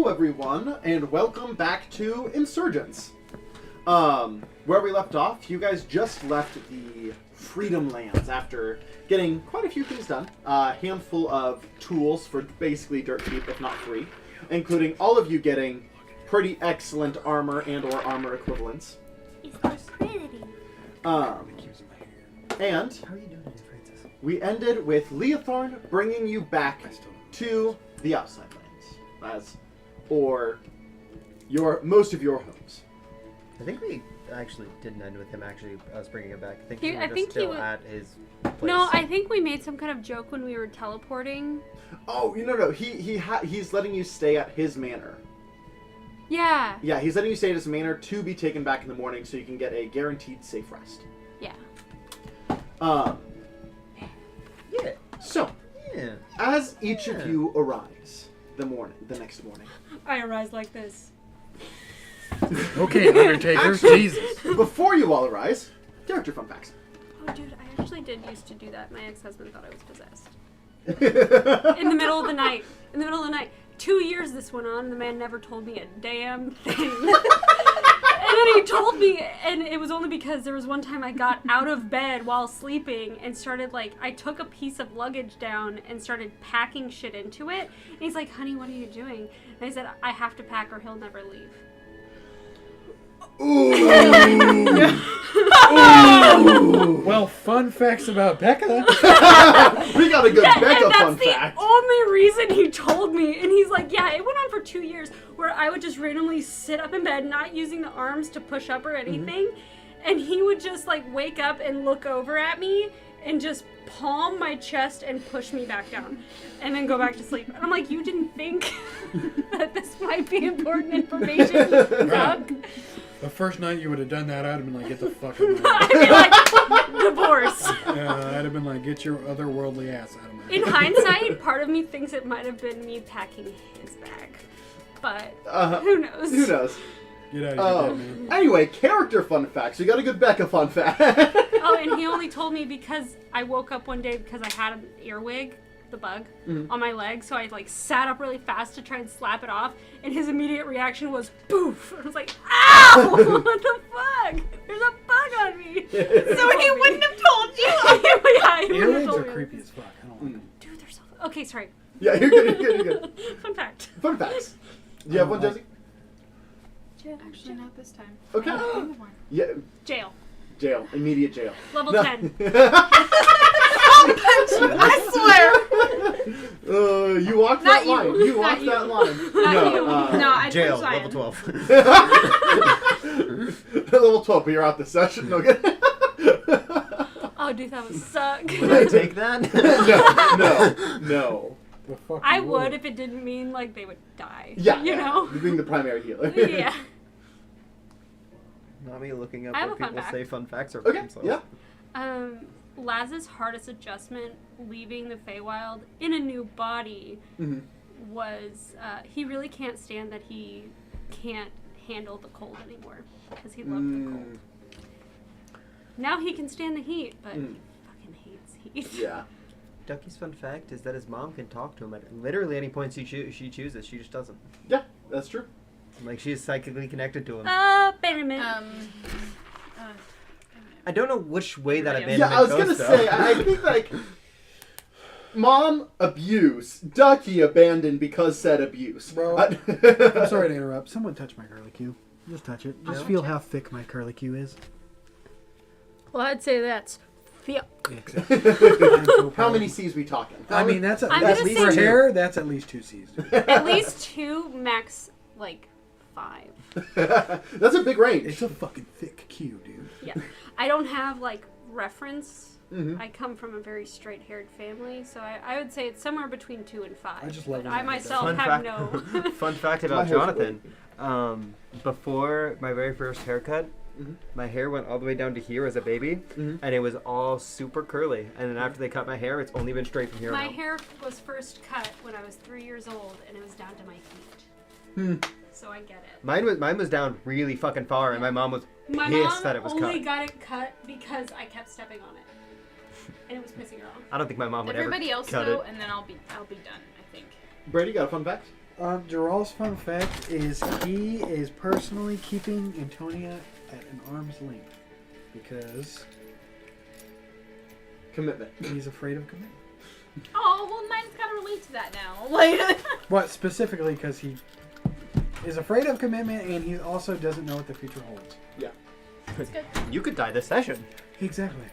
Hello, everyone, and welcome back to Insurgence. Where we left off, you guys just left the Freedom Lands after getting quite a few things done. A handful of tools for basically dirt cheap, if not free, including all of you getting pretty excellent armor and or armor equivalents. It's prosperity. And How are you doing today, Francis? we ended with Leothorn bringing you back to the Outside Lands, most of your homes. I think we actually didn't end with him actually us bringing him back. I think He- we were I just think he still wa- at his place. No, I think we made some kind of joke when we were teleporting. Oh, no. He's letting you stay at his manor. Yeah. Yeah, he's letting you stay at his manor to be taken back in the morning so you can get a guaranteed safe rest. Yeah. Yeah. So, Yeah. as each Yeah. of you arise the next morning. I arise like this. Okay, Undertaker, Jesus. Before you all arise, character fun facts. Oh, dude, I actually did used to do that. My ex-husband thought I was possessed. In In the middle of the night. 2 years this went on, and the man never told me a damn thing. And then he told me, and it was only because there was one time I got out of bed while sleeping and started, I took a piece of luggage down and started packing shit into it. And he's like, honey, what are you doing? And I said, I have to pack or he'll never leave. Ooh. Well, fun facts about Becca. We got a good Becca and fun that's fact. the only reason he told me. And he's like, yeah, it went on for 2 years where I would just randomly sit up in bed, not using the arms to push up or anything. And he would just wake up and look over at me and just palm my chest and push me back down and then go back to sleep. And I'm like, you didn't think that this might be important information? Doug? The first night you would have done that, I'd have been like, get the fuck out of I'd here. be like, divorce. I'd have been like, get your otherworldly ass out of my In hindsight, part of me thinks it might have been me packing his bag. But who knows? Who knows? Get out of here, man. Anyway, character fun facts. We got a good Becca fun fact. Oh, and he only told me because I woke up one day because I had an earwig, the bug, on my leg. So I sat up really fast to try and slap it off. And his immediate reaction was, boof. And I was like, ow! What the fuck? There's a bug on me. So he wouldn't have told you. Yeah, he wouldn't have Earwigs told are me. creepy as fuck. I don't like them. Dude, they're so... Okay, sorry. Yeah, you're good. Fun fact. Fun facts. Do you have one, Josie? Actually, not this time. Okay. Yeah, Jail. jail. Immediate jail. Level No. 10. I swear. You walked Not that you. line. You Not walked you. that line. Not you. No, I Jail, chose Zion. level 12. Level 12, but you're out this session. No good. Oh, dude, that would suck. Would I take that? No. The fuck I you would if it didn't mean they would die. Yeah. You know? Being the primary healer. Yeah. Not me looking up I have what a fun people fact. say fun facts are Okay. themselves. Yeah. Laz's hardest adjustment leaving the Feywild in a new body was he really can't stand that he can't handle the cold anymore because he loved the cold. Now he can stand the heat, but he fucking hates heat. Yeah. Ducky's fun fact is that his mom can talk to him at literally any point she chooses. She just doesn't. Yeah, that's true. She is psychically connected to him. Abandonment. I don't know which way that abandonment Yeah, I was goes, gonna though. say, I think mom abuse, Ducky abandoned because said abuse. Bro, I'm sorry to interrupt. Someone touch my curlicue. Just touch it. Just feel how thick my curlicue is. Well, I'd say that's thick. How many C's we talking? I mean, that's I'm at gonna least say for two. hair. That's at least 2 C's. At least 2, max 5. That's a big range. It's a fucking thick Q, dude. Yeah. I don't have reference. I come from a very straight-haired family, so I would say it's somewhere between 2 and 5. I just love But when I that myself Fun have fact- no. Fun fact My about hair's Jonathan. Before my very first haircut, my hair went all the way down to here as a baby, and it was all super curly. And then after they cut my hair, it's only been straight from here My on out. hair was first cut when I was 3 years old, and it was down to my feet. So I get it. Mine was down really fucking far, and my mom was My pissed mom that it was only cut. got it cut because I kept stepping on it, and it was pissing her off. I don't think my mom would Everybody ever else cut go, it. and then I'll be done. I think. Brady, got a fun fact? Geral's fun fact is he is personally keeping Antonia at an arm's length because Commitment. he's afraid of commitment. Oh, well, mine's got to relate to that now. Like, What specifically because he is afraid of commitment and he also doesn't know what the future holds. Yeah. that's good. You could die this session. Exactly.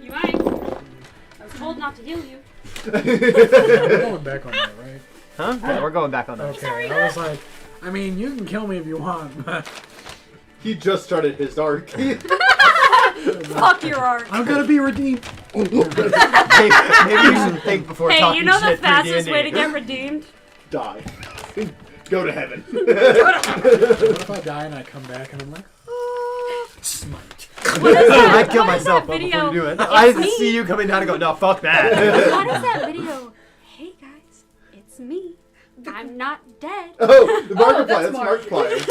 You might. I was told not to heal you. We're going back on that, right? Huh? Yeah, we're going back on that. Okay. I was like, I mean, you can kill me if you want, but He just started his arc. Fuck your arc. I'm gonna be redeemed. Maybe you should think before Hey, talking you know the shit through fastest D&D. way to get redeemed? Die. Go to heaven. What if I die and I come back and I'm like, smite? What is that? I'd kill what is myself that before you do it. It's I me. see you coming down and go, no, fuck that. What is that video? Hey guys, it's me. I'm not dead. Oh, the Markiplier. that's That's Markiplier.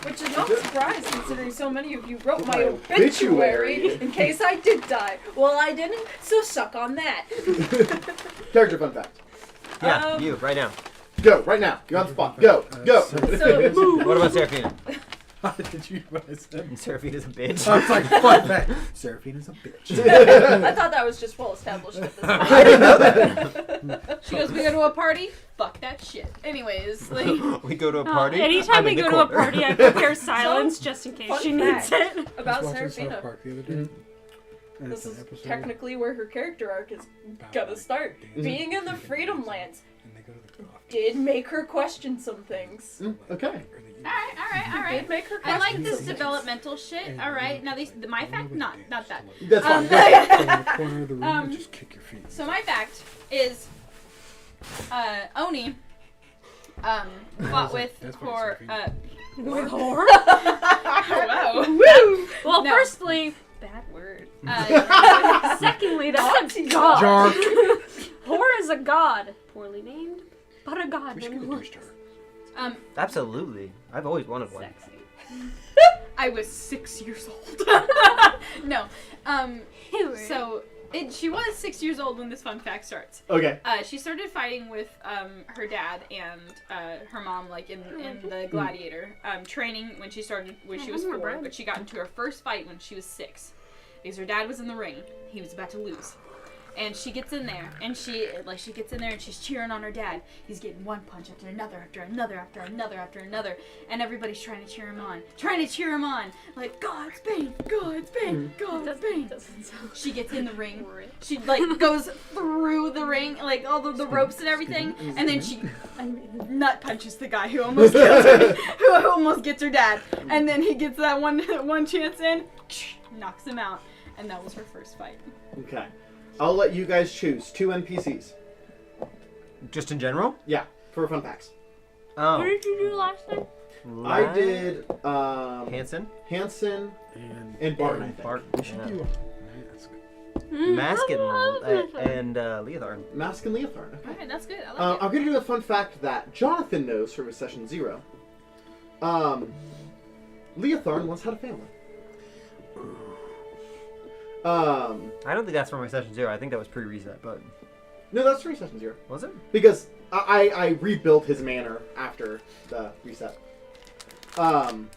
Which is not a surprise considering so many of you wrote my obituary. obituary in case I did die. Well, I didn't, so suck on that. Character fun fact. Yeah, you, right now. Go, right now. You're on the spot. Go, go. So, What about Seraphina? Did you what I said? Seraphina's a bitch. I was like, fuck that. Seraphina's a bitch. I thought that was just well established at this point. I didn't know that. She goes, we go to a party? Fuck that shit. Anyways, like, We go to a party. Anytime I'm we in the go to a corner. party, I prepare silence just in case fun she needs fact. it. I about was watching South Seraphina. Park the other day. And This it's an is episode technically where her character arc is about, gonna like, start. dancing Being in the Freedom Lands and they go to the golf. did make her question some things. Okay. Did make her I question like this some things. developmental shit. All right, now my fact, not that. That's fine. Go in the corner of the room Um, and just kick your feet. So my fact is, Oni, fought with That's what for it's With horror? wow. Well, No. firstly, bad word. Secondly, that's a god. Jar. Horror is a god. Poorly named, but a god We should go nonetheless. dish jar. Absolutely. I've always wanted one. Sexy. I was 6 years old. No. So she was 6 years old when this fun fact starts. Okay. She started fighting with her dad and her mom, like in the gladiator training when she was 4. But she got into her first fight when she was 6 because her dad was in the ring. He was about to lose. And she gets in there, and she gets in there, and she's cheering on her dad. He's getting one punch after another, after another, after another, after another, and everybody's trying to cheer him on, like God's Bane, God's Bane, God's Bane. She gets in the ring. She like goes through the ring, like all the ropes and everything, and then she nut punches the guy who almost kills her, who almost gets her dad, and then he gets that one chance in, knocks him out, and that was her first fight. Okay. I'll let you guys choose 2 NPCs. Just in general? Yeah, for fun facts. Oh. What did you do last time? I did Hanson? Hanson and Barton, I think. Bart. We should do a mask. Mask and Leotharn. Mask and Leotharn. Okay. Alright, that's good. I like I'm going to do a fun fact that Jonathan knows from his session 0. Leotharn once had a family. I don't think that's from my session 0. I think that was pre-reset, but No, that's from session 0. was it? Because I rebuilt his manor after the reset. And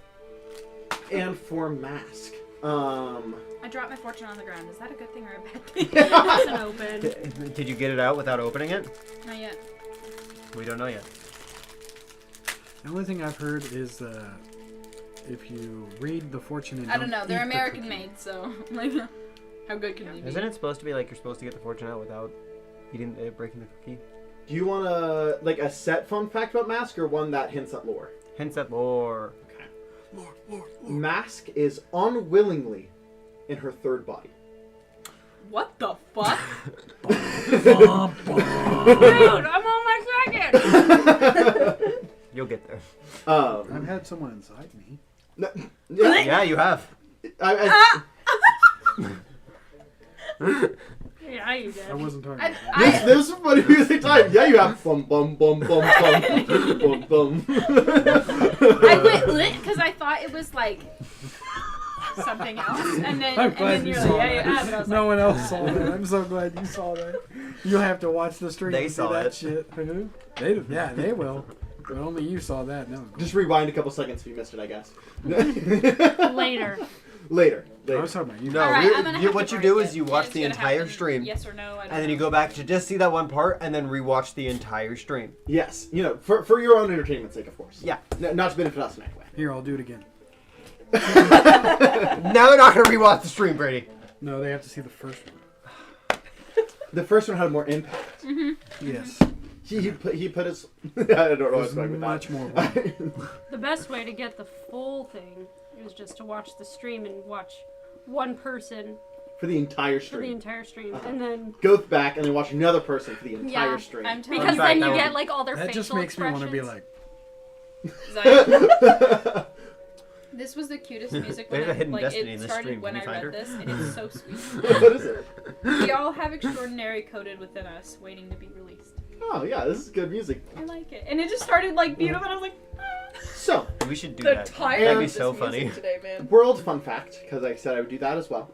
for Mask, I dropped my fortune on the ground. Is that a good thing or a bad thing? It's an open. Did you get it out without opening it? Not yet. We don't know yet. The only thing I've heard is if you read the fortune and I don't know. They're eat the American cookie. made, so like, how good can they be? Isn't it supposed to be like you're supposed to get the fortune out without eating, breaking the cookie? do you want a set fun fact about Mask or one that hints at lore? Hints at lore. Mask is unwillingly in her 3rd body. What the fuck? Dude, I'm on my second. You'll get there. I've had someone inside me. Yeah, Yeah, you have. Yeah, you I did. wasn't talking about that. This was funny music time. Yeah, you have bum bum bum bum bum bum bum. I went lit because I thought it was like something else, and then I'm glad you you're saw like, yeah, that. but I was No like, one else saw that. I'm so glad you saw that. You'll have to watch the stream They to see saw that it. shit. Who? Yeah, they will. But only you saw that. No. Just rewind a couple seconds if you missed it, I guess. Later. Later. I was talking about you. No, all right, we- I'm gonna have what to you break do it. is you Yeah, watch it's the gonna entire happen, stream, Yes or no? I don't and then you know. go back to just see that one part, and then rewatch the entire stream. Yes, for your own entertainment's sake, of course. Yeah. Not to benefit us in any way. Here, I'll do it again. Now they're not gonna rewatch the stream, Brady. No, they have to see the first one. The first one had more impact. Yes. He put his. I don't know what's going with much that. more. The best way to get the full thing is just to watch the stream and watch one person For the entire for stream. the entire stream, and then Go back and then watch another person for the entire Yeah, stream. I'm telling because you. then you that get would- like all their That facial just makes me want to be expressions. like, Zion, this was the cutest music when There's a hidden like destiny it in this started stream. when Can I you find read her? this, and it's so sweet. What is it? We all have extraordinary coded within us, waiting to be released. Oh yeah, this is good music. I like it, and it just started like beautiful, and I was like, ah. So, We should do The that. title That'd be of so this funny. music today, man. world fun fact, because I said I would do that as well.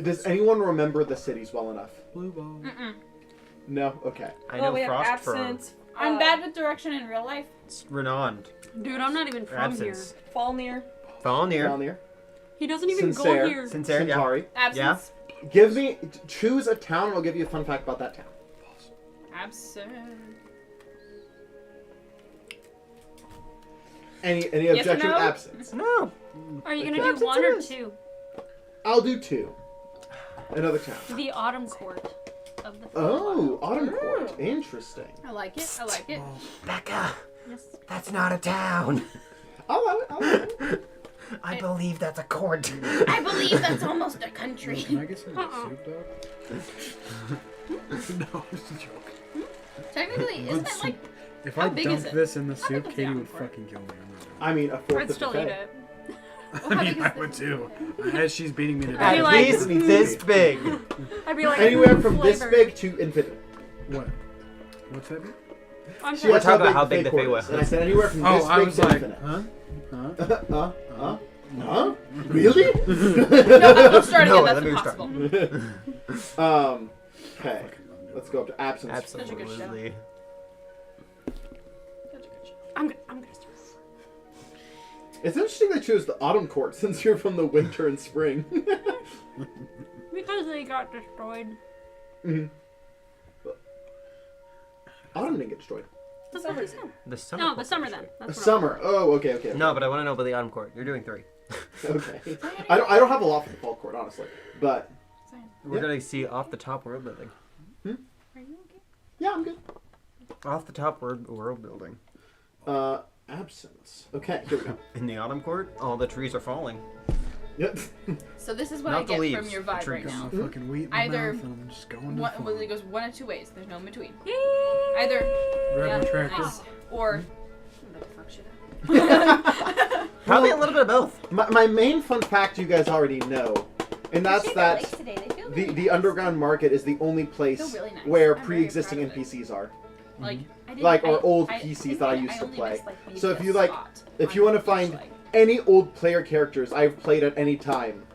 Does anyone remember the cities well enough? blue ball. No? Okay. I know we have Frostfur. absence. I'm bad with direction in real life. It's renowned. Dude, I'm not even Or from absence. Fall near. Valnir. Down there. here. He doesn't even Sincere. go here. Sincere, yeah. Centauri. Absence. Choose a town and I'll give you a fun fact about that town. Absence. Any Yes or objection? no? Absence. No. Are you gonna Absence do one it or is. two? I'll do two. Another town. The Autumn Court of the Oh, Autumn Court. Interesting. I like it. I like it. Becca, Yes. that's not a town. I'll allow it. I'll allow it. I believe that's a court. I believe that's almost a country. Can I get some of that soup, dog? No, it's a joke. Technically, isn't Good it like? If How I big is dumped it? this in the How soup, big is the Katie would encore? fucking kill me. I mean, a fourth I'd of still the eat pay. it. Well, I how mean, big I is would the- too. As she's beating me to I'd At be death. like- least this big. I'd be like Anywhere from this flavor. big to infinite. What? What's that? Mean? I'm She sorry. asked talking about how big the court Feywild is, and I said anywhere from Oh, this I big was to like, infinite. huh? Huh? Really? No, we'll start No, again. let me That's restart. impossible. Okay. Let's go up to absence. Such a good show. Absolutely. Such a good show. I'm gonna start. It's interesting they chose the autumn court since you're from the winter and spring. Because they got destroyed. Autumn didn't get destroyed. That's what I said. The summer. No, the court. summer then. A That's what summer. Oh, okay. No, but I want to know about the autumn court. You're doing 3. Okay. I don't have a lot for the fall court, honestly. But We're Yeah. gonna see off the top world building. Are you okay? yeah, I'm good. Off the top world building. Absence. Okay, here we go. In the autumn court, all the trees are falling. Yep. So this is what Not I the get leaves, from your the vibe right trees. now. Got my fucking wheat in my Either mouth and I'm just going to One, farm. well, it goes one of two ways. There's no in between. Yay! Either Grab my tractor. nice, or I'm about to fuck shit up. Probably a little bit of both. My main fun fact you guys already know, and that's that the underground market is the only place Feel really nice. where I'm very pre-existing proud of it. NPCs are. Like, I didn't, Like, or I- old I PCs think that I I used to only play. missed, like, maybe So if a you, like- spot if on you wanna each, find- like- Any old player characters I've played at any time,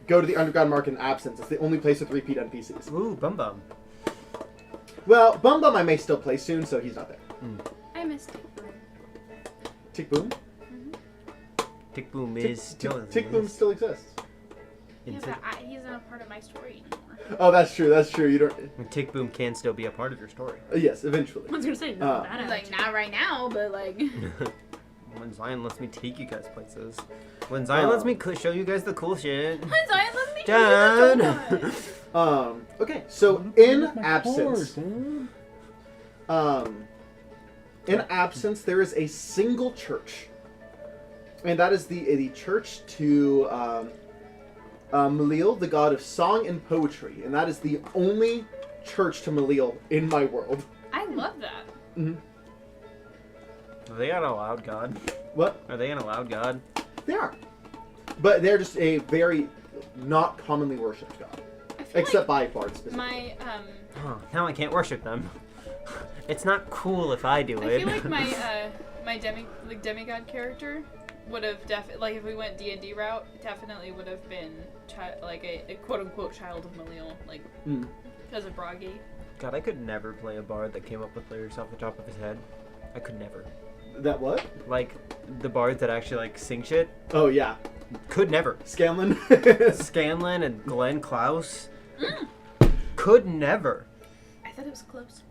go to the underground market in Absence. It's the only place with repeat NPCs. Ooh, Bum Bum. Well, Bum Bum I may still play soon, so he's not there. I missed it. Tick Boom? Tick Boom is still in Tick Boom still exists. Yeah, but he's not a part of my story anymore. Oh, that's true. You don't. Tick Boom can still be a part of your story. Yes, eventually. I was gonna say no. Uh, that He's like, not right now, but like. When Zion lets me take you guys places. When Zion lets me show you guys the cool shit. Zion, let me Done. Okay, so in Absence, in Absence, there is a single church, and that is the church to Malil, the god of song and poetry, and that is the only church to Malil in my world. I love that. Are they an allowed god? What? Are they an allowed god? They are, but they're just a very not commonly worshipped god, I feel except like by bards specifically. my Oh, now I can't worship them. It's not cool if I do I it. feel like my my demigod character would have like if we went D&D route, definitely would have been like a quote unquote child of Malil, like because of Bragi. God, I could never play a bard that came up with lyrics off the top of his head. I could never. That what? Like the bards that actually like sing shit. Oh yeah, Could never. Scanlan. Scanlan and Glenn Klaus. Could never. I thought it was close.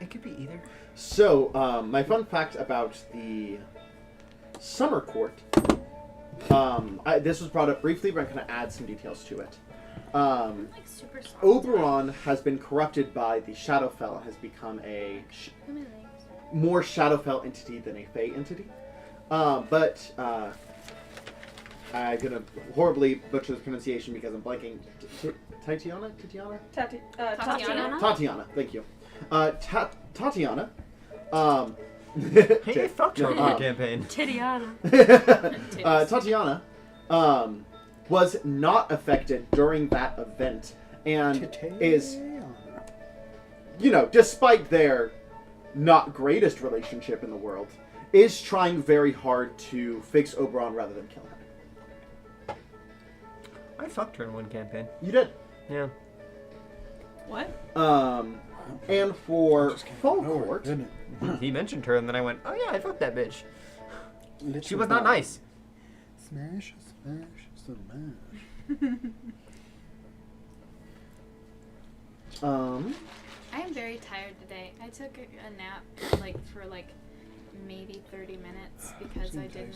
It could be either. So, my fun fact about the Summer Court. This was brought up briefly, but I'm going to add some details to it. Like super soft. Oberon has been corrupted by the Shadowfell and has become a more Shadowfell entity than a Fey entity. But I'm going to horribly butcher this pronunciation because I'm blanking. Tatiana? Tatiana. Tatiana, thank you. Tatiana. Hey, fuck your campaign. Tidiana. Tatiana was not affected during that event and is, despite their not greatest relationship in the world, is trying very hard to fix Oberon rather than kill him. I fucked her in one campaign. You did. Yeah. What? And for Fall Court, He mentioned her, and then I went, "Oh yeah, I fucked that bitch." Literally She was not nice. Smash, smash. I am very tired today. I took a nap for maybe 30 minutes because I didn't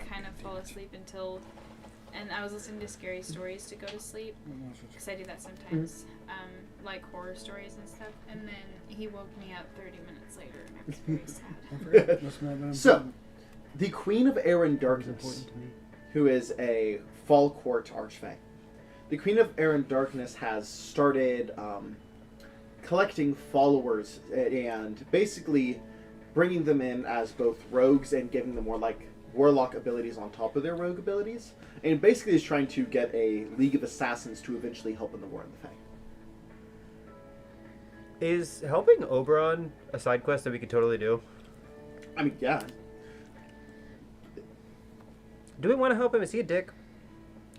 kind of fall asleep until, and I was listening to scary stories to go to sleep because I do that sometimes, like horror stories and stuff. And then he woke me up 30 minutes later, and I was very sad. So, the Queen of Air and Darkness, who is a Fall Court Archfey. The Queen of Air and Darkness has started collecting followers and basically bringing them in as both rogues and giving them more warlock abilities on top of their rogue abilities. And basically is trying to get a League of Assassins to eventually help in the War in the Fae. Is helping Oberon a side quest that we could totally do? I mean, yeah. Do we want to help him? Is he a dick?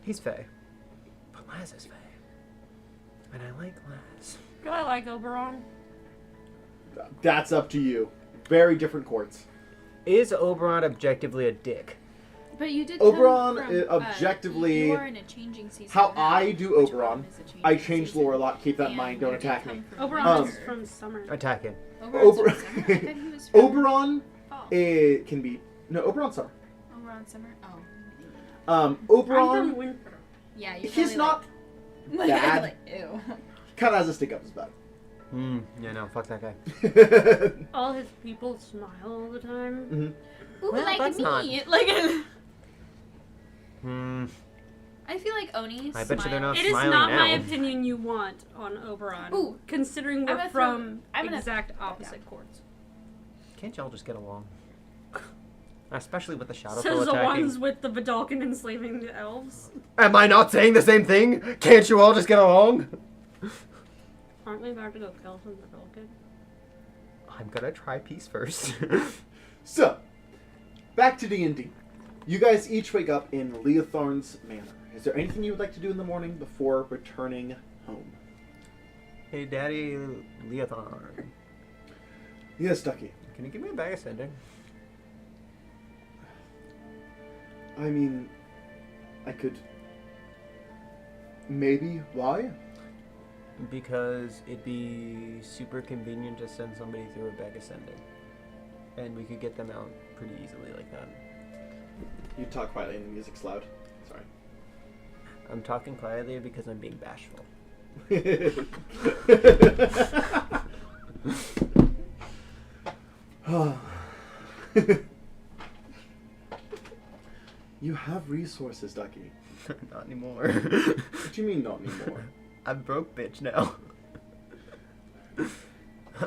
He's Fae. But Laz is Fae. And I like Laz. I like Oberon. That's up to you. Very different courts. Is Oberon objectively a dick? But you did Oberon come from, objectively. you are in a changing season How now, I do which Oberon, is a changing I change season. lore a lot. Keep that in And mind. Don't where did attack he me. come from? Oberon is Winter. from summer. Attack him. Oberon's Ober- from summer? I thought he was from Oberon fall. it can be Oberon summer. Oberon summer? Oh. I'm from Oberon, winter. Yeah, you're he's probably not like, bad. like, ew. Kind of has a stick up his butt. Yeah, no, fuck that guy. All his people smile all the time. Mhm. Ooh, Well, like that's me. not- Like, Hmm. I feel like Oni I bet you they're not It is smiling not now. my opinion you want on Oberon. Ooh. Considering I'm we're gonna from I'm gonna- exact opposite courts. Can't y'all just get along? Especially with the Shadowfell Says the attacking. ones with the Vidalcan enslaving the elves. Am I not saying the same thing? Can't you all just get along? Aren't we about to go kill some Vidalcan? I'm gonna try peace first. So, back to D&D. You guys each wake up in Leothorn's manor. Is there anything you would like to do in the morning before returning home? Hey, Daddy Leothar. Yes, Ducky. Can you give me a bag of sending? I mean, I could. Maybe. Why? Because it'd be super convenient to send somebody through a bag of sending. And we could get them out pretty easily like that. You talk quietly and the music's loud. Sorry. I'm talking quietly because I'm being bashful. You have resources, Ducky. Not anymore. What do you mean not anymore? I'm broke bitch now.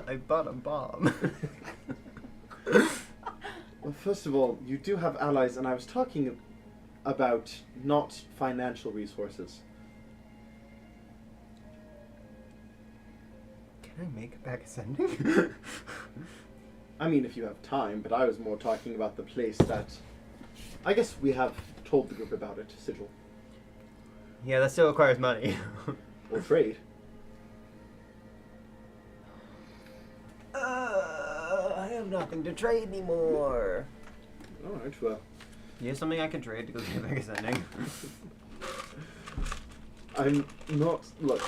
I bought a bomb. Well, first of all, you do have allies, and I was talking about not financial resources. Can I make a bag of sending? I mean, if you have time, but I was more talking about the place that I guess we have told the group about it, Sigil. Yeah, that still requires money. Or trade. I have nothing to trade anymore. Alright, well. You have something I can trade to go get Vegas ending? I'm not. Look.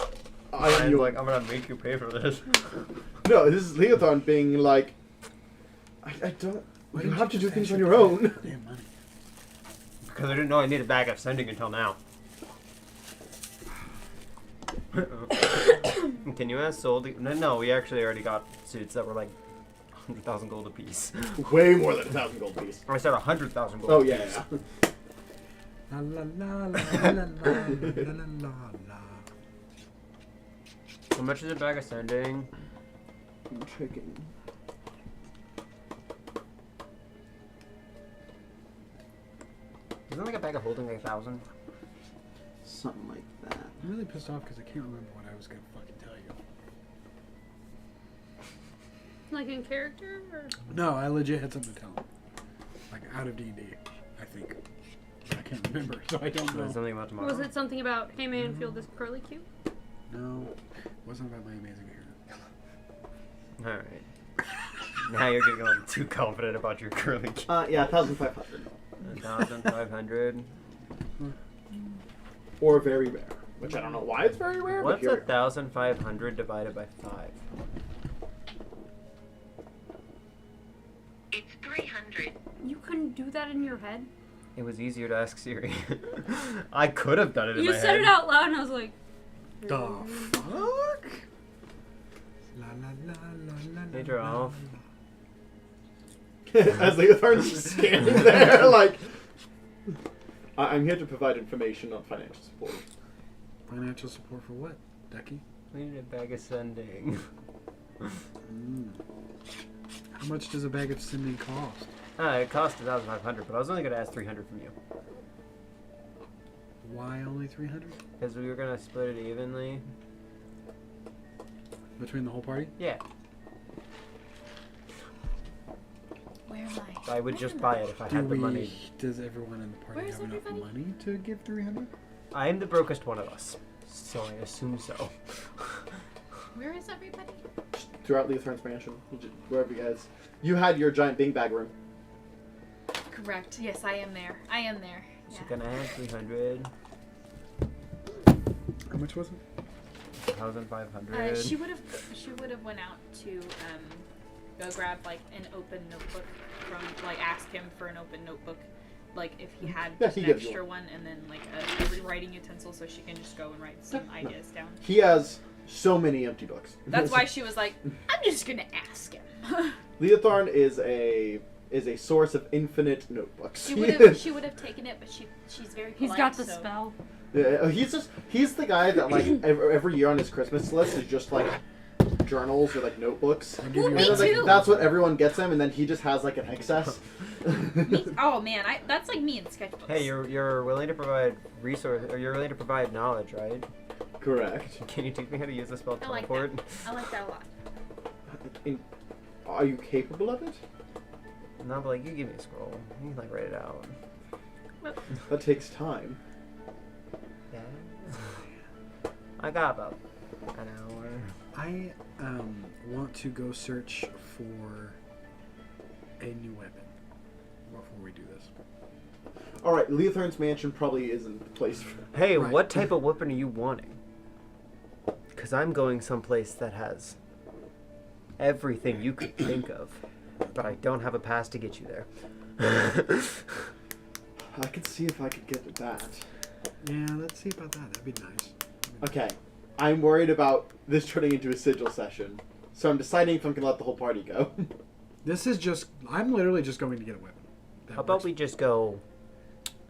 I'm like, I'm gonna make you pay for this. No, this is Leothon being like, I don't. You have to do things on your own. Damn money. Because I didn't know I needed backup sending until now. Can you ask Soul to... No, we actually already got suits that were like 100,000 gold apiece. Way more than 1,000 gold piece. I said 100,000 gold Oh, apiece. yeah. La la la la la la la la la la. How much is a bag of sending? I'm checking. Isn't like a bag of holding like 1,000? Something like that. I'm really pissed off because I can't remember what I was gonna fucking tell you. Like in character? Or? No, I legit had something to tell him. Like out of D&D, I think. I can't remember, so I don't know. Something about tomorrow. Was it something about, hey man, feel this curly cute? No, it wasn't about my amazing hair. Alright. Now you're getting a little too confident about your curly kid. Yeah, 1,500. 1,500. Or very rare. Which I don't know why it's very rare, but What's here we are. 1,500 divided by 5? It's 300. You couldn't do that in your head? It was easier to ask Siri. I could have done it in You my said head. it out loud and I was like... The fuck? La la la la la la. Hey, Giraffe. As Leothorn's standing there, like... I'm here to provide information on financial support. Financial support for what, Ducky? We need a bag of sending. How much does a bag of sending cost? It cost 1,500, but I was only going to ask 300 from you. Why only 300? Because we were going to split it evenly. Between the whole party? Yeah. Where am I? I would just buy it if I had the money. Does everyone in the party Where's have enough everybody? money to give 300? I am the brokest one of us, so I assume so. Where is everybody? Throughout Leothorn's mansion, wherever you guys... You had your giant beanbag room. Correct. Yes, I am there. I am there. So Yeah. gonna have 300, How much was it? 1,500. She would have went out to go grab like an open notebook from like ask him for an open notebook, like if he had Yeah, just he an gives you extra one, and then like a writing utensil so she can just go and write some ideas down. He has so many empty books. That's why she was like, I'm just gonna ask him. Leothorn is a source of infinite notebooks. she would have taken it, but she's very polite. He's got the so. spell. Yeah, he's the guy that like every year on his Christmas list is just like journals or like notebooks. I'll give Well, you me And then, too. like, that's what everyone gets him, and then he just has like an excess. Oh man, that's like me in sketchbooks. Hey, you're willing to provide resource, or you're willing to provide knowledge, right? Correct. Can you teach me how to use the spell I like teleport? that. I like that a lot. Are you capable of it? No, but like you give me a scroll, you can like write it out. That takes time. Yeah. I got about an hour. I want to go search for a new weapon before we do this. All right, Leothorn's mansion probably isn't the place for. Hey, Right. what type of weapon are you wanting? Because I'm going someplace that has everything you could think of, but I don't have a pass to get you there. I could see if I could get that. Yeah, let's see about that. That'd be nice. Okay, I'm worried about this turning into a sigil session, so I'm deciding if I'm gonna let the whole party go. This is just... I'm literally just going to get a weapon. That How about works. we just go,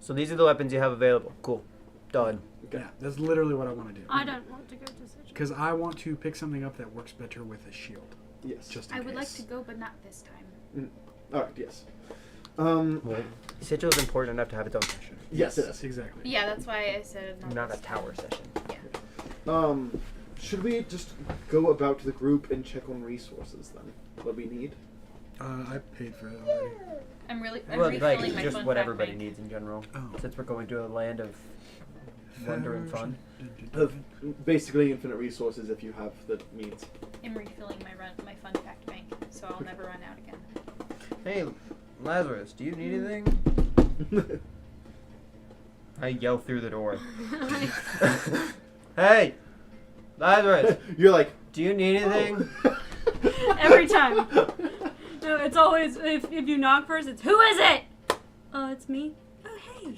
so these are the weapons you have available. Cool. Done. Okay. Yeah, that's literally what I want to do. I don't want to go to such. Because I want to pick something up that works better with a shield. Yes. Just in I would like case. to go, but not this time. All right. Yes. Well, sigil is important enough to have its own session, Yes, it is. Exactly. Yeah, that's why I said not a this time. tower session. Should we just go about to the group and check on resources then? What we need? I paid for it already. I'm Well, refilling like my just fun what fact everybody bank. needs in general. Oh. Since we're going to a land of wonder and fun. Of basically infinite resources if you have the means. I'm refilling my fun fact bank, so I'll never run out again. Hey, Lazarus, do you need anything? I yell through the door. Hey, Lazarus, You're like, do you need anything? Every time. No, it's always if you knock first, it's who is it? Oh, it's me. Oh, hey.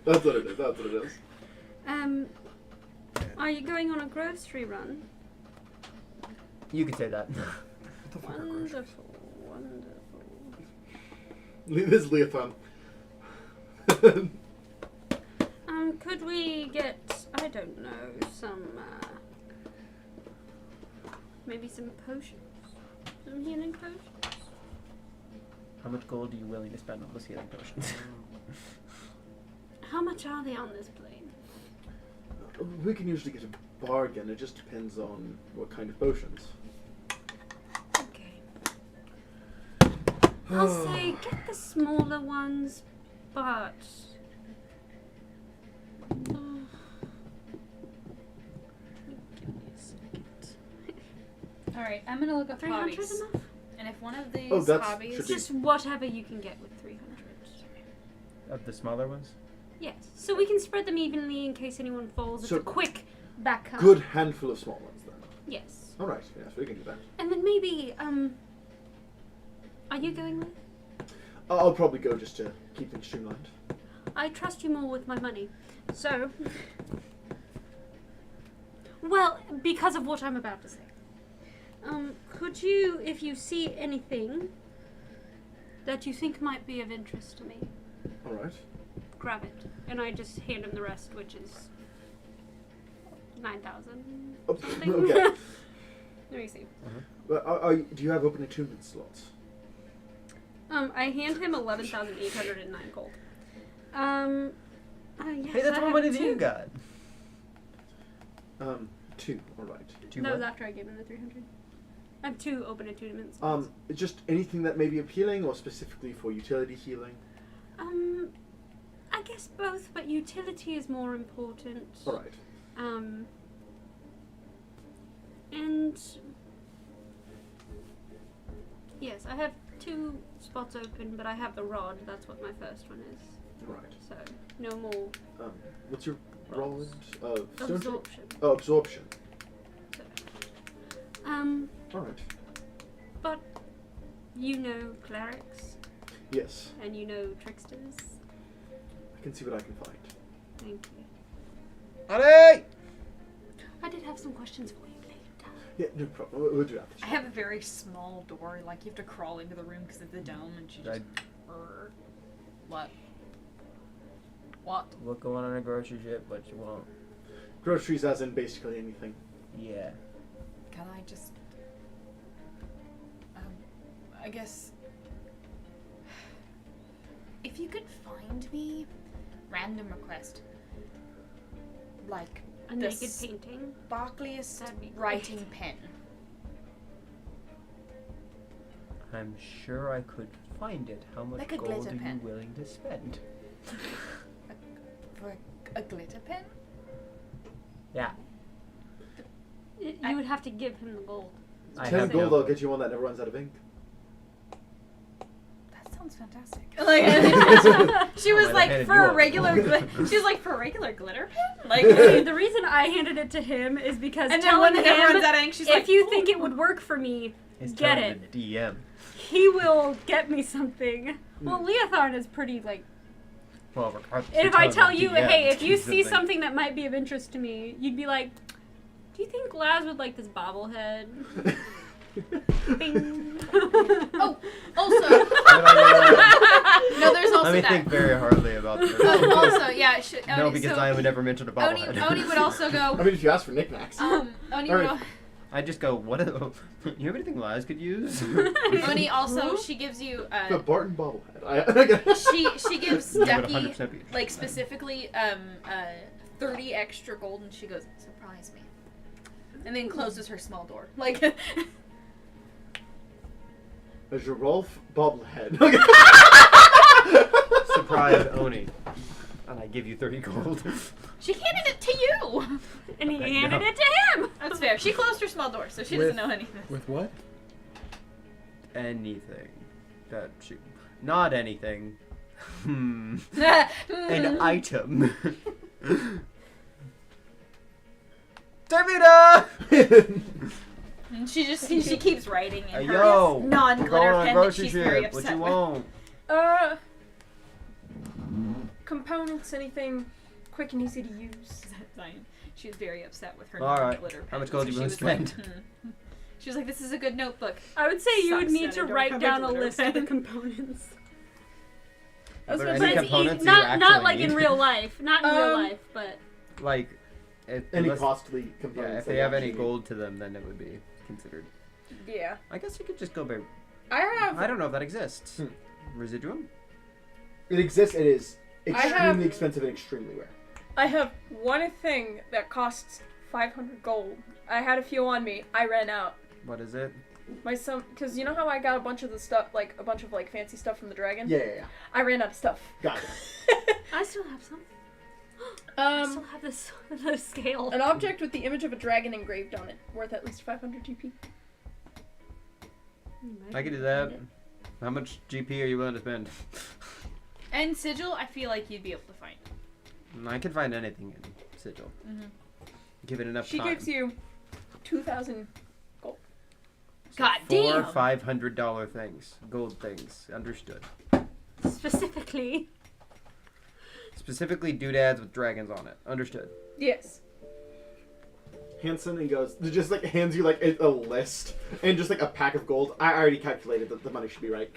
That's what it is. That's what it is. Are you going on a grocery run? You could say that. What the fuck are groceries? Wonderful, wonderful. This is Leothon. Could we get, I don't know, some, maybe some potions? Some healing potions? How much gold are you willing to spend on those healing potions? How much are they on this plane? We can usually get a bargain. It just depends on what kind of potions. Okay. I'll say get the smaller ones, but... give me a second. Alright, I'm gonna look up 300 hobbies. enough? And if one of these Oh, that's- hobbies... should be- Just whatever you can get with 300. Of the smaller ones? Yes, so we can spread them evenly in case anyone falls. It's So- a quick backup. Good handful of small ones then. Yes. All right. Yes, we can do that. And then maybe, are you going with? I'll probably go just to keep things streamlined. I trust you more with my money. So, well, because of what I'm about to say. Could you, if you see anything that you think might be of interest to me, All right. grab it. And I just hand him the rest, which is 9,000 Oh, something. okay. Let me see. Well, do you have open attunement slots? I hand him 11,809 gold. Yes, Hey, that's I what have money that two. you got. 2. All right. Two That was what? after I gave him the 300. I have 2 open attunements. Just anything that may be appealing, or specifically for utility healing. I guess both, but utility is more important. All right. And yes, I have 2 spots open, but I have the rod. That's what my first one is. All right. So no more What's your roll? Stone check? absorption. Oh, absorption. So, All right. but you know clerics Yes, and you know tricksters. I can see what I can find. Thank you. Honey! I did have some questions for you later. Yeah, no problem. We'll do that. I have a very small door, like you have to crawl into the room because of the dome, and she just... What? What? We'll go on a grocery trip, but you won't. Groceries, as in basically anything. Yeah. Can I just... I guess... If you could find me... Random request. Like, A the naked painting. sparkliest That'd be great. writing pen. I'm sure I could find it. How much Like a gold glitter are you pen. willing to spend? For a glitter pen? Yeah. You would have to give him the gold. I 10 have gold, no I'll get you one that never runs out of ink. That sounds fantastic. Like, she was might have like, handed for you a one. regular, she was like, for a regular glitter pen? Like, See, the reason I handed it to him is because and then telling when it never him, runs out of ink, she's if like, you "Oh." think it would work for me, It's get time it. to DM. He will get me something. Well, Leotharn is pretty, like... Well, regardless, If you're I telling tell the you, DM hey, if to you do see something that might be of interest to me, you'd be like, do you think Laz would like this bobblehead? Bing. Oh, also, no, there's also Let me that. think very hardly about this. Also, yeah, No, because I would never mention a Oni, bobblehead. Oni would also I go. mean, if you ask for knickknacks. Oni Or- would. I just go, what? You have anything Lies could use? Oni also, she gives you. The Barton bobblehead. She gives You would Ducky 100% be like specifically 30 extra gold, and she goes, surprise me, and then closes her small door. Like, A giraffe bobblehead. Surprise, Oni. And I give you 30 gold. She handed it to you. And he I handed know. it to him. That's fair. She closed her small door, so she doesn't know anything. With what? Anything. That she... Not anything. An An item. Davida! And she keeps writing in her Yo, non-glitter going on a pen that grocery she's very trip. What upset you with. want? Components, anything quick and easy to use. Fine. She's very upset with her All right. non-glitter pen. How much gold so you she gonna was like, spend? She was like, "This is a good notebook." I would say you would Sucks need that to I don't write have a down a glitter list of the pen. components. Are there But any But it's components you not actually like need? in real life. Not in real life, but Like, Any unless- costly components. Yeah, if that they you have any actually gold to them, then it would be considered. Yeah. I guess you could just go by... I have. I don't know if that exists. Residuum? need. It exists. It is have- extremely expensive and extremely rare. I have one thing that costs 500 gold. I had a few on me. I ran out. What is it? Because you know how I got a bunch of the stuff, like a bunch of like fancy stuff from the dragon. Yeah. I ran out of stuff. Gotcha. I still have some. I still have the scale. An object with the image of a dragon engraved on it, worth at least 500 GP. I could do that. How much GP are you willing to spend? And sigil, I feel like you'd be able to find. I could find anything in Sigil. Give it enough She time. gives you 2,000 gold. God Four damn. $500 things. Gold things. Understood. Specifically. Specifically doodads with dragons on it. Understood. Yes. Hanson and goes, just like hands you like a list and just like a pack of gold. I already calculated that the money should be right.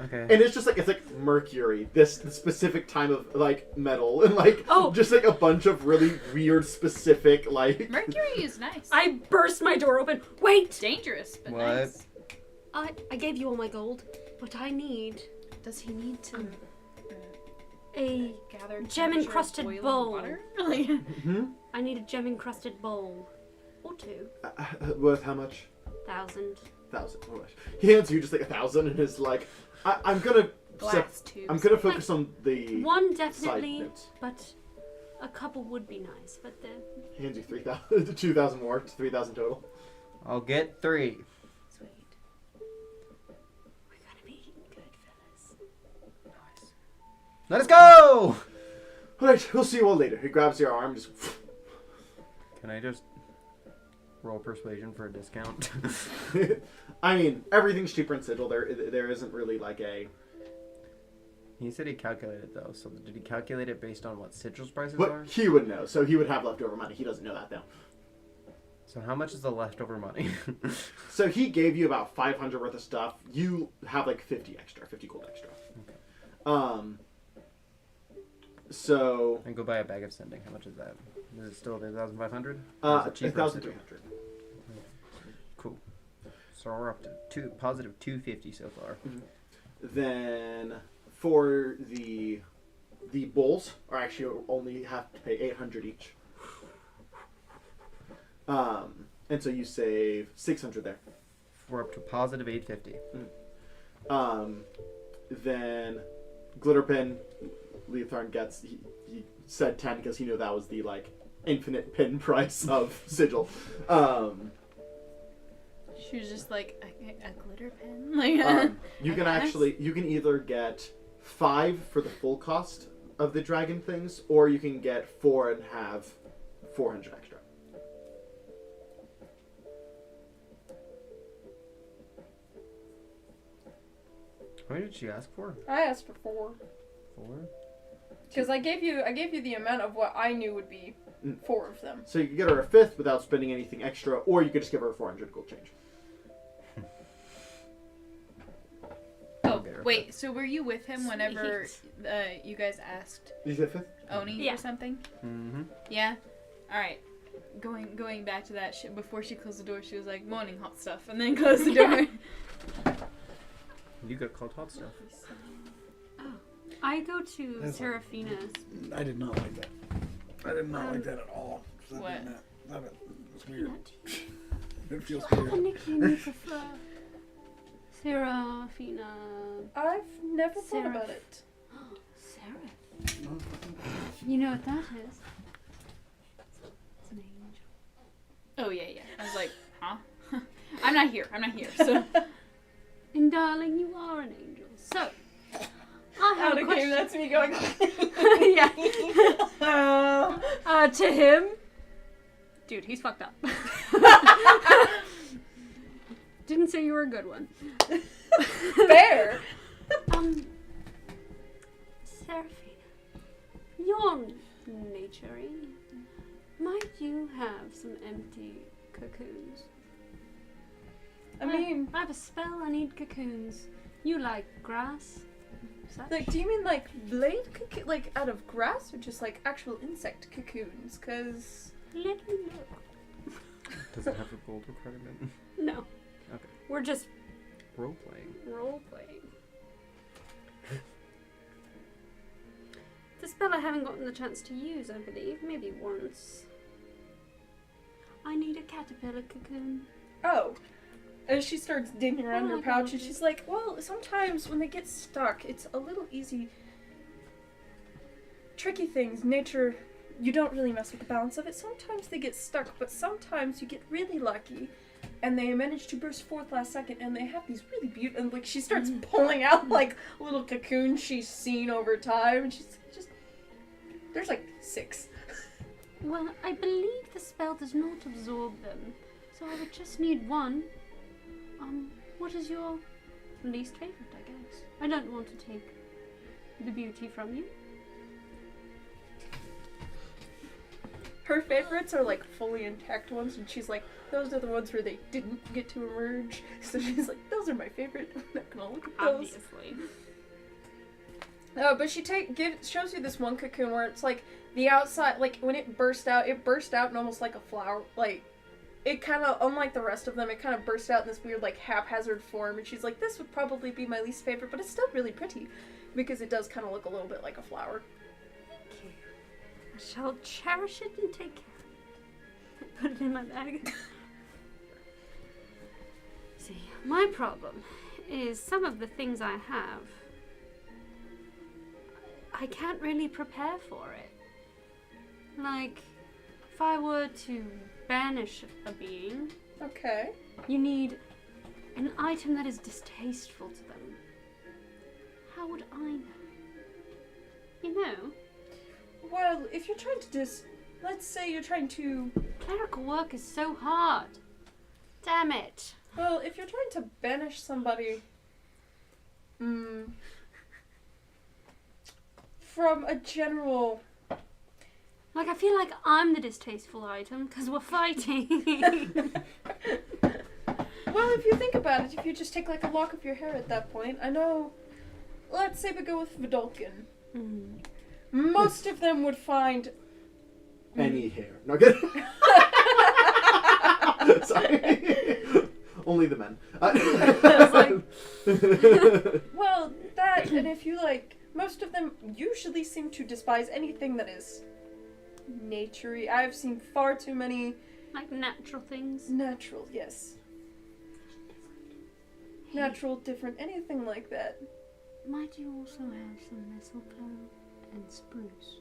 Okay. And it's just like it's like mercury, this specific time of like metal, and like Oh. just like a bunch of really weird specific like. Mercury is nice. I burst my door open. Wait! Dangerous, but What? nice. I gave you all my gold, but I need Does he need to a gather gem-encrusted temperature of bowl. boiling water? Hmm? I need a gem-encrusted bowl. Or 2,000. Worth how much? 1,000. Oh, gosh. He hands you just like 1,000 and is like, I'm gonna. Glass tubes. I'm gonna focus on the One side definitely, notes. but a couple would be nice. But the He hands you 3,000, 2,000 more, it's 3,000 total. I'll get 3. sweet. We're gonna be eating good, fellas. Let us go! Alright, we'll see you all later. He grabs your arm, just. Can I just roll persuasion for a discount? I mean, everything's cheaper in Sigil. There isn't really like a. He said he calculated though, so did he calculate it based on what Sigil's prices But are? he would know, so he would have leftover money. He doesn't know that though. So how much is the leftover money? So he gave you about 500 worth of stuff. You have like 50 gold extra. Okay. So. And go buy a bag of sending. How much is that? Is it still 1,500? 1,300. Cool. So we're up to positive 250 so far. Then for the bowls are actually only have to pay 800 each. And so you save 600 there. We're up to positive 850. Then glitter pen, Leotharn gets. He said 10 because he knew that was the like infinite pin price of Sigil. She was just like a glitter pen. Like You can either get 5 for the full cost of the dragon things, or you can get 4 and have 400 extra. How many did she ask for? I asked for 4. 4? Because I gave you the amount of what I knew would be 4 of them. So you could get her a 5th without spending anything extra, or you could just give her a 400 gold change. Oh, wait, so were you with him whenever you guys asked Did you get 5th? Oni Yeah. or something? Mm-hmm. Yeah? Alright. Going back to that shit, before she closed the door, she was like, morning hot stuff, and then closed the door. You got called hot stuff. I go to That's- Seraphina's. I did not like that. I did not like that at all. What? It's weird. Peanut. It feels Have a weird. nickname you prefer. Serafina. I've never thought Seraph. about it. Seraph. You know what that is? It's an angel. Oh yeah. I was like, huh? I'm not here. So And darling, you are an angel. So, I have Out a of game, question. that's me going. Yeah. To him, dude, he's fucked up. Didn't say you were a good one. Fair. Seraphina, you're naturey. Might you have some empty cocoons? I mean, I have a spell. I need cocoons. You like grass? Such? like, do you mean like blade cocoon, like out of grass, or just like actual insect cocoons? Cause Let me know. Does it have a gold requirement? No. Okay. We're just Role playing. role playing. The spell I haven't gotten the chance to use, I believe. Maybe once. I need a caterpillar cocoon. oh, as she starts digging around Oh her my pouch, God. and she's like, well, sometimes when they get stuck, it's a little easy. Tricky things, nature, you don't really mess with the balance of it. Sometimes they get stuck, but sometimes you get really lucky, and they manage to burst forth last second, and they have these really beautiful. And like she starts pulling out like little cocoons she's seen over time, and she's just there's like 6. Well, I believe the spell does not absorb them, so I would just need one. What is your least favorite, I guess? I don't want to take the beauty from you. Her favorites are like fully intact ones, and she's like, those are the ones where they didn't get to emerge. So she's like, those are my favorite. I'm not gonna look at those. Obviously. But she shows you this one cocoon where it's like the outside, like when it burst out in almost like a flower. Like it kind of, unlike the rest of them, it kind of burst out in this weird like haphazard form. And she's like, this would probably be my least favorite, but it's still really pretty because it does kind of look a little bit like a flower. Thank you. I shall cherish it and take care of it. Put it in my bag. See, my problem is some of the things I have, I can't really prepare for it. Like, if I were to banish a being, Okay. you need an item that is distasteful to them. How would I know? You know, Well, if you're trying to let's say you're trying to, clerical work is so hard. Damn it. well, if you're trying to banish somebody, from a general, Like, I feel like I'm the distasteful item because we're fighting. well, if you think about it, if you just take like a lock of your hair at that point, I know, let's say we go with Vidalkin. Most of them would find Any hair. No good. Sorry. Only the men. well, that, and if you like, most of them usually seem to despise anything that is naturey. I've seen far too many Like natural things. natural, yes. Natural, different, anything like that. Might you also have some mistletoe and spruce?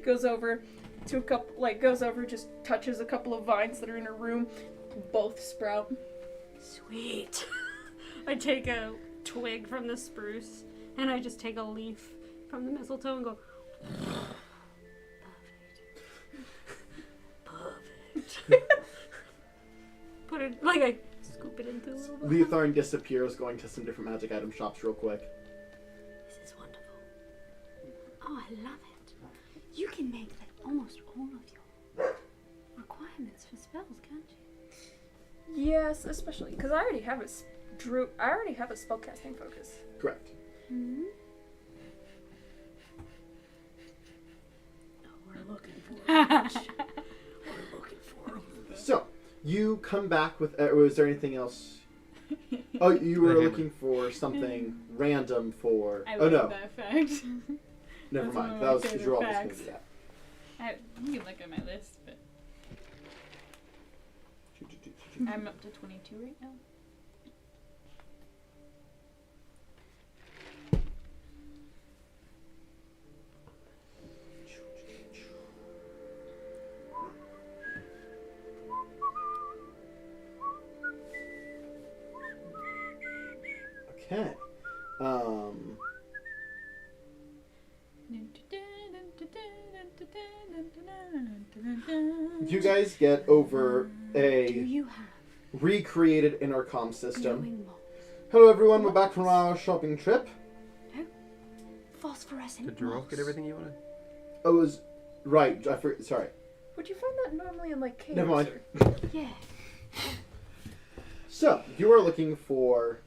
Goes over to a couple, just touches a couple of vines that are in her room. Both sprout. Sweet. I take a twig from the spruce and I just take a leaf from the mistletoe and go. Perfect. Put it, like, I scoop it into a little bit. Leotharn disappears, going to some different magic item shops real quick. This is wonderful. Oh, I love it. You can make like almost all of your requirements for spells, can't you? Yes, especially because I already have a spellcasting focus. Correct. Mm-hmm. Oh, we're looking for it. We're looking for it. So, you come back with. Was there anything else? Oh, you were looking for something random for. I Oh like no, that fact. never That's one mind. of That my was because you're favorite almost going to facts. do that. You can look at my list, but I'm up to 22 right now. Okay. You guys get over Do a you have recreated intercom system. glowing balls? Hello, everyone. We're back from our shopping trip. Phosphorescent Did Jerome get balls. everything you wanted? I was right. Sorry. Would you find that normally in like caves? Never mind. or- Yeah. So you are looking for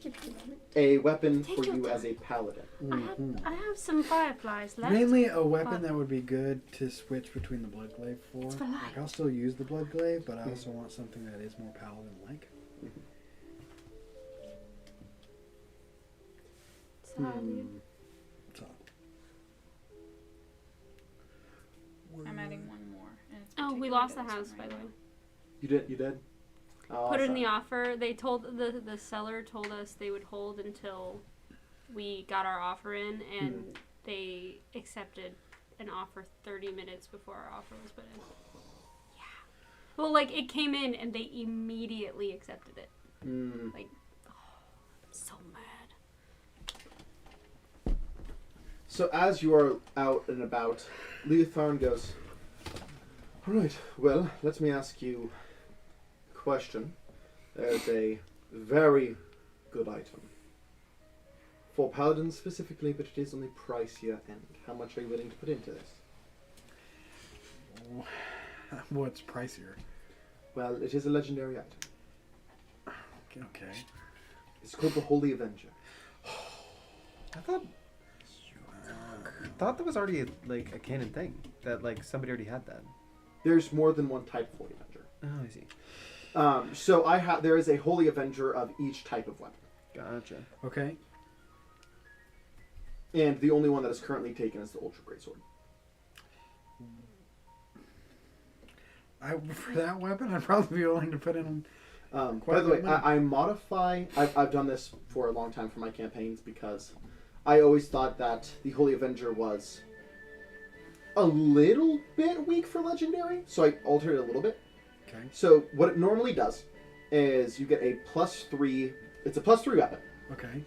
Give me a moment. a weapon Take for your you time. as a paladin. I have some fireflies left. Mainly a weapon But- that would be good to switch between the blood glaive for. It's for life. Like, I'll still use the blood glaive, but I also want something that is more paladin-like. Sorry. So, I'm adding one more. And it's Oh, we particularly lost the this house, one by right the way. now. You did. Oh, Put it in the sorry. offer. They told the seller told us they would hold until we got our offer in, and they accepted an offer 30 minutes before our offer was put in. Yeah. Well, like it came in and they immediately accepted it. Mm. Like, oh, I'm so mad. So as you are out and about, Leotharn goes, "Right, well, let me ask you a question. There's a very good item. For paladins specifically, but it is on the pricier end. How much are you willing to put into this?" what's pricier? Well, it is a legendary item. Okay. It's called the Holy Avenger. I thought that was already like a canon thing. That like somebody already had that. There's more than one type of Holy Avenger. Oh, I see. So there is a Holy Avenger of each type of weapon. Gotcha. Okay. And the only one that is currently taken is the Ultra Greatsword. For that weapon, I'd probably be willing to put in. By Quite the way, a bit. I modify. I've done this for a long time for my campaigns because I always thought that the Holy Avenger was a little bit weak for legendary, so I altered it a little bit. Okay. So what it normally does is you get a +3. It's a +3 weapon, Okay.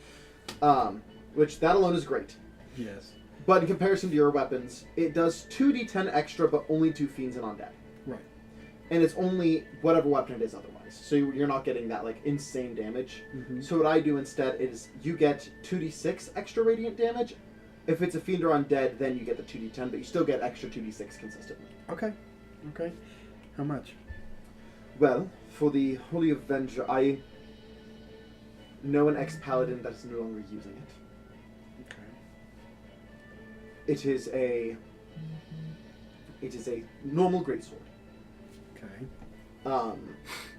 which that alone is great. Yes. But in comparison to your weapons, it does 2d10 extra, but only to fiends and undead. Right. And it's only whatever weapon it is otherwise. So you're not getting that like insane damage. Mm-hmm. So what I do instead is you get 2d6 extra radiant damage. If it's a fiend or undead, then you get the 2d10, but you still get extra 2d6 consistently. Okay. Okay. How much? Well, for the Holy Avenger, I know an ex-paladin that is no longer using it. Okay. It is a normal greatsword. Okay.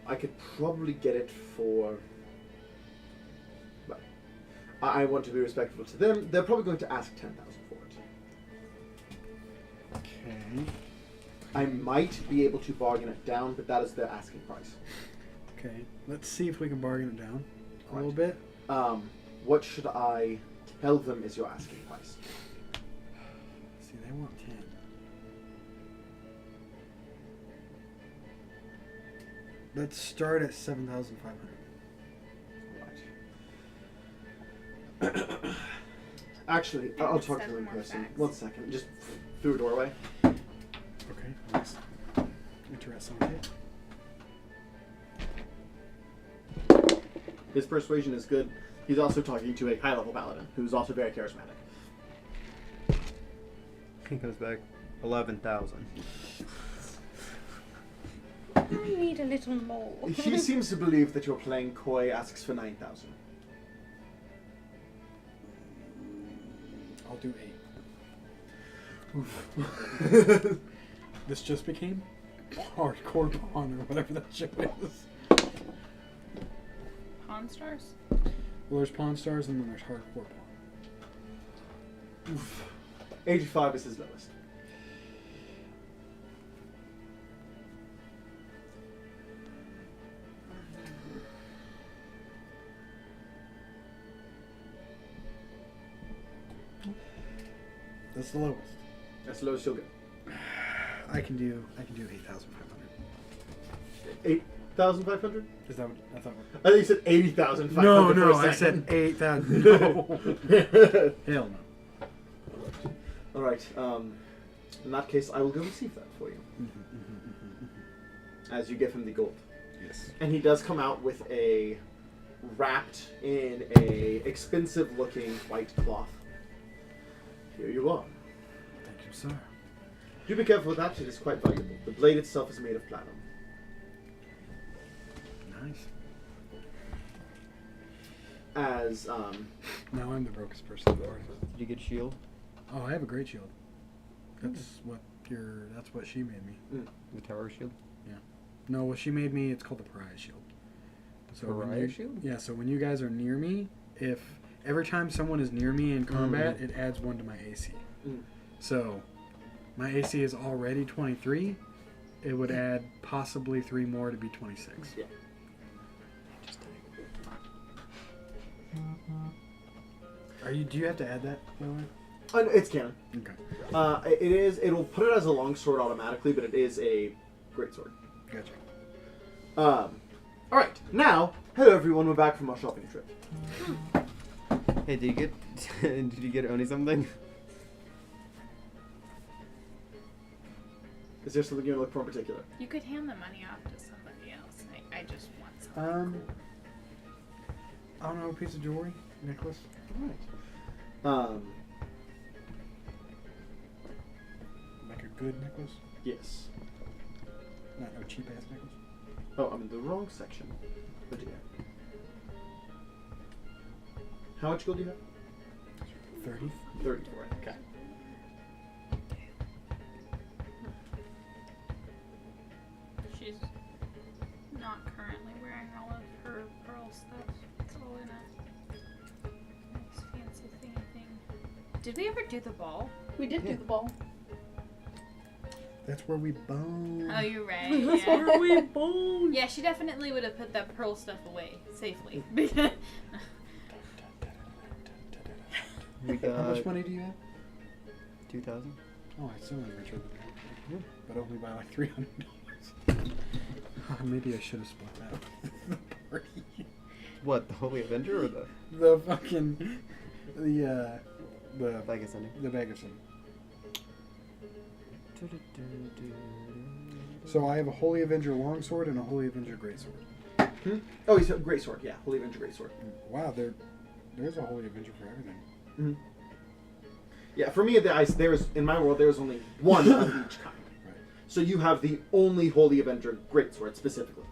I could probably get it for. Well, I want to be respectful to them. They're probably going to ask 10,000 for it. Okay. I might be able to bargain it down, but that is the asking price. Okay. Let's see if we can bargain it down a Right. little bit. What should I tell them is your asking price? See, they want 10. Let's start at 7,500. Right. Actually, I'll talk to them in 7 more person. facts. 1 second, just through a doorway. Okay. Nice. Interesting. Okay. His persuasion is good. He's also talking to a high-level paladin who's also very charismatic. He comes back 11,000. I need a little more. He seems to believe that you're playing coy. Asks for 9,000. I'll do 8. This just became hardcore pawn or whatever that shit is. Pawn Stars? Well, there's Pawn Stars and then there's hardcore pawn. 85 is his lowest. That's the lowest. That's the lowest you'll get. I can do 8,500. 1,500? Is that what I thought? I think you said 80,500. No, for a I said second. 8,000. No. Hell no. All right. In that case, I will go receive that for you. As you give him the gold. Yes. And he does come out with a wrapped in a expensive looking white cloth. Here you are. Thank you, sir. Do be careful with that, it is quite valuable. The blade itself is made of platinum. Nice. As, Now I'm the brokest person in the party. Did you get shield? Oh, I have a great shield. That's what she made me. The tower shield? No, what she made me, it's called the Pariah Shield. So when Pariah you- shield? Yeah, so when you guys are near me, if every time someone is near me in combat, it adds 1 to my AC. So my AC is already 23. It would add possibly 3 more to be 26. Yeah. Do you have to add that, by the way? It's canon. Okay. It'll put it as a longsword automatically, but it is a greatsword. Gotcha. Alright, now, hello everyone, we're back from our shopping trip. Hey, did you get did you get Oni something? Is there something you want to look for in particular? You could hand the money off to somebody else. I just want something. I don't know, a piece of jewelry, necklace. Alright. Like a good necklace, Yes. not no cheap ass necklace. Oh, I'm in the wrong section. Oh dear. How much gold do you have? 30. 34. Okay. She's not currently wearing all of her pearl stuff. It's all in a nice fancy thingy thing. Did we ever do the ball? We did do the ball. That's where we bone. Oh, you're right. That's Yeah. where we bone. Yeah, she definitely would have put that pearl stuff away safely. We How much got money do you have? 2,000. Oh, I still am richer than that. But only by like $300. Maybe I should have split that with the party. What, the Holy Avenger or the The fucking the Bag of Sending? the bag of some. So I have a Holy Avenger longsword and a Holy Avenger greatsword. Oh, he's a greatsword. Yeah, Holy Avenger greatsword. Wow, there's a Holy Avenger for everything. Mm-hmm. Yeah, for me, there's in my world there's only one of each kind. Right. So you have the only Holy Avenger greatsword specifically.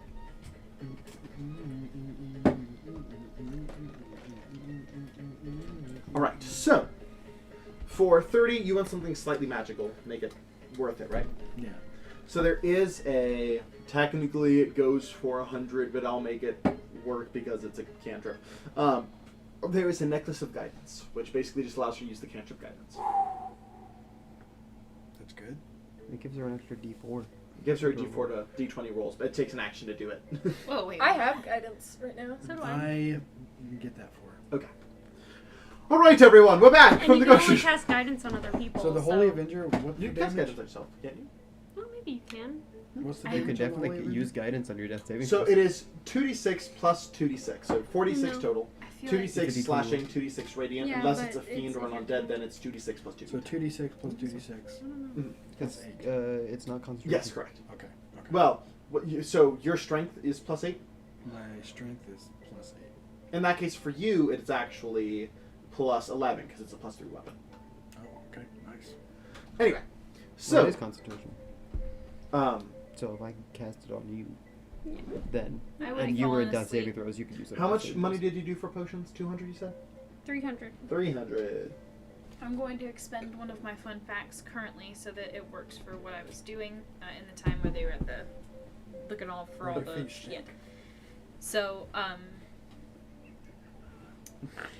All right. So for 30, you want something slightly magical. Make it worth it, right? Yeah. So there is a technically it goes for 100, but I'll make it work because it's a cantrip. There is a necklace of guidance, which basically just allows you to use the cantrip guidance. That's good. It gives her an extra D4. It gives her a D4 to D20 rolls, but it takes an action to do it. Whoa, wait. I have guidance right now. So do I. I get that for her. Okay. All right, everyone, we're back And from you the can only grocery. cast guidance on other people. So the Holy Avenger, what's You the can cast damage? guidance on yourself, can't you? Well, maybe you can. What's the You You damage can on the Holy definitely Avenger? use guidance on your death saving So throws. it is 2d6 plus 2d6, so 46 No. total. I feel like 2d6 It's a D20 slashing, 2d6 radiant. Yeah, Unless but it's a fiend or an it's- undead, then it's 2d6 plus 2. So 2d6 plus 2d6. It's, That's 8. it's not concentration. Yes, correct. Okay. Well, so your strength is plus 8. My strength is plus 8. In that case, for you, it's actually plus 11 because it's a plus 3 weapon. Oh, okay. Nice. Anyway, So so it is concentration. So if I cast it on you, then I would and have you were fallen in death asleep. saving throws, you could use it. how on death much saving money throws. did you do for potions? 200, you said? 300. 300. I'm going to expend one of my fun facts currently so that it works for what I was doing in the time where they were at the looking all for all Their the feet shit. stink. So I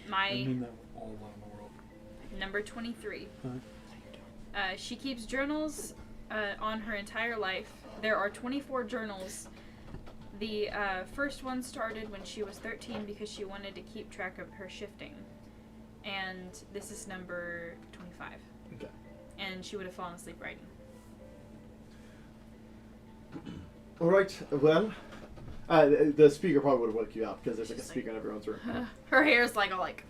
my mean that with all love in the world. number 23. Huh? She keeps journals on her entire life. There are 24 journals. The first one started when she was 13 because she wanted to keep track of her shifting. And this is number 25. Okay. And she would have fallen asleep writing. All right. Well, The speaker probably would have woke you up because there's like a speaker in everyone's room. Her hair's like all like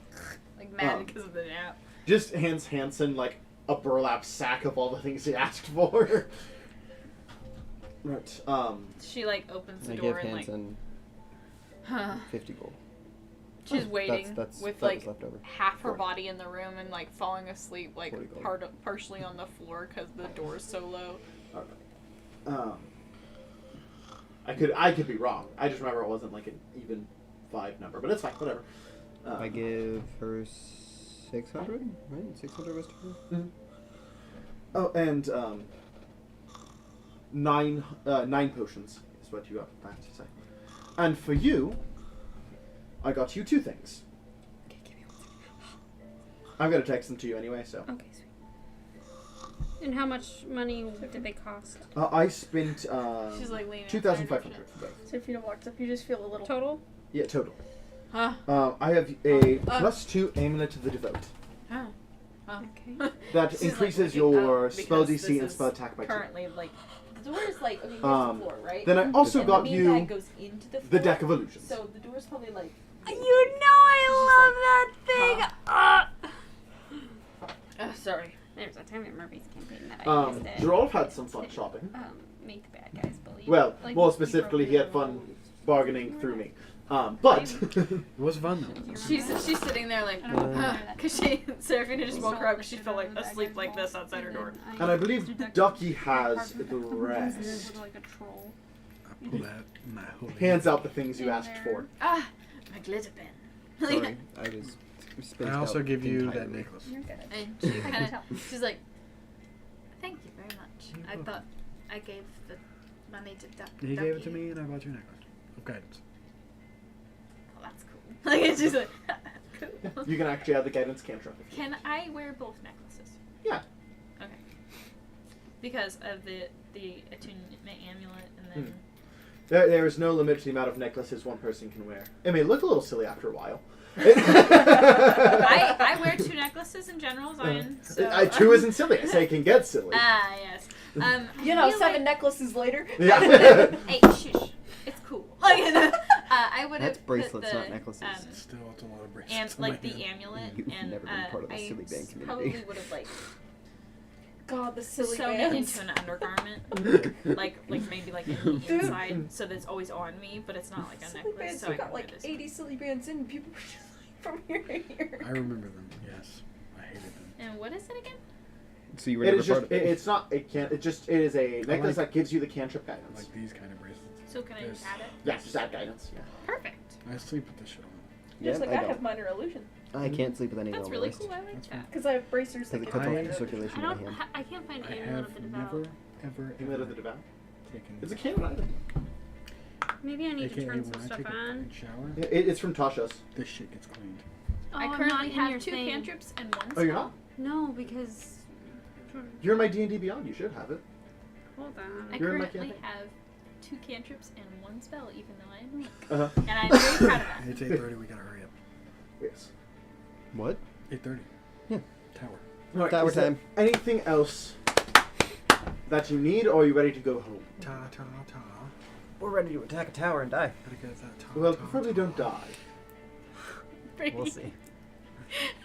mad because of the nap. Just hands Hanson like a burlap sack of all the things he asked for. Right. She like opens the I door give and like Hanson 50 gold. she's waiting That's with that like was left over. half her 40. body in the room and like falling asleep like 40 gold. partially on the floor because the door is so low. I could be wrong. I just remember it wasn't like an even 5 number, but it's fine. Whatever. I give her 600, right? 600 was to her. Mhm. Oh, and 9 potions is what you got back to say. And for you, I got you 2 things. I'm gonna text them to you anyway. So Okay, sweet. And how much money did they cost? I spent She's like leaning. 2,500 for both. So if you don't walk up, you just feel a little. Total? Yeah, total. Huh? I have a +2 amulet to the devote. Huh? Okay. That She's, increases like, your because spell this DC and is spell attack by 2. Currently, like the door is like okay, here's Um, the floor, right? Then I also and got the main you bag goes into the floor, the deck of illusions. So the door's probably like. You know I love that thing! Sorry. There's a Tammy Murphy's campaign that I used it. Gerald had some fun shopping. Make the bad guys believe. Well, like, more you specifically, broke he had the fun rules. bargaining through me. But It was fun though. She's sitting there like, I don't remember that. because Seraphina just woke her up because she felt like asleep like this outside her door. and I believe Ducky has the rest. Like a troll. I pull out my holy. Hands out the things you asked for. Ah, my glitter pen. Sorry, I was spaced I also out give you that entirely. necklace. You're good. And she kind of, she's like, thank you very much. I thought I gave the money to He Ducky. gave it to me, and I bought you a necklace of guidance. Well, that's cool. Like, it's just like, cool. You can actually add the guidance cantrip. if you Can I wear both necklaces? Yeah. Okay. Because of the attunement amulet and then. There is no limit to the amount of necklaces one person can wear. It may look a little silly after a while. I wear 2 necklaces in general, Zion. So, 2 isn't silly. I say it can get silly. Ah, yes. You know, feel 7 necklaces later. Yeah. Hey, shush. It's cool. Like, I would That's have bracelets, put the, not necklaces. Still, it's a lot of bracelets. and on my like the hand. amulet, You've and never been part of the I silly band community. probably would have like God, the silly sewn it bands. into an undergarment, like maybe like in the inside, so that it's always on me, but it's not like a Silly necklace. bands, So you I got can like wear this. 80 silly bands in, and people were just like from here to here. I remember them. Yes, I hated them. And what is it again? So you were It never is part just. of it. It's not. It can't. It just. It is a necklace that gives you the cantrip I guidance. like these kind of bracelets. So can I just Yes. add it? Yeah, just add guidance. Yeah. Perfect. I sleep with this shit on. Yeah, Just like I I don't. have minor illusion. I can't sleep with anything That's on really my wrist. cool. I like That's that. Because I have bracers Because that it can cuts off I- the I circulation I in my don't. hand. I can't find I Amulet of have the Devout. never, ever, Amulet of ever the Devout. taken. It's a canon item. Maybe I need to AKA turn when some I stuff take a on. fucking shower, It's from Tasha's. this shit gets cleaned. Oh, I I'm currently not in your have 2 thing. cantrips and 1 Oh, you're spell. not? No, because. You're in my D&D Beyond. You should have it. Hold I on. You're in my currently campaign. have 2 cantrips and 1 spell, even though I am weak. Uh-huh. And I'm very proud of that. It's 8:30. We gotta hurry up. Yes. What? 8:30. Yeah. Tower. All right, Tower is there time. anything else that you need, or are you ready to go home? Ta ta ta. We're ready to attack a tower and die. Gotta get that ta. Well, ta, preferably ta. don't die. We'll see.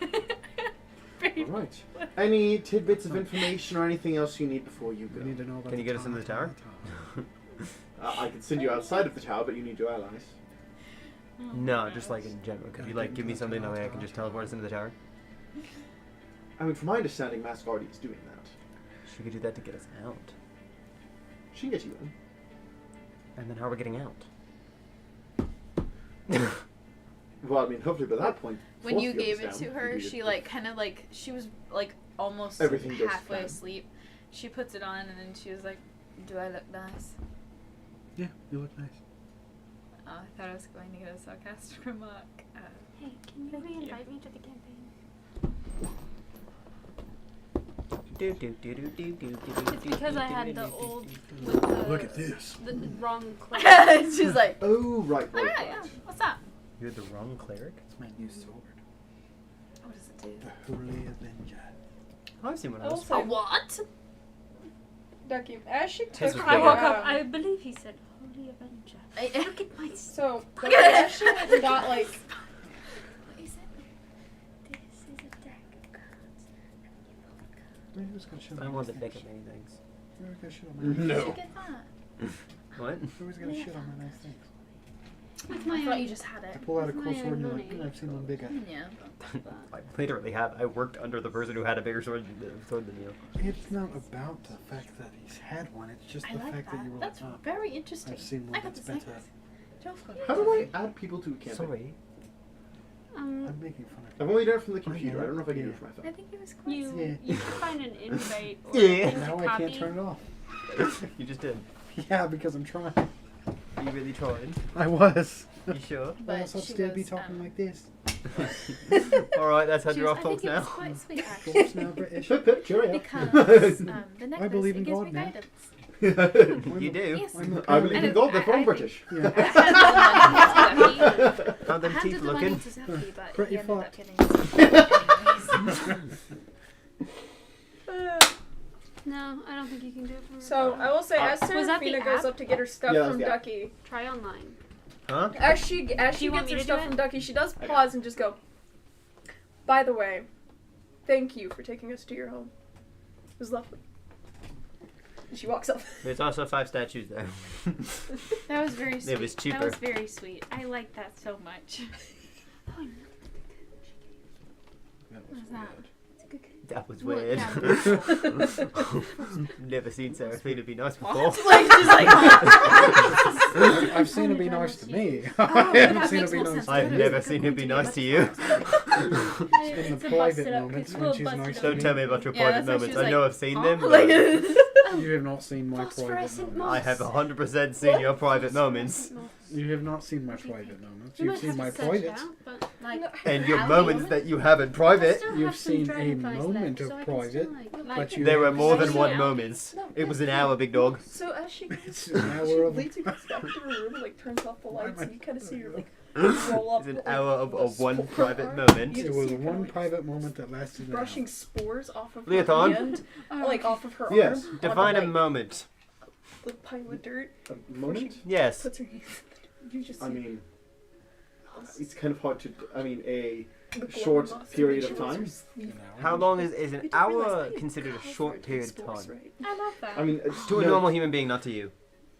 All right. Any tidbits of information or anything else you need before you We go? need to know about Can you the get us ta, into the ta, tower? ta. I can send you outside of the tower, but you need your allies. No, just like in general. Could you like give me something that way I can just teleport us into the tower? I mean, from my understanding, Mascardi is doing that. She could do that to get us out. She can get you in. And then how are we getting out? Well, I mean, hopefully by that point, When you Forfield gave is it down. to her, You she did- like kind of like she was like almost Everything goes halfway fine. asleep. She puts it on and then she was like, "Do I look nice?" Yeah, you look nice. Oh, I thought I was going to get a sarcastic remark. Hey, can you Thank you. re-invite me to the campaign? It's because I had the old with the, Look at this. the wrong clip. She's like, Oh, right, "All right, right, right. yeah, what's up? You're the wrong cleric? It's my new sword. What does it do?" The Holy Avenger. Oh, I've seen one of those. Also, what? Ducky, as she His took was I bigger. woke up. I believe he said Holy Avenger. Look at my. So, like, Ashley went and got, like, What is it? This is a deck of cards. Maybe who's gonna shit I on want my to nice think of things? many things. Who's gonna shit on my nice No. Did you get that? What? Who's gonna shit on my nice things? With I my thought you just had I it. pull out a With cool my sword and you're own like, money. I've seen one bigger. Yeah. I literally have. I worked under the person who had a bigger sword than you. It's not about the fact that he's had one, it's just I the like fact that you were That's like, oh, very interesting. I've seen I one got that's the same. better. How do I add people to a campaign? Sorry. I'm making fun of I've only done it from the computer. I don't know if I can do it from my I phone. think it was close. You Yeah. can find an invite or Yeah. a thing Now to I copy. can't turn it off. You just did. Yeah, because I'm trying. Are you really trying? I was. You sure? Or else I'd she still be goes, talking like this. Alright, that's how She you're was, off I think folks it now. was quite sweet, actually. Folks now British. Pip, pip, cheerio. Because the necklace, believe it in gives God me now. guidance. You do? Yes. I believe in And gold, therefore I'm I British. Yeah. How I them handed teeth the money looking? to Zephy, but Pretty he ended up fucked. getting No, I don't think you can do it from. So, I will say, as Was that the Serafina goes app? up to get her stuff Yeah, that was from the app. Ducky, Try online. Huh? as she you gets want her me to do stuff it? from Ducky, she does I got pause and just go, by the way, thank you for taking us to your home. It was lovely. And she walks up. There's also 5 statues there. That was very sweet. It was cheaper. That was very sweet. I like that so much. What's that? That was Well, weird. yeah, Never seen Seraphina be nice before. like, she's like, I've seen her be nice to me. I haven't seen her be nice to I've you. never seen her be nice to you. In the It's a private busted up moments case. when We'll she's bust nice it to up. Don't me. tell me about your Yeah, private that's why she moments. was I know like, I've seen "Huh?" them. like, But You have not seen my private Phosphorescent moments. I have 100% seen your private moments. You have not seen my private moments. You You've might seen have my to search it private. out, but Like, And your Alley moments moment? that you have in private. You've seen a moment of private, but you There were haven't more than seen- one moments. It was an hour, big dog. so as she goes, It's an she hour of. leads you guys back to her room and like turns off the Why am lights I- and you kind of see her like roll up. It's an like, hour of a one spore private arm. moment. You It just was see kinda, one like, private moment that lasted an hour. brushing spores off of her Leoton? hand, like off of her Yes. arm. Define a onto, like, moment. the pile of dirt. A moment? Yes. Puts her hands. You just see I mean, it's kind of hard to. I mean, a the short blood loss period and of she rolls her time? sleeve. An hour. How long is You an don't realize hour that you considered a covered short in period of spores, time? right? I love that. I mean, To a no, normal human being, not to you.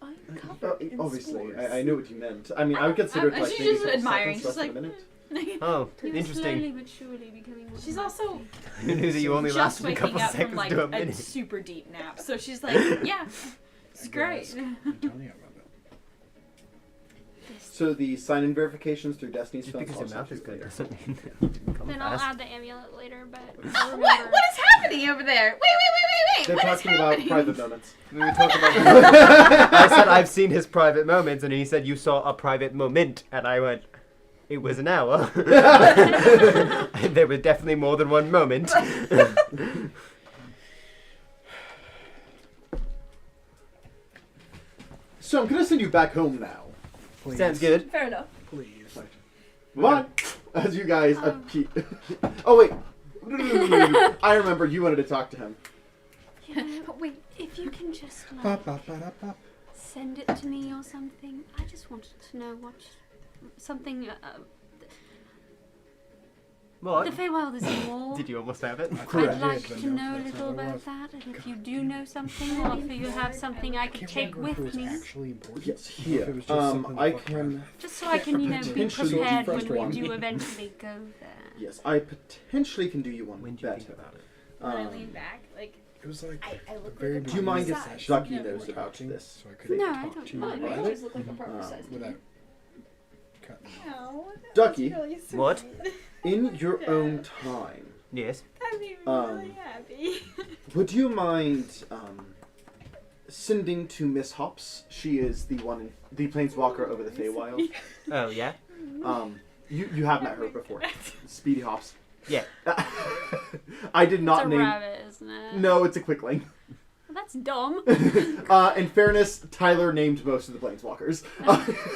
I'm uh, covered in obviously, spores. I knew what you meant. I mean, I would consider it And like she's maybe just a couple admiring. seconds, She's less than like, a minute. Oh, Slowly interesting. but surely becoming more she's confident. also Who knew that you only just lasted a waking couple up from seconds like to a a minute? super deep nap. So she's like, yeah, it's great. I'm telling you about that. So the sign-in verifications through Destiny's Just Films because your also mouth is do good later. doesn't mean that you didn't come Then I'll fast. add the amulet later, but I'll What? remember. What is happening over there? Wait. They're What is talking about happening? private moments. We were talking about. I said I've seen his private moments, and he said you saw a private moment, and I went, it was an hour. And there was definitely more than one moment. So I'm gonna send you back home now. Please. Sounds good. Fair enough. Please. What? As you guys appear. Oh wait. I remember you wanted to talk to him. Yeah, but wait, if you can just like Bop, bop, ba, da, bop. send it to me or something. I just wanted to know what something. What? The Feywild is more. Did you almost have it? Correct. I'd like But to no, know a that's little not what it about was. that, and if you do know something, or if you have something I could Can't take remember if it with was me, actually important. Yes, If here. it was just something I to fuck can. around. just so I can, be Potentially prepared when frustrate we me. do eventually go there. Yes, I potentially can do you one When do you better. think about it? When I Um, lean back, like It was like I look very like a Do you mind proper if size. Ducky You know, knows like- about talking, this? so I couldn't No, I talk don't to you mind. I about always it look like a proper size. without cutting. Oh, that Ducky. was really sweet. What? In your own time, Yes. That made me Um, really happy. would you mind sending to Miss Hops? She is the one, the planeswalker over the Feywild. Oh yeah. You have met her before. Speedy Hops. Yeah. I did not It's a name. rabbit, isn't it? No, it's a quickling. Well, that's dumb. In fairness, Tyler named most of the planeswalkers.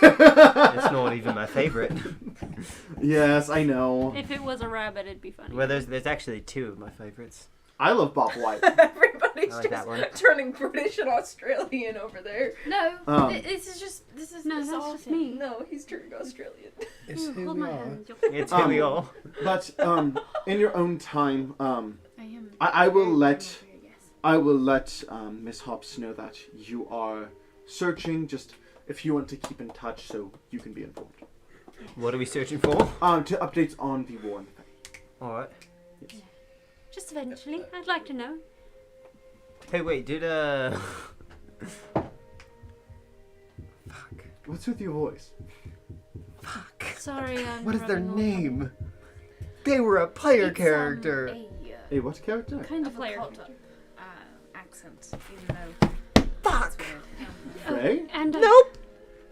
It's not even my favorite. Yes, I know. If it was a rabbit, it'd be funny. Well, there's actually 2 of my favorites. I love Bob White. Everybody's I like just that one. turning British and Australian over there. No, Um, this is No, this that's all just him. me. No, he's turning Australian. It's who Hold we my are. hand. It's who we Um, all. But in your own time, I am. I will very let familiar, yes. I will let Miss Hobbs know that you are searching. Just if you want to keep in touch, so you can be informed. What are we searching for? To updates on the war in the Fae. All right. Yes. Just eventually. I'd like to know. Hey, wait. Did Fuck. What's with your voice? Fuck. Sorry, I'm What is their rubbing off. name? They were a player It's, character. A what character? Kind of of player. cult, accent, even though Fuck. it's weird. Frey? And Nope.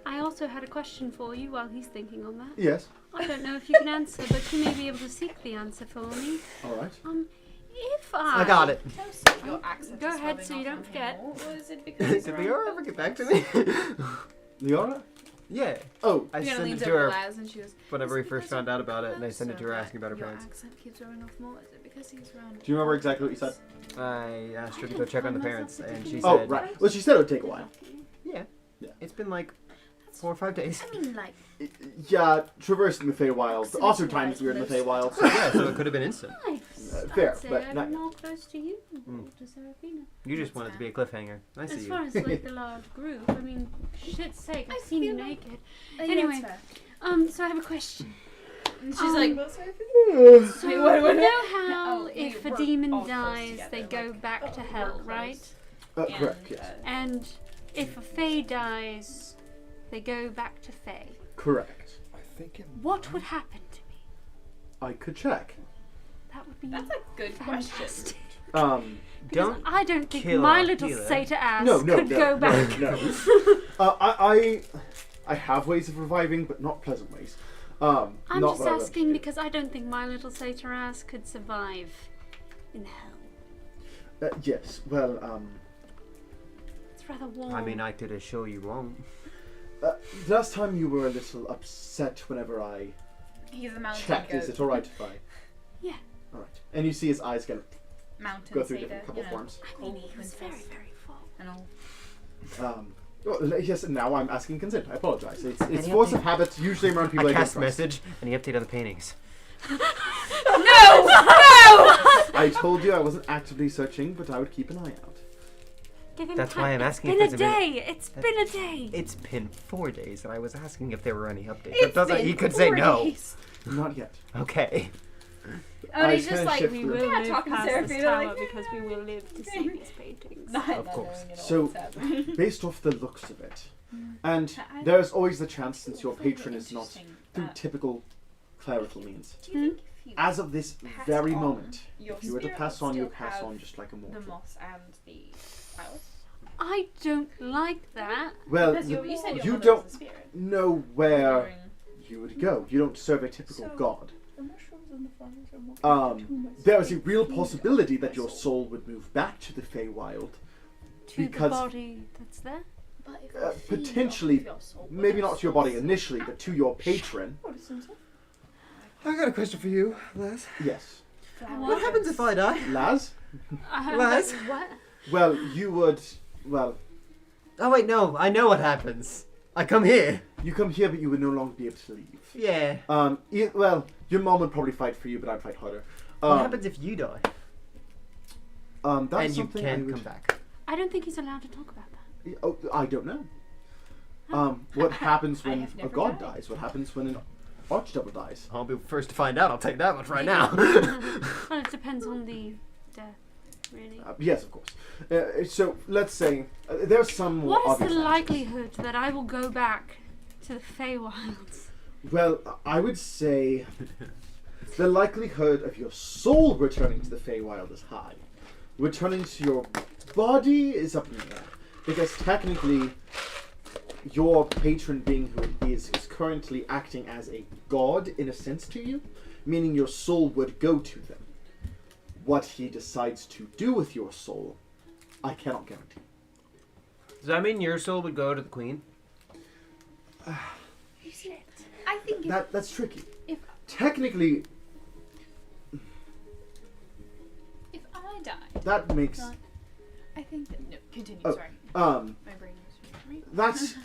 I also had a question for you while he's thinking on that. Yes. I don't know if you can answer, but you may be able to seek the answer for me. All right. If I got it. Your accent Go is ahead rubbing so you off don't on forget. him. Or is it because he's Did around Leora ever get back to me? Leora? Yeah. Oh, I Fiona sent it leans to over her to Laz and she goes, whenever we "Is it first because found you're out about it, and I sent it to her closer asking about her that parents. Your accent keeps rubbing off more. Is it because he's around? do you remember exactly what you said? I asked her to go check on the parents, and she Oh, said, right. Well, she said it would take a while. "Yeah, Yeah. it's been like 4 or 5 days." I mean, like, Yeah, traversing the Feywild. Also, times we were in the Feywild. So Yeah, so it could have been instant. Nice. fair, I'd say but I'm not- more close to you Mm. to Serafina. You just wanted to be a cliffhanger. I see As you. far as like the large group, I mean, shit's sake, I've seen you feel like- naked. anyway. Anyway, so I have a question. And she's Um, like, So Wait, what? you know how Oh, if we a were demon all close dies, together, they go like, back to we're hell, close. right? correct, yes. And if a fae dies, they go back to fae. Correct. I think it. What would happen to me? I could check. That would be That's a good question. fantastic. Um, Because Don't I don't think kill my our little healer. satyr ass no, could go back. No. I have ways of reviving, but not pleasant ways. I'm not just what I would asking do. because I don't think my little satyr ass could survive in hell. Yes. Well, It's rather warm. I mean, I could assure you won't. last time you were a little upset whenever I He's a mountain checked. goat. Is it all right if I? Yeah. All right. And you see his eyes kind Mountain go through satyr, different couple you know, forms. I mean, he cold was princess very, very full. and all. Well, yes. Now I'm asking consent. I apologize. It's Any force update? of habit. Usually I'm around people I I don't cast trust. message, and he updated on the paintings. I told you I wasn't actively searching, but I would keep an eye out. Give him That's time. why I'm asking It's if been a there's been- day. It's been a day. It's been 4 days, and I was asking if there were any updates. It's That doesn't. been He could say 4 no. days. Not yet. Okay. Oh, and I he's just kinda like, shift We through. will Yeah, live talking to past this Serafina, tower like, because we will live to see these paintings. not Of knowing course. it all, So, what's happening. based off the looks of it, and I- there's always the chance, since your Very patron is not interesting. through typical clerical means. Do you think if you As of this pass very on moment, your if you were to spirit pass would on, you still pass have on just like a the mortal. moss and the flowers? I don't like that. Well, Because you said your you mother don't was a spirit. know where Wondering- you would go. You don't serve a typical So- god. The mushrooms and the flowers are more There is a real possibility that your soul would move back to the Feywild. To Because- the body that's there. But if you feed potentially, off your soul, but Maybe your not to your body soul's initially, but to your patron. What is this? I got a question for you, Les. Yes. flowers. What happens if I die? Laz? Les? What? Well, you would. Well, Oh wait, no. I know what happens. I come here. you come here, but you would no longer be able to leave. Yeah. Well, your mom would probably fight for you, but I'd fight harder. What happens if you die That's and you something I can't would- come back? I don't think he's allowed to talk about that. Oh, I don't know. What happens I when have a never god died. dies? What happens when an archdouble dies? I'll be first to find out. I'll take that much right now. Well, it depends on the death, really. Yes, of course. So let's say there's some more What is the obvious answers. likelihood that I will go back to the Feywilds? Well, I would say the likelihood of your soul returning to the Feywild is high. Returning to your body is up in the air. Because technically, your patron being who it is currently acting as a god in a sense to you, meaning your soul would go to them. What he decides to do with your soul, I cannot guarantee. Does that mean your soul would go to the queen? I think if, That's tricky. if Technically, if I die that makes I think that... No, continue, Oh, sorry. My brain was... that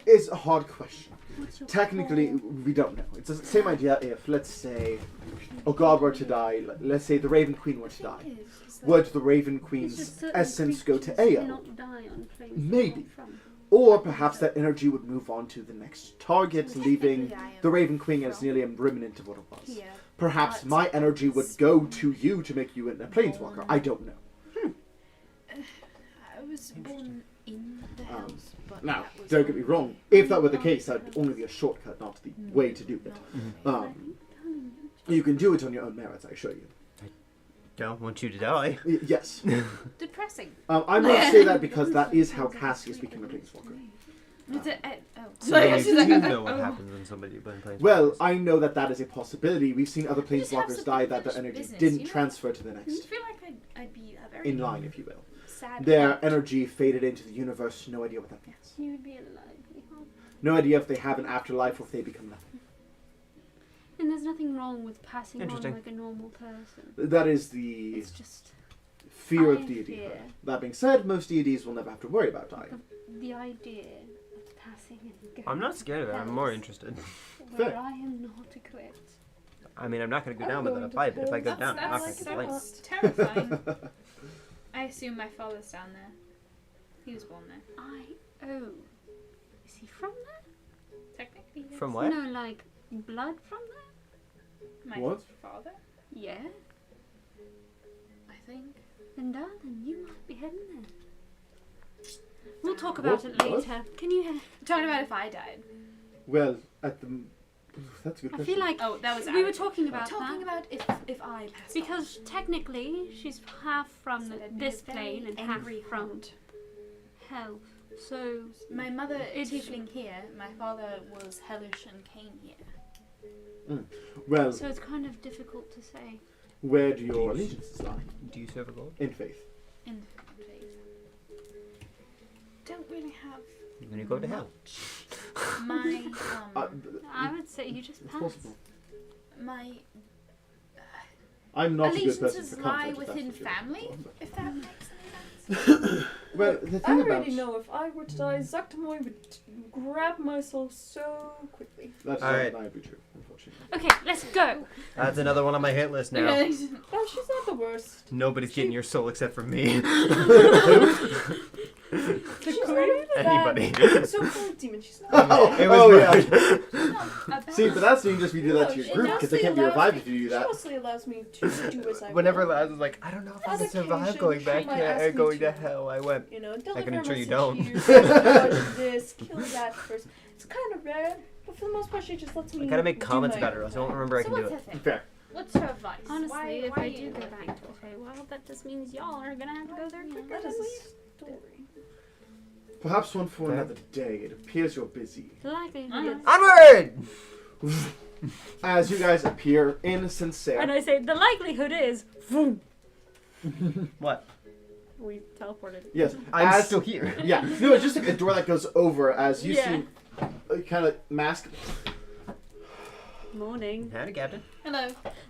is a hard question. What's your Technically, call? we don't know. It's the same idea if, let's say, a god were to die. Let's say the Raven Queen were to die. Would the Raven It's Queen's just certain essence go to creatures Ao? cannot die on planes Maybe. they're from. Or perhaps that energy would move on to the next target, So leaving technically I am the Raven Queen as from nearly a remnant of what it was. Here. Perhaps But my energy would go to you to make you a planeswalker. I don't know. I was born in the house, but Now, that was don't get me wrong. If that were the case, that'd only be a shortcut, not the way to do it. You can do it on your own merits, I assure you. Don't want you to die. Yes. depressing. I'm going to say that because that is how Cassius became a planeswalker. It's a, So Like, you she's like, do know what oh. happens when somebody plays. Well, I know that that is a possibility. We've seen other just have planeswalkers some die that their unfinished energy business, didn't you know? transfer to the I next. feel like I'd be a very In line, if you will. sad. Their cat. energy faded into the universe. No idea what that means. You would be alive. huh? No idea if they have an afterlife or if they become nothing. And there's nothing wrong with passing on Interesting. like a normal person. That is the It's just fear of I deity. fear. That being said, most deities will never have to worry about dying. the idea of passing and going. I'm not scared of it. I'm more interested. Where Fair. I am not equipped. I mean, I'm not going to go I'm down without a going to fight, but if I go pose. down, I'm not going That's to complain. terrifying. I assume my father's down there. He was born there. Is he from there? Technically, yes. From what? No, like blood from there? My What? father, Yeah. I think. Then darling, you might be heading there. We'll talk about it What? later. Can you? I'm talking about if I died. Well, at the... That's a good I question. feel like Oh, that was we were Alex. talking about Talking that about if I passed on. because technically she's half from So that'd be this a very plane and half angry from hunt. hell. So My mother is It's- tiefling here. My father was hellish and came here. Well, so it's kind of difficult to say. where do your allegiances lie? Do you serve a god? In faith. In faith. Don't really have Then you go to hell. my I would say you just It's pass. possible. my I'm not a good person allegiances for lie comfort, if that's within what you're family. looking for, If that makes any sense. Well, the I thing about... already know if I were to die, Zaktamoy would grab my soul so quickly. That's All right. not undeniably true, unfortunately. Okay, let's go. That's another one on my hit list now. Oh, she's not the worst. Nobody's getting your soul except for me. She's not even Anybody. bad. So cool, demon. She's not. It was Oh, Bird. yeah. See, but that's dangerous if you do that to your It group, because they mostly can't be allows revived me- if you do She that. mostly allows me to do as I Whenever want. Laz was like, I don't know if I On can survive occasion, going she back might here ask and me going to to. hell. I went. You know, I deliver can ensure you message don't. here, sabotage this, kill that person. It's kind of rare, but for the most part, she just lets me. I gotta make do comments my about her, else I won't remember I So can do what's it. her thing? Fair. What's her advice? Honestly, Why if are I you do go doing back that? to the Feywild, that just means y'all are gonna have to go there quicker That than is we. a story. Perhaps one for Okay. another day. It appears you're busy. The likelihood Uh-huh. is. Onward! As you guys appear in Sincere. And I say the likelihood is. Vroom. What? We teleported. Yes. I'm as, still here. Yeah. No, it's just like a door that goes over as you Yeah. see kind of mask. Morning. Howdy, Captain. Hello.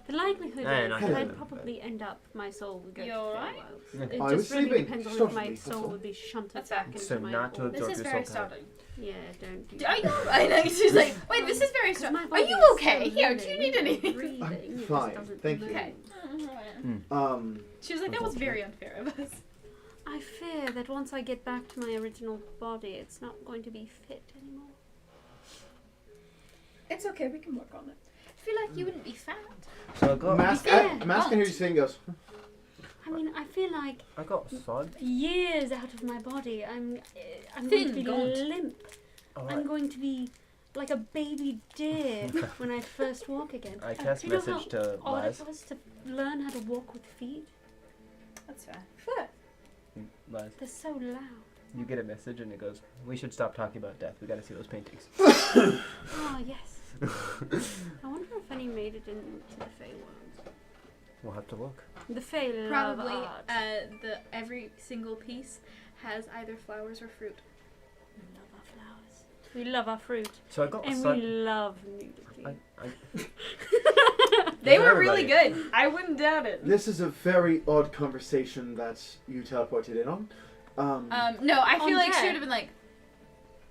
The likelihood Nah, is not that good. I'd probably end up, my soul would go You to the alright? Feywild. It I was just really sleeping. depends on Stop if my me, that's soul all. would be shunted That's back fine. into So my not to orb. This absorb is your very soul power. startling. Yeah, don't do Are that. you? I know. She's like, wait, this is very Because my startling. Are body you is okay? still Here, do you moving, need anything? breathing, I'm it just fine, doesn't thank you. move. Okay. She was like, that was very unfair of us. I fear that once I get back to my original body, it's not going to be fit anymore. It's okay, we can work on it. I feel like you wouldn't be fat. So I got, Mask, Yeah. mask can hear you saying goes. I mean, I feel like I got sod. years out of my body, I'm Thin, going to be gaunt. limp. I'm going to be like a baby deer when I first walk again. I cast Do you know message how to odd Laz. it was to learn how to walk with feet? That's fair. Fair. Laz, They're so loud. you get a message and it goes, we should stop talking about death. We gotta see those paintings. Oh, yes. I wonder if any made it into the Feywild. We'll have to look. The Fey love Probably art. the every single piece has either flowers or fruit. We love our flowers. We love our fruit. So I got And sod. we love nudity. I They For were really everybody. good. I wouldn't doubt it. This is a very odd conversation that you teleported in on. No, I feel On like she deck. would have been like,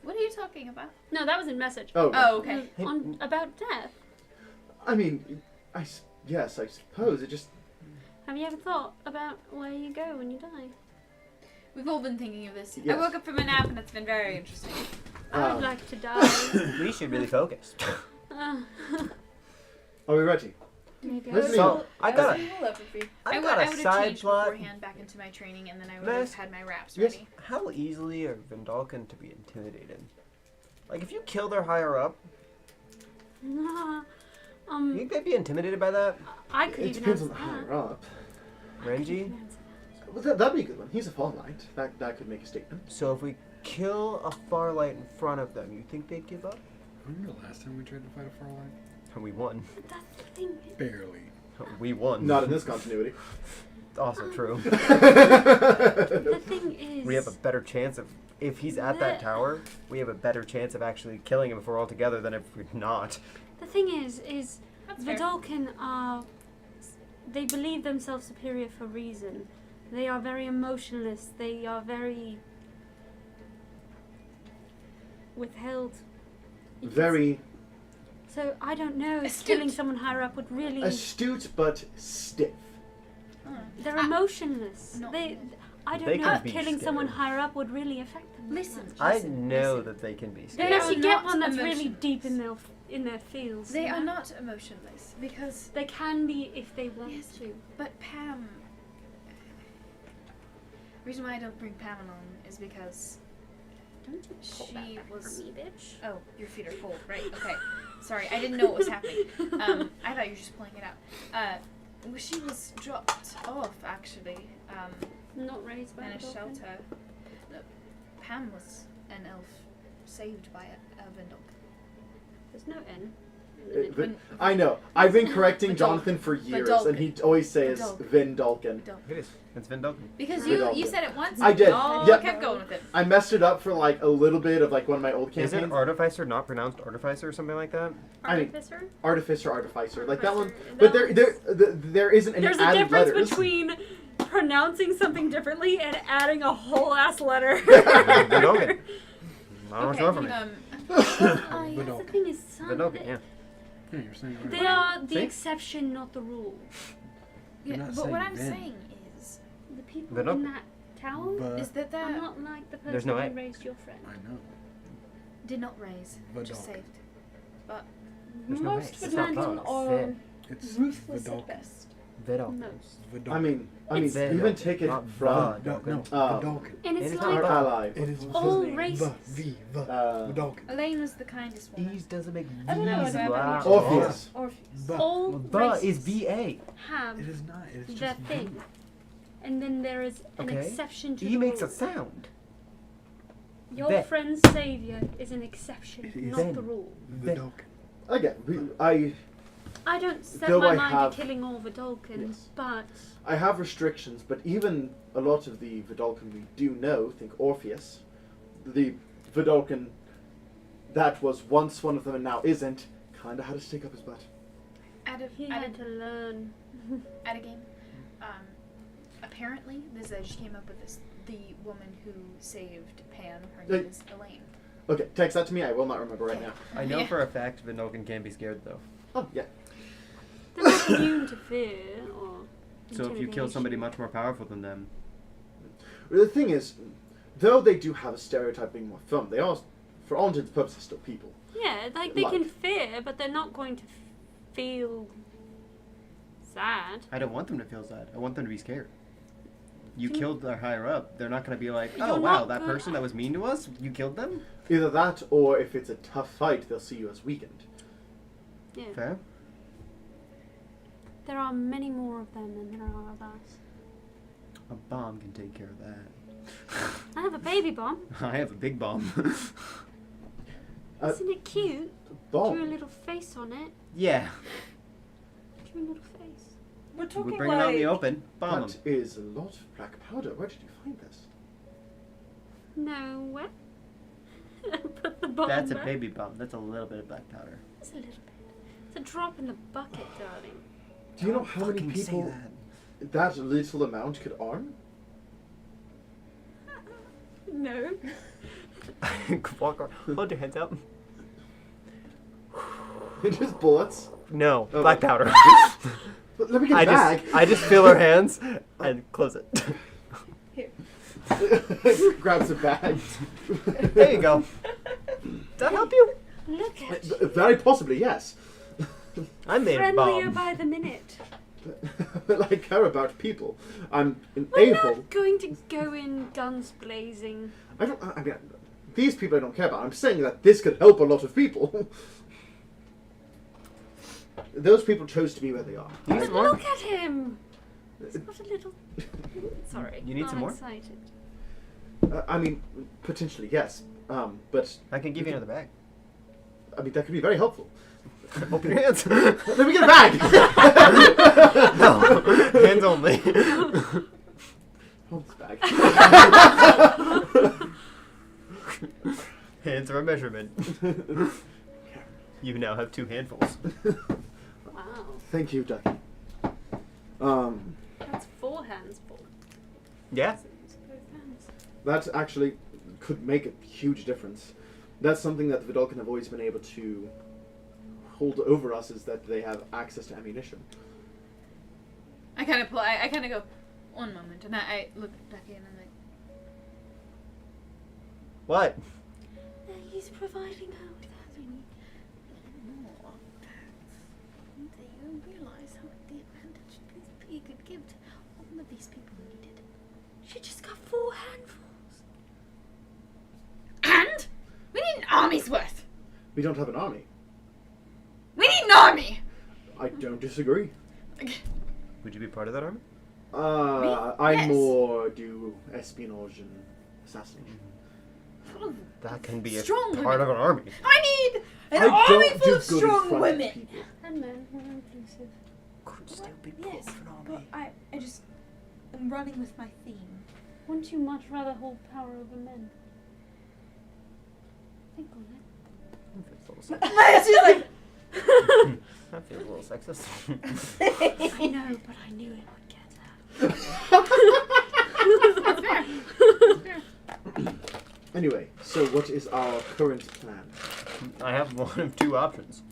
"What are you talking about?" No, that was in message. Oh, Oh, okay. About death. I mean, yes, I suppose. It just... Have you ever thought about where you go when you die? We've all been thinking of this. I Yes. woke up from a nap and it's been very interesting. I Um, would like to die. We should really focus. Uh, Are we ready? maybe Let's I see. So I got We'll ever be. I I got would a have side changed plot. beforehand back into my training, and then I would have Miss- had my raps Yes. ready. How easily are Vindalcan to be intimidated? Like if you kill their higher up, you think they'd be intimidated by that? I could It even depends answer on the higher that. up. Renji? Well, that'd be a good one. He's a Fall Knight. That could make a statement. So if we kill a Farlight in front of them, you think they'd give up? Remember the last time we tried to fight a Farlight? And we won. That's the thing. Barely. We won. Not in this continuity. It's also true. The thing is, We have a better chance of, if he's at that The- tower, we have a better chance of actually killing him if we're all together than if we're not. the thing is That's the fair. Vidalcan are. They believe themselves superior for reason. They are very emotionless. They are very withheld. You can Very So I don't know if Astute. killing someone higher up would really. astute, but stiff. They're emotionless. no. I don't They know can if be killing someone scared. higher up would really affect them. that Listen. much. I Listen, know listen. that they can be They scared. Unless are you get not one that's really emotionless. deep in their feels. They you are know? not emotionless because, They can be if they want Yes. to. but Pam. The reason why I don't bring Pam along is because Don't you pull that she back was. from me, bitch. Oh, your feet are cold, right? Okay. Sorry, I didn't know what was happening. I thought you were just pulling it out. Well, she was dropped off actually. Not raised by In a a dolphin. shelter. No, Pam was an elf saved by a Vindalcan. There's no N. I know. I've been correcting Vidalcan. Jonathan for years, Vidalcan. and he always says Vindalcan. It is. It's Vindalcan. Because Vidalcan. you said it once. I did. Oh, Yep. I kept going with it. I messed it up for like a little bit of like one of my old campaigns. Isn't Artificer not pronounced Artificer or something like that? I mean, Artificer? Artificer, like that one. Artificer. But That there isn't any There's a added difference letters. between pronouncing something differently and adding a whole ass letter. Vindalcan. Not much more for me. That's the Vidalcan. thing is, some, Vindalcan, yeah. Yeah, you're saying it they right. are the See? exception, not the rule. Yeah, You're not but what saying I'm Vin. saying is The people Vidalcan. in that tower is But that are that not like the person There's no who A. raised your friend. I know. did not raise, just Vidalcan. saved. There's no Most way. It's not Vidalcan Vin. are It's ruthless Vidalcan. at best. Vidalcan. Most. Vidalcan. I mean, It's even take it not from No, Vidalcan. Vidalcan. And It it's is our like not ally. It is all the races. Vidalcan. Elaine was the kindest one. Ease doesn't make I don't know, V's I don't loud. know. Orpheus. Orpheus. all The races is VA. have It is not. It is the just thing. And then there is an Okay. exception to E the makes rule. a sound. Your Ve- friend's savior is an exception, It is. not the rule. Vidalcan. Again, I don't set Though my I mind have- to killing all Vidalcans, Yes. but I have restrictions, but even a lot of the Vidalcan we do know, think Orpheus, the Vidalcan that was once one of them and now isn't, kind of had to stick up his butt. At a, he at had to learn. a game, apparently, this I just came up with this. The woman who saved Pam, her name is Elaine. Okay, text that to me. I will not remember right now. I know Yeah. for a fact Vindalcan can be scared though. Oh yeah. They're not immune to fear or So if you kill somebody much more powerful than them, The thing is, though they do have a stereotype being more fun, they are, for all intents and purposes, still people. Yeah, like they Like- can fear, but they're not going to feel sad. I don't want them to feel sad. I want them to be scared. You Can- killed their higher up. They're not going to be like, You're oh wow, not that good- person that was mean to us, you killed them? Either that, or if it's a tough fight, they'll see you as weakened. Yeah. Fair. There are many more of them than there are of us. A bomb can take care of that. I have a baby bomb. I have a big bomb. Uh, Isn't it cute? Bomb. Drew a little face on it. yeah. Drew a little face. We're We talking bring it out in the like open. Bomb That them. is a lot of black powder. Where did you find this? No, what? Put the bomb That's a back. baby bomb. That's a little bit of black powder. It's a little bit. It's a drop in the bucket, darling. Do you know how many Fucking say people that little amount could arm? No. Walk around. Hold your hands out. Just bullets. No, Oh, black okay. powder. But let me get a bag. I just feel her hands and close it. Grabs a bag. There you go. Does that help you? Look at you. Very possibly, yes. I made a Friendlier bomb. by the minute. But I care about people. I'm an We're a-hole. not going to go in guns blazing. I mean, these people I don't care about. I'm saying that this could help a lot of people. Those people chose to be where they are. You need But some more? look at him. He's got a little. Sorry. You need I'm some more? excited. I mean, potentially, yes. But, I can give you another bag. I mean, that could be very helpful. Open your hands. Let me get a bag! No, hands only. Hold this bag. Hands are a measurement. You now have 2 handfuls. Wow. Thank you, Ducky. That's 4 hands full. Yeah. Both hands. That actually could make a huge difference. That's something that the Vidalcan have always been able to hold over us, is that they have access to ammunition. I kind of go, one moment, and I look at Becky and I'm like, What? He's providing her with that. More. Do you realize how the advantage he could give to all of these people needed? She just got 4 handfuls. and? We need an army's worth. We don't have an army. We need an army. I don't disagree. Would you be part of that army? I Yes. more do espionage and assassination. That can be a Strong part of an army. I need an I army don't full do of good in strong front of women. people. And men, we're inclusive. Could still be Yes, part of an but army. I just am running with my theme. Wouldn't you much rather hold power over men? Think on That feels a little She's like, sexist. That feels a little sexist. it. I know, but I knew it would get her. Anyway, so what is our current plan? I have one of 2 options.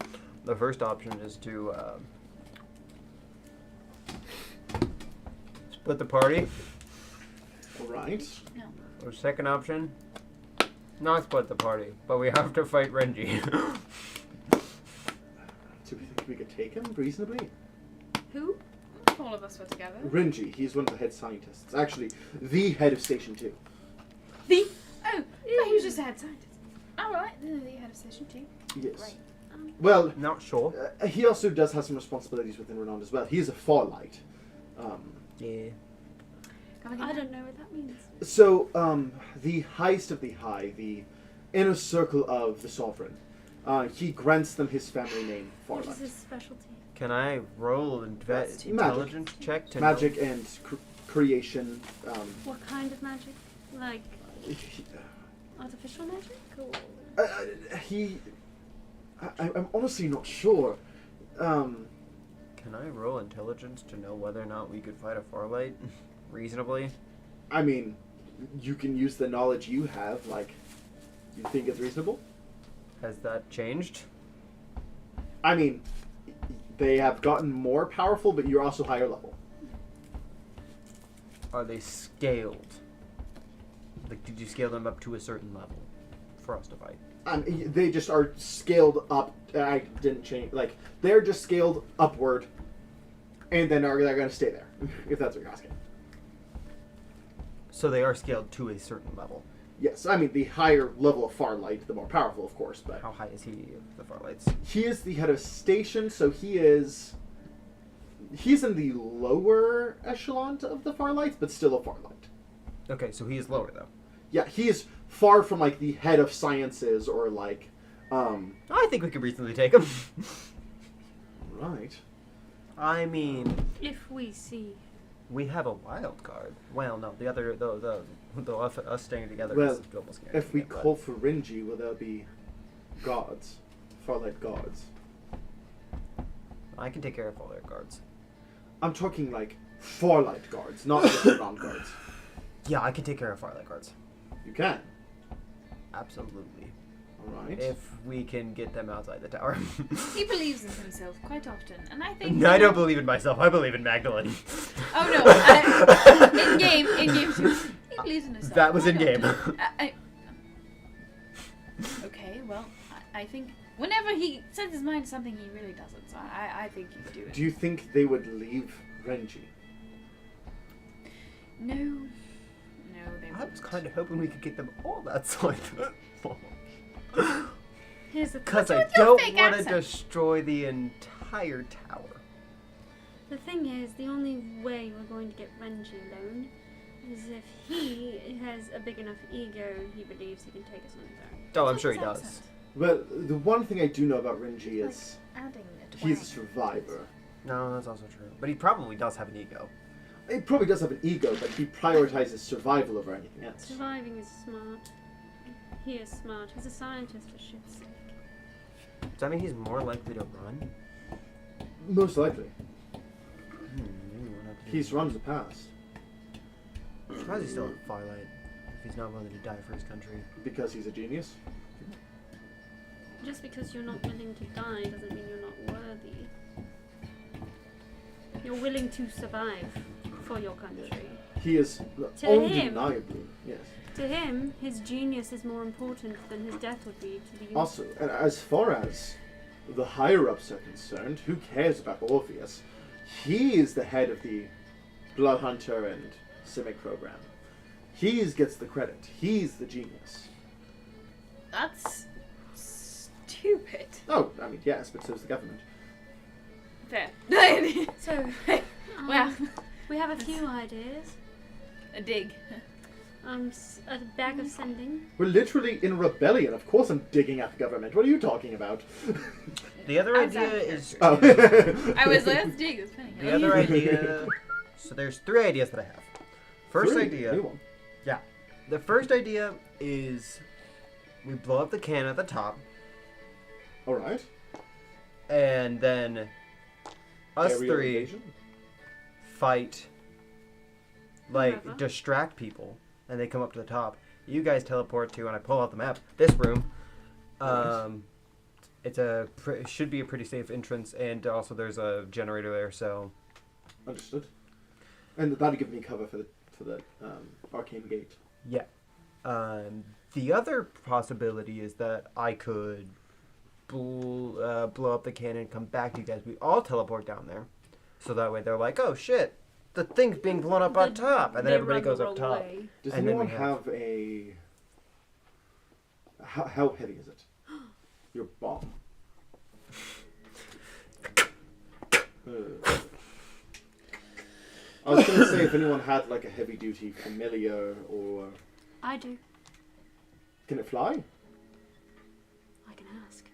The first option is to split the party. Alright. Or second option, not split the party, but we have to fight Renji. Do we think we could take him reasonably? Who? all of us were together. Renji, he's one of the head scientists. Actually, the head of Station 2. Oh, I thought he was just a head scientist. Alright, the head of station 2. Yes. Great. Well, Not sure. he also does have some responsibilities within Renown as well. He is a Farlight. Yeah. I don't know what that means. So, the highest of the high, the inner circle of the Sovereign, he grants them his family name, What is Farlight. his specialty? Can I roll an That's too intelligence check to Magic and creation. What kind of magic? Like artificial magic? Or... I'm honestly not sure. Can I roll intelligence to know whether or not we could fight a Farlight reasonably? I mean, you can use the knowledge you have. Like, you think it's reasonable? Has that changed? I mean, they have gotten more powerful, but you're also higher level. Are they scaled? Like, did you scale them up to a certain level for us to fight? They just are scaled up. I didn't change. Like, they're just scaled upward, and then they're going to stay there, if that's what you're asking. So they are scaled to a certain level. Yes, I mean, the higher level of Farlight, the more powerful, of course, but How high is he of the Farlights? he is the head of station, so he's in the lower echelon of the Farlights, but still a Farlight. Okay, so he is lower though. Yeah, he is far from, like, the head of sciences or, like, I think we could reasonably take him. Right. I mean, If we see. we have a wild card. Well, no, the other, the us staying together Well, is almost guaranteed. If we but- call for Renji, will there be guards? Farlight guards. I can take care of all their guards. I'm talking like Farlight guards, not just ground guards. Yeah, I can take care of Farlight guards. You can. Absolutely. Alright. If we can get them outside the tower. He believes in himself quite often, and I think. I don't believe in myself. I believe in Magdalene. Oh no! In game too. He believes in himself. That was in quite game. often. Okay, well, I think whenever he sets his mind to something, he really doesn't. So I think he could do it. Do you think they would leave Renji? No, they I won't. was kind of hoping we could get them all outside the wall. Here's the Because I with your don't fake want to accent? destroy the entire tower. The thing is, the only way we're going to get Renji alone is if he has a big enough ego he believes he can take us on his own. Oh, I'm sure he His does. accent. But the one thing I do know about Renji is Adding a he's a twang. survivor. No, that's also true. But he probably does have an ego. He probably does have an ego, but he prioritizes survival over anything else. Surviving is smart. He is smart. He's a scientist for shit's sake. Does that mean he's more likely to run? Most likely. Maybe we'll have to do He's run the past Why is he still in Firelight if he's not willing to die for his country? because he's a genius. Just because you're not willing to die doesn't mean you're not worthy. You're willing to survive for your country. He is To him. undeniably, yes. To him, his genius is more important than his death would be to the universe. Also, and as far as the higher-ups are concerned, who cares about Orpheus? He is the head of the Blood Hunter and Simic program. He gets the credit. He's the genius. That's stupid. Oh, I mean, yes, but so's the government. Fair. So, Wow. we have a few ideas. A dig. A bag of sending. We're literally in rebellion. Of course I'm digging at the government. What are you talking about? The other I was idea out of is... Oh. I was like, let's dig. That's funny. The other idea... So there's 3 ideas that I have. First Three. idea... New one. Yeah. The first idea is we blow up the cannon at the top, Alright. and then us Aerial 3 invasion? fight, like, Whatever. distract people, and they come up to the top. You guys teleport to, and I pull out the map, this room. Nice. It's should be a pretty safe entrance, and also there's a generator there, so... Understood. And that'll give me cover for the arcane gate. Yeah. The other possibility is that I could blow up the cannon and come back to you guys. We all teleport down there. So that way they're like, oh shit, the thing's being blown up on top. And then They everybody run the goes up wrong top. way. Does And then anyone we have a... How heavy is it? Your bomb. I was going to say if anyone had like a heavy duty familiar or... I do. Can it fly? I can ask.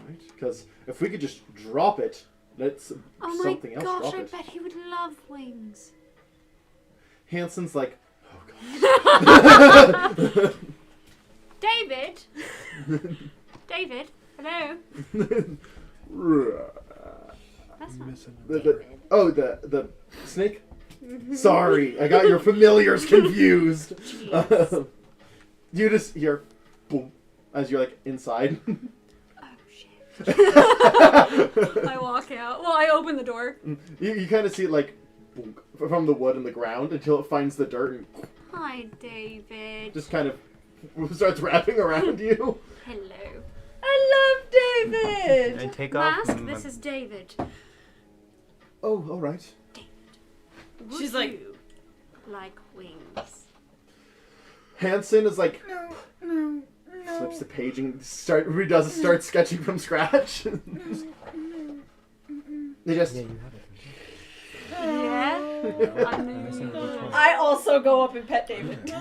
Right? Because if we could just drop it, let's Oh my something else gosh, drop I it. bet he would love wings. Hanson's like, oh god. David? David? Hello? That's I'm not... missing the snake? Sorry, I got your familiars confused. You just hear boom as you're like inside. Oh shit. I walk out. Well, I open the door. You kind of see it like boom, from the wood and the ground until it finds the dirt and Hi, David. just kind of starts wrapping around you. Hello. I love David! And take off. Mask, this is David. Oh, all right. Would She's like- you like wings? Hanson is like No. flips the page and starts sketching from scratch. They just Yeah, you have it. Yeah? I missing knew. which one. I also go up and pet David.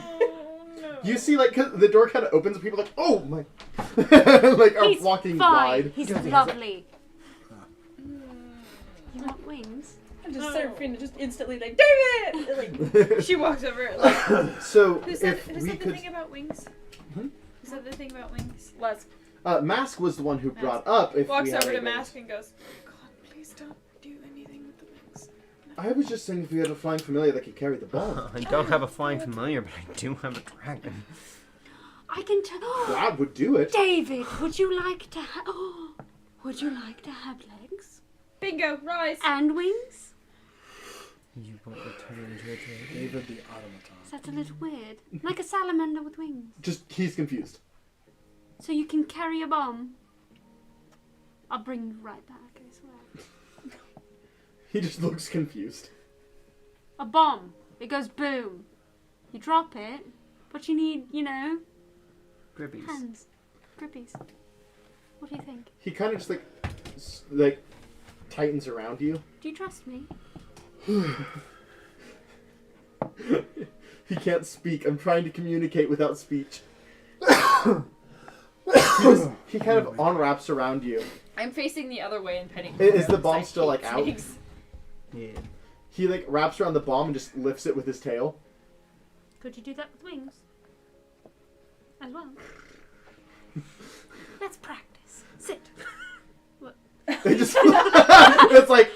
you see like 'cause the door kind of opens and people are like oh my like are He's walking fine. wide. He's lovely. You want wings? And just Seraphina just instantly like, David! Like, She walks over. Like, So who said if who we said the could, thing about wings? Hmm? Who said the thing about wings? let's Mask was the one who brought up if Walks we had over to any wings. Mask and goes, God, please don't do anything with the wings. I was just saying if we had a flying familiar that could carry the bomb. I don't have a flying familiar, but I do have a dragon. I can tell. That would do it. David, would you like to have? Would you like to have legs Bingo, rise. and wings? You won't return into a dragon. David the automaton. That's a little weird. Like a salamander with wings. Just, he's confused. So you can carry a bomb. I'll bring you right back, I swear. He just looks confused. A bomb. It goes boom. You drop it, but you need, Grippies. hands. Grippies. What do you think? He kind of just like tightens around you. Do you trust me? He can't speak. I'm trying to communicate without speech. He kind of unwraps around you. I'm facing the other way and petting. Is the because bomb I still, hate like, out? snakes. Yeah. He like wraps around the bomb and just lifts it with his tail. Could you do that with wings? As well. Let's practice. Sit. They just it's like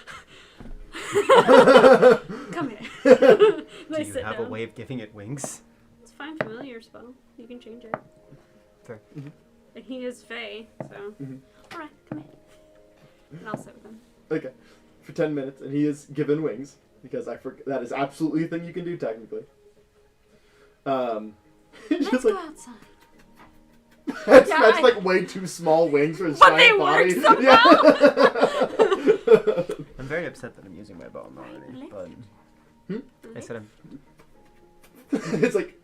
Come here. Do They you sit have down. a way of giving it wings? It's fine familiar spell. You can change it. Fair. And he is Fae, so. Mhm. Alright, come here. And I'll sit with him. okay for 10 minutes, and he is given wings because that is absolutely a thing you can do technically. Let's Just go like outside. that's, Yeah, that's I- like way too small wings for his But they giant body. work somehow. I'm very upset that I'm using my bomb already, Lift. but I said I'm. It's like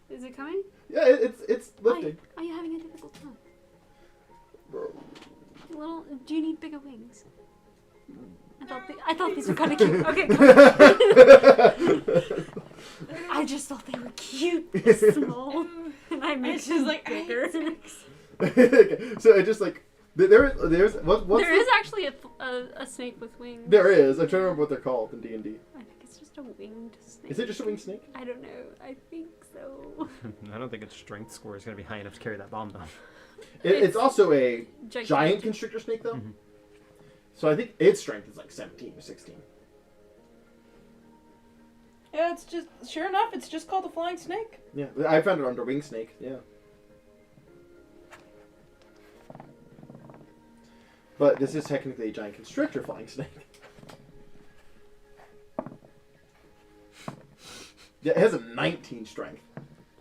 Is it coming? yeah, it's lifting. Are you having a difficult time? Do you need bigger wings? I thought these were kind of cute. Okay, come on. I just thought they were cute, small, and I made It's them just like, I bigger. hate snakes. Okay, so it just like there's what's There is actually a snake with wings. there is. I'm trying to remember what they're called in D&D. I think it's just a winged snake. Is it just a winged snake? I don't know. I think so. I don't think its strength score is going to be high enough to carry that bomb though. It's also a Gigantic. giant constrictor snake though. Mhm. So I think its strength is like 17 or 16. Yeah, it's just sure enough, it's just called a flying snake. Yeah, I found it under wing snake. Yeah. But this is technically a giant constrictor flying snake. Yeah, it has a 19 strength.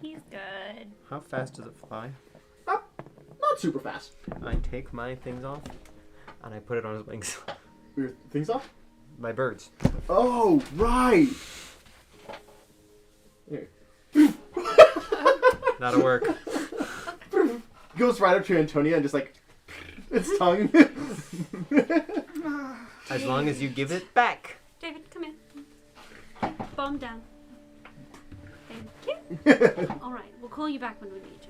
He's good. How fast does it fly? Not super fast. I take my things off and I put it on his wings. Your things off? My birds. Oh, right. Here. That'll work. Goes right up to Antonia and just like its tongue. As long as you give it back. David, come here. Bomb down. Thank you. Alright, we'll call you back when we need you.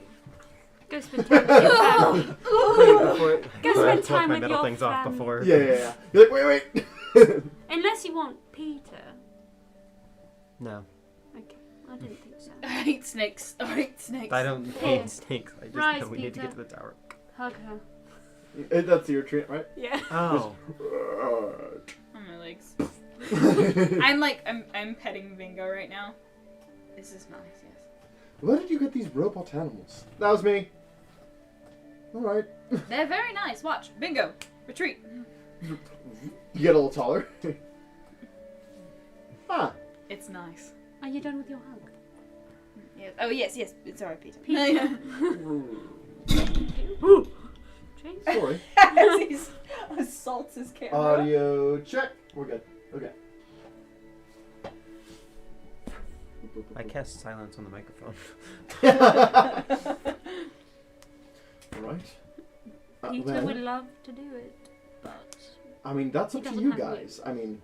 Go spend time with your family. Go spend time my with metal your things off family. before. Yeah. You're like, wait. Unless you want Peter. No. Okay, I didn't think so. I hate snakes. I hate snakes. I don't hate snakes. I just Rise, know we need to get Peter. to the tower. Hug her. That's your treat, right? Yeah. Oh. On my legs. I'm petting Bingo right now. This is nice, yes. Where did you get these robot animals? That was me. Alright. They're very nice. Watch. Bingo. Retreat. You get a little taller. Ah. It's nice. Are you done with your hug? Yes. Oh, yes. Sorry, Peter. Peter. James? Sorry. As he assaults his camera. Audio check. We're good. Okay. I cast silence on the microphone. Alright. Peter well, would love to do it, but I mean, that's up He to doesn't you have guys. I mean,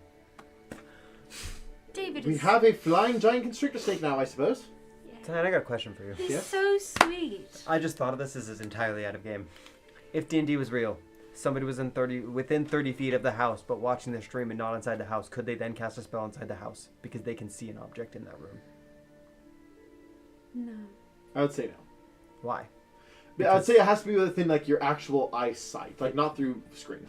David we is have a flying giant constrictor snake now, I suppose. Tonight I got a question for you. He's Yeah? so sweet. I just thought of this. This is entirely out of game. If D&D was real, somebody was within 30 feet of the house, but watching the stream and not inside the house, could they then cast a spell inside the house because they can see an object in that room? No. I would say no. Why? But I would say it has to be within like your actual eyesight, like not through screen.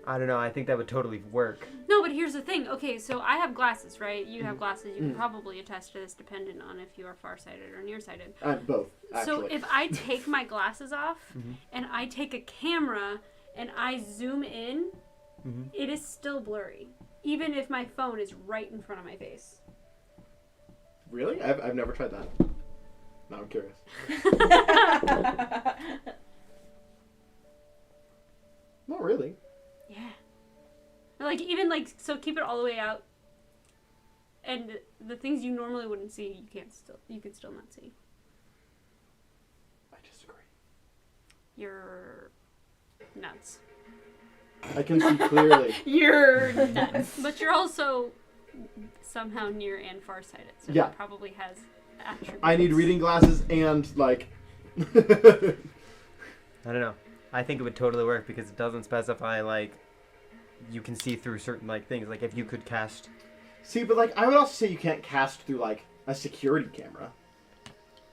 I don't know. I think that would totally work. No, but here's the thing. Okay, so I have glasses, right? You have glasses. You can probably attest to this, dependent on if you are farsighted or nearsighted. Both, actually. So if I take my glasses off and I take a camera and I zoom in, it is still blurry, even if my phone is right in front of my face. Really? I've never tried that. Now I'm curious. Not really. Yeah. Like, even, like, so keep it all the way out. And the things you normally wouldn't see, you can still not see. I disagree. You're nuts. I can see clearly. You're nuts. But you're also somehow near and farsighted, so Yeah. it probably has attributes. I need reading glasses and, like... I don't know. I think it would totally work because it doesn't specify, like, you can see through certain, like, things. Like, if you could cast... See, but, like, I would also say you can't cast through, like, a security camera.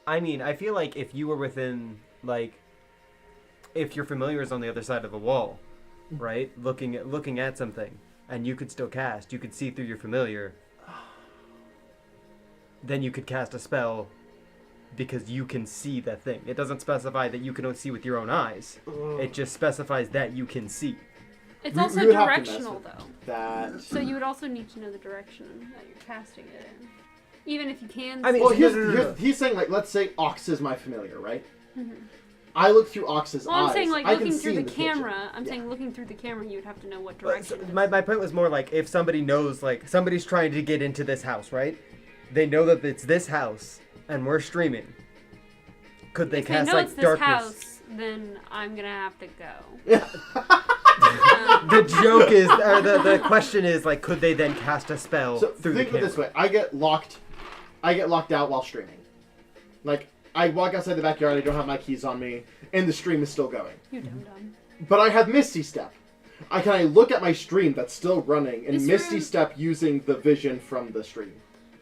I mean, I feel like if you were within, like... If your familiar is on the other side of a wall, right? Looking at something, and you could still cast. You could see through your familiar. Then you could cast a spell because you can see that thing. It doesn't specify that you can only see with your own eyes. It just specifies that you can see. It's We also would have to mess directional, with though. That... So you would also need to know the direction that you're casting it in. Even if you can I mean, Well, no. he's saying, like, let's say Ox is my familiar, right? I look through Ox's Well, eyes. I'm saying, like, I can looking see through in the kitchen. camera. I'm Yeah. saying looking through the camera, you would have to know what So direction. my point was more like if somebody knows, like, somebody's trying to get into this house, right? They know that it's this house, and we're streaming. Could they If they cast, know like, it's this darkness? house, then I'm gonna have to go. The joke is, or the question is, like, could they then cast a spell So through think the of it camera? this way: I get locked out while streaming. Like, I walk outside the backyard, I don't have my keys on me, and the stream is still going. You dum-dum. But I have Misty Step. Can I look at my stream that's still running and This Misty room- Step using the vision from the stream?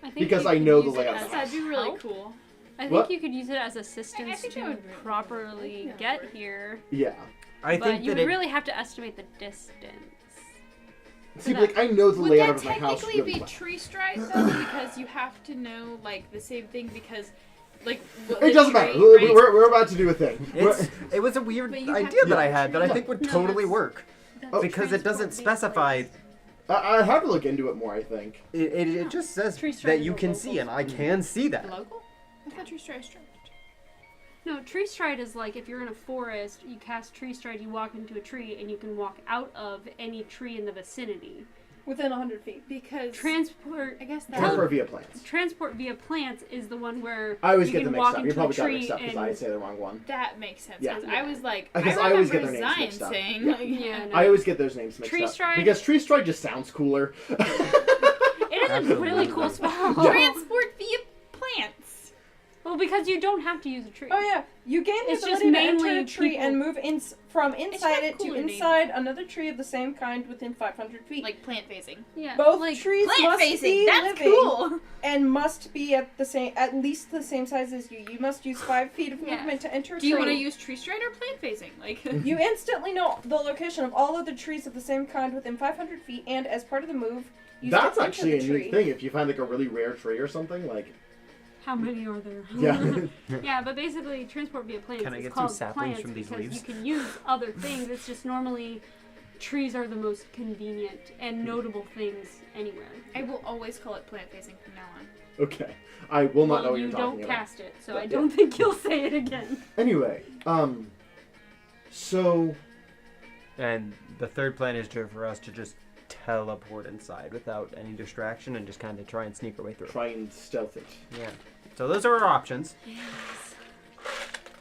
I think Because you I could know the use it layout of as the That'd be really help. cool. I think What? you could use it as assistance think that to would be- properly get here, Yeah. I but think you that would it, really have to estimate the distance. See, that- like, I know the Would layout that of my house technically really be well. tree strike though? Because you have to know like the same thing because like It doesn't matter. Tree, We're, right? we're about to do a thing. it was a weird But you have idea to that I know had that I tree. think would No, totally that's- work. Oh. Because it doesn't specify. I have to look into it more, I think. It just says Tree strike that is you a can local see, and I can see that. Local? I thought tree strike strike. No, tree stride is like if you're in a forest, you cast tree stride, you walk into a tree, and you can walk out of any tree in the vicinity. Within 100 feet. Because Transport I guess that Transport via plants. transport via plants is the one where I always you get can them mixed walk up. into You probably a got tree mixed up because and I say the wrong one. that makes sense. Yeah. 'Cause I was like, I guess I I always remember get their names Zion mixed up. saying, Yeah. like, yeah, no. I always get those names mixed Tree up. stride? Because Tree Stride just sounds cooler. It is a Absolutely. really cool spell. Yeah. transport via plants. Well, because you don't have to use a tree. Oh yeah, you gain the It's just ability to enter mainly a tree people- and move from inside got it to cooler names. inside another tree of the same kind within 500 feet. Like plant facing. Yeah, Both like, trees Plant must facing. be That's living cool. and must be at least the same size as you. You must use 5 feet of Yeah. movement to enter a Do you tree. want to use tree stride or plant facing? Like You instantly know the location of all other trees of the same kind within 500 feet, and as part of the move, use That's to enter actually the a tree. neat thing. If you find like a really rare tree or something, like how many are there? yeah, Yeah, but basically, transport via plants Can I is get some called saplings plants from these because leaves? you can use other things. It's just normally trees are the most convenient and notable things anywhere. I will always call it plant facing from now on. okay. I will not know what you you're don't talking about. cast it, so Yeah. I don't think you'll say it again. Anyway, so And the third plan is for us to just teleport inside without any distraction and just kind of try and sneak our way through. try and stealth it. Yeah. So those are our options.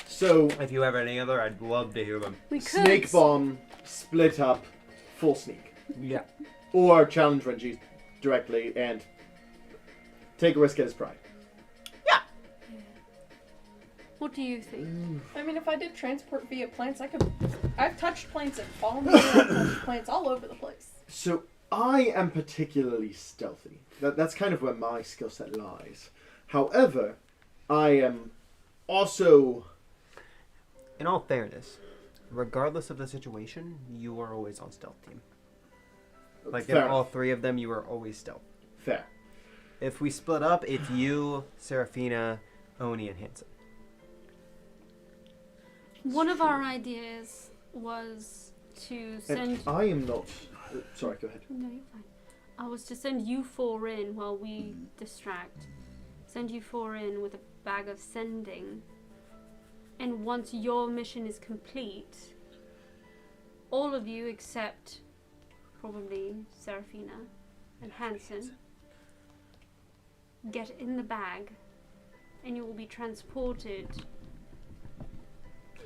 So If you have any other, I'd love to hear them. We could. snake bomb, split up, full sneak, Yeah. or challenge Renji directly and take a risk at his pride. What do you think? I mean, if I did transport via plants, I've touched plants and fallen down. I've touched plants all over the place. So I am particularly stealthy. That's kind of where my skill set lies. However, I am also In all fairness, regardless of the situation, you are always on stealth team. Like Fair in all enough. 3 of them, you were always stealth. Fair. If we split up, it's you, Serafina, Oni, and Hanson. One of our ideas was to send. And I am not. Sorry, go ahead. No, you're fine. I was to send you 4 in while we distract. Send you 4 in with a bag of sending. And once your mission is complete, all of you except probably Serafina and Hanson get in the bag and you will be transported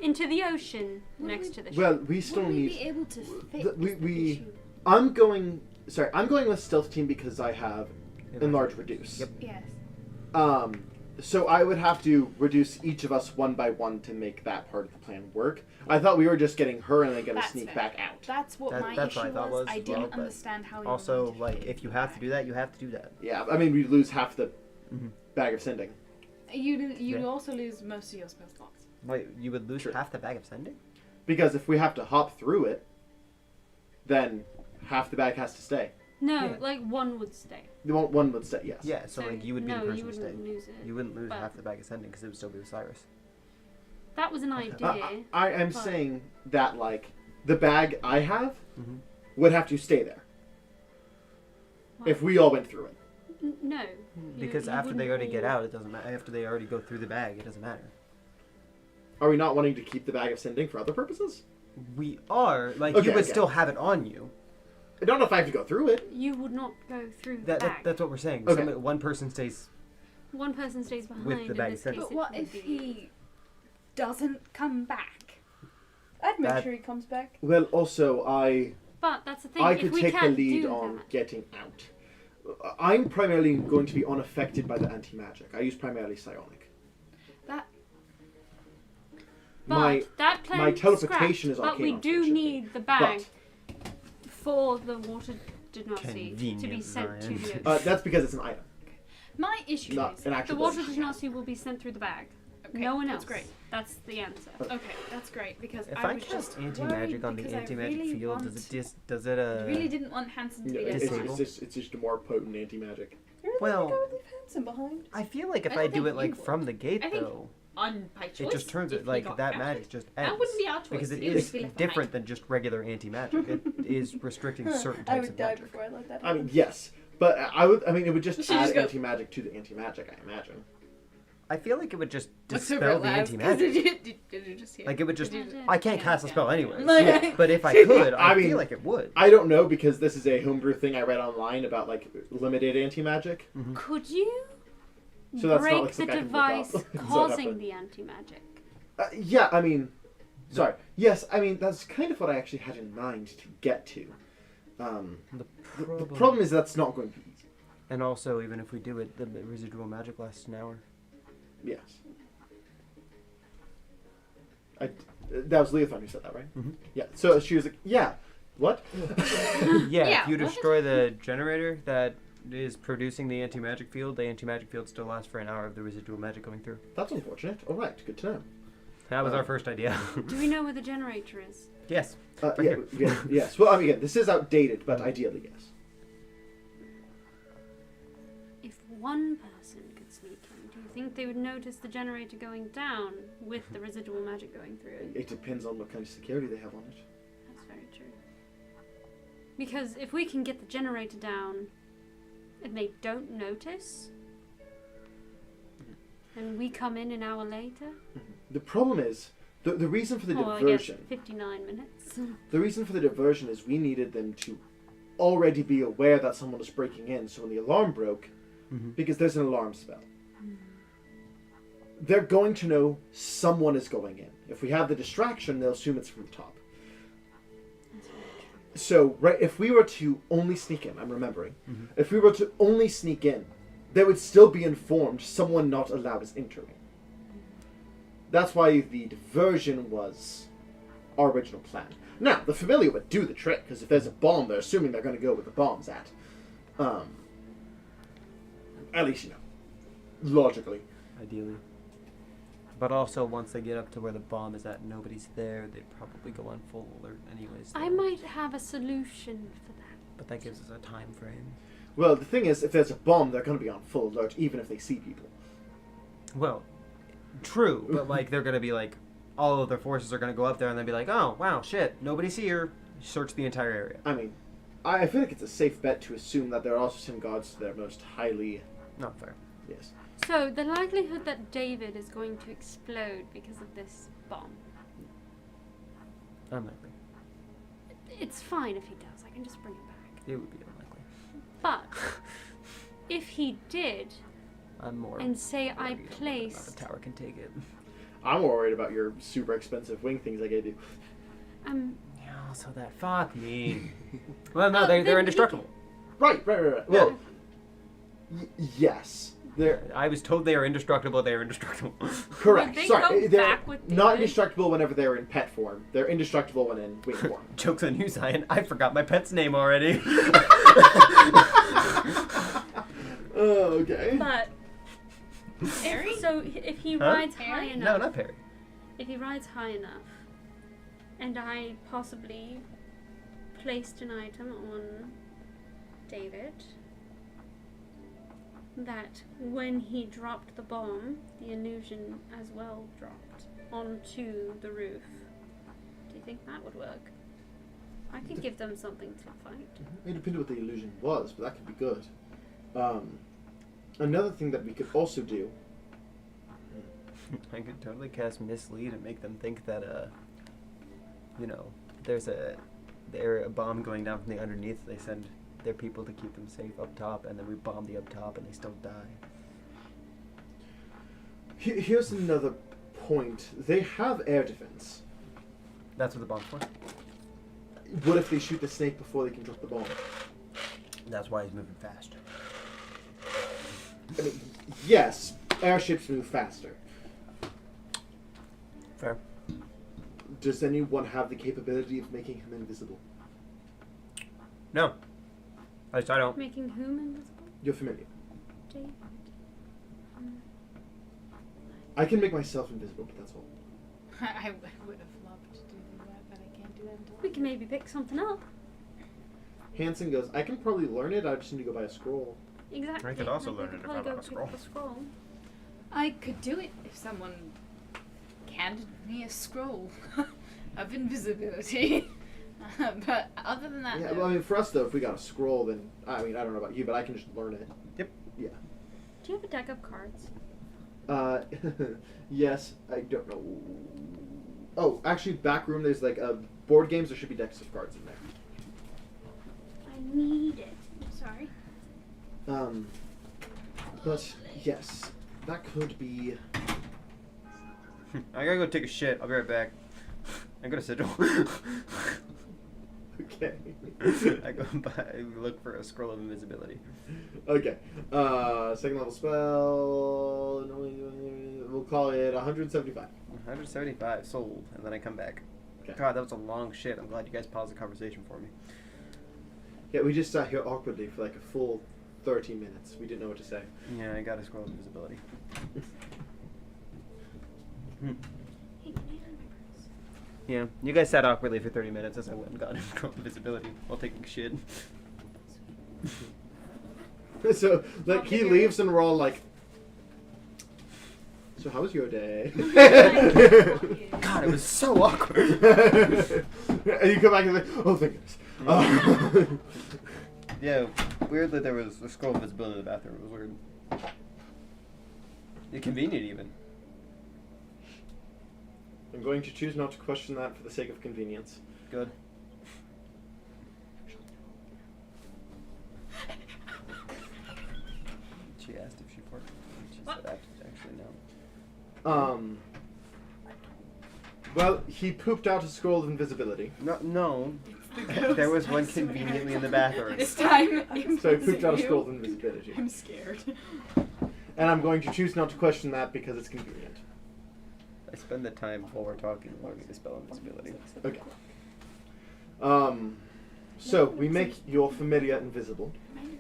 into the ocean next to the ship. Well, we still Will we need. be able to fit We. issue? I'm going. Sorry, I'm going with stealth team because I have enlarge reduce. Yep. Yes. So I would have to reduce each of us 1 by 1 to make that part of the plan work. I thought we were just getting her and then going to That's sneak fair. back out. That's what my That's issue what I thought was. was I as well, didn't but understand how. Also, like, if you have to do that, you have to do that. Yeah, I mean, we lose half the Mhm. bag of sending. You Yeah. also lose most of your spell slots. Wait, you would lose Sure. half the bag of sending? Because if we have to hop through it, then half the bag has to stay. No, Yeah. like 1 would stay. One would stay, yes. Yeah, so like you would be no, the person you to stay. wouldn't lose it. You wouldn't lose but half the bag of sending because it would still be with Cyrus. That was an idea. I am but- saying that, like, the bag I have Mm-hmm. would have to stay there if we all went through it. No. Because you after they wouldn't already get all- out, it doesn't matter. After they already go through the bag, it doesn't matter. Are we not wanting to keep the bag of sending for other purposes? We are like Okay, you would okay. still have it on you. I don't know if I have to go through it. You would not go through the That, bag. that's what we're saying. Okay. One person stays. One person stays behind. With the in bag this of case, But it what would if be- he doesn't come back? I'd make That- sure he comes back. Well, also, But that's the thing. I if could we take the can't lead do on that, getting out. I'm primarily going to be unaffected by the anti-magic. I use primarily psionic. That but my that plan my teleportation is scrapped, but we arcane, do unfortunately. need the bag for the water dynasty to be Convenient, sent to Ryan. the ocean. that's because it's an item, my issue not is an The actual. water potion. dynasty will be sent through the bag. okay, No one that's else. great. That's the answer. Okay, that's great because If I I was cast just anti-magic worried on the because I anti-magic really field, want- does it I really didn't want Hanson to Yeah, be it's, Disable? it's just a more potent anti-magic. You really Well- think I would leave Hanson behind? I feel like if I don't I do think it like you would. from the gate I think though, on by choice. it just turns if it he like got that captured. magic just ends. That wouldn't be our choice. because it He would is be left different behind. than just regular anti-magic. It is restricting certain I types would of die magic. before I let that I happen. mean, yes, but I would. I mean, it would just You should add just go- anti-magic to the anti-magic. I imagine. I feel like it would just What's super dispel the loud? 'Cause anti-magic. did you just hear? Like it would just. Did you- I can't cast a spell anyways. Yeah. But if I could, I I mean- feel like it would. I don't know because this is a homebrew thing I read online about like limited anti-magic. Could you So that's not break like the something I can look up. device It's not causing happening. the anti-magic? Yeah, I mean, sorry. Yes, I mean that's kind of what I actually had in mind to get to. The problem is that's not going to be easy. And also, even if we do it, the residual magic lasts an hour. Yes. That was Leothon who said that, right? Mhm. Yeah. So she was like, "Yeah, what?" Yeah, Yeah, if you what? destroy the generator that is producing the anti-magic field, the anti-magic field still lasts for an hour of the residual magic going through. That's unfortunate. All right, good to know. That was our first idea. Do we know where the generator is? Yes. Yeah, Right here. yes. Well, I mean, again, this is outdated, but ideally, yes. If one person could sneak in, do you think they would notice the generator going down with the residual magic going through? It depends on what kind of security they have on it. That's very true. Because if we can get the generator down and they don't notice, and we come in an hour later, The problem is the reason for the I guess diversion. 59 minutes. The reason for the diversion is we needed them to already be aware that someone was breaking in. So when the alarm broke, Mhm. because there's an alarm spell, they're going to know someone is going in. If we have the distraction, they'll assume it's from the top. So, right, if we were to only sneak in, I'm remembering, if we were to only sneak in, they would still be informed someone not allowed is entering. That's why the diversion was our original plan. Now, the familiar would do the trick, because if there's a bomb, they're assuming they're going to go where the bomb's at. At least, you know, logically. Ideally. But also, once they get up to where the bomb is at, nobody's there. They'd probably go on full alert anyways. I though. might have a solution for that. But that gives us a time frame. Well, the thing is, if there's a bomb, they're going to be on full alert, even if they see people. Well, true, but like they're gonna be like, all of their forces are gonna go up there and then be like, oh wow, shit, nobody's here. Search the entire area. I mean, I feel like it's a safe bet to assume that there are also some guards that are most highly... Not fair. Yes. So, the likelihood that David is going to explode because of this bomb. Unlikely. It's fine if he does. I can just bring it back. It would be unlikely. But if he did, I'm more. and say I worried about whether or not placed, the tower can take it. I'm more worried about your super expensive wing things I gave you. Yeah, also that. Fuck me. Well, no, Oh, they're then indestructible. Right. Well, yes. They're I was told they are indestructible. They are indestructible. correct. Would they Sorry, go they're back with not David? indestructible whenever they're in pet form. They're indestructible when in wing form. Joke's on you, Zion. I forgot my pet's name already. Oh, okay. but Harry? so if he Huh? rides high Harry? enough, No, not Perry. if he rides high enough, and I possibly placed an item on David, that when he dropped the bomb, the illusion as well dropped onto the roof. Do you think that would work? I could give them something to fight. It depended what the illusion was, but that could be good. Another thing that we could also do... I could totally cast Mislead and make them think that, there's a bomb going down from the underneath. They send their people to keep them safe up top, and then we bomb the up top, and they still die. Here's another point. They have air defense. That's what the bomb's for. What if they shoot the snake before they can drop the bomb? That's why he's moving fast. I mean, yes, airships move faster. Fair. Does anyone have the capability of making him invisible? No. At least I don't. Making whom invisible? You're familiar. David. I can make myself invisible, but that's all. I would have loved to do that, but I can't do that until We can maybe pick something up. Hanson goes, I can probably learn it, I just need to go buy a scroll. Exactly. I could also Like, learn we it could if I probably bought a go pick up a scroll. I could do it if someone handed me a scroll of invisibility. But other than that, Yeah, no. well, I mean, for us, though, if we got a scroll, then, I mean, I don't know about you, but I can just learn it. Yep. Yeah. Do you have a deck of cards? Yes, I don't know. Oh, actually, back room, there's like board games, there should be decks of cards in there. I need it. I'm sorry. But, yes, that could be... I gotta go take a shit. I'll be right back. I go to Sigil. Okay. I go look for a scroll of invisibility. Okay. Second level spell. We'll call it 175. 175 sold, and then I come back. Okay. God, that was a long shit. I'm glad you guys paused the conversation for me. Yeah, we just sat here awkwardly for like a full 30 minutes. We didn't know what to say. Yeah, I got a scroll of invisibility. Hey, can you hand my purse? Yeah, you guys sat awkwardly for 30 minutes as I went and got a scroll of invisibility while taking shit. So, like, he leaves and we're all like, so how was your day? God, it was so awkward. And you come back and like, oh, thank goodness. Yeah, weird that there was a scroll of invisibility in the bathroom. It was weird. Inconvenient, even. I'm going to choose not to question that for the sake of convenience. Good. She asked if she worked. She said actually no. Well, he pooped out a scroll of invisibility. No. There was one conveniently in the bathroom. This time, So he pooped out a scroll of invisibility. I'm scared. And I'm going to choose not to question that because it's convenient. I spend the time while we're talking learning to spell invisibility. Okay. So we make your familiar invisible.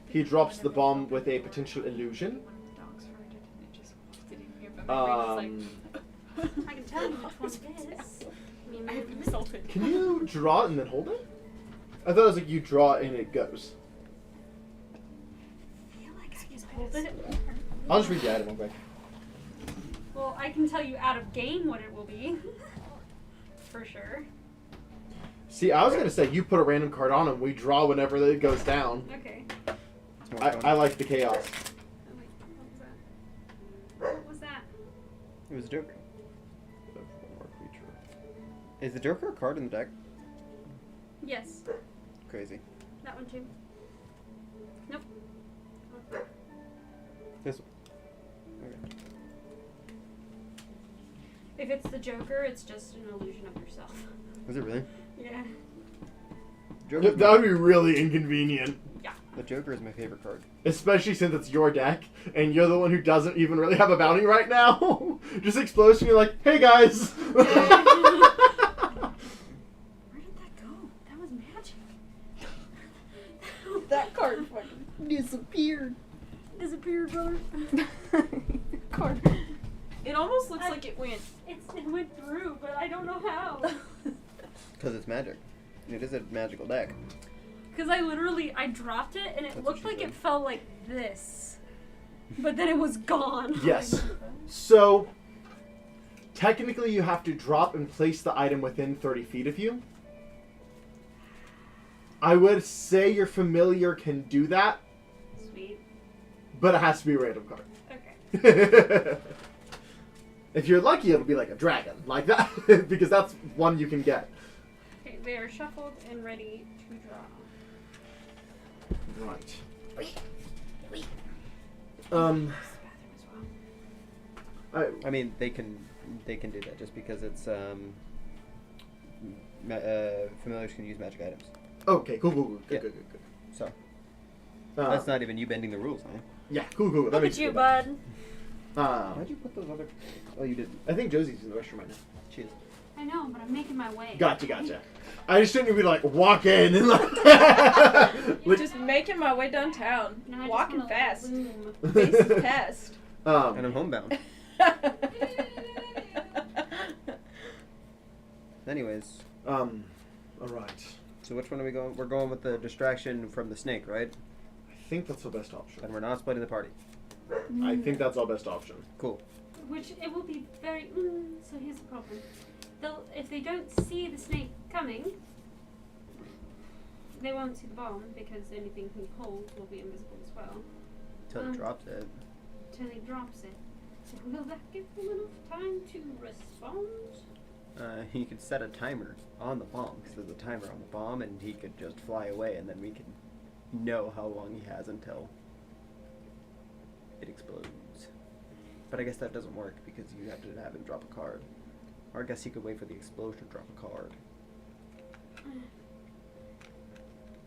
He drops the bomb with a potential illusion. Dogs farted and it just wafted in here, but my brain is I can tell you which one it is. I'm insulted. Can you draw it and then hold it? I thought it was like you draw and it goes. I feel like I just hold it. I'll just read the item real quick. Well, I can tell you out of game what it will be. For sure. See, I was gonna say you put a random card on and we draw whenever it goes down. Okay. It's more fun. I like the chaos. Oh, wait, what was that? It was a Joker. Is the Joker a card in the deck? Yes. Crazy. That one too. Nope. This one. Okay. If it's the Joker, it's just an illusion of yourself. Was it really? Yeah. Joker's That would be really inconvenient. The Joker is my favorite card. Especially since it's your deck, and you're the one who doesn't even really have a bounty right now. Just explodes and you're like, hey guys! Where did that go? That was magic. That card fucking disappeared. Disappeared, brother. Card. It almost looks like it went. It went through, but I don't know how. Because it's magic. It is a magical deck. Because I dropped it and it That's looked what like she it said. fell like this. But then it was gone. Yes. So, technically you have to drop and place the item within 30 feet of you. I would say your familiar can do that, Sweet. but it has to be a random card. Okay. If you're lucky, it'll be like a dragon, like that, because that's one you can get. Okay, they are shuffled and ready to draw. Right. Wait. I mean, they can do that just because it's familiars can use magic items. Okay, cool. Yeah. Good. So that's not even you bending the rules, man. Yeah, cool. That Look makes at you, it bud. Why'd you put those other? Oh, you didn't. I think Josie's in the restroom right now. She is. I know, but I'm making my way. Gotcha. I just didn't even like walk in and like. Just making my way downtown. No, I just Walking wanna fast. loom. Face is past. And I'm homebound. Anyways, All right. so which one are we going? We're going with the distraction from the snake, right? I think that's the best option. And we're not splitting the party. I think that's our best option. Cool. Which it will be very. So here's the problem. If they don't see the snake coming, they won't see the bomb because anything he holds will be invisible as well. Till it drops it. Till he drops it. So will that give them enough time to respond? He could set a timer on the bomb because there's a timer on the bomb, and he could just fly away, and then we can know how long he has until it explodes. But I guess that doesn't work because you have to have him drop a card. Or I guess he could wait for the explosion to drop a card.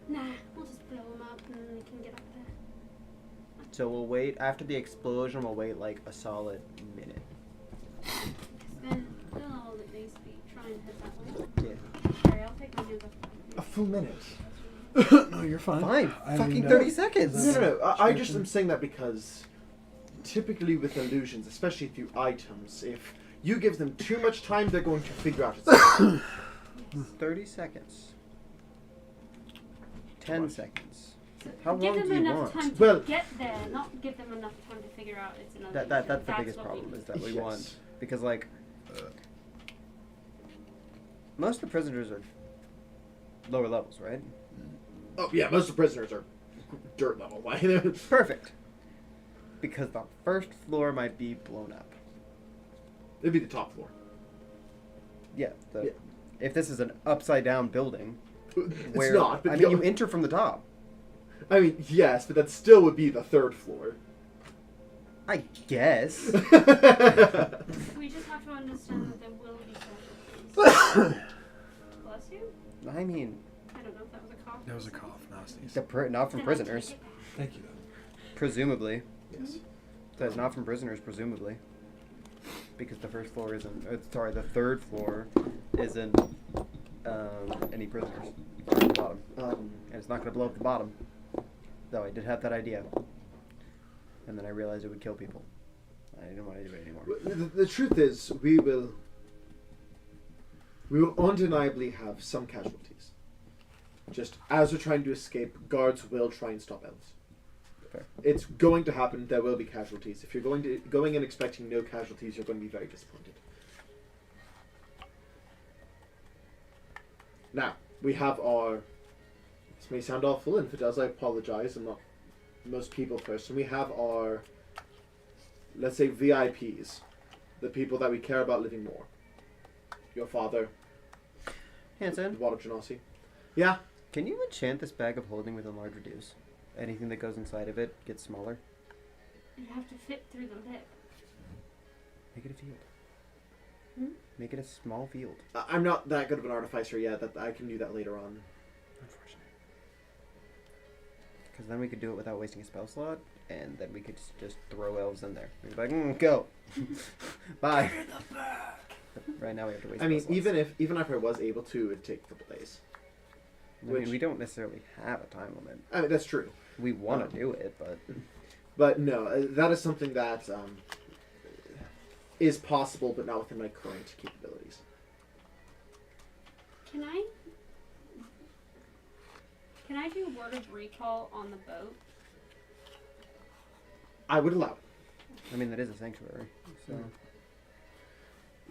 Nah, we'll just blow him up and then we can get up there. So we'll wait after the explosion. We'll wait like a solid minute. Because then they'll all at least be trying to head that way. Yeah. Sorry, I'll take my hands off. A full minute. No, you're fine. Fine. I Fucking mean, 30 seconds. No. I just am saying that because typically with illusions, especially through items, if you give them too much time, they're going to figure out it's 30 seconds. 10 seconds. How Give long them do you enough want? time to Well- get there, not give them enough time to figure out it's another. That's illusion. the biggest what we problem need. is that we Yes. want because like most of the prisoners are lower levels, right? Oh yeah, most of the prisoners are dirt level. Perfect. Because the first floor might be blown up. It'd be the top floor. Yeah. Yeah. If this is an upside down building, It's where not. But I mean, you enter from the top. I mean, yes, but that still would be the third floor. I guess. We just have to understand that there will be social things. Bless you? I mean, I don't know if that was a cough. That was a cough. Nasties. not from Then I'll prisoners, take it back. Thank you. presumably. Yes. That's not from prisoners, presumably. Because the first floor isn't. The third floor isn't any prisoners. At the bottom. And it's not going to blow up the bottom. Though I did have that idea. And then I realized it would kill people. I didn't want to do it anymore. The truth is, we will undeniably have some casualties. Just as we're trying to escape, guards will try and stop elves. Fair. It's going to happen. There will be casualties. If you're going in expecting no casualties, you're going to be very disappointed. Now, we have our... This may sound awful, and if it does, I apologize. I'm not most people person. We have our, let's say, VIPs. The people that we care about living more. Your father. Hanson, Water Genasi. Yeah? can you enchant this bag of holding with enlarge reduce? Anything that goes inside of it gets smaller. You have to fit through the lip. Make it a field. Hmm? Make it a small field. I'm not that good of an artificer yet. That I can do that later on. Unfortunate. Because then we could do it without wasting a spell slot, and then we could just throw elves in there. We'd be like, go. Bye. But right now we have to waste I mean, spell even slots. if I was able to, it'd take a couple days. I mean, we don't necessarily have a time limit. I mean, that's true. We want to do it, but... But no, that is something that is possible, but not within my current capabilities. Can I do word of recall on the boat? I would allow it. I mean, that is a sanctuary, so...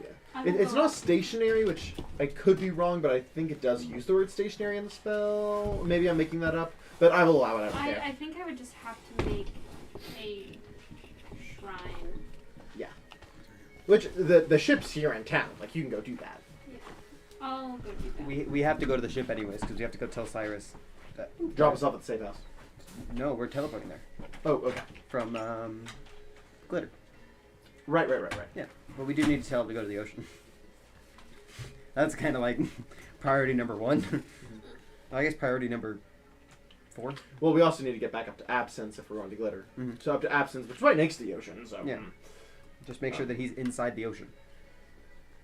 Yeah. I It's will- not stationary, which I could be wrong, but I think it does use the word stationary in the spell. Maybe I'm making that up, but I will allow it. I don't care. I think I would just have to make a shrine. Which, the ship's here in town. Like, you can go do that. Yeah. I'll go do that. We have to go to the ship anyways, because we have to go tell Cyrus that... Drop us off at the safe house. No, we're teleporting there. Oh, okay. From, Glitter. Right. Yeah, but we do need to tell him to go to the ocean. That's kind of like priority number 1. I guess priority number 4. Well, we also need to get back up to Absence if we're going to Glitter. Mhm. So up to Absence, which is right next to the ocean, so... Yeah. Just make sure that he's inside the ocean.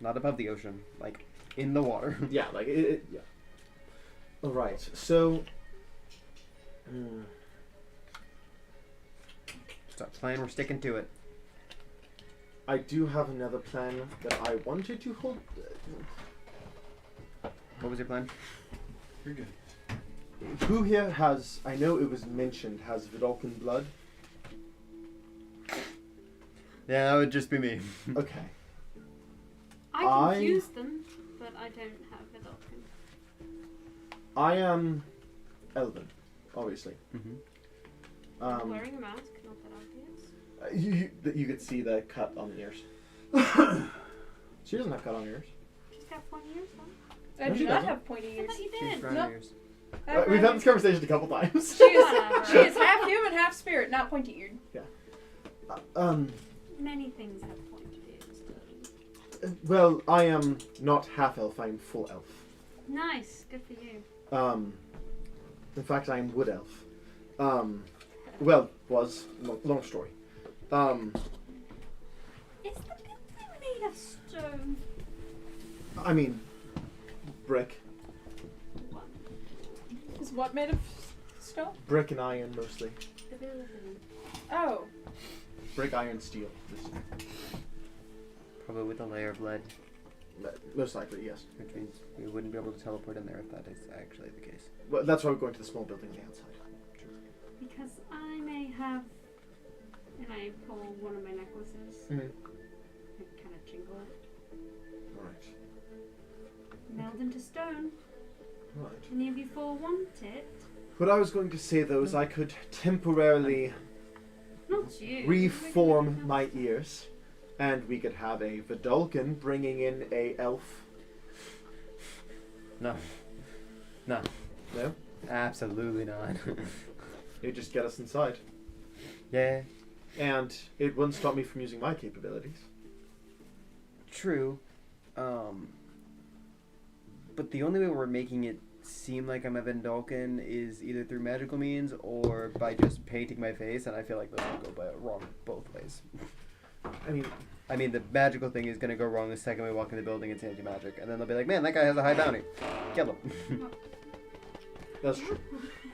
Not above the ocean, like in the water. Yeah, like, yeah. Alright, so... It's our plan, we're sticking to it. I do have another plan that I wanted to hold... What was your plan? You're good. Who here has... I know it was mentioned, has Vidalcan blood? Yeah, that would just be me. Okay. I I- can use them, but I don't have Vidalcan. I am Elven, obviously. Mm-hmm. Wearing a mask, not that obvious. You could see the cut on the ears. She doesn't have cut on ears. She's got 1 year, son. I No, do she not doesn't. have pointy I ears. thought you She's did. brown Nope. ears. I have We've brown had this conversation a couple times. She is, Whatever. she is half human, half spirit, not pointy eared. Many things have pointed ears. Well, I am not half elf, I am full elf. Nice, good for you. In fact, I am wood elf. Well, was. Long story. Is the building made of stone? I mean, brick. Is what made of stone? Brick and iron, mostly. The building. Oh. Brick, iron, steel. Probably with a layer of lead, Most likely, yes. which means we wouldn't be able to teleport in there if that is actually the case. Well, that's why we're going to the small building on the outside. Because I may have, and I pull one of my necklaces, Mm-hmm. and kind of jingle it, Alright. meld into stone. Right. Any of you four want it? What I was going to say, though, is I could temporarily Not you. reform my ears, and we could have a Vidalcan bringing in a elf. No. No. No? Absolutely not. It'd just get us inside. Yeah. And it wouldn't stop me from using my capabilities. True. But the only way we're making it seem like I'm a Vendalkin is either through magical means or by just painting my face, and I feel like those will go wrong both ways. I mean, the magical thing is going to go wrong the second we walk in the building. It's anti-magic, and then they'll be like, man, that guy has a high bounty. Kill him. that's true.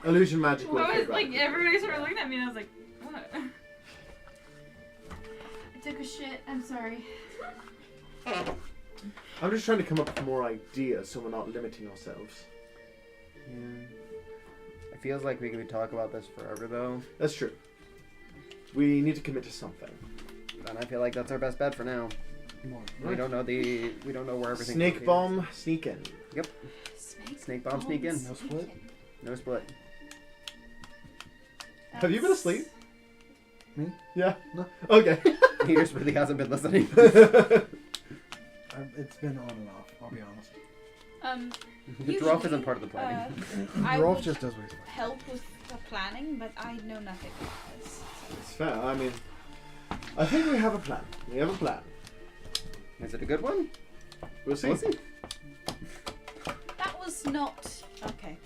Illusion magic would Well, I was fade like, rather everybody started looking at me, and I was like, what? I took a shit. I'm sorry. I'm just trying to come up with more ideas so we're not limiting ourselves. It feels like we could talk about this forever, though. That's true. We need to commit to something. And I feel like that's our best bet for now. We don't know where everything. Snake bomb, sneak in. Yep. Snake bomb, sneak in. No split? No split. Have you been asleep? Me? Yeah. No. Okay. He just really hasn't been listening. It's been on and off, I'll be honest. The Droff isn't part of the planning. I Rolf would just does what he's like. help with the planning, but I know nothing about this. It's fair. I mean, I think we have a plan. We have a plan. Is it a good one? We'll see. We'll see. That was not okay.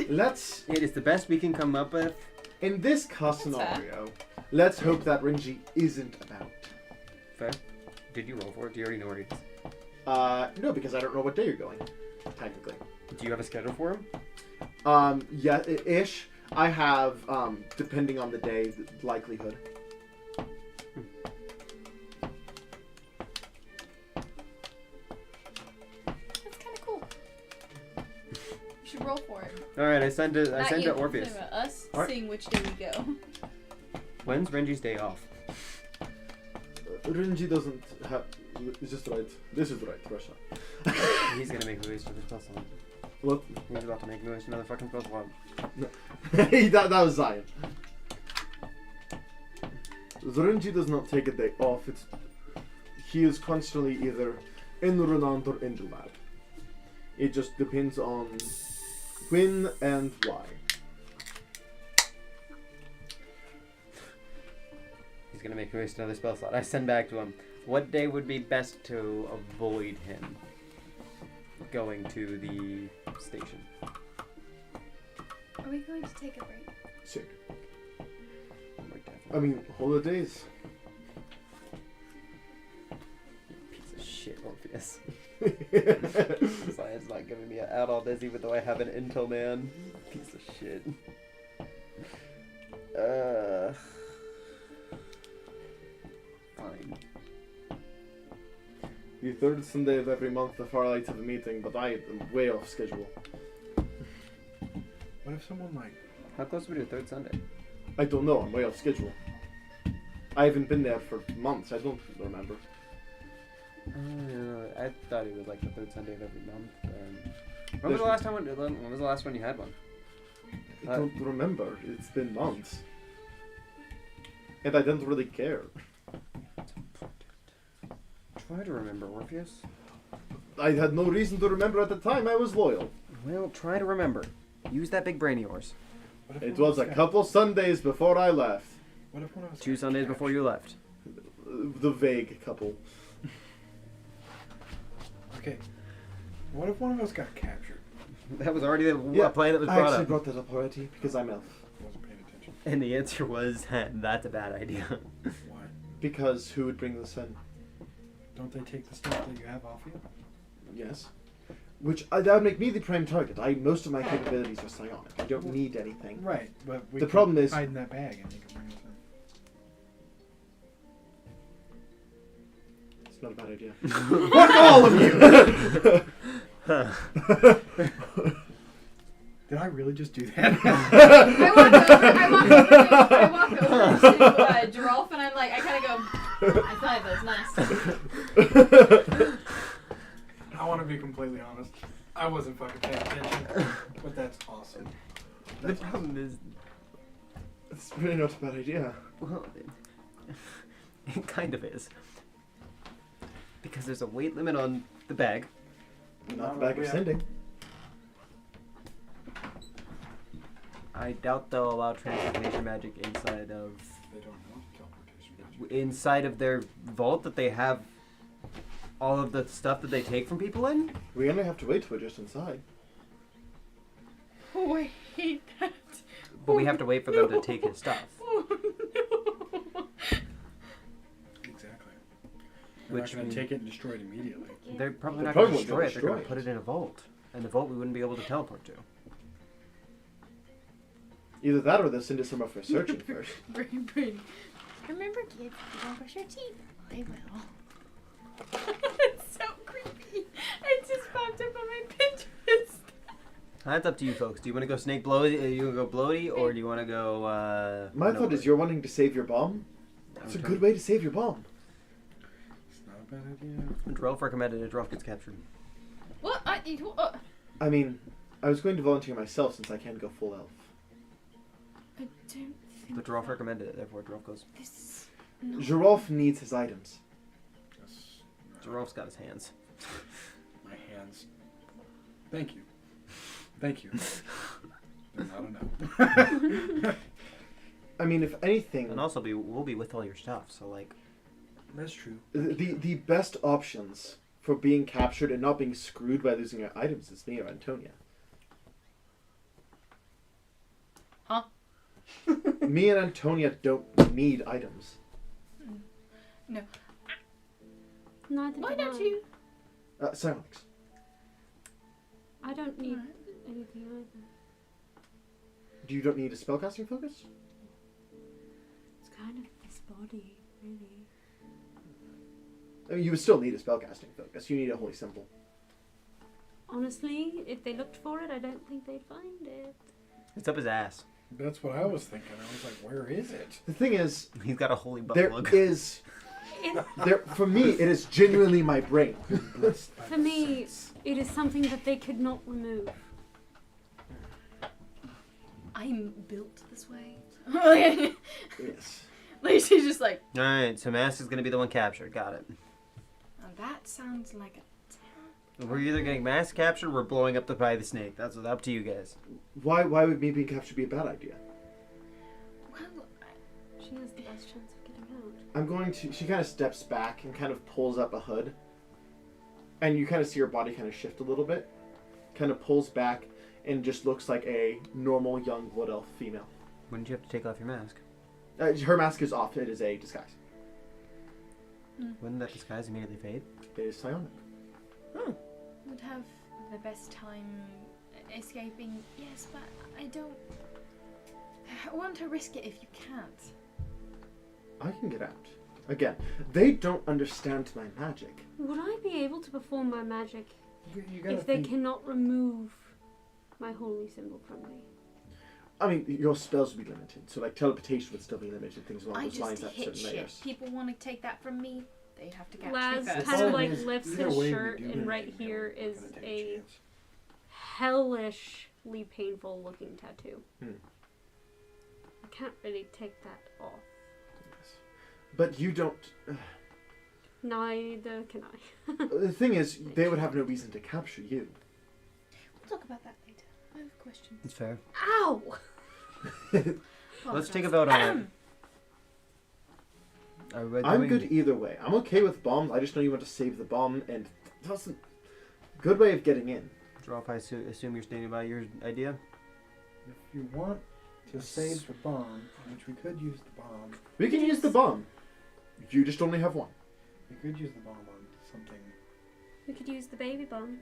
Let's, It is the best we can come up with. in this scenario, let's hope that Renji isn't about. Fair. Did you roll for it? Do you already know where he is? No, because I don't know what day you're going, technically. Do you have a schedule for him? Yeah, ish. I have, depending on the day, the likelihood. That's kind of cool. You should roll for it. Alright, I sent it Not to you. Orpheus. About us Alright. seeing which day we go. When's Renji's day off? Renji doesn't have. It's just right. This is right, Russia. He's gonna make me waste another spell slot. What? He's about to make me waste another fucking spell slot. that was Zion. Renji does not take a day off. He is constantly either in Renand or in Dubai. It just depends on when and why. He's gonna make me waste another spell slot. I send back to him. What day would be best to avoid him going to the station? Are we going to take a break? Sick. Like that. I mean, holidays. Piece of shit, Orpheus. Zion's not giving me an out on this, even though I have an intel man. Piece of shit. Fine. The third Sunday of every month, the far light of a meeting, but I am way off schedule. What if someone like... How close are we to third Sunday? I don't know. I'm way off schedule. I haven't been there for months. I don't remember. I thought it was like the third Sunday of every month. When was the last time? When was the last one you had one? I don't remember. It's been months. And I don't really care. Try to remember, Orpheus. I had no reason to remember at the time. I was loyal. Well, try to remember. Use that big brain of yours. What if It one was of a us couple Sundays before I left. What if one of us 2 got Sundays captured? before you left. The vague couple. Okay. What if one of us got captured? That was already the Yeah, plan that was I brought actually up. brought that up already because I'm elf. Wasn't paying attention. And the answer was, that's a bad idea. Why? Because who would bring this in? Don't they take the stuff that you have off you? Yes. Which that would make me the prime target. Most of my capabilities are psionic. I don't need anything. Right, but we The could problem is- hide in that bag and you can bring us in. It's not a bad idea. Fuck all of you! Did I really just do that? I walk over to Giralf and I'm like, I kind of go, I thought that was nice. I want to be completely honest. I wasn't fucking paying attention, but that's awesome. The problem is, It's really not a bad idea. well, it kind of is. Because there's a weight limit on the bag. Not the bag of sending. I doubt they'll allow transformation magic inside of They don't know teleportation magic. inside of their vault, that they have all of the stuff that they take from people in. We only have to wait till we're just inside. Oh, I hate that. But we have to wait for them to take his stuff. Oh, no. Exactly. They're Which not going mean- to take it and destroy it immediately. They're probably They not probably going to won't destroy it. They're going destroy to put it. it in a vault. And the vault we wouldn't be able to teleport to. Either that or they'll send us some of our searching first. Brain. Remember, kids, you don't brush your teeth. I will. It's so creepy. It just popped up on my Pinterest. That's up to you folks. Do you want to go snake bloaty? You want to go bloaty, or do you want to go? My thought is you're wanting to save your bomb. That's a good way to save your bomb. It's not a bad idea. Drelf recommended it. Drelf gets captured. What? I mean, I was going to volunteer myself since I can't go full elf. I don't think. But Drelf recommended it. Therefore, Drelf goes. This is not. Girolf needs his items. That's Drelf's got his hands. my hands. Thank you. Thank you. They're not enough. I mean, if anything, And also, we'll be with all your stuff. So like, That's true. the best options for being captured and not being screwed by losing your items is me or Antonia. Huh? Me and Antonia don't need items. No. Neither Why do don't I. you? Silence. I don't need Alright. anything either. You don't need a spellcasting focus? It's kind of this body, really. I mean, you would still need a spellcasting focus. You need a holy symbol. Honestly, if they looked for it, I don't think they'd find it. it's up his ass. That's what I was thinking. I was like, where is it? The thing is, He's got a holy butt there plug. is It, there for me. It is genuinely my brain. for me, it is something that they could not remove. I'm built this way. Yes. Like she's just like, All right. So Mask is gonna be the one captured. Got it. "Oh, that sounds like a. We're either getting Mask captured, or we're blowing up the snake. That's up to you guys. Why would me being captured be a bad idea? Well, She has the best chance of getting out. I'm going to. She kind of steps back and kind of pulls up a hood, and you kind of see her body kind of shift a little bit, kind of pulls back, and just looks like a normal young wood elf female. Wouldn't you have to take off your mask? Her mask is off. It is a disguise. Wouldn't that disguise immediately fade? It is psionic. Would have the best time escaping, yes, but I don't want to risk it if you can't. I can get out. Again, they don't understand my magic. Would I be able to perform my magic You gotta if they think. cannot remove my holy symbol from me? I mean, your spells would be limited, so like teleportation would still be limited. Things along I those lines just at hit certain shit. layers. People want to take that from me. They have to catch Laz me first. kind of like Is, lifts either his way we shirt, do and it, right we're here gonna is take a chance. hellishly painful looking tattoo. Hmm. I can't really take that off. Yes. But you don't. Neither can I. The thing is, they would have no reason to capture you. We'll talk about that later. I have questions. It's fair. Ow! Let's take a vote on it. Are we I'm doing- good either way. I'm okay with bombs. I just know you want to save the bomb, and that's a good way of getting in. Drop, I assume you're standing by your idea? If you want to save the bomb, which we could use the bomb, We can use the bomb. You just only have one. we could use the bomb on something. We could use the baby bomb.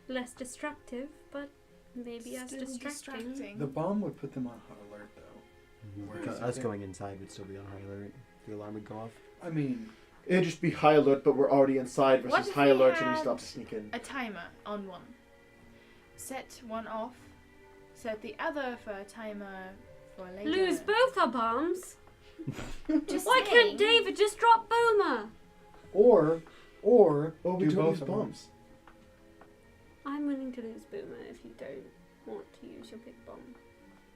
Less destructive, but maybe as Still distracting. The bomb would put them on high alert, though. Whereas Us if going inside would still be on high alert. The alarm would go off. I mean, It'd just be high alert, but we're already inside What versus if high we alert and we had still have to sneak in. A timer on one. Set one off. Set the other for a timer for later. Lose both our bombs? Just Why saying. can't David just drop Boomer? or Or we do don't both use of them. bombs. I'm willing to lose Boomer if you don't want to use your big bomb.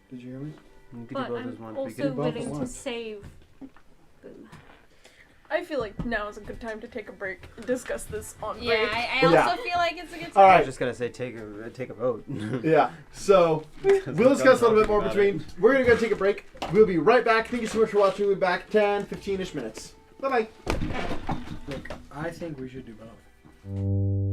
Did you hear me? We could But do both as I'm one. We also could both at willing to once. save Boomer. I feel like now is a good time to take a break and discuss this on yeah, break. I also Yeah. feel like it's a good time. All I was right. just gonna say take a vote. Yeah. So we'll discuss a little bit more between. We're gonna go take a break. We'll be right back. Thank you so much for watching. We'll be back 10, 15-ish minutes. Bye bye. Look, I think we should do both.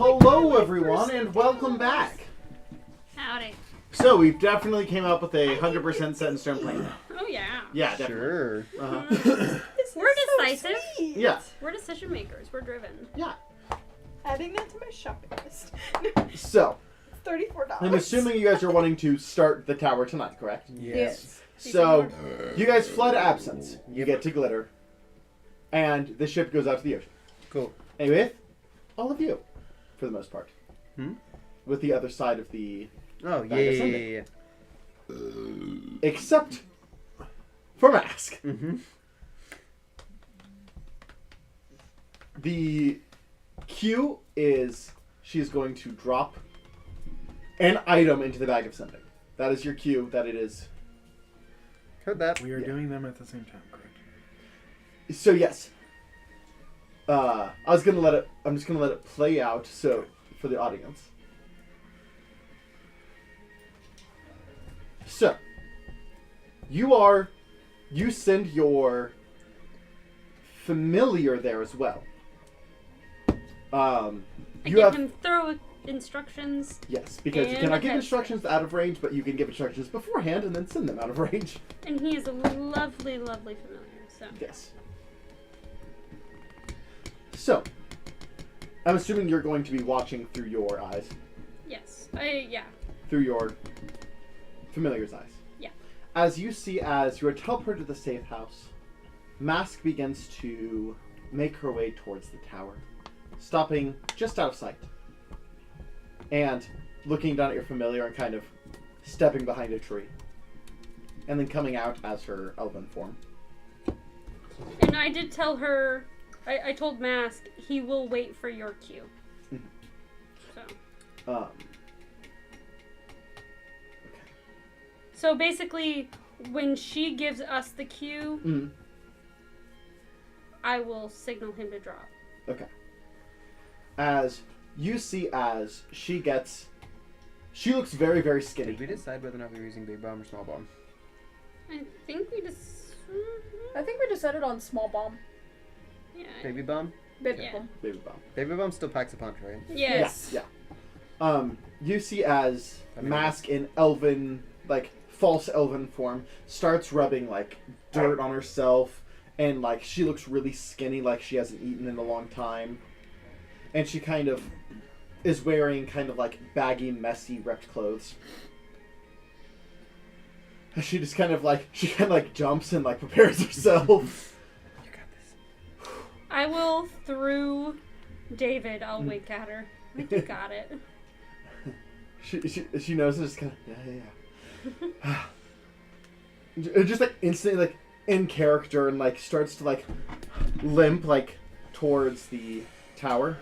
Hello, everyone, and welcome back. Howdy. So we've definitely came up with a 100% set in stone plan. Oh yeah. Yeah, definitely. Sure. Uh-huh. We're decisive. Yeah, We're decision makers. We're driven. yeah. Adding that to my shopping list. So $34. I'm assuming you guys are wanting to start the tower tonight, correct? Yes. So you guys flood Absence. You get to Glitter, and the ship goes out to the ocean. Cool. And with all of you, for the most part. Hmm? With the other side of the... Oh, Back ascending. yeah. Except for Mask. Mm-hmm. The cue is she's going to drop an item into the bag of sending. That is your cue that it is. Heard that. We are Yeah. doing them at the same time, correct? So yes. I'm just gonna let it play out so for the audience. So you send your familiar there as well. I You give have him thorough instructions. yes, because you And cannot a give head instructions out of range, but you can give instructions beforehand and then send them out of range. And he is a lovely, lovely familiar. So Yes. So, I'm assuming you're going to be watching through your eyes, yes, through your familiar's eyes. Yeah. As you see, as you are teleported to the safe house, Mask begins to make her way towards the tower, stopping just out of sight, and looking down at your familiar and kind of stepping behind a tree, and then coming out as her elven form. And I did tell her. I told Mask he will wait for your cue. Mhm. So. Okay. So basically, when she gives us the cue, Mhm. I will signal him to drop. Okay. As you see, as she looks very, very skinny. Did we decide whether or not we were using big bomb or small bomb? I think we just. I think we decided on small bomb. Yeah. Baby bomb? Baby Yeah. bomb. Baby bomb. Baby bomb still packs a punch, right? Yes. Yeah. You see as I mean, Mask in elven, like false elven form, starts rubbing like dirt on herself, and like she looks really skinny, like she hasn't eaten in a long time, and she kind of is wearing kind of like baggy, messy, ripped clothes. She just kind of like jumps and like prepares herself. You got this. I will through David. I'll wink at her. Like you got it. She knows and just kind of yeah. Just like instantly like in character and like starts to like limp like towards the tower.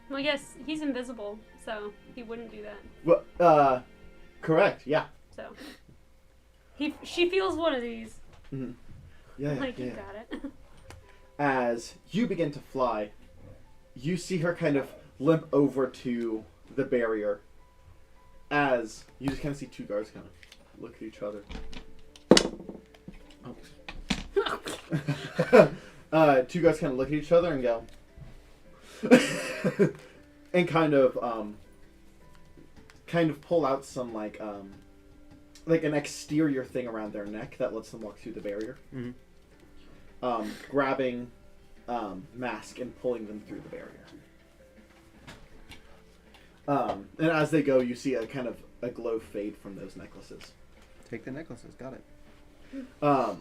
Well, I guess he's invisible, so he wouldn't do that. Well, correct. Yeah. So she feels one of these. Mm-hmm. Yeah. Like yeah. you got it. As you begin to fly, you see her kind of limp over to the barrier. As you just kind of see two guards kind of look at each other. Oh. Two guys kind of look at each other and go, and kind of pull out some like an exterior thing around their neck that lets them walk through the barrier. Mm-hmm. Grabbing Mask and pulling them through the barrier. And as they go, you see a kind of a glow fade from those necklaces. Take the necklaces. Got it. Um,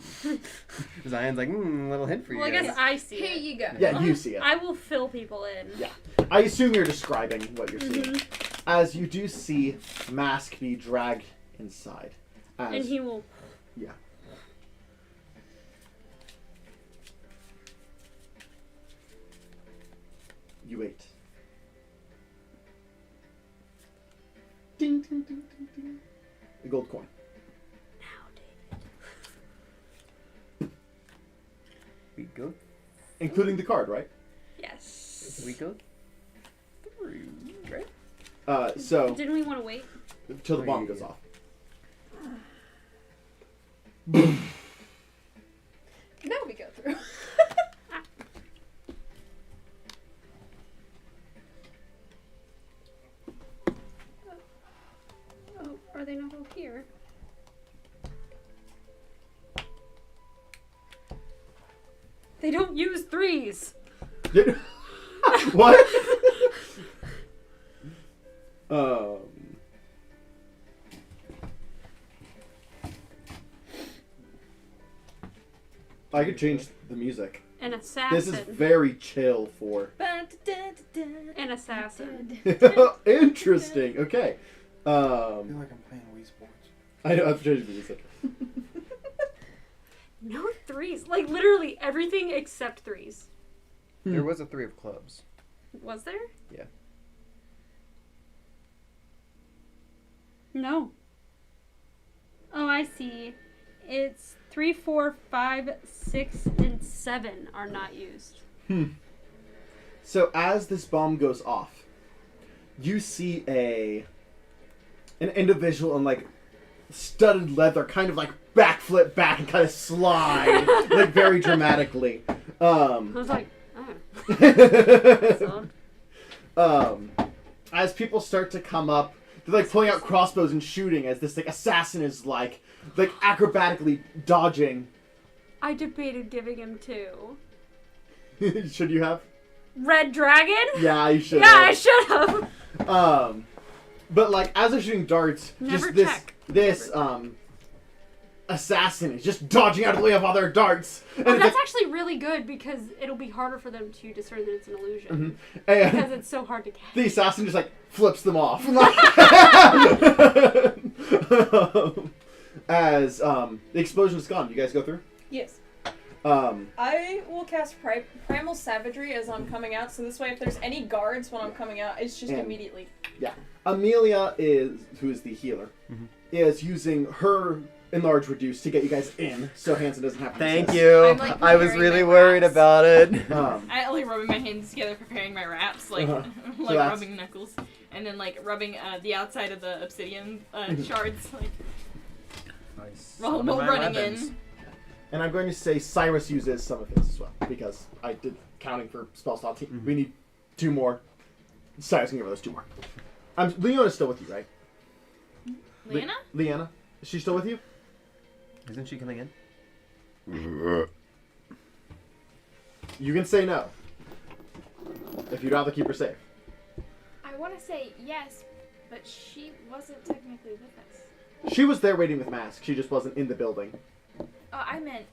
Zion's like, little hint for you Well, I guys. guess I see Here it. you go. yeah, you see it. I will fill people in. Yeah. I assume you're describing what you're seeing. As you do see Mask be dragged inside. As, And he will. yeah. You wait. Ding, ding, ding, ding, ding. A gold coin. Now, David. We go. Including the card, right? Yes. We go through, right? So, Didn't we want to wait? till the bomb goes off. Now we go through. here. They don't use 3s. What? I could change the music. An assassin. This is very chill for. An assassin. Interesting. Okay. I feel like I'm playing Wii Sports. I know. I've changed the music. No 3s. Like, literally everything except 3s. There was a 3 of clubs. Was there? Yeah. No. Oh, I see. It's 3, 4, 5, 6, and 7 are not used. So as this bomb goes off, you see an individual in like studded leather kind of like backflip back and kind of slide like very dramatically. I was like, oh. As people start to come up, they're like pulling out crossbows and shooting as this like assassin is like acrobatically dodging. I debated giving him 2. Should you have? Red Dragon? Yeah, you should. Yeah, I should have. But like as they're shooting darts, Never just check. this assassin is just dodging out of the way of all their darts. And Oh, it's that's like, actually really good because it'll be harder for them to discern that it's an illusion. and Because it's so hard to catch. the assassin just like flips them off. As the explosion is gone, you guys go through. Yes. Um, I will cast Primal Savagery as I'm coming out, so this way if there's any guards when I'm coming out, it's just And- immediately. Amelia who is the healer, is using her enlarge reduce to get you guys in, so Hanson doesn't have to. Thank resist. you. I'm, like, I was preparing really my worried wraps. about it. I like rubbing my hands together, preparing my wraps, like Uh-huh. So like that's- rubbing knuckles, and then like rubbing the outside of the obsidian shards, like Nice. while One of my running weapons. in. And I'm going to say Cyrus uses some of his as well, because I did counting for spell slot team. We need 2 more. Cyrus can give us 2 more. Leona's still with you, right? Lena? Leanna? Is she still with you? Isn't she coming in? You can say no. If you'd rather keep her safe. I want to say yes, but she wasn't technically with us. She was there waiting with Mask. She just wasn't in the building. Oh, I meant.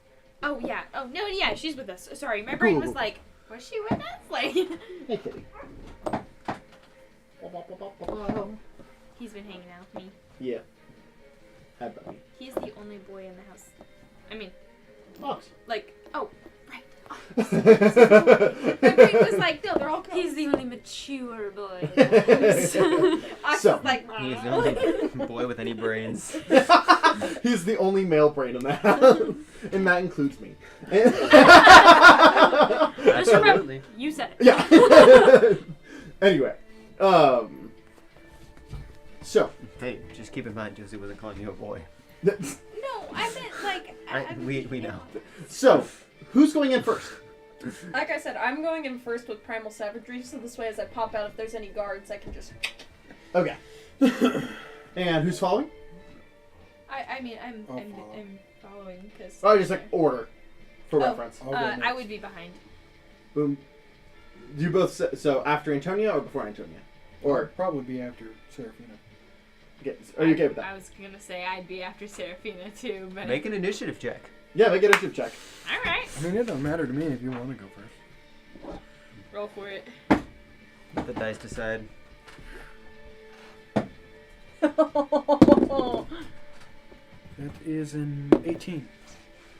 Oh yeah. Oh no, yeah, she's with us. Sorry, my brain was like, was she with us? Like, Hey, kitty. he's been hanging out with me. Yeah. Hi, buddy. He's the only boy in the house. I mean, Fox. like, oh, right. my brain was like, no, they're all girls. He's the only mature boy. I So. was like, He's the only boy with any brains. He's the only male brain in the house. And that includes me. Just remember, Absolutely. you said it. Yeah. Anyway. So. Hey, just keep in mind, Josie wasn't calling you a boy. No, I meant like. We know. So, who's going in first? Like I said, I'm going in first with Primal Savagery, so this way as I pop out, if there's any guards, I can just. Okay. And who's following? I mean, I'm follow. I'm following because. Oh, just like order for Oh. reference. I'll go I next. would be behind. Boom. You both so after Antonia or before Antonia? Or I'll probably be after Serafina. are you okay with I that? was gonna say I'd be after Serafina too, but Make an initiative check. Yeah, make an initiative check. all right, I mean, it doesn't matter to me if you want to go first. roll for it. Let the dice decide. That is an 18.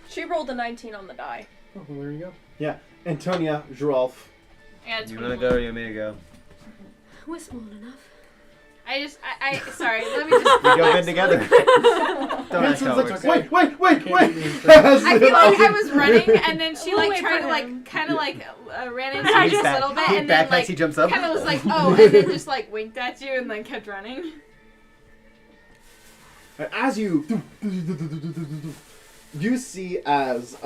She rolled a 19 on the die. Oh, well, there you go. Yeah, Antonia, Geralf. I got You 21. wanna go or you want me to go? We're small enough. I sorry, let me just. We go in together. Don't ask Hanson's how it like, works. wait! Can't Wait! be in I feel like I was running, and then she We'll like wait tried for to him. like kind of like ran into I you just- just a little bit, He and then backpacks, like he jumps up. kind of was like, oh, and then just like winked at you and then kept running. As you see as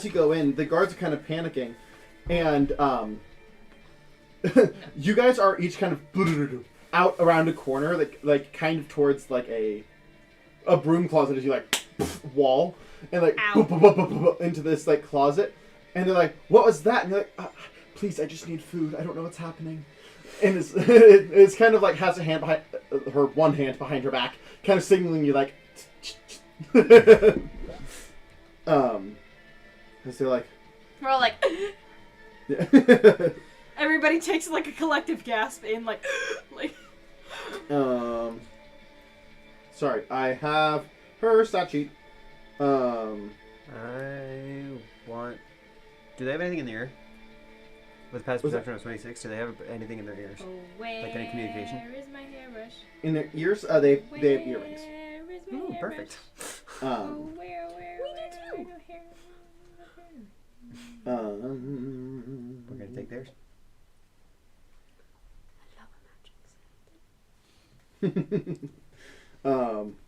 you go in, the guards are kind of panicking, and you guys are each kind of out around a corner, like kind of towards like a broom closet as you like wall and like into this like closet, and they're like, "What was that?" And you're like, "Please, I just need food. I don't know what's happening." And it's kind of like has a hand behind her, one hand behind her back, kind of signaling you like, as they're like, We're all like, yeah. everybody takes like a collective gasp and like, Sorry, I have her stat sheet. I want. Do they have anything in the ear? With passive What's perception of 26, do they have anything in their ears? Like any communication? Where is my hairbrush? In their ears, they have earrings. Where is my Ooh, hairbrush? perfect. Oh, where? We do too. No hair. We're gonna take theirs.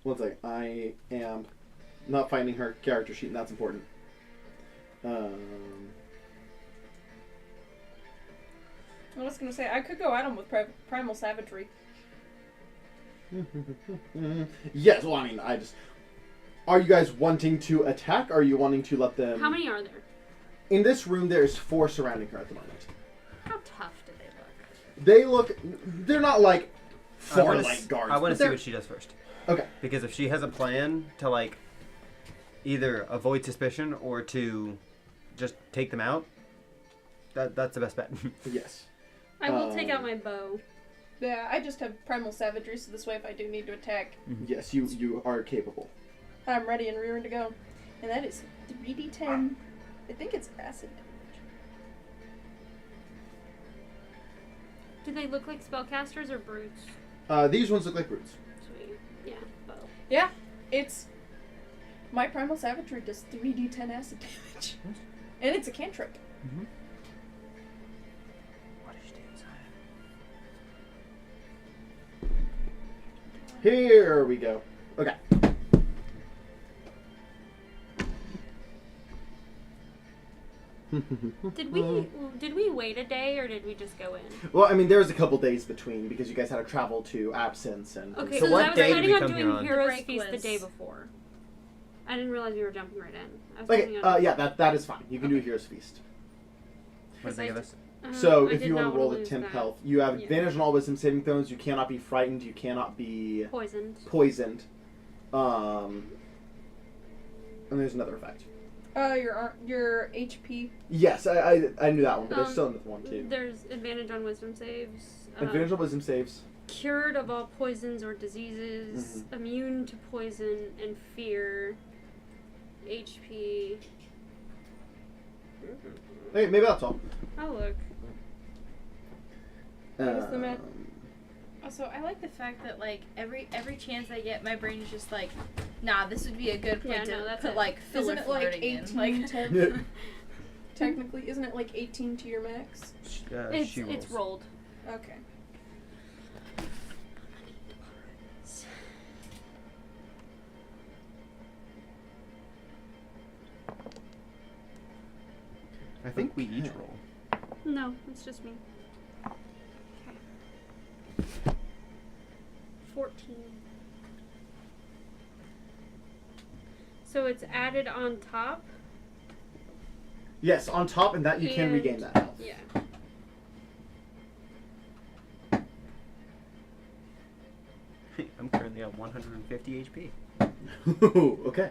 One second. I am not finding her character sheet, and that's important. I was gonna say I could go at him with primal savagery. Yes, well, I mean, are you guys wanting to attack, or are you wanting to let them... How many are there? In this room, there's 4 surrounding her at the moment. How tough do they look? They're not like I wanna light guards. I want but to see they're- what she does first. Okay. Because if she has a plan to, like, either avoid suspicion or to just take them out, that's the best bet. Yes. I will take out my bow. Yeah, I just have primal savagery, so this way if I do need to attack, Yes, you are capable. I'm ready and rearing to go. And that is 3d10. I think it's acid damage. Do they look like spellcasters or brutes? These ones look like brutes. Sweet. Yeah, bow. Yeah, it's... My primal savagery does 3d10 acid damage. And it's a cantrip. What did she do inside? Here we go. Okay. Did we wait a day or did we just go in? Well, I mean, there was a couple days between because you guys had to travel to Absence and... Okay, So so what I was day did planning we on come here doing on? Heroes The break Feast the was- day before. I didn't realize we were jumping right in. I was Okay, planning on... yeah, that is fine. You can do Heroes Feast. What did they give us? So I if did you want not to roll wanna the lose 10 that. health, you have Yeah. advantage on all wisdom saving throws. You cannot be frightened. You cannot be Poisoned. poisoned. And there's another effect. Your HP. Yes, I knew that one, but there's still another one too. There's advantage on wisdom saves. Advantage on wisdom saves. Cured of all poisons or diseases. Immune to poison and fear. HP. Okay, maybe that's all. Oh, look. What is the math? Also, I like the fact that like every chance I get, my brain is just like, nah, this would be a good Yeah, point no, to that's put it. like filler Isn't it like flirting 18 in. Like, to... Technically, isn't it like 18 to your max? She rolls. It's rolled. Okay. I think we each roll. No, it's just me. Okay. 14. So it's added on top? Yes, on top, and that you can And- regain that health. Yeah. I'm currently at 150 HP. Okay.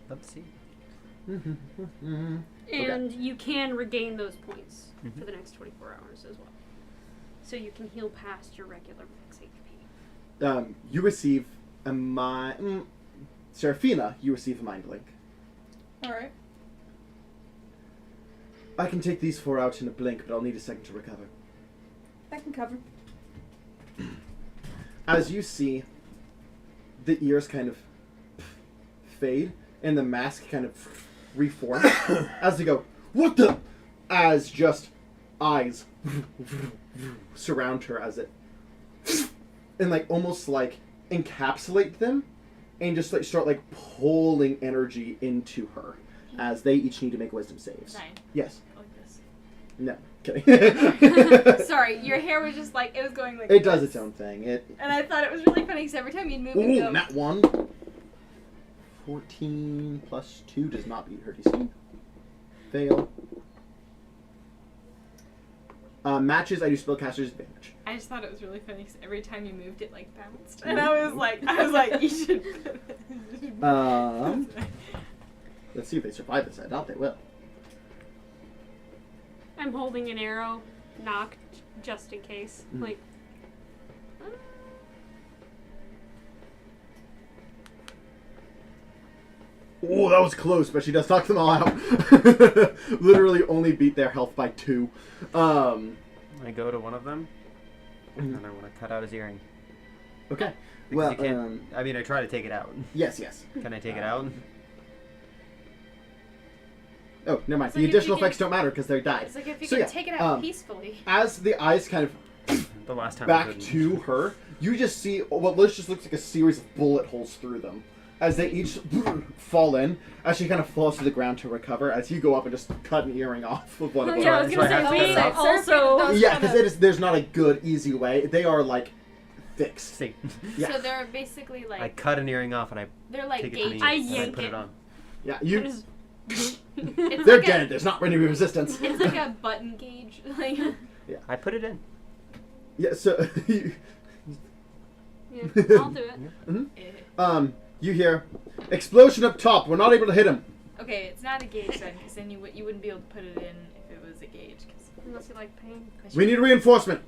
Love to see. And you can regain those points Mhm. for the next 24 hours as well. So you can heal past your regular max HP. You receive a mind... Seraphina, you receive a mind blink. Alright. I can take these 4 out in a blink, but I'll need a second to recover. I can cover. As you see, the ears kind of fade, and the mask kind of reform as they go, "What the?" As just eyes surround her as it and like almost like encapsulate them and just like start like pulling energy into her as they each need to make wisdom saves. 9. Yes. Like this. No, kidding. Sorry, your hair was just like, it was going like It does this. its own thing. And I thought it was really funny because every time you'd move it Ooh, go. nat 1. 14 plus 2 does not beat her DC. Fail. Matches, I do spellcaster's advantage. I just thought it was really funny because every time you moved it like bounced. And I was like, you should. Let's see if they survive this. I doubt they will. I'm holding an arrow, knocked, just in case. Mhm. Like, Oh, that was close, but she does knock them all out. Literally only beat their health by 2. I go to one of them, Mhm. and I want to cut out his earring. Okay. Because Well, you can't, I mean, I try to take it out. yes, yes. Can I take it out? Oh, never mind. It's The like if additional you can- effects don't matter because they died. It's like if you So, can yeah, take it out um, peacefully. As the eyes kind of The last time I back couldn't. to her, you just see what just looks like a series of bullet holes through them. As they each fall in, as she kind of falls to the ground to recover, as you go up and just cut an earring off of one of them. yeah, I was So gonna I have say, to we cut it off? also. Yeah, because there's not a good, easy way. They are, like, fixed. See, Yeah. So they're basically I like, cut an earring off and I they're like take it to me gauges. I and yank put it. it on. Yeah, I you. just- It's They're like dead. There's not any resistance. It's like a button gauge. Like, I put it in. Yeah, so. Yeah, I'll do it. You hear, explosion up top. We're not able to hit him. okay, it's not a gauge then, because then you wouldn't be able to put it in if it was a gauge. Unless you like pain. We need reinforcement.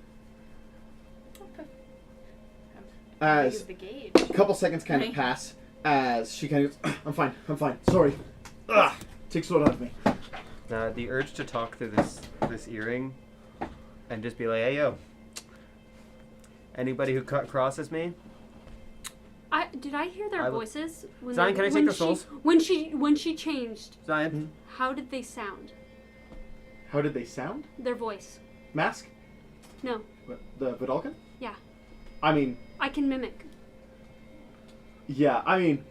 As As the gauge. a couple seconds kind of Right. pass, as she kind of goes, I'm fine, sorry. Ugh, takes a lot out of me. The urge to talk through this earring, and just be like, "Hey yo, anybody who crosses me, Did I hear their I would- voices? When Zion, can I take when their souls? When she changed, Zion." how did they sound? How did they sound? Their voice. Mask? No, What, the Vidalcan? Yeah. I mean, I can mimic. yeah, I mean,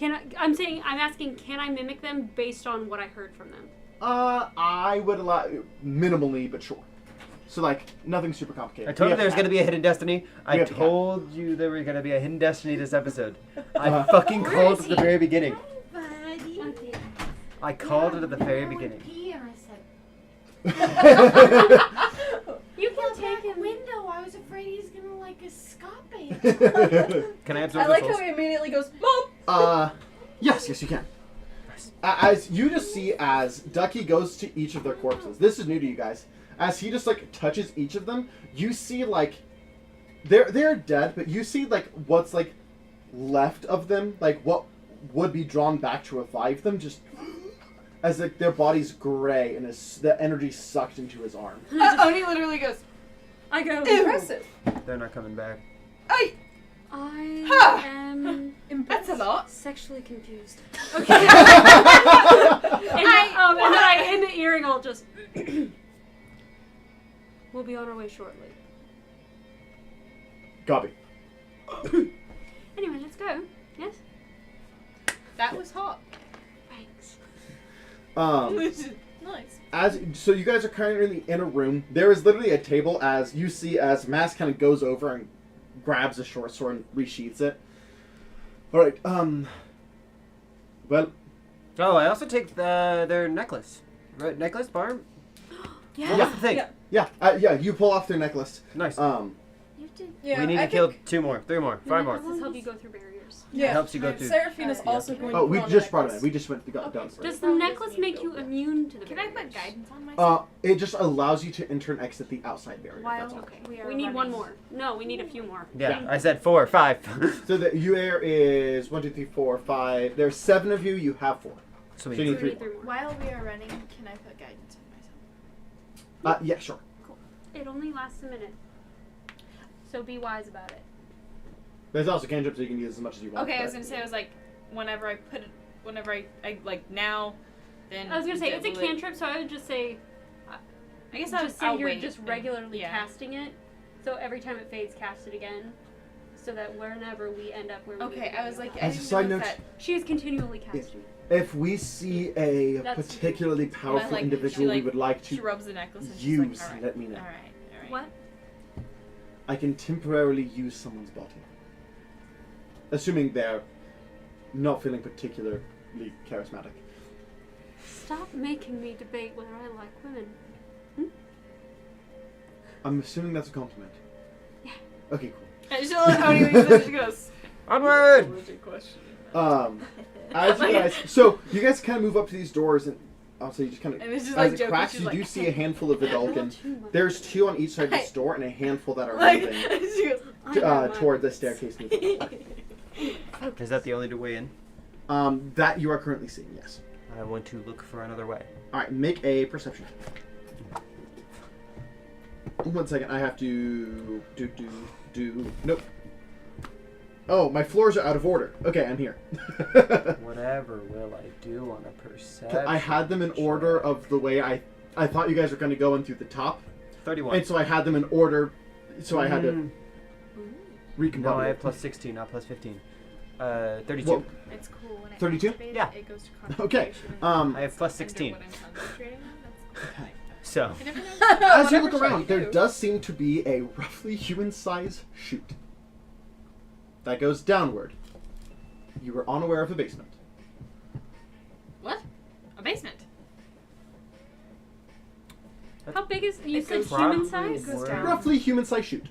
I'm asking, can I mimic them based on what I heard from them? I would allow, minimally, but sure. So, like, nothing super complicated. I told We you have there was cat. going to be a hidden destiny. I We have the cat. told you there was going to be a hidden destiny this episode. I Uh-huh. fucking Where called is it at the very beginning. Buddy. Okay. I called it at the very beginning. Here, I said. You Well, can take that him. window. I was afraid he's gonna like escape. Can I absorb I the like souls? how he immediately goes, Mom! Yes, you can. As you just see as Ducky goes to each of their corpses, this is new to you guys. As he just like touches each of them, you see like they're dead, but you see like what's like left of them, like what would be drawn back to revive them, just as like their body's gray and the energy sucked into his arm. Oni literally goes, I go. Impressive. They're not coming back. I Ha! am that's a lot. sexually confused. Okay. and then I in the earring, I'll just. We'll be on our way shortly. Copy. Anyway, let's go. Yes. That was hot. Thanks. Nice. So you guys are currently in a room. There is literally a table as you see as Mass kind of goes over and grabs a short sword and resheaths it. All right. Well, Oh, I also take their necklace. Right, necklace, Barb? Yeah. What was the thing? Yeah. yeah. You pull off their necklace. Nice. You did. Yeah, we need I to kill think- 2 more, 3 more, 5 more. Necklaces help you go through barriers. Yeah. It helps you go through. Seraphina's Yeah. also going to Oh, we put on just a brought it in. necklace. We just went done for it. Does the necklace make you immune to the Can I barriers? put guidance on myself? It just allows you to enter and exit the outside barrier. That's all. Okay. We need one more. No, we need a few more. Yeah, I said 4, 5. So the there is 1, 2, 3, 4, 5. There's 7 of you. You have 4. So Sweet. you We need 3 need more. 3 more. While we are running, can I put guidance on myself? Yeah, sure. It only lasts a minute. So be wise about it. There's also cantrips, so you can use as much as you want. Okay, I but- was gonna say, I was like, whenever I like now, then. I was gonna say it's a double it. cantrip, so I would just say I guess just say I'll you're wait just and- regularly yeah. casting it. So every time it fades, cast it again. so that whenever we end up where we Okay, need to I was go. like, I As a didn't side know note, that. She is continually casting. If we see a That's- particularly powerful like, individual she, we would like She to rubs the necklace and she's use, like, all right, let me know. all right. What? I can temporarily use someone's body. Assuming they're not feeling particularly charismatic. Stop making me debate whether I like women. I'm assuming that's a compliment. Yeah. Okay, cool. And she'll and she goes, Onward! legit question. As you guys, so you guys kind of move up to these doors, and also you just kind of, And it's just as like it joking, cracks, she's you like, do see a handful of Vidalcan. Not too much. There's 2 on each side of this door, and a handful that are Like, moving she goes, I know mine. toward the staircase. Moving. Is that the only way in? That you are currently seeing, yes. I want to look for another way. All right, make a perception check. 1 second, I have to do. Nope. Oh, my floors are out of order. Okay, I'm here. Whatever will I do on a perception? I had them in order of the way I thought you guys were going to go in through the top, 31. and so I had them in order. So I had to recombine. No, I have plus 16, not plus 15. 32. Well, it's cool when it 32? activates, Yeah. It goes to Okay, concentration. I have plus Under 16. what I'm concentrating on, that's cool. Okay. So, You never know. As you Whatever look shot around, you there do. does seem to be a roughly human-sized chute that goes downward. You were unaware of a basement. What? A basement. How big is you It said goes human probably size? goes where- down. Roughly human-sized chute.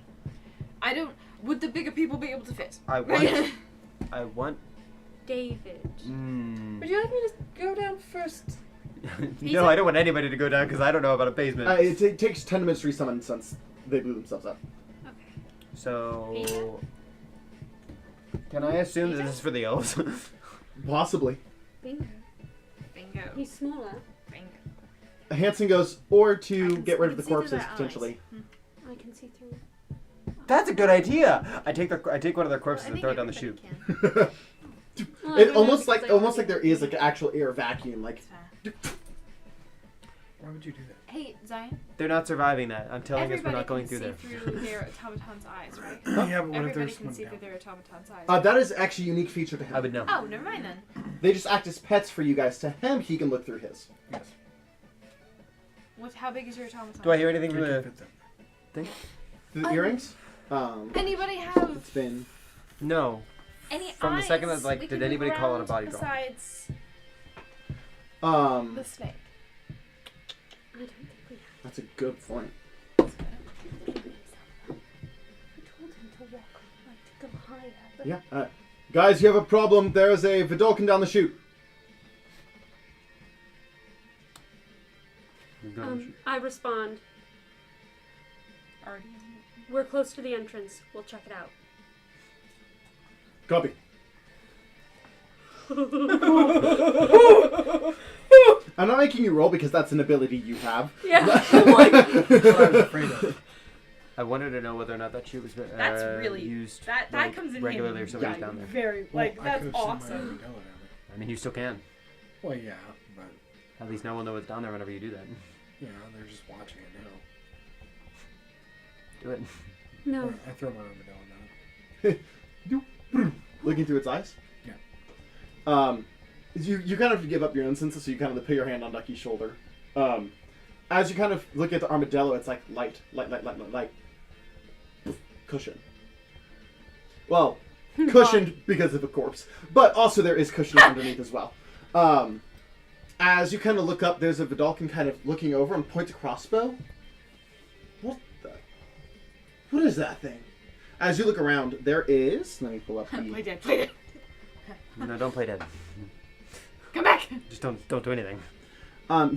I don't. Would the bigger people be able to fit? I want... I want... David. Would you like me to go down first? No, I don't want anybody to go down because I don't know about a basement. It takes 10 minutes to resummon since they blew themselves up. Okay. So... Can I assume that this is for the elves? Possibly. Bingo. Bingo. He's smaller. Bingo. Hanson goes, or I to can- get I rid of can the see through corpses, their eyes. potentially. I can see through. That's a good idea! I take one of their corpses I and think throw it down the everybody chute. can. Oh, I It don't know almost because like I almost only- like there is like an actual air vacuum, like It's fine. Why would you do that? Hey, Zion. They're not surviving that. I'm telling us we're Everybody not going can through see there. through their automaton's eyes, right? Yeah, but what if Everybody there's can one see down? through their automaton's eyes. that is actually a unique feature to him. I would know. Oh, never mind then. They just act as pets for you guys. To him, he can look through his. Yes. How big is your automaton? Do I hear anything I from can the fit them. thing? The earrings. Anybody have It's been. No. any From the eyes? second that's like, we did can anybody move call it a around body drop? Besides The the snake. I don't think we have. That's a good point. I told him to walk, like to go higher. But Yeah. Guys, you have a problem. There is a Vidalcan down the chute. I respond. Already. We're close to the entrance. We'll check it out. Copy. I'm not making you roll because that's an ability you have. Yeah. That's what I was afraid of. I wanted to know whether or not that chute was That's really used that like, comes in regularly or handy. somebody's Yeah, down there. very Well, like I that's could've seen my awesome. Armadillo down there. I mean, you still can. Well, yeah, but At least now we'll know what's down there whenever you do that. you know, they're just watching it now. Do it. No. I throw my Armadillo down. Looking through its eyes. Yeah. You kind of give up your own senses, so you kind of put your hand on Ducky's shoulder. As you kind of look at the armadillo, it's like light. Cushion. Well, cushioned because of a corpse, but also there is cushioning underneath as well. As you kind of look up, there's a Vidalcan kind of looking over and points a crossbow. What is that thing? As you look around, there is. Let me pull up Play the. dead. Play dead. No, don't play dead. Come back. Just don't do anything.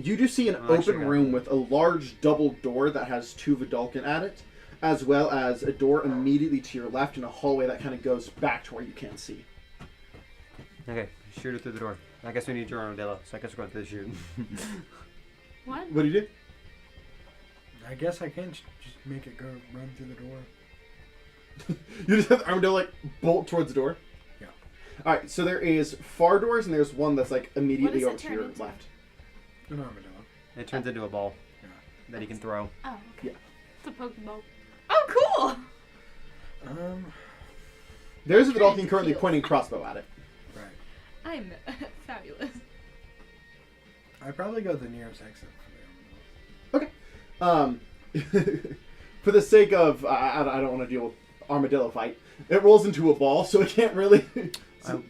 You do see an Oh, I actually open got room that. with a large double door that has 2 Vidalcan at it, as well as a door immediately to your left and a hallway that kind of goes back to where you can't see. Okay, shoot it through the door. I guess we need your armadillo, so I guess we're going through the chute. What? What do you do? I guess I can just make it go run through the door. You just have the armadillo like bolt towards the door? Yeah. Alright, so there is far doors and there's one that's like immediately What over does it to your turn into? left. An Armadillo. It turns into a ball Yeah. that he can throw. Oh. It's a Pokeball. Oh, cool. There's a Vidalkin currently pointing crossbow at it. Right. I'm fabulous. I'd probably go the nearest exit for For the sake of, I don't want to deal with armadillo fight. It rolls into a ball, so it can't really. I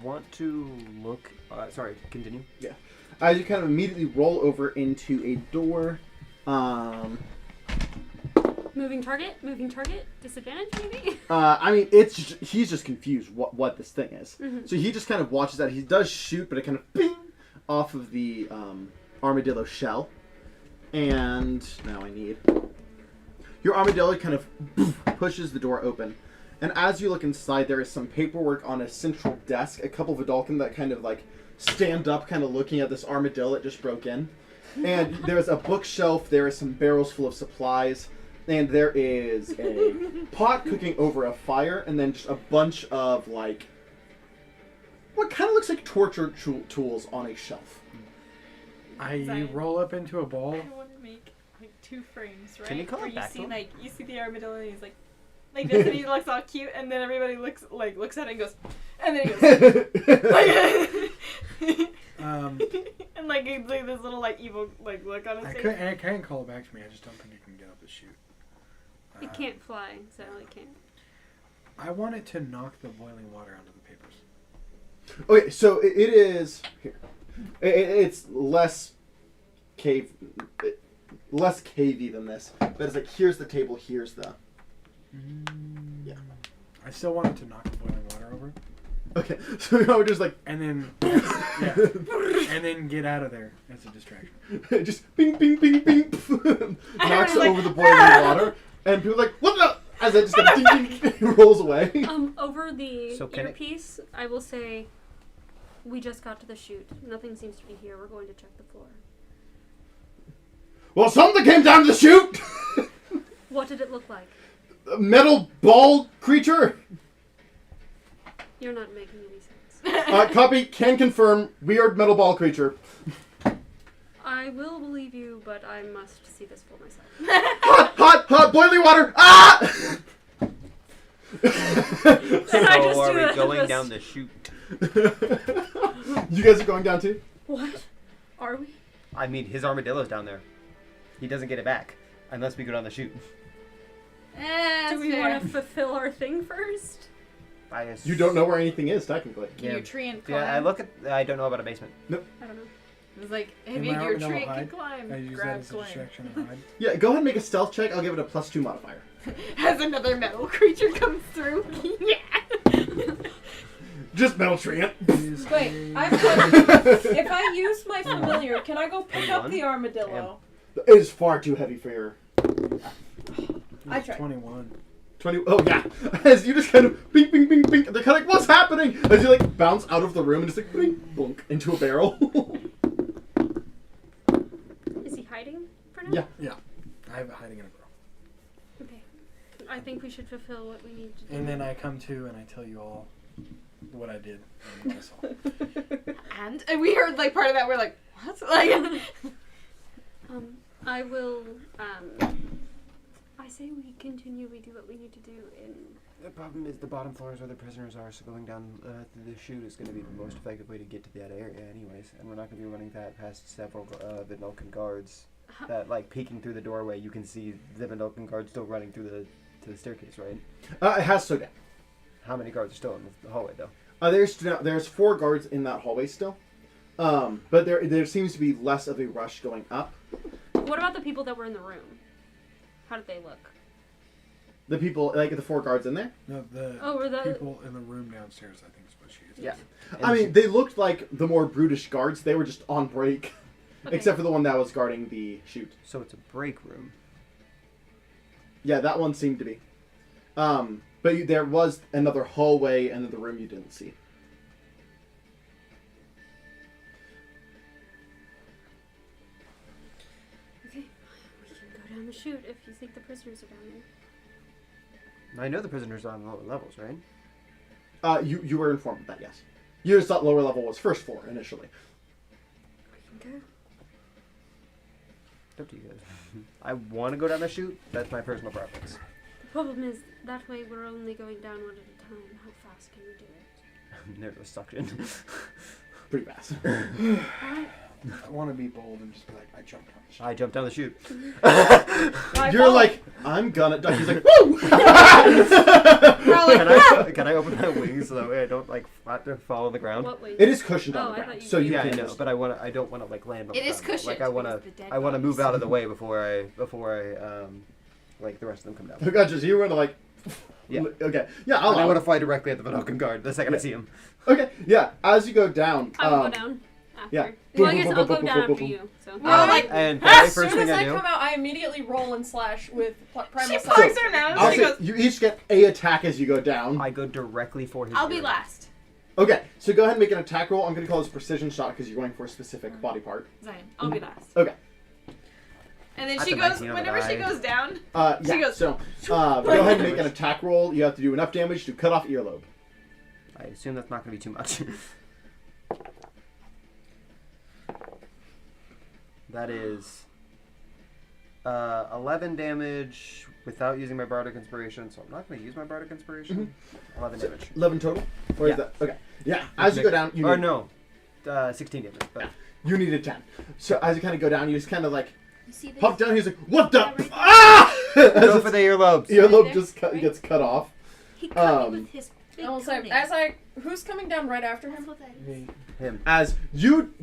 want to look. Sorry, continue. Yeah. As you kind of immediately roll over into a door. Moving target, disadvantage maybe? I mean, he's just confused what this thing is. Mm-hmm. So he just kind of watches that. He does shoot, but it kind of bing off of the armadillo shell. And now I need... Your armadillo kind of pushes the door open. And as you look inside, there is some paperwork on a central desk. A couple of Vidalkin that kind of like stand up, kind of looking at this armadillo that just broke in. And there's a bookshelf. There is some barrels full of supplies. And there is a pot cooking over a fire. And then just a bunch of like... what kind of looks like torture tools on a shelf. You roll up into a ball. I want to make like 2 frames, right? Can you call it Where you back see to him? like you see the armadillo and he's like this and he looks all cute and then everybody looks at it and goes and then he goes and like he's like this little like evil like look on his face. I can't call it back to me. I just don't think it can get up the chute. It can't fly, so it can't. I want it to knock the boiling water onto the papers. Okay, so it is... Here. It's less cavey than this. But it's like, here's the table, here's the... Yeah. I still want it to knock the boiling water over. Okay, so we're just like... And then... yeah. And then get out of there as a distraction. just ping, ping, ping, ping. Knocks it like, over the boiling water. And people are like, what the... As it just kind of ding, ding, ding, rolls away. Over the So can it- earpiece, I will say, we just got to the chute. Nothing seems to be here. We're going to check the floor. Well, something came down to the chute! What did it look like? A metal ball creature? You're not making any sense. Copy, can confirm, weird metal ball creature. I will believe you, but I must see this for myself. Hot, boiling water! Ah! And I just are do we it, going just- down the chute? You guys are going down too? What? Are we? I mean, his armadillo's down there. He doesn't get it back unless we go down the chute. Do we want to fulfill our thing first? You don't know where anything is, technically. Can your tree and climb? Yeah, I don't know about a basement. I don't know. It's like, Can maybe my your armadillo tree can hide? climb. I use that Grab as a climb. distraction and hide. Yeah, go ahead and make a stealth check. I'll give it a +2 modifier. As another metal creature comes through. Yeah. Just metal tree it. Wait, if I use my familiar, can I go pick up the armadillo? It is far too heavy for your... I tried. 21. 20... Oh, yeah. As you just kind of... Bing, bing, bing, bing. They're kind of like, what's happening? As you, like, bounce out of the room and just, like, bing, bonk, into a barrel. Is he hiding for now? Yeah. Yeah. I have it hiding in a barrel. Okay. I think we should fulfill what we need to do. And then I come to and I tell you all what I did and what I saw. And we heard like part of that. We're like, what? Like, I will, I say we continue, we do what we need to do in... The problem is the bottom floor is where the prisoners are, so going down the chute is going to be the most effective way to get to that area anyways. And we're not going to be running that past several Vidalkin guards. That, like, peeking through the doorway, you can see the Vidalkin guards still running through the staircase, right? It has slowed down. How many guards are still in the hallway, though? There's 4 guards in that hallway still. But there seems to be less of a rush going up. What about the people that were in the room? How did they look? The people, like the 4 guards in there? No, the were the... people in the room downstairs, I think is what she is. Yeah. I mean, they looked like the more brutish guards. They were just on break. Okay. Except for the one that was guarding the chute. So it's a break room. Yeah, that one seemed to be. But there was another hallway and then the room you didn't see. Okay, we can go down the chute if you think the prisoners are down there. I know the prisoners are on lower levels, right? You were informed of that, yes. You just thought lower level was first floor initially. We can go. It's up to you guys. I want to go down the chute. That's my personal preference. Problem is, that way we're only going down one at a time. How fast can we do it? There's a suction. Pretty fast. I want to be bold and just be like, I jumped on the ship. I jumped down the chute. You're like, I'm gonna. Ducky's like, woo! Can I open my wings so that way I don't like flat to fall on the ground? What way? It is cushioned Oh, on the I ground, thought you so you Yeah, I can. know, but I don't want to like land on the It is ground. cushioned Like I want because the dead to move bodies. out of the way before I like the rest of them come down. Gotcha. So you were like, Yeah. Okay. Yeah. And I want to fly directly at the Vanokan guard the second I see him. Okay. Yeah. As you go down. I will go down after. yeah. Well, I guess I'll go down after you. So. Well, And the as very soon first as thing I I do, come out, I immediately roll and slash with primal She slash. plugs her nose. I'll She say goes, you each get a attack as you go down. I go directly for his. I'll be ear. last. Okay. So go ahead and make an attack roll. I'm going to call this precision shot because you're going for a specific body part. Zion, I'll be last. Okay. And then That's she a goes, 19 on the whenever she die. goes down, Yeah. She goes- So go ahead and make an attack roll. You have to do enough damage to cut off earlobe. I assume that's not going to be too much. That is 11 damage without using my Bardic Inspiration, so I'm not going to use my Bardic Inspiration. 11 damage. 11 total. Or is Yeah. that okay? Yeah. As you go down, you Or need, no, 16 damage. But you need a 10. So as you kind of go down, you just kind of like You see this? pop down. He's like, "What the? Ah!" go As for the earlobes. his earlobe there, just right? gets cut off. He cut me Um, with his big I will say, cunning. as I, who's coming down right after That's him? what that is. Him. As you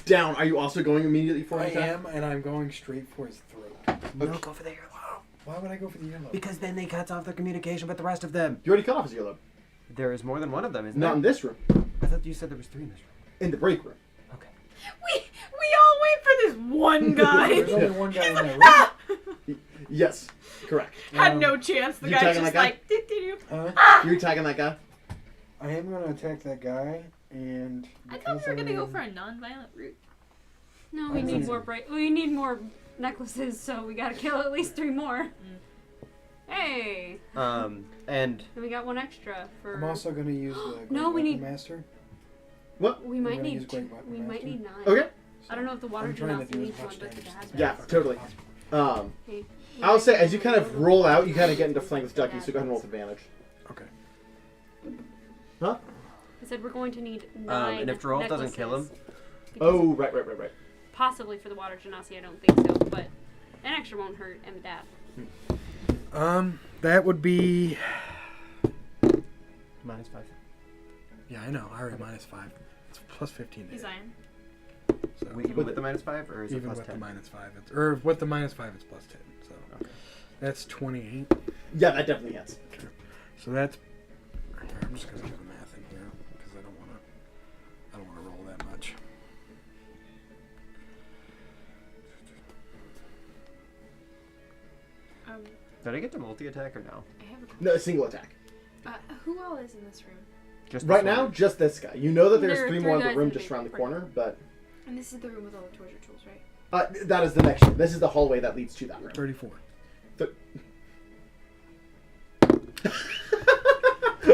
down, are you also going immediately for I an attack? am, and I'm going straight for his throat. No, go for the earlobe. Why would I go for the earlobe? Because then they cut off their communication with the rest of them. You already cut off his earlobe. There is more than one of them, isn't Not in there? this room. I thought you said there was 3 in this room. In the break room. Okay. we all wait for this one guy. There's only one guy in that room. Yes. Correct. Had no chance. The You guy's tagging just that guy? like, doo-doo-doo. You're attacking that guy. I am going to attack that guy, and I thought we were gonna because go for a non-violent route. No, we need more We need more necklaces, so we gotta kill at least 3 more. Hey, And and we got 1 extra for. I'm also going to use the Great No, we Weapon need- Master. We might gonna use need. Great Weapon We might Master. need 9. Okay. I don't know if the water I'm trying to genasi do as needs one, much but the damage has as Yeah, possible. totally. Hey, we I'll might say need as you kind of one. roll out, you kind of get into flank with Ducky, so go ahead and roll with advantage. Okay. Huh? I said we're going to need 9. and if Geralt doesn't kill him? necklaces. Because Oh, right. possibly for the water genasi, I don't think so, but an extra won't hurt. And that. That would be. -5. Yeah, I know. I already -5. It's plus 15. He's there. Zion. So Even with the -5, or is it even plus with 10? the -5, or with the -5, it's plus 10. So Okay. that's 28. Yeah, that definitely hits. So that's. I'm just gonna do the math in here because I don't want to roll that much. Did I get to multi-attack or no? I have a question. No, a single attack. Who all is in this room? Just Right this now, one. just this guy. You know that there's There are 3 three more in the guys room in the just around the big corner, but And this is the room with all the torture tools, right? that is the next room. This is the hallway that leads to that room. 34.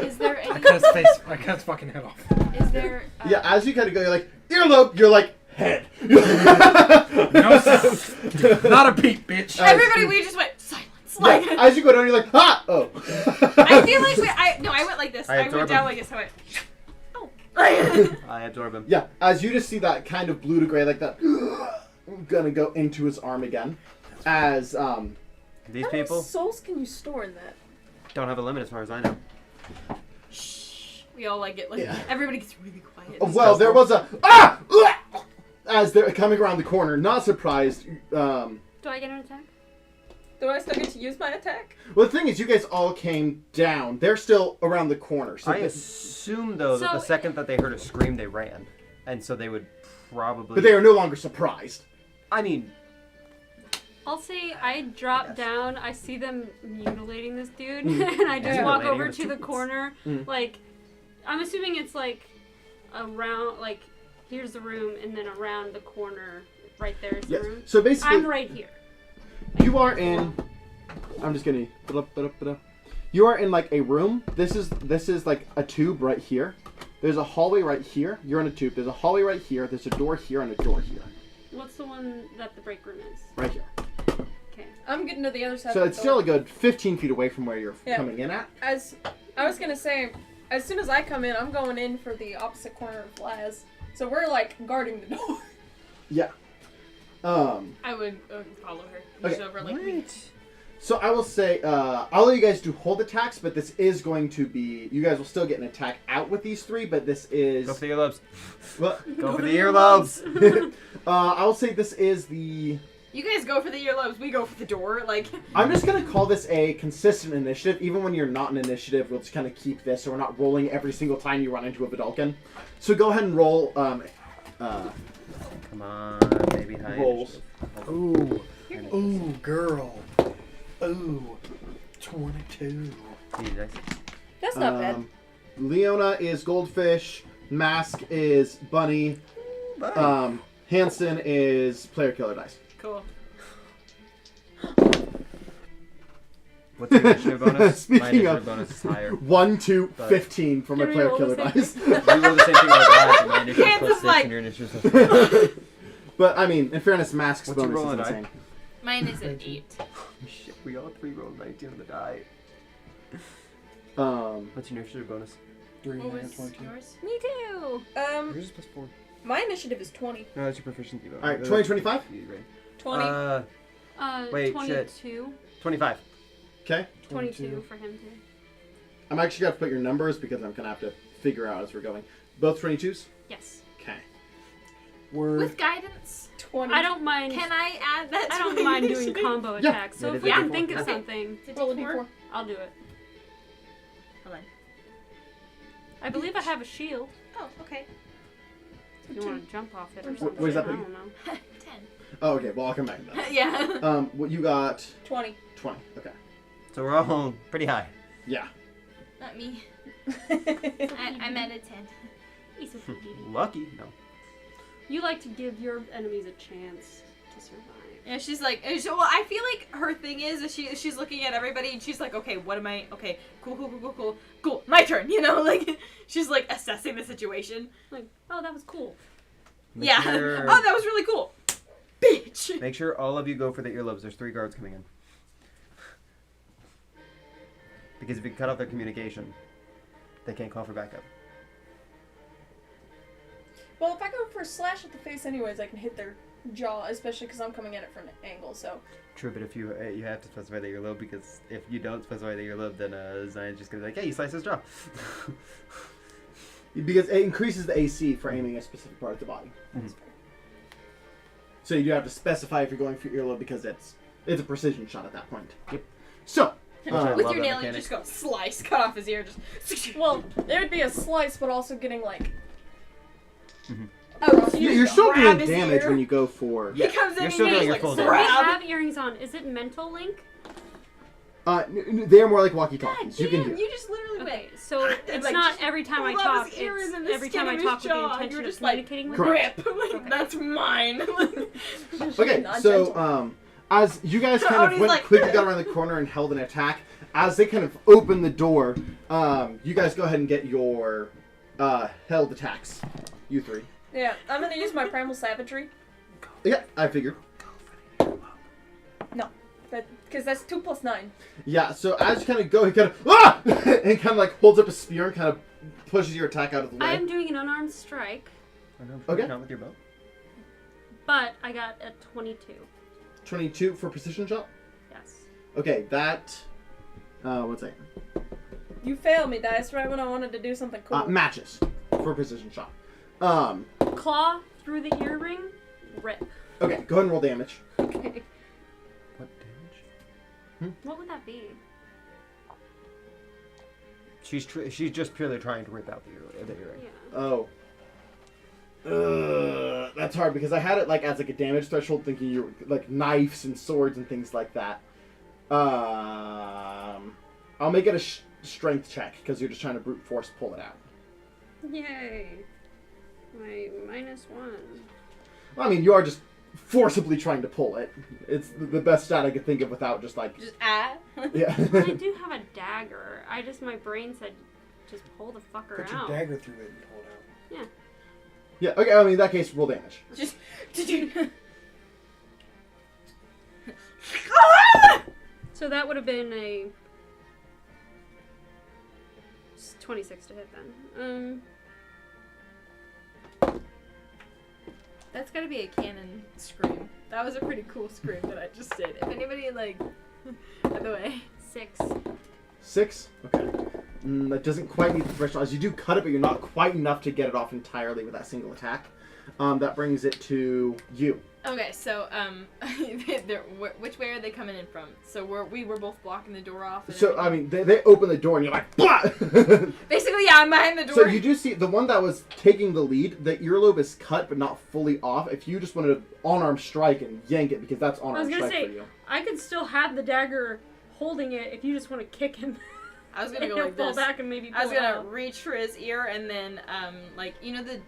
Is there I any? cut his face. I cut his fucking head off. Is there? Yeah, as you kind of go, you're like, earlobe, you're like, head. No sound. Not a beat, bitch. Everybody, we just went silence. Like, Yeah, as you go down, you're like, ah! Oh. I feel like I went like this. I I absorb went down him. like this. I went. Oh. I absorb him. Yeah, as you just see that kind of blue to gray like that, gonna go into his arm again. As, These How many people souls can you store in that? don't have a limit as far as I know. Shh. We all like it. Like Yeah. everybody gets really quiet. well, there was a, ah! As they're coming around the corner, not surprised, Do I get an attack? Do I still get to use my attack? well, the thing is, you guys all came down. They're still around the corner. So I they- assume though that the So- second that they heard a scream, they ran, and so they would probably. but they are no longer surprised. I mean, I'll say I drop Yes. down. I see them mutilating this dude, and I just Yeah. walk Mutilating over him to the with corner. Mm. Like, I'm assuming it's like around. Like, here's the room, and then around the corner, right there is the Yes. room. So basically, I'm right here. you are in. I'm just gonna. You are in like a room. This is like a tube right here. There's a hallway right here. You're in a tube. There's a hallway right here. There's a door here and a door here. What's the one that the break room is? Right here. Okay. I'm getting to the other side. So of the it's still door. a good 15 feet away from where you're Yeah. coming in at. As I was gonna say, as soon as I come in, I'm going in for the opposite corner of Laz. So we're like guarding the door. Yeah. I would follow her. Okay. She's over like me. So I will say, I'll let you guys do hold attacks, but this is going to be, you guys will still get an attack out with these three, but this is... Go for the earlobes. What? Go for the earlobes. I will say this is the... You guys go for the earlobes, we go for the door. Like, I'm just going to call this a consistent initiative. Even when you're not an initiative, we'll just kind of keep this, so we're not rolling every single time you run into a Vidalkin. So go ahead and roll... Come on, maybe high Rolls. initiative. Ooh. Ooh, girl. Ooh. 22. Easy dice. That's not bad. Leona is Goldfish. Mask is Bunny. Bye. Hanson is Player Killer Dice. cool. What's your initiative bonus? Speaking My initiative of- bonus is higher. 1, 2, But- 15 for my Can we Player roll Killer the same Dice. You roll the same thing on the die, my initiative Kansas plus 6 like- and your initiative plus 5. But, I mean, in fairness, Mask's What's your bonus roll is on die? insane. Mine is an 8. Shit, we all three rolled 19 on the die. What's your initiative bonus? 3 What and was 22. yours? Me too. Yours is plus 4. My initiative is 20. No, that's your proficiency bonus. Alright, 20, 25? 20. Wait, 22. 25. Okay. 22 for him too. I'm actually going to put your numbers because I'm going to have to figure out as we're going. Both 22s? Yes. Okay. Word. With guidance, 20. I don't mind. can I add that I to don't my mind doing initiative? combo Yeah. attacks. So Yeah, if do we the can D4. think of Okay. something, It's a Roll a D4? d4. I'll do it. Hold on. I believe I have a shield. Oh, okay. If you want to jump off it or Where's something. where's that I thing? don't know. 10. Oh, okay. Well, I'll come back to that. Yeah. What you got? 20. 20. Okay. So we're all pretty high. Yeah. Not me. I'm at a 10. He's a cutie. Lucky? No. You like to give your enemies a chance to survive. Yeah, she's like, well, I feel like her thing is she's looking at everybody and she's like, okay, what am I? Okay, cool, my turn. You know, like she's like assessing the situation. Like, oh, that was cool. Make Yeah. Sure, Oh, that was really cool. Bitch. make sure all of you go for the earlobes. There's 3 guards coming in. Because if you cut off their communication, they can't call for backup. Well, if I go for a slash at the face anyways, I can hit their jaw, especially because I'm coming at it from an angle, so... True, but if you you have to specify the earlobe, because if you don't specify the earlobe, then Zion's just gonna be like, hey, you slice his jaw. Because it increases the AC for aiming a specific part of the body. That's fair. So you do have to specify if you're going for earlobe because it's a precision shot at that point. Yep. So, With love your that nail, you mechanic. just go slice, cut off his ear, just. Well, it would be a slice, but also getting, like... Oh, so you're just still grab doing his damage ear. when you go for. He comes in You're and still you doing just your like full So we damage. grab. have earrings on. Is it mental link? They're more like walkie-talkies. You can Damn, hear. you just literally Okay, went. so it's like, not just every time I pulled out talk. his ear It's and the every skin time I of talk his with the jaw, and intention you're of just like, communicating with Correct. them. grip. Like, that's mine. Okay, Not so gentle. as you guys kind of Odie's went like- quickly got around the corner and held an attack, as they kind of open the door, you guys go ahead and get your held attacks. You 3. Yeah, I'm gonna use my primal savagery. Yeah, I figured. No. Because that's 2 plus 9. Yeah, so as you kind of go, he kind of and kind of like holds up a spear and kind of pushes your attack out of the way. I am doing an unarmed strike, Okay. Not with your bow. but I got a 22. 22 for precision shot. Yes. Okay, that. One second. You failed me, Dice, right when I wanted to do something cool. Matches for precision shot. Claw through the earring. Rip. Okay, go ahead and roll damage. Okay. What damage? What would that be? She's just purely trying to rip out the earring. Yeah. Oh. That's hard because I had it like as like a damage threshold, thinking you were like knives and swords and things like that. I'll make it a strength check because you're just trying to brute force pull it out. Yay. My -1. Well, I mean, you are just forcibly trying to pull it. It's the best stat I could think of without just like Just yeah. I do have a dagger. My brain said, just pull the fucker Put your out. dagger through it and pull it out. Yeah. Okay. I mean, in that case, roll damage. Just did you? So that would have been a 26 to hit then. That's gotta be a canon scream. That was a pretty cool scream that I just did. If anybody, like, by the way. 6. 6? Okay. That doesn't quite meet the threshold. As you do cut it, but you're not quite enough to get it off entirely with that single attack. That brings it to you. Okay, so, which way are they coming in from? So we were both blocking the door off. And So, I mean, they open the door and you're like, blah! basically, yeah, I'm behind the door. So you do see the one that was taking the lead, the earlobe is cut but not fully off. If you just wanted to on-arm strike and yank it, because that's on-arm strike for you. I could still have the dagger holding it if you just want to kick him. I was gonna go He'll like fall this. back and maybe I was pull it gonna out. reach for his ear and then, like, you know the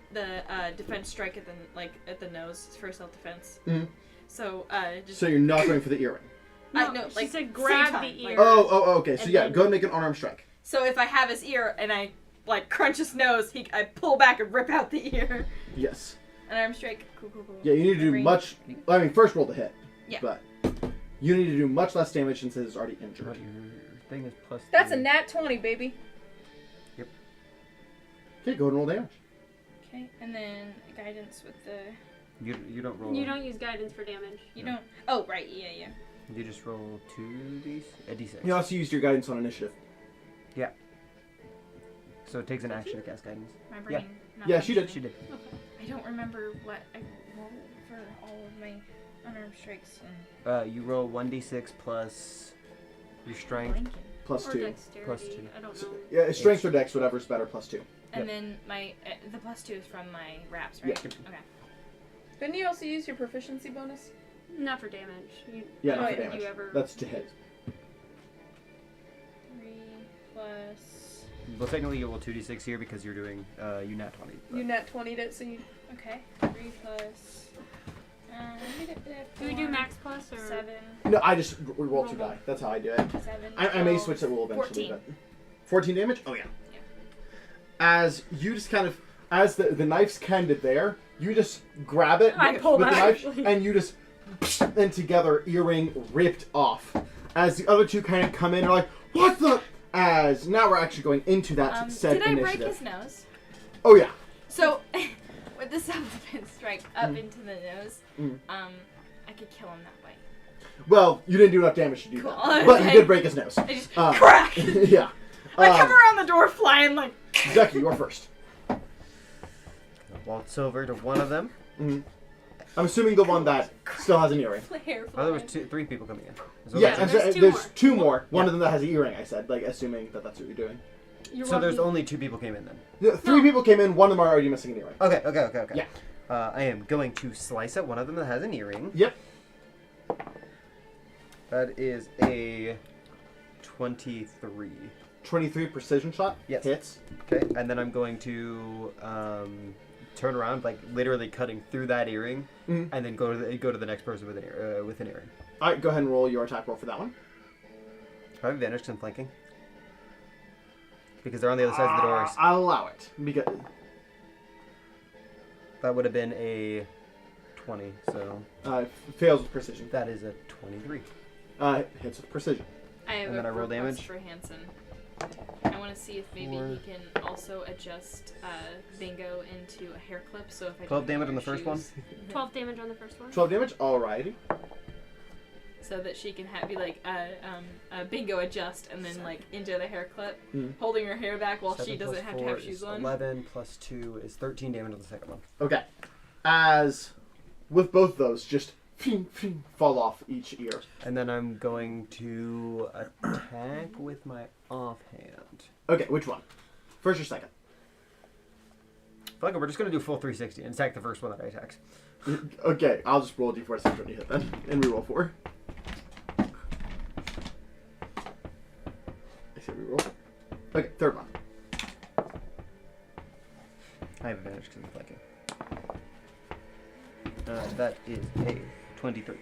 defense strike at the nose for self-defense. Mhm. So just. So you're not going for the earring. No, no, she like said grab same time, the like- ear. Oh, okay. So And yeah, then- go ahead and make an on-arm strike. So if I have his ear and I like crunch his nose, I pull back and rip out the ear. Yes. An arm strike. Cool. Yeah, you need to do Ring. much. I mean, first roll to hit. Yeah. But you need to do much less damage since it is already injured. Your thing is plus. That's a 3. nat 20, baby. Okay, go ahead and roll damage. Okay, and then guidance with the. You don't roll. You don't use guidance for damage. You don't. Oh right, yeah. You just roll 2d, a d6. You also used your guidance on initiative. So it takes an action to cast guidance. My brain. not Yeah, she did. She did. I don't remember what I rolled for all of my unarmed strikes and. You roll 1d6 plus your strength. blanking. Plus Or 2. dexterity. Plus 2. I don't know. Yeah, strength or dex, whatever's better, plus 2. And then my the plus 2 is from my wraps, right? Yeah. Okay. Didn't you also use your proficiency bonus? Not for damage. Yeah, I not don't for think damage. You ever... That's to hit. 3 plus. Well, technically you roll 2d6 here because you're doing you nat 20. but- You nat 20'd it, so you... Okay. 3 plus. Do we do max plus or... 7. No, I just roll 2 die. That's how I do it. 7. I may switch that rule eventually. 14. But 14 damage? Oh, yeah. Yeah. As you just kind of... As the knife's kind of there, you just grab it I pull with the back. knife, and you just... And together, earring ripped off. As the other two kind of come in, they're like, what the... As now we're actually going into that said Did I initiative. break his nose? Oh, yeah. So, with the self-defense strike up into the nose, I could kill him that way. Well, you didn't do enough damage to do Cool. that. But you Okay. did break his nose. I just Uh, crack! Yeah. I come around the door flying like. Ducky, you're first. Waltz over to one of them. I'm assuming the one that still has an earring. Hair Oh, there was flying. 3 people coming in. So Yeah, there's- and there's there's, two two more. more. One Yeah. of them that has an earring, I said, like, assuming that that's what you're doing. You're so there's walking- only 2 people came in then. The 3 people came in, one of them are already missing an earring. Okay. Yeah. I am going to slice at one of them that has an earring. Yep. That is a 23. 23 precision shot. Yes. Hits. Okay, and then I'm going to turn around, like literally cutting through that earring, Mhm. and then go to the next person with an earring. Alright, go ahead and roll your attack roll for that one. Do I have advantage 'cause I'm flanking? Because they're on the other sides of the doors. I'll allow it. Because That would have been a 20, so fails with precision. that is a 23. Hits with precision. I have And then a I roll request damage. for Hanson. I want to see if maybe Four. he can also adjust Bingo into a hair clip. So if I 12 don't damage on wear the first one? shoes- 12 damage on the first one. 12 damage? Alrighty. so that she can be like Bingo adjust and then like into the hair clip, Mhm. holding her hair back while 7 she plus doesn't have to 4 have is shoes on. 11 plus 2 is 13 damage on the second one. Okay. As with both those, just fall off each ear. And then I'm going to attack with my offhand. Okay, which one? First or second? Fuck it, we're just going to do full 360 and attack the first one that I attacked. Okay, I'll just roll d4 when you hit then, and reroll 4. I say reroll. Okay, third one. I have advantage because I'm flanking. That is a 23.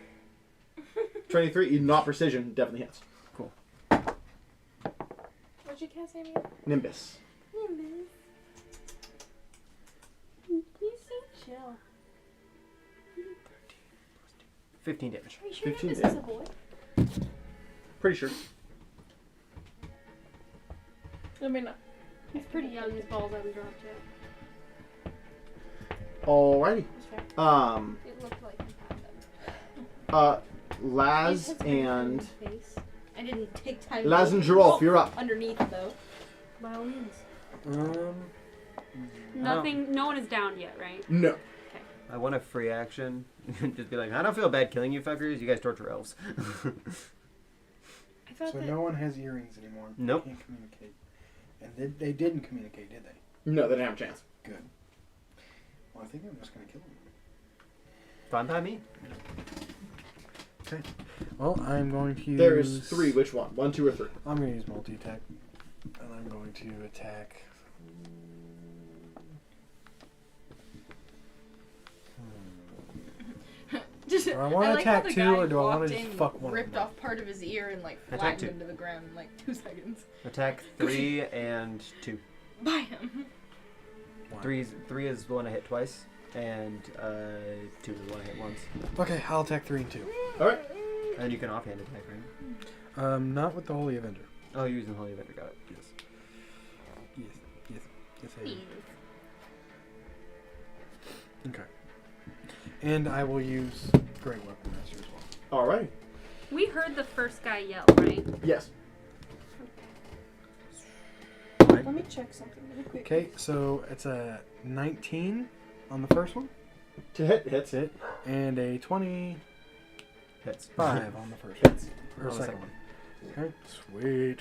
23, not precision, definitely hits. Cool. What'd you cast, Amy? Nimbus. He's so chill. 15 damage. Are you sure 15 this is damage. a boy? Pretty sure. I mean, He's pretty young. His balls haven't dropped yet. Alrighty. That's fair. It looked like he had them. Laz His and face. I didn't take time. Laz to and look Giraffe, you're up. underneath though. By all means. Nothing. No one is down yet, right? No. I want a free action. Just be like, I don't feel bad killing you fuckers. You guys torture elves. I thought So that. no one has earrings anymore. Nope. They can't communicate. And they didn't communicate, did they? No, they didn't have a chance. Good. Well, I think I'm just gonna kill them. Fine by me. Okay. Well, I'm going to use. There's 3. Which one? 1, 2, or 3? I'm going to use multi-attack. And I'm going to attack. Just, Do I wanna like how attack the two, guy or do I wanna walked just in, fuck one of ripped them? off part of his ear and like Attack flattened two. him to the ground in like 2 seconds. Attack 3 and 2. By him. One. 3 is the one I hit twice, and 2 is the one I hit once. Okay, I'll attack 3 and 2. Alright. And then you can offhand attack, right? Not with the Holy Avenger. Oh, you're using Holy Avenger. Got it. Yes. Yes, I am. Okay. And I will use Great Weapon Master as well. Alright. We heard the first guy yell, right? Yes. let me check something really quick. Okay, so it's a 19 on the first one, To hit, hits. hit, and a 25 Hits. on the first one. Or On the second one. Okay, sweet.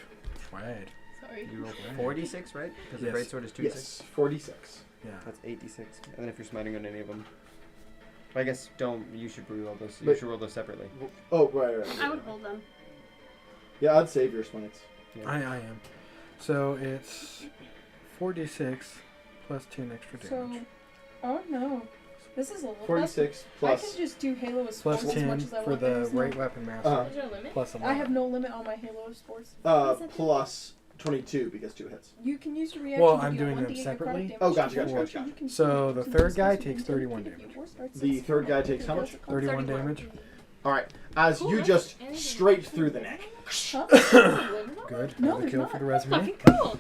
Sweet. Sorry. You roll 46, right? Because Yes. the greatsword is 2d6. Yes. 46. Yeah. That's 8d6. And then if you're smiting on any of them. I guess you should roll those. You But- should roll those separately. Oh, right. I would hold them. Yeah, I'd save your smites. Yeah. I am. So it's 4d6 plus 10 extra So, damage. oh no, this is a little. 46 I plus. can just do Halo Plus sports as 10 much as I for want. the There's no- Great Weapon Master. Uh-huh. Is there a limit? Plus 11. I have no limit on my Halo sports. Plus 22 because 2 hits. You can use your reaction. Well, to I'm deal doing 1d8 them necrotic separately. damage Oh, to gotcha, your gotcha, force, gotcha. you can So the choose third to guy discuss takes with your 31 if your damage. force starts The at third guy 0, takes how much? 31 34. damage. Alright. As Cool, you that's just anything. straight through the neck. Huh? Good. No, Another there's kill not. for the resume. Fucking cool.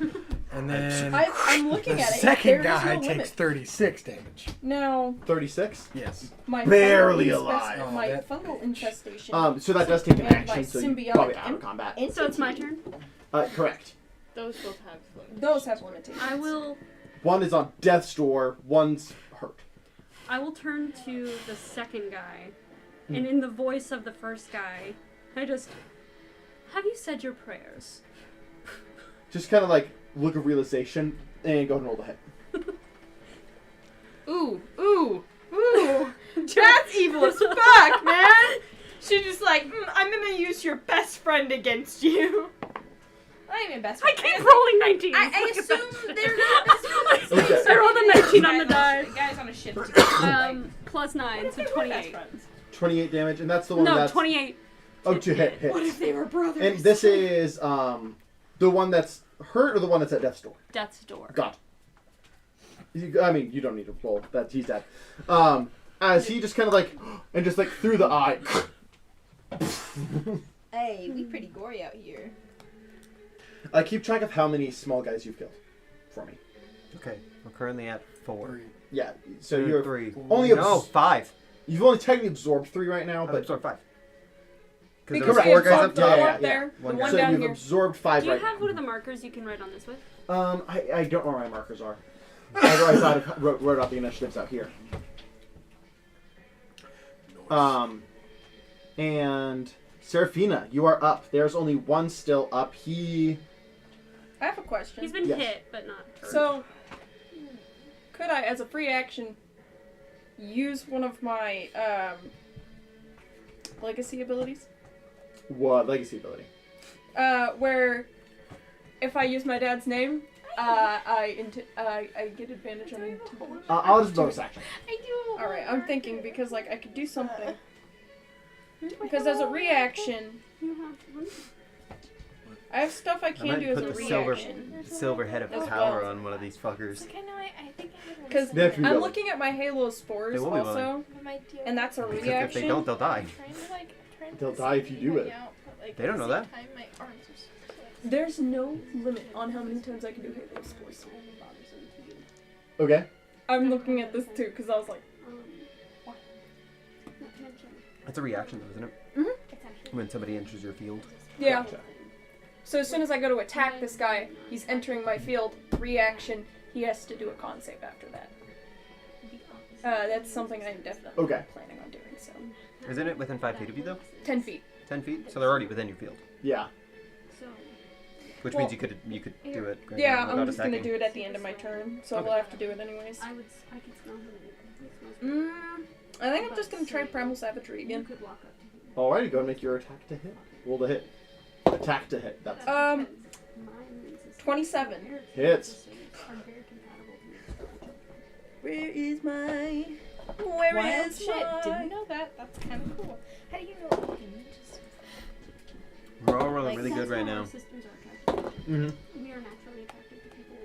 And then I'm looking the at it. second There is guy no takes limit. 36 damage. Now, 36. Yes. my Barely fungal alive. Oh, my that- fungal infestation. So that does take an And action, my so you symbiotic probably out of imp- combat. So it's my turn. Correct. Those both have limitations. Those have limitations. I will One is on death's door, one's hurt. turn to the second guy, and in the voice of the first guy, have you said your prayers? Just kind of like look of realization and go and roll the hit. Ooh, ooh, ooh. That's evil as fuck, man. She's just like, I'm gonna use your best friend against you. Not even best I friend. keep rolling 19. I assume they're not best friends. Okay. I rolled a 19 on the die. Guys on a ship together. Plus 9, so Best 28. friends. 28 damage, and that's the one No, that's... 28. Oh, to hit. What Hits. if they were brothers? And this is the one that's hurt or the one that's at death's door? Death's door. Got it. You don't need to roll. That he's dead. As he just kind of like, and just like through the eye. Hey, we pretty gory out here. Keep track of how many small guys you've killed for me. Okay, we're currently at 4. Yeah, so you're 3. only No, 5. you've only technically absorbed 3 right now, But but absorb 5. Because Because there was 4 guys up the Yeah, top. one up there, One the guy. one so down you've here. absorbed 5 Do you right have now. one of the markers you can write on this with? I don't know where my markers are. Otherwise, I'd have wrote out the initiatives out here. And Serafina, you are up. There's only one still up. I have a question. He's been Yes. hit, but not hurt. So, could I, as a free action, use one of my legacy abilities? What legacy ability? Where if I use my dad's name, I get advantage on intimidation. I'll just bonus action. I do. All right, I'm thinking because like I could do something. Because as a reaction, You have one? I have stuff I I can might do as put a the silver, reaction. silver head of As power well. on one of these fuckers. Like, I know, I think I had one. 'Cause They have to be I'm willing. looking at my Halo spores They will be also, I might do and that's a Because if reaction. they don't, they'll die. I'm trying to, like, They'll die if you do it. Out, but, Like, They don't know that. Time, my arms are so sweaty. There's no limit on how many times I can do Halo Sports. Okay. I'm looking at this too because I was like, That's a reaction, though, isn't it? Mhm. When somebody enters your field. yeah. Gotcha. So as soon as I go to attack this guy, he's entering my field. Reaction, he has to do a con save after that. That's something I'm definitely Okay. planning on doing. So Isn't it within 5 feet of you, though? 10 feet. 10 feet? So they're already within your field. Yeah. Which Well- means you could do it right Yeah, now I'm without just attacking. gonna do it at the end of my turn, so Okay. we'll have to do it anyways. I could smell I think I'm just gonna try Primal Savagery again. Alrighty, go and make your attack to hit. Roll to hit. Attack to hit. That's 27. hits. Where is my? Wild shit. Didn't know that. That's kind of cool. How do you know you can just... We're all rolling Like, really good right now. Mm-hmm. We are naturally attracted to people.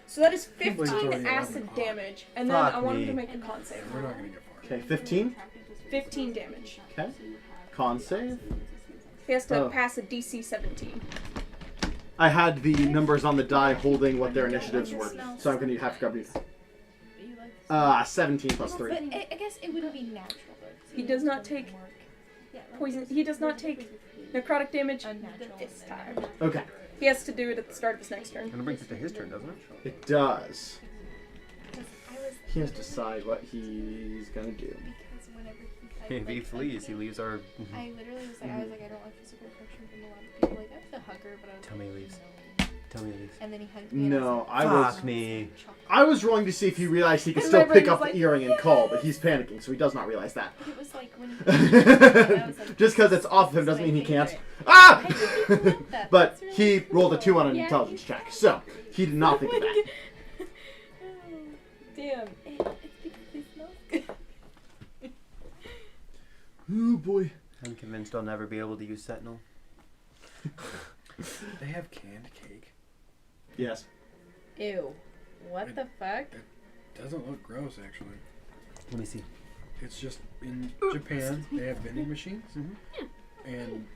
So that is Can't believe it's 15 already acid 11. damage, and then Fuck I want him me. to make a con save. We're not gonna get far. Okay, 15. 15 damage. Okay. Con save. He has to Oh. pass a DC 17. I had the numbers on the die holding what their initiatives were, so I'm going to have to grab you. You like... 17 plus But 3. I guess it wouldn't be natural, though. 'cause He it does not doesn't take work. poison. He does not take necrotic damage Unnatural. this time. Okay. He has to do it at the start of his next turn. And it brings it to his turn, doesn't it? It does. Because I was... He has to decide what he's going to do. Because whenever he... If he flees, he leaves our... I literally was like, I don't like physical affection from a lot of people. Like, I was a hugger, but I was Tell me he like, leaves. no. Tell me he leaves. And then he hugged me. and No, I I was was Fuck me. I was rolling to see if he realized he could And still my brain pick up was the like, earring and call, but he's panicking, so he does not realize that. But it was like when I was like, Just because it's off of him doesn't this is mean he my can't. favorite. Ah! I didn't love that. But That's really he rolled a 2 on an Yeah, intelligence he check, did. so he did not think of that. Damn. It's because it smells good. Oh boy. I'm convinced I'll never be able to use Sentinel. They have canned cake. Yes. Ew. What the fuck? Doesn't look gross, actually. Let me see. It's just in Japan they have vending machines, Mhm. and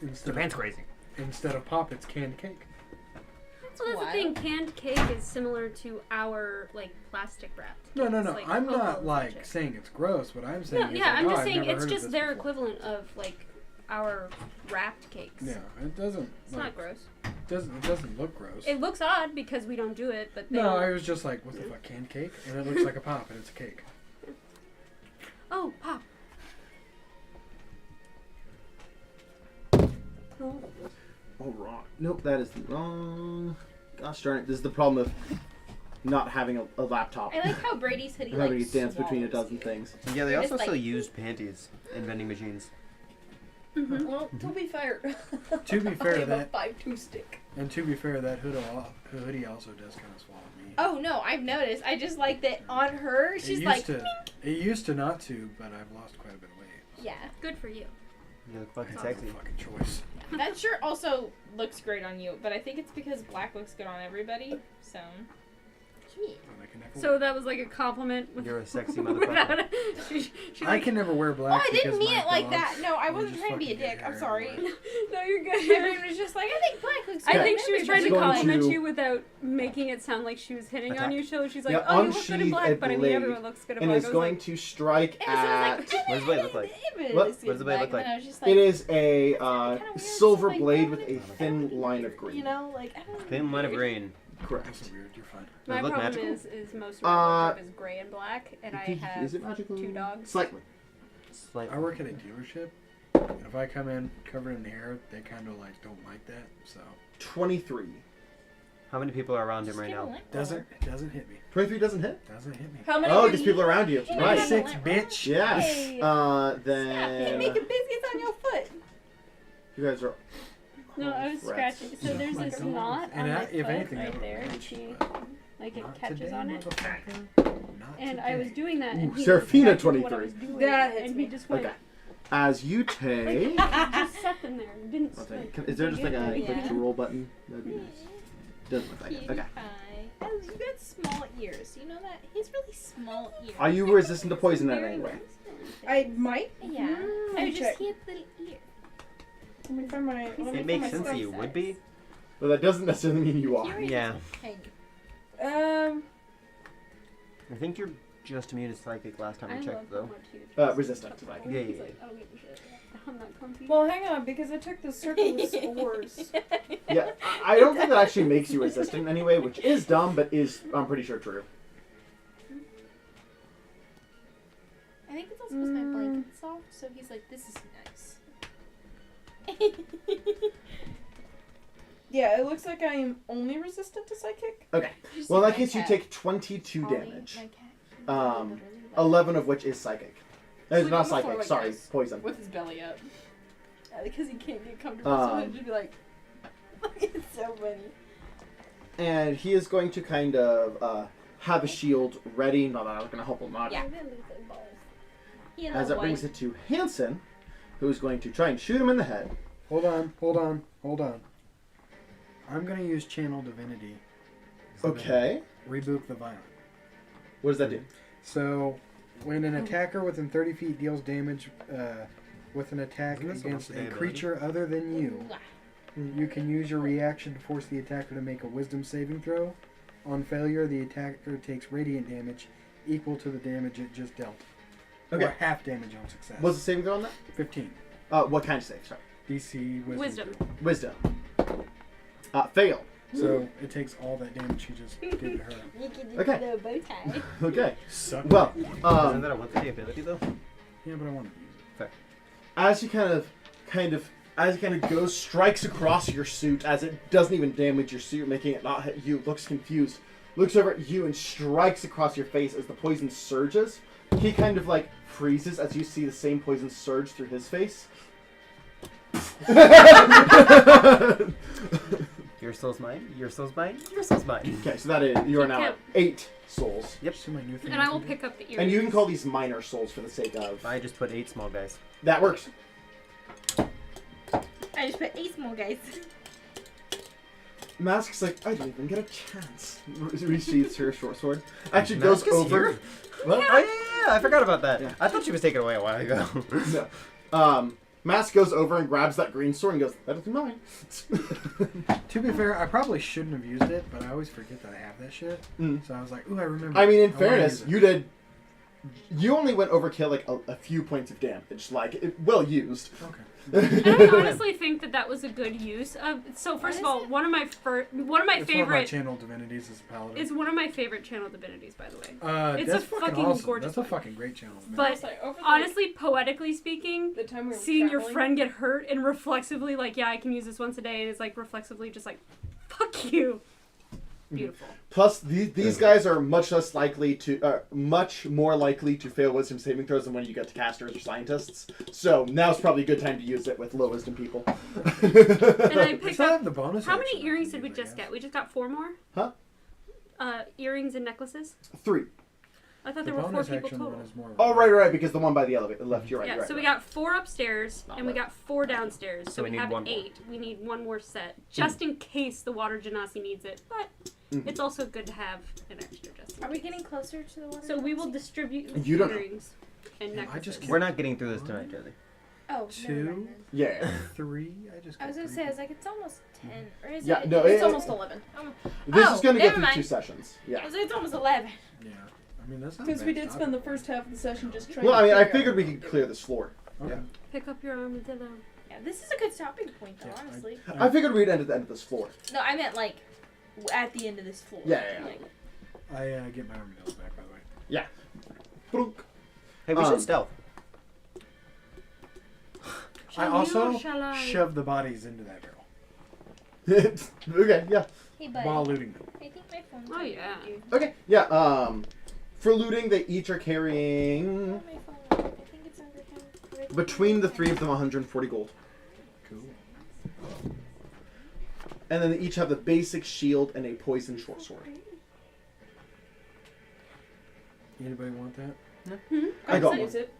instead Japan's crazy. of pop, it's canned cake. So that's the thing. Canned cake is similar to our like plastic wrapped. No. It's like I'm cocoa not like magic. saying it's gross. What I'm saying No, is yeah, like, I'm oh, just I've saying never it's heard of just this their before. equivalent of like our wrapped cakes. Yeah, it doesn't. It's like, not gross. It doesn't look gross. It looks odd because we don't do it, but they No, I was just like, what the fuck, canned cake? And it looks like a pop, and it's a cake. Oh, pop. Oh. Oh, wrong. Nope, that is the wrong. Gosh darn it. This is the problem of not having a laptop. I like how Brady's hoodie And having like to dance between a swallows dozen things. Yeah, they They're also just, sell like- used panties in vending machines. Well, to be fair. To be fair, I have a that- 5-2 stick. And to be fair, that hoodie also does kind of swallow me. Oh no, I've noticed. I just like that on her. She's like, it used to not to, but I've lost quite a bit of weight. yeah. Good for you. You look fucking It's sexy. a fucking choice. That shirt also looks great on you, but I think it's because black looks good on everybody. So. And I can never So that was like a compliment. You're a sexy without motherfucker. she I like, can never wear Oh, black. I didn't because mean my it like dogs that. No, I will wasn't just trying to be a fucking dick. get I'm hair sorry. everywhere. No, you're My good. brain was just like, I think black looks I good. think she was trying to Going compliment to- you without making it sound like she was hitting on Attack. you. So she's like, Yeah, "Oh, you look good in unsheath black," a but I mean, blade, everyone looks good in And black. is I was going like, to strike And so I at. was like, What does the blade look like? What does the blade look like? And I was just like, It is a kinda weird, silver like, blade no, with a I thin don't line of you green. know, like I don't know. Thin line of green. Correct. That's weird. You're fine. my look problem magical? is most of my wardrobe is gray and black, and I Is have it magical? 2 dogs. Slightly. Slightly. I work at a dealership, and if I come in covered in hair, they kind of like don't like that. So 23. How many people are around him Just right get a now? lint it doesn't hit me. 23 doesn't hit? Doesn't hit me. How many? Oh, are because you- people around you. Yeah. Right. 6, bitch. Yes. Hey. Then You're making biscuits on your foot. you guys are. No, I was Rats. scratching. So there's this knot And on my if foot anything, right that there. would You match, see, but like it not catches today, on it. motherfucker. Not And today. I was doing that, and Ooh, he Serafina, was catching what I 23. was doing, That hits and me. he just went. Okay. As you take. Just sat them there. Didn't. I'll take- Like, Is there just like a Yeah. quick roll button? That'd be nice. Doesn't look like it. Okay. Oh, you got small ears. You know that? He's really small ears. Are you resistant to poison in very any way? I might. Yeah. Mm, I was just check. he had little ears. Let me find my. It makes sense that you would be. But that doesn't necessarily mean you are. Yeah. Um. I think you're just immune to psychic last time I I love checked, how though. much he was Resistant to touched psychic. by. Yeah, He's yeah, like, I don't give a shit. I'm not comfy. Well, hang on, because I took the circle of spores. Yeah, I don't think that actually makes you resistant in any way, which is dumb, but is, I'm pretty sure, true. I think it's also because my blanket's soft, so he's like, this is nice. Yeah, it looks like I am only resistant to psychic. Okay. Well, in that case, you take 22 damage. My cat. 11 of which is psychic. Sleep Not on the floor psychic, like sorry, this. poison. With his belly up. Because he can't get comfortable, so he'll just be like. It's so funny. And he is going to kind of have a shield ready. Not that I was going to help him not. Yeah. As that brings it to Hanson, who is going to try and shoot him in the head. Hold on. I'm gonna use Channel Divinity. Okay. Rebuke the Violent. What does that do? So, when an attacker within 30 feet deals damage with an attack Isn't this against supposed to a be an creature other than you, you can use your reaction to force the attacker to make a Wisdom saving throw. On failure, the attacker takes radiant damage equal to the damage it just dealt. Okay. Or half damage on success. What's the saving throw on that? 15. What kind of save? Sorry. DC Wisdom. Wisdom. Wisdom. Fail. So it takes all that damage you just gave to her. Okay. bow tie. Okay. Suck. Well, Isn't that a one-day ability, though? Yeah, but I want to use it. as you as it kind of goes, strikes across your suit, as it doesn't even damage your suit, making it not hit you, looks confused, looks over at you and strikes across your face as the poison surges. He kind of like freezes as you see the same poison surge through his face. Your soul's mine, your soul's mine, your soul's mine. Okay, so that is, you are now at 8 souls. Yep. See my new thing. And I will pick up the earrings. And you can call these minor souls for the sake of... I just put 8 small guys. That works. I just put 8 small guys. Mask's like, I didn't even get a chance. Resheaths her short sword. Actually goes Mask is over... here? What? Oh, yeah, I forgot about that. Yeah. I thought she was taken away a while ago. No. Mask goes over and grabs that green sword and goes, that is mine. To be fair, I probably shouldn't have used it, but I always forget that I have that shit. Mm. So I was like, ooh, I remember. I mean, in wanna fairness, use it. you did... You only went overkill like a few points of damage. Like, well used. Okay. I honestly think that was a good use of. So first of all, one of my It's one of my favorite channel divinities is Paladin. is one of my favorite channel divinities, by the way. It's it's a a fucking fucking awesome. gorgeous That's a one. fucking great channel. But honestly, poetically speaking, The time we were seeing your traveling- friend get hurt and reflexively like, yeah, I can use this once a day, and it's like reflexively just like, fuck you. Beautiful. Plus, these guys are much more likely to fail wisdom saving throws than when you get to casters or scientists. So now's probably a good time to use it with low wisdom people. And I They picked still up. have the bonus. How many action earrings I did can we use, I just guess. get? We just got 4 more. Huh? Earrings and necklaces. 3. I thought The there were 4 bonus people action total. one is more. Oh, right, because the one by the elevator left. You're right. Yeah, you're right, so we right. got 4 upstairs and we got 4 downstairs. So we we need have one more. 8. We need one more set, just in case the water genasi needs it. But it's also good to have an extra just. in Are we case. getting closer to the water? So we will distribute You don't know. earrings and Yeah, I necklaces. just We're not getting through this tonight, Josie. Oh, Two? never mind then. Yeah. 3. I just. I was got gonna three. say, I was like, it's almost 10. Or is Yeah, it? no, It's it- almost 11. This Oh, is going to go never through mind. 2 sessions. I Yeah. was like, it's almost 11. Yeah. I mean, that's not Because bad we did stopping. spend the first half of the session just trying Well, to I mean, I figure figured out- we could clear this floor. Okay. Pick up your armadillo. Yeah, this is a good stopping point, though, Yeah, honestly. I figured we'd end at the end of this floor. No, I meant, like, at the end of this floor. Yeah. Like, I get my armadillo back, by the way. Blunk. Hey, we Um, should stealth. I Shall also you or shall I? shove the bodies into that barrel Okay, yeah. hey, buddy. while looting them. I think my phone's Oh, on yeah. dude. Okay, yeah, for looting, they each are carrying, My phone. I think it's under him. between the 3 of them, 140 gold. Cool. And then they each have the basic shield and a poison short sword. Anybody want that? I got Use one. it.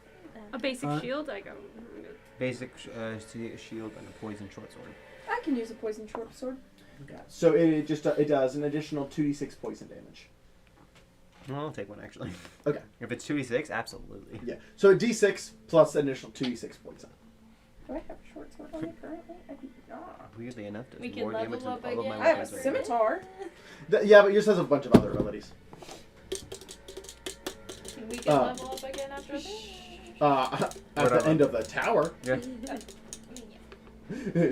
A basic Huh? shield. I go. Basic shield and a poison short sword. I can use a poison short sword. Yeah, so it does an additional 2d6 poison damage. Well, I'll take one, actually. Okay. If it's 2d6, absolutely. Yeah, so a d6 plus an additional 2d6 poison. Do I have a short sword on me currently? I do not. Weirdly enough, does We can more level damage than up all of my again. I have a weapons right now. scimitar. Yeah, but yours has a bunch of other abilities. We can Uh, level up again after this. At Whatever. the end of the tower. Yeah.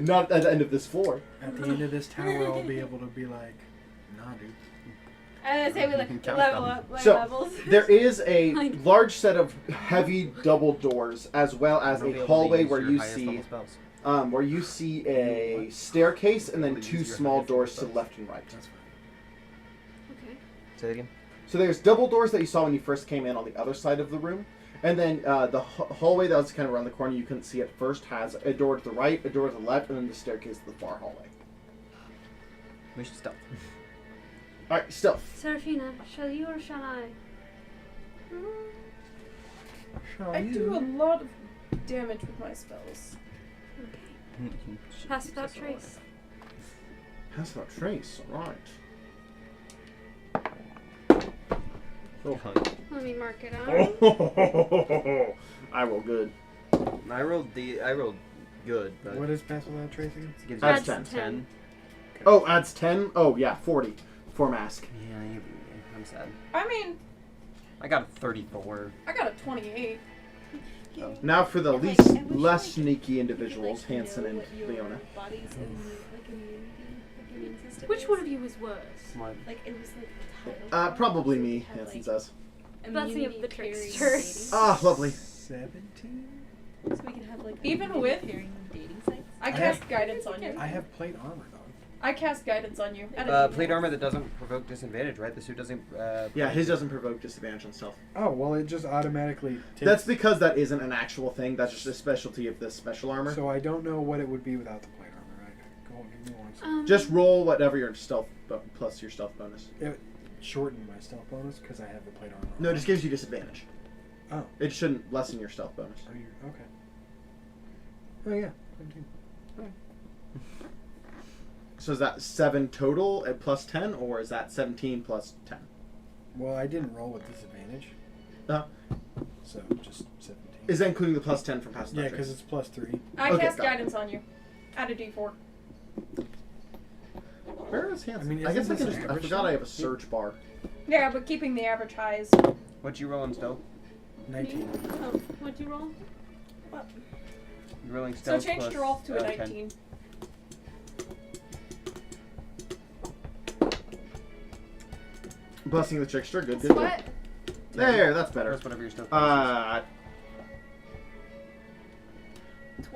Not at the end of this floor. At the end of this tower, I'll be able to be like, nah, dude. I was gonna say we Count level them. up my So, levels. There is a Like- large set of heavy double doors, as well as You'll be a able to hallway use where your you highest see, level spells. a staircase and then Able to 2 use your small highest doors level to the spells. left and right. That's fine. Okay. Say that again. So there's double doors that you saw when you first came in on the other side of the room, and then the hallway that was kind of around the corner you couldn't see at first has a door to the right, a door to the left, and then the staircase to the far hallway. We should stop. All right, stealth. Seraphina, shall you or shall I? Shall I you? do a lot of damage with my spells. Okay. Pass without trace. Pass without trace. All right. Let me mark it out. Oh, I roll good. I rolled good, but What is pass without tracing? it gives Adds you 10. 10. Oh, adds 10? Oh, yeah, 40 for mask. Yeah, I'm sad. I mean, I got a 34. I got a 28. Now for the And, like, least I wish, less like, sneaky you individuals, could, like, Hanson know and what your Leona. body's immunity, like, immune system Which is. one of you is worse? What? Like it was like a title. Probably So me, it had, Hanson like, says. That's the immunity pairing tricksters. dating. Ah, lovely. 17? So we can have like Even immunity with- pairing dating sites. I cast guidance on you. I have plate armor, though. I cast guidance on you. At a Plate armor that doesn't provoke disadvantage, right? The suit doesn't. Yeah, his doesn't provoke disadvantage on stealth. Oh, well, it just automatically takes... That's because that isn't an actual thing. That's just a specialty of this special armor. So I don't know what it would be without the plate armor, right? Go on, give me one second. Just roll whatever your stealth plus your stealth bonus. It shortened my stealth bonus because I have the plate armor. No, it on. just gives you disadvantage. Oh. It shouldn't lessen your stealth bonus. Oh, you're... Okay. Oh, yeah. 17. So is that 7 total at plus 10, or is that 17 plus 10? Well, I didn't roll with disadvantage. Uh, So, just 17. is that including the plus 10 from past Yeah, because it's plus 3. I Okay, cast got it. guidance on you. Add a d4. Where is Hanson? I mean, I guess I isn't can this just. an I average forgot I thing? have a search bar. Yeah, but keeping the average high is. What'd you roll in stealth? 19. Oh, what'd you roll? You're rolling So stealth. change plus, your roll to a 10. 19. Blessing the trickster. Good, good, good. What? There, that's better. Plus whatever your stealth bonus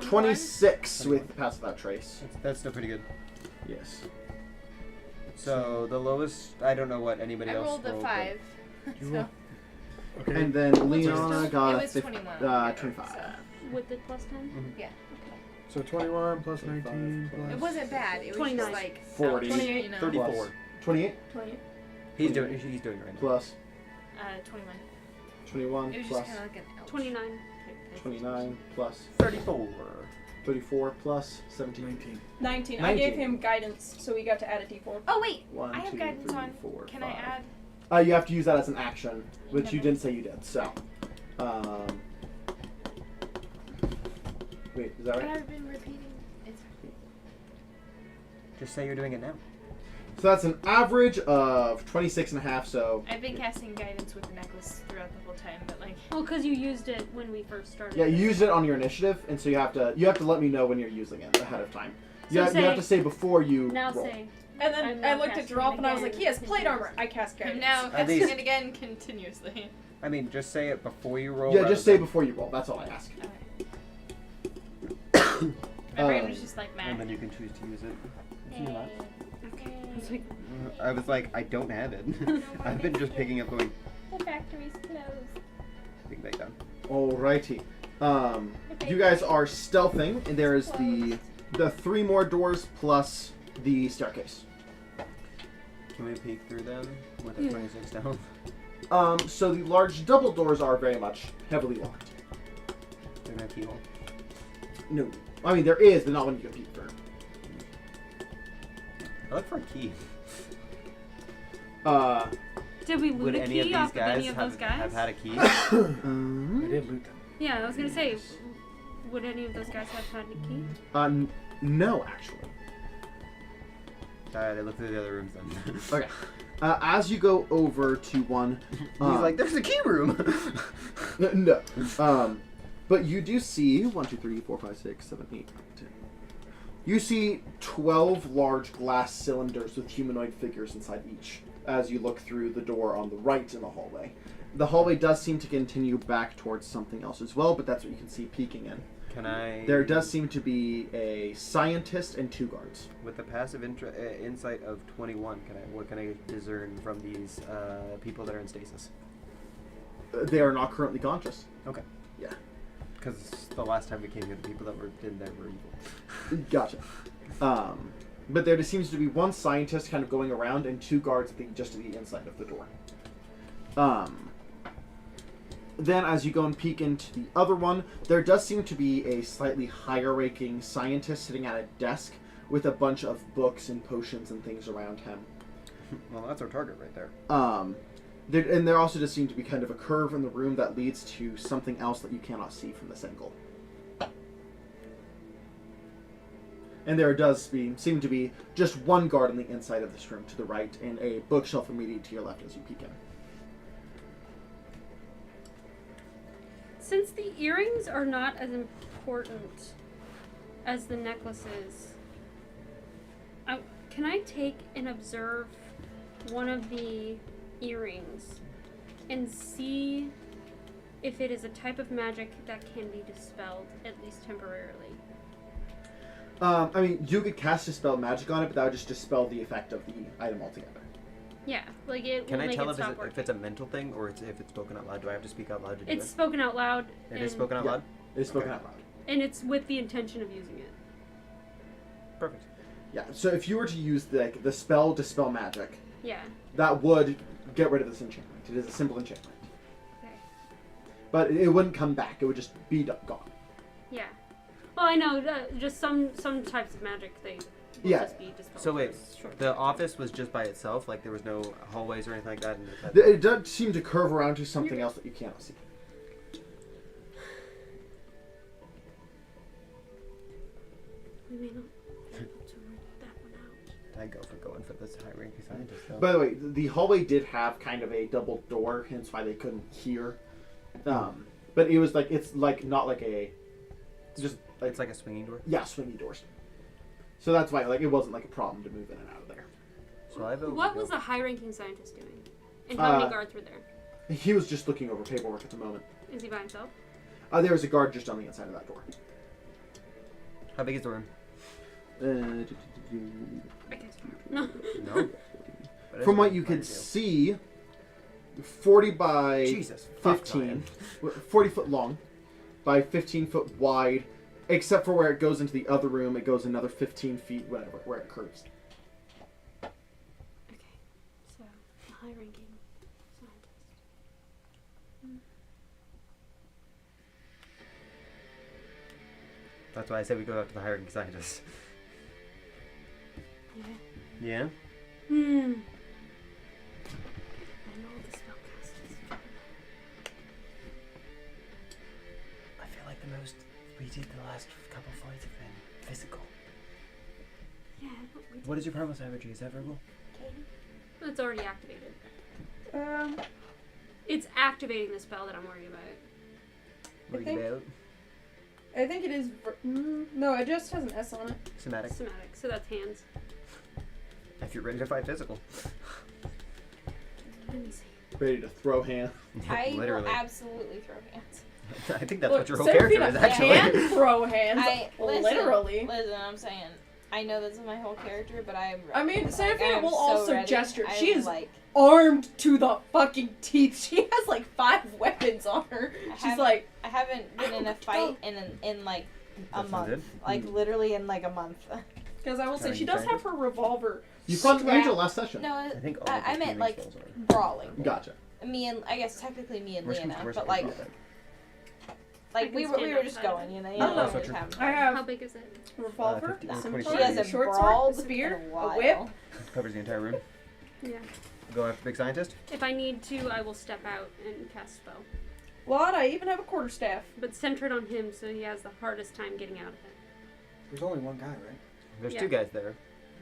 26 with pass without trace. is. That's still pretty good. Yes. So the lowest, I don't know what anybody I else rolled a but- 5. You So roll. Okay. And then Leona It got was 21 25. so- With the plus 10? Yeah. So 21 plus 19 plus... It wasn't bad. It was 29. just like 40. ouch, you know. 34. 28 28. He's doing it right now. plus 21. 21 It was plus just kind of like an ouch. 29. 29 plus 34. 34 plus 17. 19. 19. I gave 19. him guidance, so he got to add a d4. Oh wait, 1, I have 2, guidance 3, on. 4, Can 5. I add? You have to use that as an action, which you didn't say you did. So, wait, is that But right? I've been repeating. It's Just say you're doing it now. So that's an average of 26 and a half. So I've been casting guidance with the necklace throughout the whole time, but like Well, because you used it when we first started. yeah, you used it on your initiative, and so you have to let me know when you're using it ahead of time. So You have say- to say before you Now roll. say. And I'm then now I looked at casting Drop it and I was again. like, he has plate armor. I cast I'm guidance. now At casting least- it again continuously. I mean, just say it before you roll. Yeah, rather just say than- before you roll. That's all I ask. My brain was just like, And man. then you can choose to use it. If you like. It's like, I was like, I don't have it. I've been just picking up going, The factory's closed. big back down. Alrighty. You guys are stealthing, and there is the 3 more doors plus the staircase. Can we peek through them with a Yeah. 26 down? So the large double doors are very much heavily locked. There's no keyhole. No, I mean there is, but not when you can peek through. I look for a key. did we loot Would a any of key these off of guys any of those guys? have had a key? I did loot them. Yeah, I was gonna say, Would any of those guys have found a key? No, actually. Alright, I look through the other rooms then. Okay. As you go over to one, He's like, there's a key room! no. But you do see 1, 2, 3, 4, 5, 6, 7, 8, 10. You see 12 large glass cylinders with humanoid figures inside each. As you look through the door on the right in the hallway. The hallway does seem to continue back towards something else as well, but that's what you can see peeking in. Can I... There does seem to be a scientist and 2 guards. With a passive insight of 21, what can I discern from these people that are in stasis? They are not currently conscious. Okay. Yeah. Because the last time we came here, the people that were in there were evil. Gotcha. But there just seems to be one scientist kind of going around and 2 guards just to the inside of the door. Then as you go and peek into the other one, there does seem to be a slightly higher-ranking scientist sitting at a desk with a bunch of books and potions and things around him. Well, that's our target right there. And there also does seem to be kind of a curve in the room that leads to something else that you cannot see from this angle. And there does seem to be just one guard on the inside of this room to the right and a bookshelf immediately to your left as you peek in. Since the earrings are not as important as the necklaces, can I take and observe one of the earrings and see if it is a type of magic that can be dispelled, at least temporarily? I mean, you could cast Dispel Magic on it, but that would just dispel the effect of the item altogether. Yeah, like it Can will I make tell it if, stop if it's a mental thing or if it's spoken out loud? Do I have to speak out loud to do It's it? spoken out loud. It is spoken out loud? It is spoken Okay. out loud. And it's with the intention of using it. Perfect. Yeah, so if you were to use the spell Dispel Magic, Yeah. that would get rid of this enchantment. It is a simple enchantment. Okay. But it wouldn't come back. It would just be gone. Yeah. Well, I know. Just some types of magic, they will Yeah. just be dispelled. So wait, for a short the time. office was just by itself? Like there was no hallways or anything like that? It does seem to curve around to something else that you cannot see. We may not be able to work that one out. I go for going for this high-ranking scientist, though. By the way, the hallway did have kind of a double door, hence why they couldn't hear. But it was like, it's like not like a, just like, It's like a swinging door? yeah, swingy doors. So that's why like it wasn't like a problem to move in and out of there. So I vote What we was go. the high-ranking scientist doing? And how many Uh, guards were there? He was just looking over paperwork at the moment. Is he by himself? There was a guard just on the inside of that door. How big is the room? I guess not. No. No? But From it's what you fine could to do. see, 40 by Jesus, fuck, 15, 40 foot long by 15 foot wide, except for where it goes into the other room, it goes another 15 feet, whatever, where it curves. Okay. So, the high-ranking scientist. That's why I said we go out to the high-ranking scientist. Yeah. Yeah? I know the spellcasters. I feel like the most we did the last couple fights have been physical. Yeah, but we What is your primal savagery? Is that verbal? It's already activated. It's activating the spell that I'm worried about. What are think- you about? I think it is. No, it just has an S on it. Somatic. Somatic, so that's hands. If you're ready to fight physical. Let me see. Ready to throw hand. I will Literally. absolutely throw hands. I think that's Look, what your whole 7 character feet is of actually. hand throw hands. Listen, Literally. Listen, I'm saying, I know that's my whole character, but I'm. I mean, like, Seraphina I'm will so also ready. gesture. I'm She is like, armed to the fucking teeth. She has like 5 weapons on her. She's haven't- like, I haven't been in a fight in like a That month. sounded. Like literally in like a month. because I will say Are she you does trying have her revolver. You fought strapped- Angel last session. No, I think all I of the meant healing like spells are. brawling. Gotcha. Me and I guess technically me and Where's Lena, where's but where's like that? like I we can were stand just outside of going, it. you know. Oh, You know, that's we were true. having I fun. How have big is it? a revolver, 50 a or scimitar, 20. She a hasn't short sword, brawled a spear, in a a while. whip. Covers the entire room. Yeah. Go after big scientist. If I need to, I will step out and cast spell. Lot, I even have a quarterstaff. But centered on him, so he has the hardest time getting out of it. There's only one guy, right? There's Yeah. 2 guys there.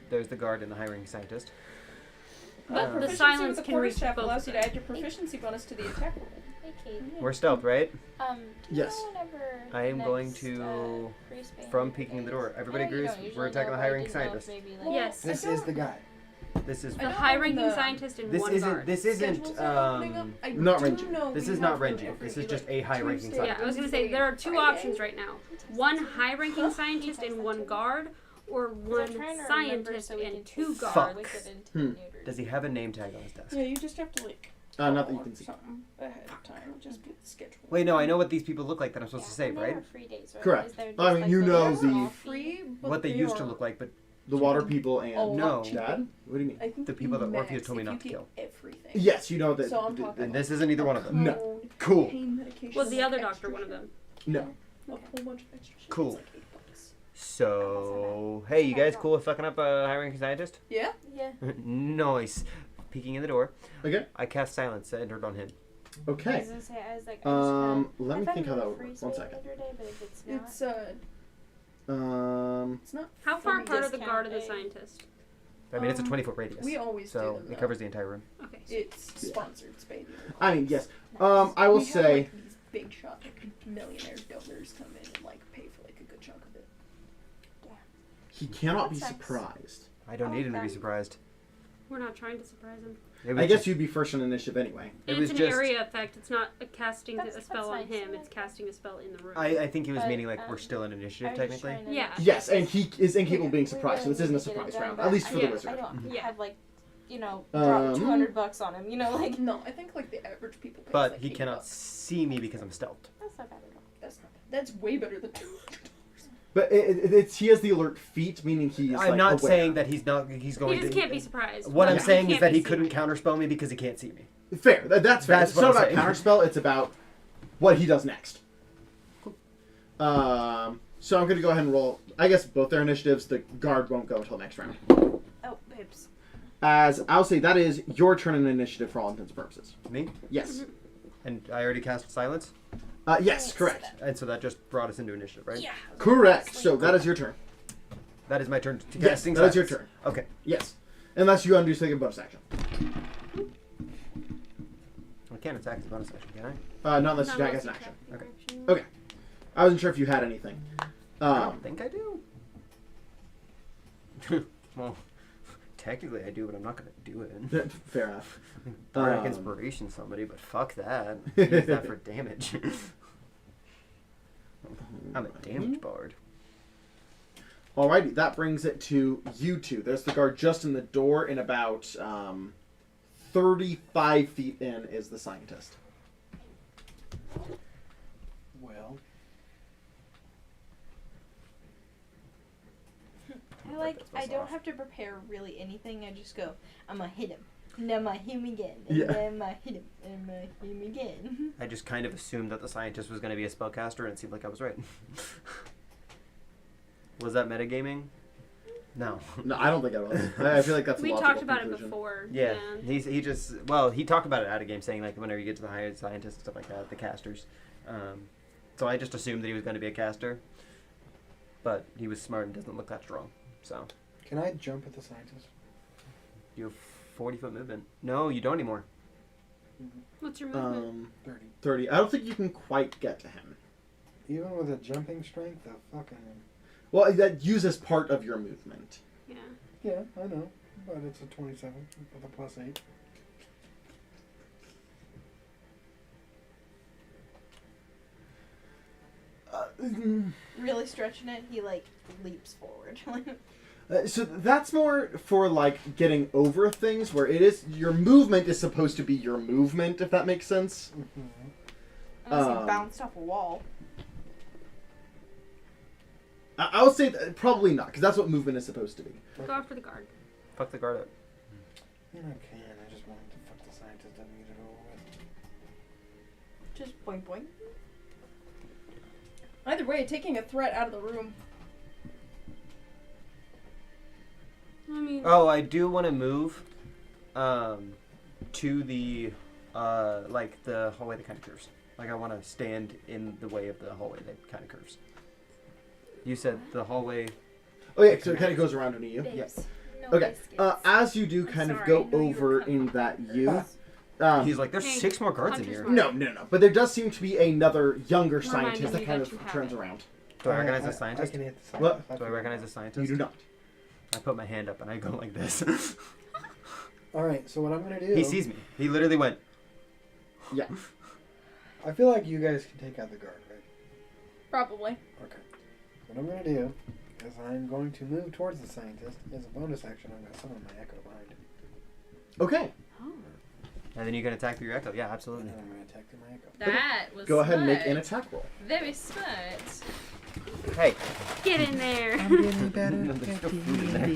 There's the guard and the high-ranking scientist. But the Proficiency silence with the can reach quarterstaff both allows of you to them. add your proficiency bonus to the attack roll. Hey, Kate. We're stealth, right? Do you Yes. know whenever I am the going next, to- freeze ban From peeking the is? door. Everybody I know you agrees don't usually we're attacking know, the but I high-ranking didn't know if scientist. maybe, like- Yes. This is the guy. This is I The don't high-ranking know the- scientist and this one isn't guard. this isn't Schedules are opening up. I not do Renji. know this we is not have them Renji. every, This is like, just a high-ranking Tuesday, scientist. Yeah, I was gonna say there are 2 Friday. options right now. One high-ranking scientist and 1 guard, or 1 scientist and 2 Fuck. guards. Does he have a name tag on his desk? Yeah, you just have to like. Not that you call can or see. something ahead of time. Just get the schedule. Wait, no, I know what these people look like that I'm supposed to save, right? Free days, right? Correct. Is there just, I mean, like, you the know little the- fee? Free, but What they used to are look like, but The water people and a No. lot cheaper. Dad? What do you mean? I think The people that max Orpheus told me if not you to get kill. Everything. Yes, you know that. So I'm talking and this isn't either one of them. No. code, Cool. pain medication, Was the other extra doctor one of shit. them? No. A whole bunch of extra shit. Cool. It's like $8. So, hey, you guys cool with fucking up a high-ranking scientist? Yeah. Yeah. Nice. Peeking in the door. Okay. I cast silence centered on him. I Okay. was gonna say, I was like, Let me think how that would work. freeze One ban second. the other day, but if it's not, It's Um. it's not. How far fully apart are the discount guard and the a- scientist? I mean, it's a Um, 20-foot radius. We always so do them, it though. covers the entire room. Okay. So It's Yeah. sponsored, Spade. I mean, yes. I will we have, say. like, these big shot millionaire donors come in and like pay for like a good chunk of it. He cannot be That sucks. surprised. I don't Oh, need him to be okay. surprised. we're not trying to surprise him. It was I guess just- you'd be first on initiative anyway. It And was it's an just- area effect. It's not a casting That's- a spell on that's nice. him. It's casting a spell in the room. I think he was But, meaning like we're still in I initiative was just technically. trying to- Yeah. Yes, and he is incapable of being We surprised, so really this isn't a need to get it surprise done, round. but At least for the I wizard. don't Yeah. have like, drop Um, 200 bucks on him. You know, like No, I think like the average people pay But like he $8. cannot see me because I'm stealthed. that's not bad at all. That's not. That's way better than $200. But it's he has the alert feat, meaning he's. I'm like, not aware. saying that he's not. He's he going just to. can't be surprised. What I'm Yeah. saying is can't that be he couldn't seen. counterspell me because he can't see me. Fair. That's fair. That's It's what not I'm about saying. counterspell. It's about what he does next. So I'm going to go ahead and roll. I guess both their initiatives. The guard won't go until next round. Oh, babes. As I'll say, that is your turn in initiative for all intents and purposes. Me? Yes. And I already cast silence, Yes, correct. and so that just brought us into initiative, right? Yeah. Correct. So that is your turn. That is my turn to Yes, casting that is silence. your turn. Okay. Yes. Unless you undo taking a bonus action. I can't attack as a bonus action, can I? Not unless Not you attack unless as an you action. take Okay. action. Okay. I wasn't sure if you had anything. I don't think I do. Well, technically I do, but I'm not going to do it. Fair enough. Bardic Um, inspiration somebody, but fuck that. Use that for damage. I'm a damage bard. Alrighty, that brings it to you two. There's the guard just in the door, and about 35 feet in is the scientist. Well, I don't have to prepare really anything. I just go, I'm gonna hit him. And I'm gonna hit him again. And Yeah. then I'm gonna hit him. And I'm gonna hit him again. I just kind of assumed that the scientist was going to be a spellcaster, and it seemed like I was right. Was that metagaming? No. No, I don't think I was. I feel like that's a We logical talked about conclusion. it before. Yeah, he talked about it out of game, saying like whenever you get to the higher scientists and stuff like that, the casters. So I just assumed that he was going to be a caster, but he was smart and doesn't look that strong. So can I jump at the scientist? you have 40-foot movement. No, you don't anymore. What's your movement? 30. 30. I don't think you can quite get to him. Even with a jumping strength, the fucking. Well, that uses part of your movement. Yeah. Yeah, I know, but it's a 27 with a +8. Really stretching it, he like leaps forward. So that's more for like getting over things, where it is your movement is supposed to be your movement, if that makes sense. Unless he bounced off a wall. I would say probably not, because that's what movement is supposed to be. Go after the guard. Fuck the guard up. Yeah, I can. I just wanted to fuck the scientist up and get it over with. Just boing boing. Either way, taking a threat out of the room. I mean, Oh, I do want to move to the like the hallway that kind of curves. Like, I want to stand in the way of the hallway that kind of curves. You said the hallway... Oh yeah, so it kind of goes around into you. Babes, no Okay. biscuits. As you do kind of sorry, go I know you were over coming. in that U. He's like, there's Hey, 6 more guards in Hunter's here. Mark. No. But there does seem to be another younger Reminding scientist that me kind that of you have turns it. around. Do I recognize I the scientist? can hit the What? scientist. Do I recognize the scientist? You do not. I put my hand up and I go like this. Alright, so what I'm gonna do... He sees me. He literally went, Yeah. I feel like you guys can take out the guard, right? Probably. Okay. What I'm gonna do is I'm going to move towards the scientist. As a bonus action, I'm gonna summon my echo behind him. Okay. and then you can attack through your echo. Yeah, absolutely. And I'm gonna attack through my echo. That was Go ahead and make smart. an attack roll. Very smart. Hey. Get in there. getting better. No, there's still food in there.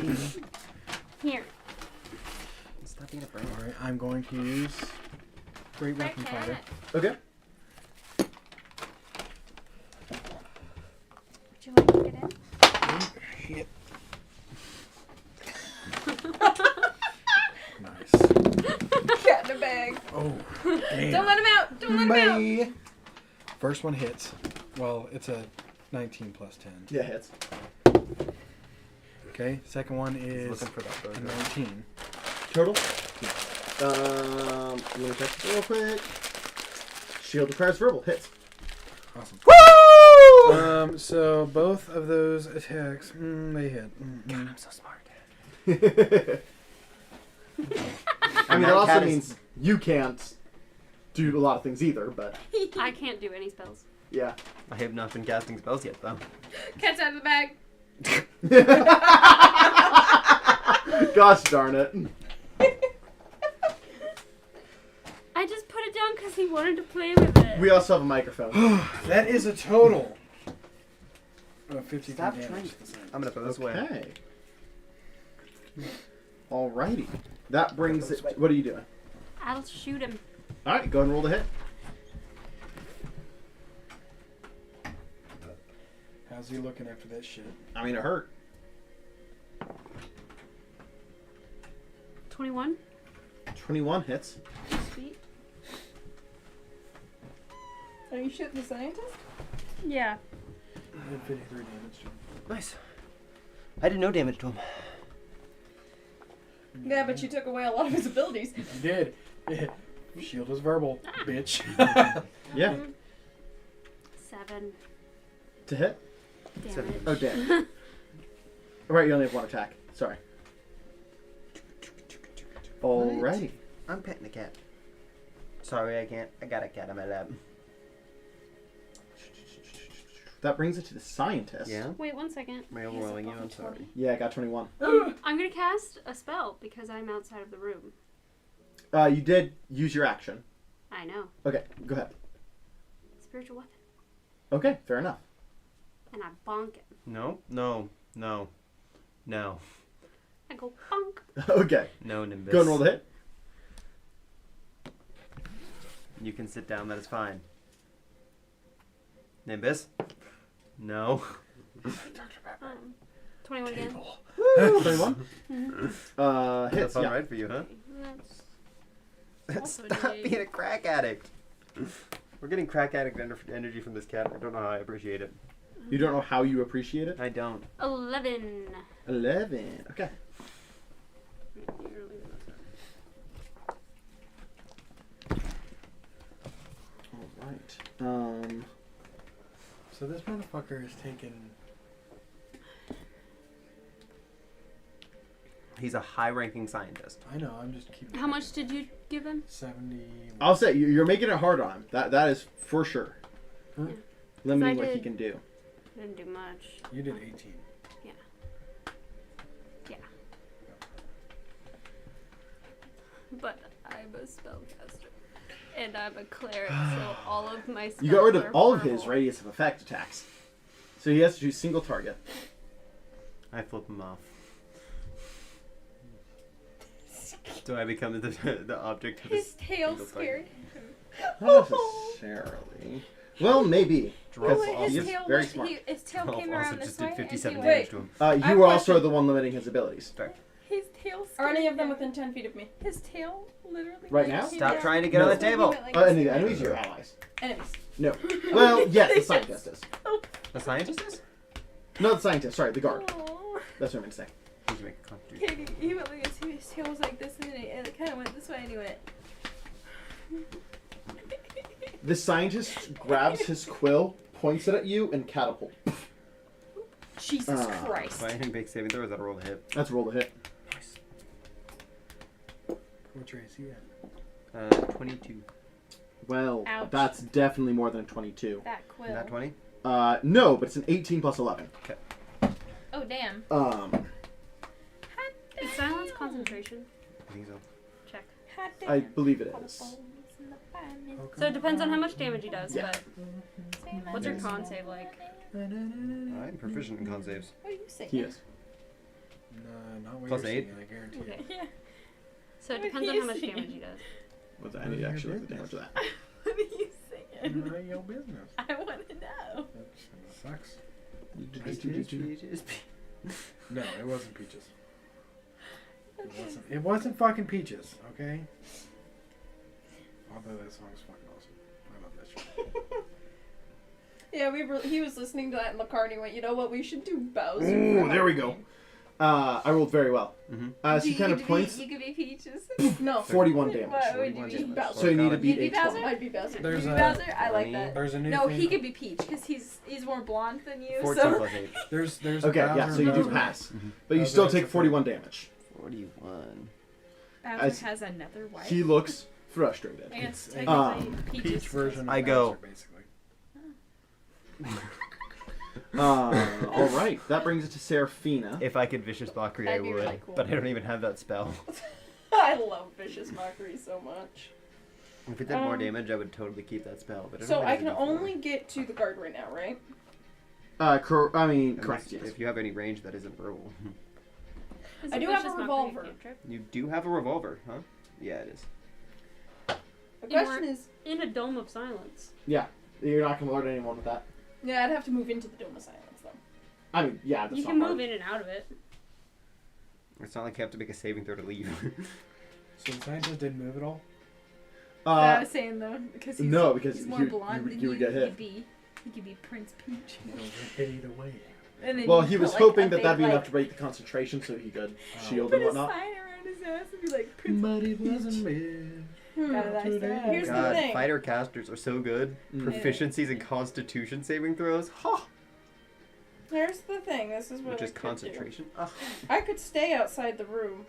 Here. Stop being a brain. Alright, I'm going to use Great Weapon Fighter. Okay. Would you like to get in? Shit. Nice. Cat in a bag. Oh, damn. Don't let him out. Don't let him out. Bye. First one hits. Well, it's a 19 plus 10. Yeah, hits. Okay, second one He's is looking for that a burger. 19. Total? Let me check this real quick. Shield requires verbal. Hits. Awesome. Woo! So both of those attacks, they hit. God, I'm so smart. I mean, That that also cat is- means you can't do a lot of things either, but I can't do any spells. yeah. I have not been casting spells yet, though. Cat's out of the bag. Gosh darn it. I just put it down because he wanted to play with it. We also have a microphone. That is a total of 53 Stop damage. trying- to the side. I'm gonna throw this away. Okay. Alrighty. That brings it. What are you doing? I'll shoot him. Alright, go ahead and roll the hit. How's he looking after that shit? I mean, it hurt. 21. 21 hits. Sweet. Are you shooting the scientist? Yeah. I did 53 damage to him. Nice. I did no damage to him. Yeah, but you took away a lot of his abilities. You did. Shield is verbal, bitch. Yeah. 7 To hit? damage. Oh, damn. Alright, you only have one attack. Sorry. Alrighty. I'm petting the cat. Sorry, I can't. I got a cat on my lap. That brings it to the scientist. Yeah? Wait 1 second. Am I overwhelming you? I'm sorry. Yeah, I got 21. I'm gonna cast a spell because I'm outside of the room. You did use your action. I know. Okay, go ahead. Spiritual weapon. Okay, fair enough. And I bonk it. No. I go bonk. Okay, No, Nimbus. go and roll the hit. You can sit down, that is fine. Nimbus? No. 21 again. 21. That's Hits, fun yeah. ride for you, huh? That's also Stop a being a crack addict. We're getting crack addict energy from this cat. I don't know how I appreciate it. You don't know how you appreciate it? I don't. 11. 11. Okay. Alright. So this motherfucker is taking... He's a high-ranking scientist. I know, I'm just keeping... How much did you give him? 70... I'll say, you're making it hard on him. That is for sure. Huh? Limiting I what he did- can do. Didn't do much. You did 18. But I'm a spellcaster. And I'm a cleric, so all of my spells You got rid of are all of verbal. his radius of effect attacks. So he has to choose single target. I flip him off. Do I become the object of His tail single scared. Not necessarily. Well, maybe. Draw Because balls. he His is tail, very was, smart. his tail Oh, came also around just this way. did and 57 he damage went, to him. You I were also question- the one limiting his abilities. His tail Are any of them scared within 10 feet of me? him. His tail literally. Right like, now? came Stop down. trying to get on the No. table. Like, Any of the enemies, your allies. Enemies. No. Well, yes, the scientist is. The scientist is? Not the scientist, sorry, the guard. Aw. That's what I meant to say. Need to make a constitution. Katie, he went like this. His tail was like this, and then it kind of went this way, and he went. The scientist grabs his quill, points it at you, and catapult. Jesus Christ. Do I anything big saving throw? Or is that a roll to hit? That's a roll to hit. What's your AC at? 22. Well, Ouch. that's definitely more than a 22. That quill. Not 20? No, but it's an 18 plus 11. Oh damn. Is silence concentration? I think so. Check. I believe it is. So it depends on how much damage he does, Yeah. but what's your con save like? I'm proficient in con saves. What are you saying? He is. No, not what Plus you're 8? saying, I guarantee Okay. it. Yeah. So it What depends are on you how much saying? damage he does. What's that? I need to actually look at the damage of that. What are you saying? None of your business. I want to know. That sucks. No, it wasn't peaches. It wasn't fucking peaches, okay? Although that song's fucking awesome. I love that shit. Yeah, he was listening to that in the car, and he went, "You know what? We should do Bowser." Ooh, for there we Halloween." go. I rolled very well. Mm-hmm. So he kind of points. You could be Peaches. No. 41 damage. What would you 41 be? damage. Bowser. So you need to You'd beat be a Bowser. 12. I'd be Bowser. There's You'd be a- Bowser. I like that. There's a new No, thing. he could be Peach because he's more blonde than you. 14 So plus 8. There's Okay, yeah, Bowser so you do Bowser. pass. Mhm. But you Bowser still is take the 41 damage. 41. Bowser As- has another wife. He looks frustrated. I guess It's a technically Peach Peaches. version of I go. Bowser, basically. All right, that brings it to Seraphina. If I could Vicious Mockery, I That'd be would. really cool. But I don't even have that spell. I love Vicious Mockery so much. If it did more damage, I would totally keep that spell. But So I can only get to the guard right now, right? Correct, yes. If you have any range that isn't verbal. Is I it do have a vicious mockery revolver. cantrip? You do have a revolver, huh? Yeah, it is. The You question weren't- is, In a dome of silence. Yeah, you're not going to alert anyone with that. yeah, I'd have to move into the Dome of Silence though. I mean, yeah, that's You not can hard. move in and out of it. It's not like you have to make a saving throw to leave. So the scientist didn't move at all? I was saying though, because he's, no, because he's more you blonde would- than you would get hit. He could be Prince Peach. He goes hit either way. And then Well, you he put, was like, hoping a that big, that'd be like, enough to break the concentration so he could shield put and a whatnot. sign around his ass and be like, Prince But it wasn't me. Here's the God, thing. fighter casters are so good. Mm. Proficiencies in Constitution saving throws, Here's the thing. This is what which I is could concentration. Ugh. do. I could stay outside the room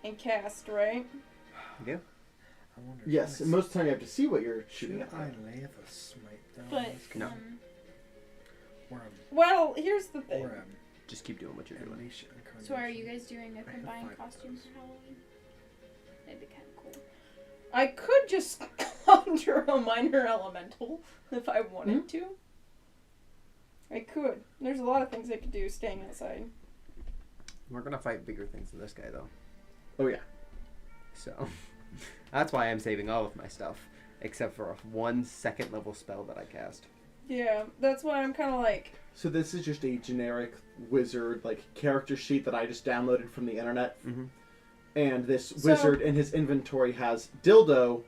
and cast, right? I wonder Yes, should I- most of the time you have to see what you're shooting Should at. I lay a smite down? But No. Or well, here's the a, thing. or a Just keep doing what you're doing. animation So are you incarnation. guys doing a I have combined 5 costume bucks. for Halloween? That'd be kind of cool. I could just conjure a minor elemental if I wanted to. I could. There's a lot of things I could do staying outside. We're gonna fight bigger things than this guy, though. Oh, yeah. So that's why I'm saving all of my stuff, except for a 1 second level spell that I cast. Yeah, that's why I'm kind of like. So this is just a generic wizard, like, character sheet that I just downloaded from the internet. Mm-hmm. And this So- wizard in his inventory has dildo,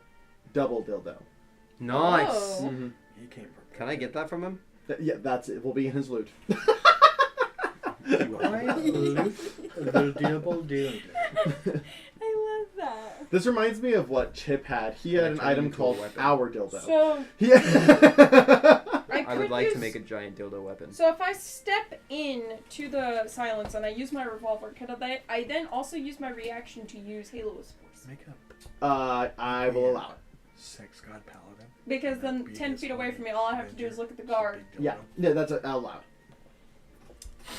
double dildo. Nice. Oh. Mm-hmm. He came from. Can I get that from him? Yeah, that's it. Will be in his loot. The double dildo. I love that. This reminds me of what Chip had. He had Yeah, an turn it item into a called weapon. Our Dildo. So Yeah. I would like to make a giant dildo weapon. So if I step in to the silence and I use my revolver, can I then also use my reaction to use Halo's Force? Make up. I will allow it. Sex god paladin. Because then Be 10 his feet away own from me, all I have to do is avenger. look at the guard. Big Yeah, dildo. yeah, that's I'll allow it.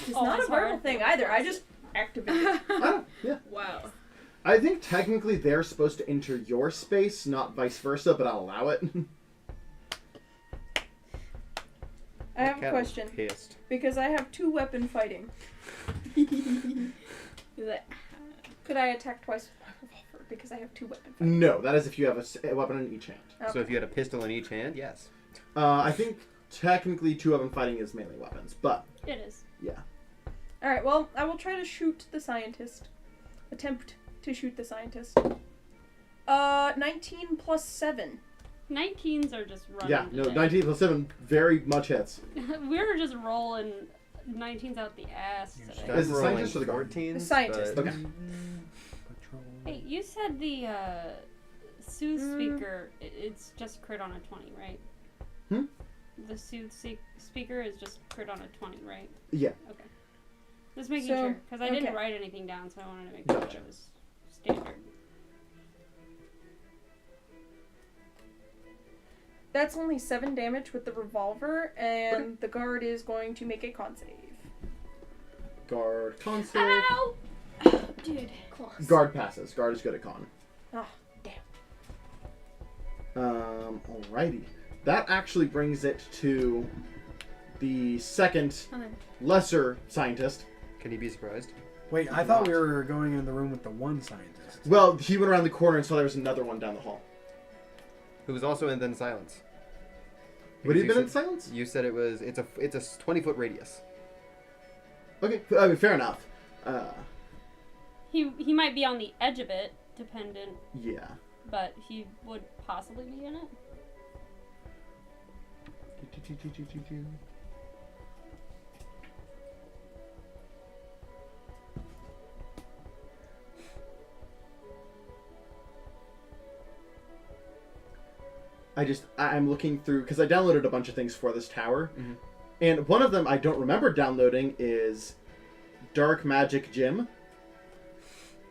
It's Oh, not a that's verbal hard. thing either. I just activate it. Oh, yeah. Wow. I think technically they're supposed to enter your space, not vice versa, but I'll allow it. I have Cat a was question. Pissed. Because I have 2 weapon fighting. Could I attack twice with my revolver? Because I have 2 weapon fighting. No, that is if you have a weapon in each hand. So if you had a pistol in each hand, yes. I think technically 2 weapon fighting is melee weapons, but It is. yeah. Alright, well, I will try to shoot the scientist. Attempt to shoot the scientist. 19 plus 7. 19s are just running. Yeah, no, today. 19 plus 7 very much hits. We're just rolling 19s out the ass today. Is the scientist or the guard? 14s, The scientist. but- Okay. Hey, you said the soothe speaker, it's just crit on a 20, right? Hmm? The soothe speaker is just crit on a 20, right? Yeah. Okay. Just making So, sure, because I didn't okay. write anything down, so I wanted to make sure Gotcha. it was standard. That's only 7 damage with the revolver, and the guard is going to make a con save. Guard, con save. Ow! Dude, close. Guard passes. Guard is good at con. Oh, damn. Alrighty. That actually brings it to the second Okay. lesser scientist. Can he be surprised? Wait, I thought we were going in the room with the one scientist. Well, he went around the corner and saw there was another one down the hall. Who was also in then silence. Would he have Because been you in silence? said- You said it's a 20-foot radius. Okay, I mean, fair enough. He might be on the edge of it, dependent, Yeah. but he would possibly be in it. I'm looking through, because I downloaded a bunch of things for this tower, Mhm. and one of them I don't remember downloading is Dark Magic Gym.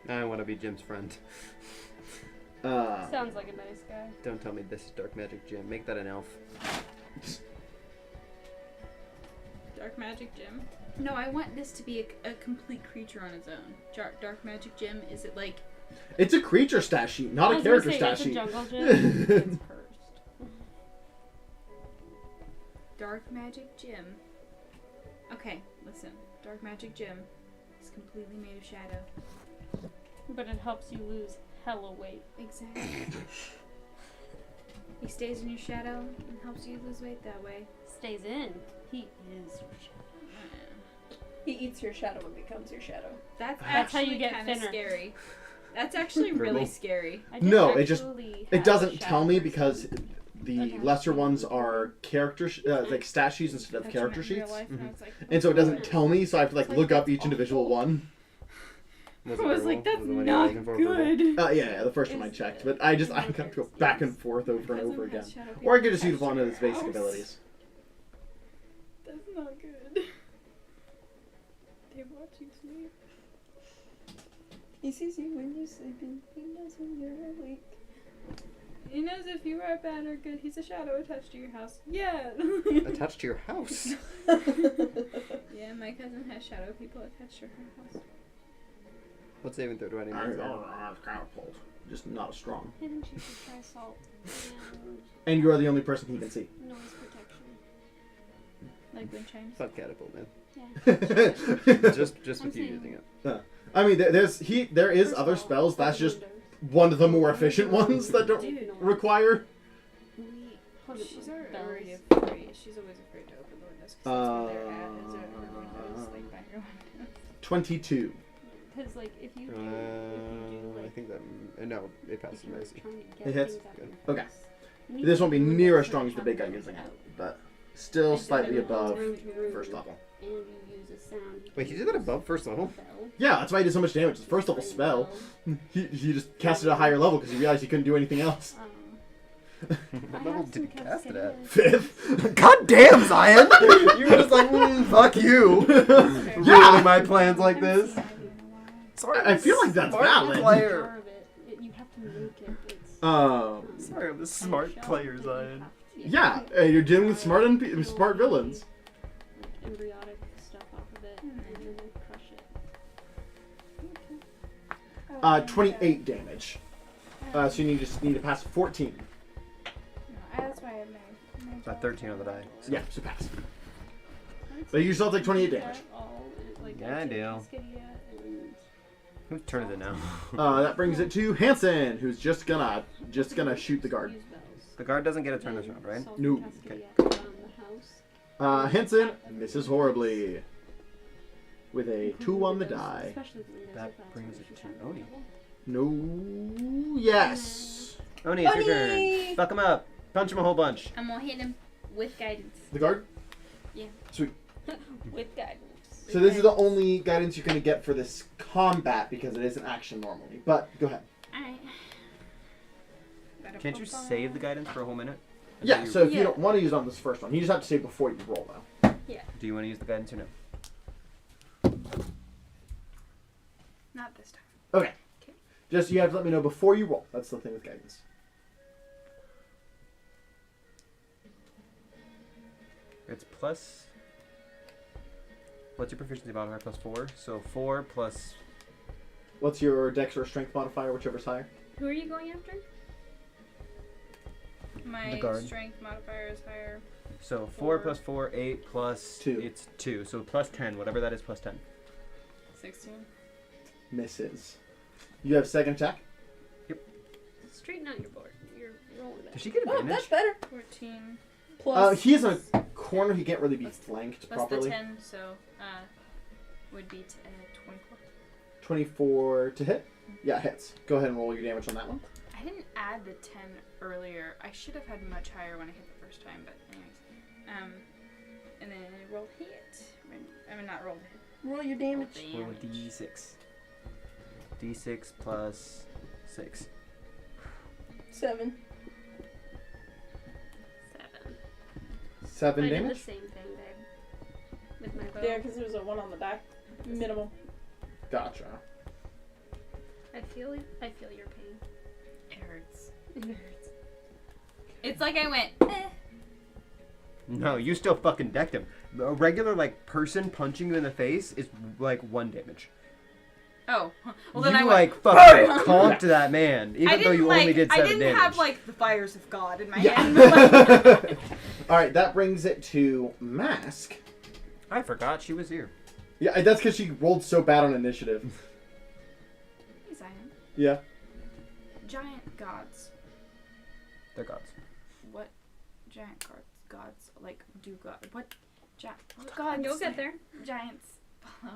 I want to be Jim's friend. Sounds like a nice guy. Don't tell me this is Dark Magic Jim. Make that an elf. Dark Magic Gym? No, I want this to be a complete creature on its own. Dark Magic Gym, is it like... It's a creature stat sheet, not I a was gonna character say, stat it's a sheet. jungle gym. It's cursed. Dark Magic Gym. Okay, listen. Dark Magic Gym is completely made of shadow. But it helps you lose hella weight. Exactly. He stays in your shadow and helps you lose weight that way. Stays in. He is your shadow. He eats your shadow and becomes your shadow. That's how you actually get kind of thinner. scary. That's actually really Dribble. scary. I did No, it just- actually It have doesn't shadow tell me person. because the lesser ones are character like stat sheets instead of That's character in real sheets, life, and I was like, and so it doesn't Oh. tell me. So I have to like It's like, look up that's each individual awful. one. Was I it was verbal? like, that's Was the one you were not looking for verbal? good. Yeah, the first one I Is checked, it- but I got to go back and forth over and over again. Or I could just use one of his basic abilities. That's not good. They watch you sleep. He sees you when you're sleeping. He knows when you're awake. He knows if you are bad or good. He's a shadow attached to your house. Yeah. Attached to your house. Yeah, my cousin has shadow people attached to her house. What saving throw do I need? to make? Catapult, just not as strong. Hidden chief of dry salt And you are the only person he can see. and noise protection. Like wind chimes. Fuck catapult, man. Yeah. Just I'm with you saying- using it. I mean, there is First other of all, spells. That's close just the windows. one of the more efficient ones that don't Dude. require. Close the She's bells. already afraid. She's always afraid to open the windows because that's where they're at. Is her windows, like by her windows. 22. Because like if you do, I like, think that no, it passes if you're mercy. trying to get It hits? things out Good. of your Okay. house, you need This to won't be do near as it strong as so the it big guy comes using it, out. but still And slightly then it goes above room to room, first level. And you use a sound. Wait, he did that above first level? Bell. Yeah, that's why he did so much damage. It's a first level spell. He just cast it at a higher level because he realized he couldn't do anything else. What level did he cast it at? Fifth. God damn, Zion! You were just like, fuck you. Ruining my plans like this. Sorry, I feel like that's smart valid. Player. You have to make it. It's Sorry, I'm the smart player, Zion. Yeah, you're dealing with smart villains. Embryonic stuff off of it, and then they crush it. 28 damage. So you just need to pass 14. That's why I have my 13 on the die. Yeah, so pass. But you still take 28 damage. Yeah, I do. Whose turn is it now? That brings it to Hanson, who's just gonna shoot the guard. The guard doesn't get a turn this round, right? No. Okay. Hanson misses horribly. with a 2 on the die. Especially when you guys That are fast, brings so it you to should have Oni. No. Yes. Oni, it's your Oni! turn. Fuck him up. Punch him a whole bunch. I'm gonna hit him with guidance. The guard? Yeah. Sweet. With guidance. So this is the only guidance you're going to get for this combat because it is an action normally. But go ahead. Alright. Can't you save the guidance for a whole minute? Yeah, Do so if you Yeah. don't want to use it on this first one, you just have to say before you roll, though. Do you want to use the guidance or no? Not this time. Okay. Just you have to let me know before you roll. That's the thing with guidance. It's plus. What's your proficiency modifier? Plus 4. So 4 plus. What's your dex or strength modifier, whichever's higher? Who are you going after? My guard. strength modifier is higher. So 4 4. plus 4, 8 plus 2. It's 2. So plus 10, whatever that is, plus 10. 16. Misses. You have second attack? Straighten out your board. You're rolling back. Does she get Oh, advantage? that's better. 14. Plus. He is in a corner. He can't really be flanked Plus properly. the 10, so would be 24. 24 to hit? Yeah, hits. Go ahead and roll your damage on that one. I didn't add the 10 earlier. I should have had much higher when I hit the first time, but anyways. And then roll hit. I mean, not roll hit. Roll your damage. Roll a d6. D6 plus 6. 7. 7 I did the damage? same thing, babe. With my bow. Yeah, because there's a 1 on the back. Minimum. Gotcha. I feel your pain. It hurts. It hurts. It's like I went, No, you still fucking decked him. A regular, like, person punching you in the face is, like, 1 damage. Oh. Well, then you, I like, went, fucking conked that man, I even though didn't, you only did 7 I didn't damage. have, like, the fires of God in my Yeah. hand. But, like, Alright, that brings it to Mask. I forgot she was here. Yeah, that's because she rolled so bad on initiative. yes, I am. Yeah. Giant gods. They're gods. What giant gods like do god? What gods? You'll get there. Giants follow.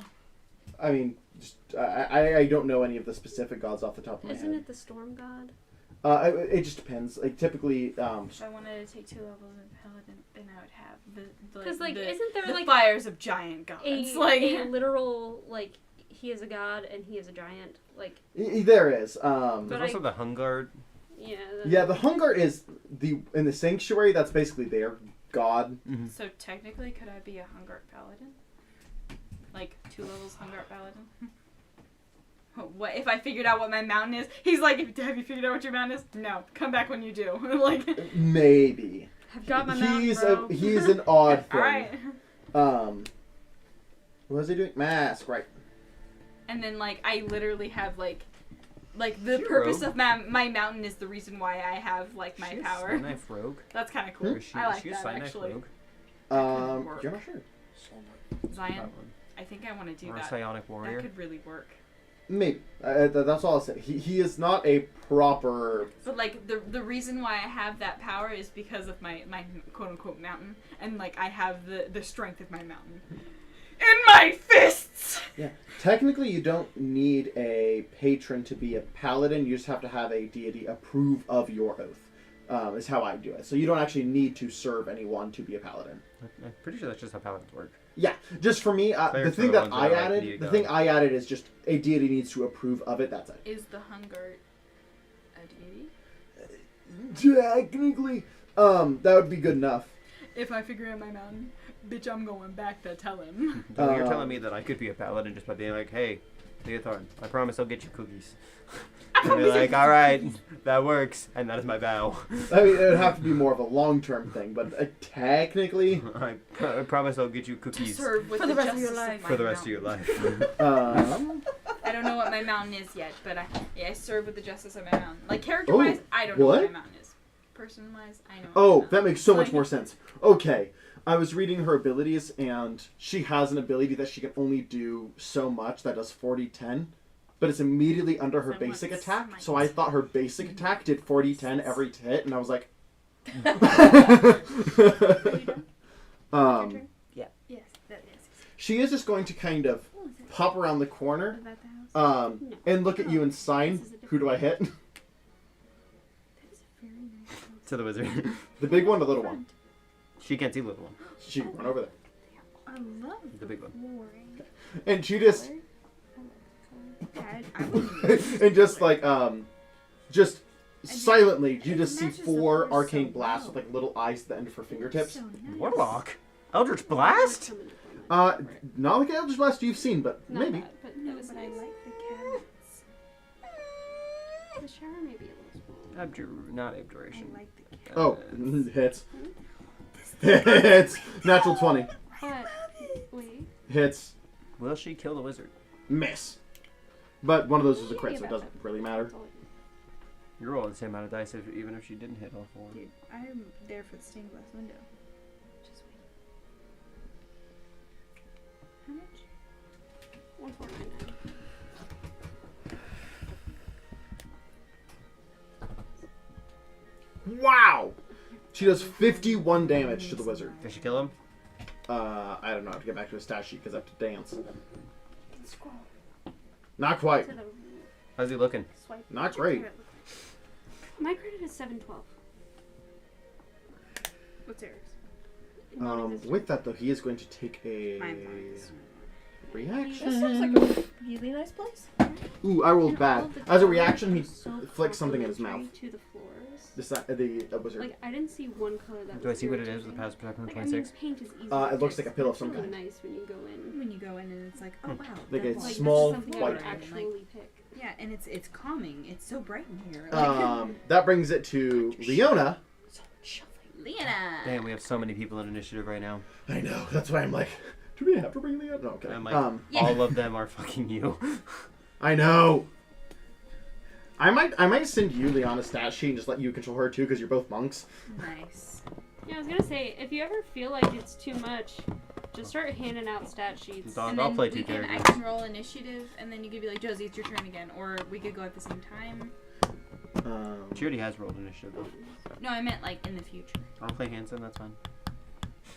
I mean, just, I don't know any of the specific gods off the top of my Isn't head. it the storm god? It just depends. Like, typically, If I wanted to take 2 levels in Paladin, then I would have the Because like, the, isn't there the like fires of giant gods? like a literal like he is a god and he is a giant? Like there is. There's But also the Hungard. yeah. Yeah, the Hunger is in the sanctuary. That's basically their god. So technically, could I be a Hungart Paladin? Like 2 levels Hungart Paladin? What if I figured out what my mountain is? He's like, have you figured out what your mountain is? No. Come back when you do. like, Maybe. I've got my mountain, bro. He's an odd thing. all right. What was he doing? Mask, right? And then like I literally have like the She purpose rogue. of my mountain is the reason why I have like my She a power. Knife rogue. That's kind of cool. Or is she, I like is she a that Knife actually. rogue? work. You're not sure. Zion, That one. I think I want to do Or a that. psionic warrior. That could really work. Maybe. That's all I'll say. He is not a proper. But like the reason why I have that power is because of my quote unquote mountain, and like I have the strength of my mountain in my fists. Yeah. Technically, you don't need a patron to be a paladin. You just have to have a deity approve of your oath. Is how I do it. So you don't actually need to serve anyone to be a paladin. I'm pretty sure that's just how paladins work. Yeah, just for me, the Clerics are thing the that ones I that are, like, added, need the God. thing I added is just a deity needs to approve of it. That's it. Is the Hungart a deity? Technically, that would be good enough. If I figure out my mountain, bitch, I'm going back to tell him. So you're telling me that I could be a paladin just by being like, hey, Leothard, I promise I'll get you cookies. And they're like, all right, that works, and that is my vow. I mean, it would have to be more of a long-term thing, but technically, I promise I'll get you To cookies serve with For the rest of your justice life. my for the rest of your mountain. life. I don't know what my mountain is yet, but I serve with the justice of my mountain. Like character-wise, I don't know what what? my mountain is. Person-wise, I know. Oh, what my that mountain makes so is. much Like, more sense. Okay, I was reading her abilities, and she has an ability that she can only do so much. That does 40-10, but it's immediately under her So basic what's attack. smite? So I thought her basic attack did 40-10 every hit, and I was like, Are you done? um, Your turn? Yes, that is. she is just going to kind of pop around the corner, About the house. and look at you and sign. Who do I hit? That is a very nice house. To the wizard. The big one or the little one? She can't see the little one. She can run over there. I love The big one. flooring. And she just I wouldn't. and just like just silently, you it just see matches the 4 horse arcane so blasts well. with like little eyes at the end of her fingertips. So nice. Warlock. Eldritch Blast? Not like an Eldritch Blast you've seen, but Not maybe. bad, but No, that was but nice. I like the cabinets. The shower may be a little small. Not I abjuration. like the cabinets. Oh, hits. Hits. Natural 20. But wait, Hits. Will she kill the wizard? Miss. But one of those was a crit, so it doesn't really matter. that's all I You roll the same amount of dice even if she didn't hit all 4. Dude, I'm there for the stained glass window. Just wait. How much? 1499. Wow! She does 51 damage to the wizard. Did she kill him? I don't know. I have to get back to his stat sheet because I have to dance. Scroll Not quite. to the How's he looking? swipe. Not great. My credit is 712. What's yours? With that though, he is going to take a This reaction. This seems like a really nice place. Ooh, I rolled bad. As a reaction, he flicks something in his mouth. To the floors. The wizard. Like I didn't see one color that. Do I was see what it is with irritating. the pass protection Like, 26? paint is easy. It to looks fix, like a pillow of but some it's really kind. nice when you go in. When you go in and it's like, oh wow. Like that a light- small this is something white I would light. actually pick. Yeah, and it's calming. It's so bright in here. Like, That brings it to Leona. Leona. Damn, we have so many people in initiative right now. I know. That's why I'm like, do we have to bring Leona? No, okay. I'm like, Yeah. all of them are fucking you. I know. I might send you Leona's stat sheet and just let you control her too, because you're both monks. Nice. Yeah, I was gonna say if you ever feel like it's too much, just start handing out stat sheets. Dog. And I'll then play we 2 can, I characters. can roll initiative, and then you could be like, Josie, it's your turn again. Or we could go at the same time. She already has rolled initiative though. No, I meant like in the future. I'll play Hanson, that's fine.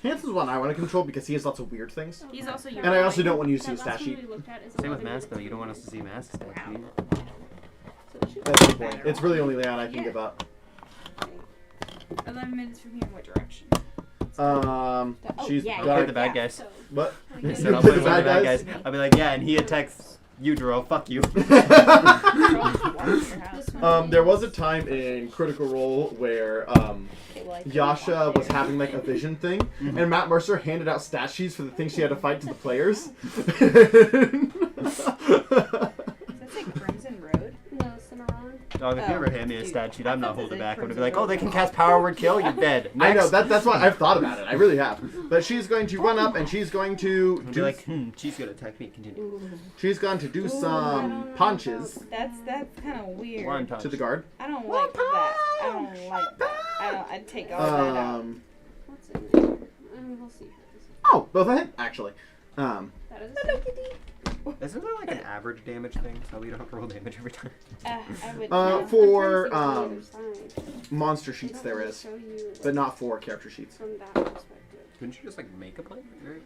Hansen's one I want to control because he has lots of weird things. He's also your And I also ally. don't want you to see That his last stat one sheet. we looked at is Same with 11 Mask though, minutes. you don't want us to see Mask's stat Wow. sheet. So it should That's the be point. better. It's really only Leona I can give up. 11 minutes from here, what direction? She's yeah, I'll got play the bad guys. So, what? like, They if said you I'll play play the one of the bad bad guys? guys. I'll be like, yeah, and he attacks you, Duro. Fuck you. There was a time in Critical Role where Yasha was having like a vision thing, and Matt Mercer handed out stat sheets for the things she had to fight to the players. Does that say Crimson Road? No, Cimarron. Dog, if you Oh, ever hand me a dude, stat sheet, I I'm not thought holding that back. I'm gonna be Crimson like, oh, Road they can was cast Power Word Kill, you're dead. I know Next. that's why I've thought about it. I really have. But she's going to run up and she's going to I'll be do like, she's gonna attack me. Continue. she's going to do some punches That's kind of weird. One touch. to the guard. I don't like that. I don't like that. I'd take all that out. What's in there? We'll see. Oh, both of them actually. That is a Isn't there like an average damage thing, so we don't have to roll damage every time? I would. For other side. monster They sheets don't there really is, show you, but not for character sheets. from that perspective. Couldn't you just like make a play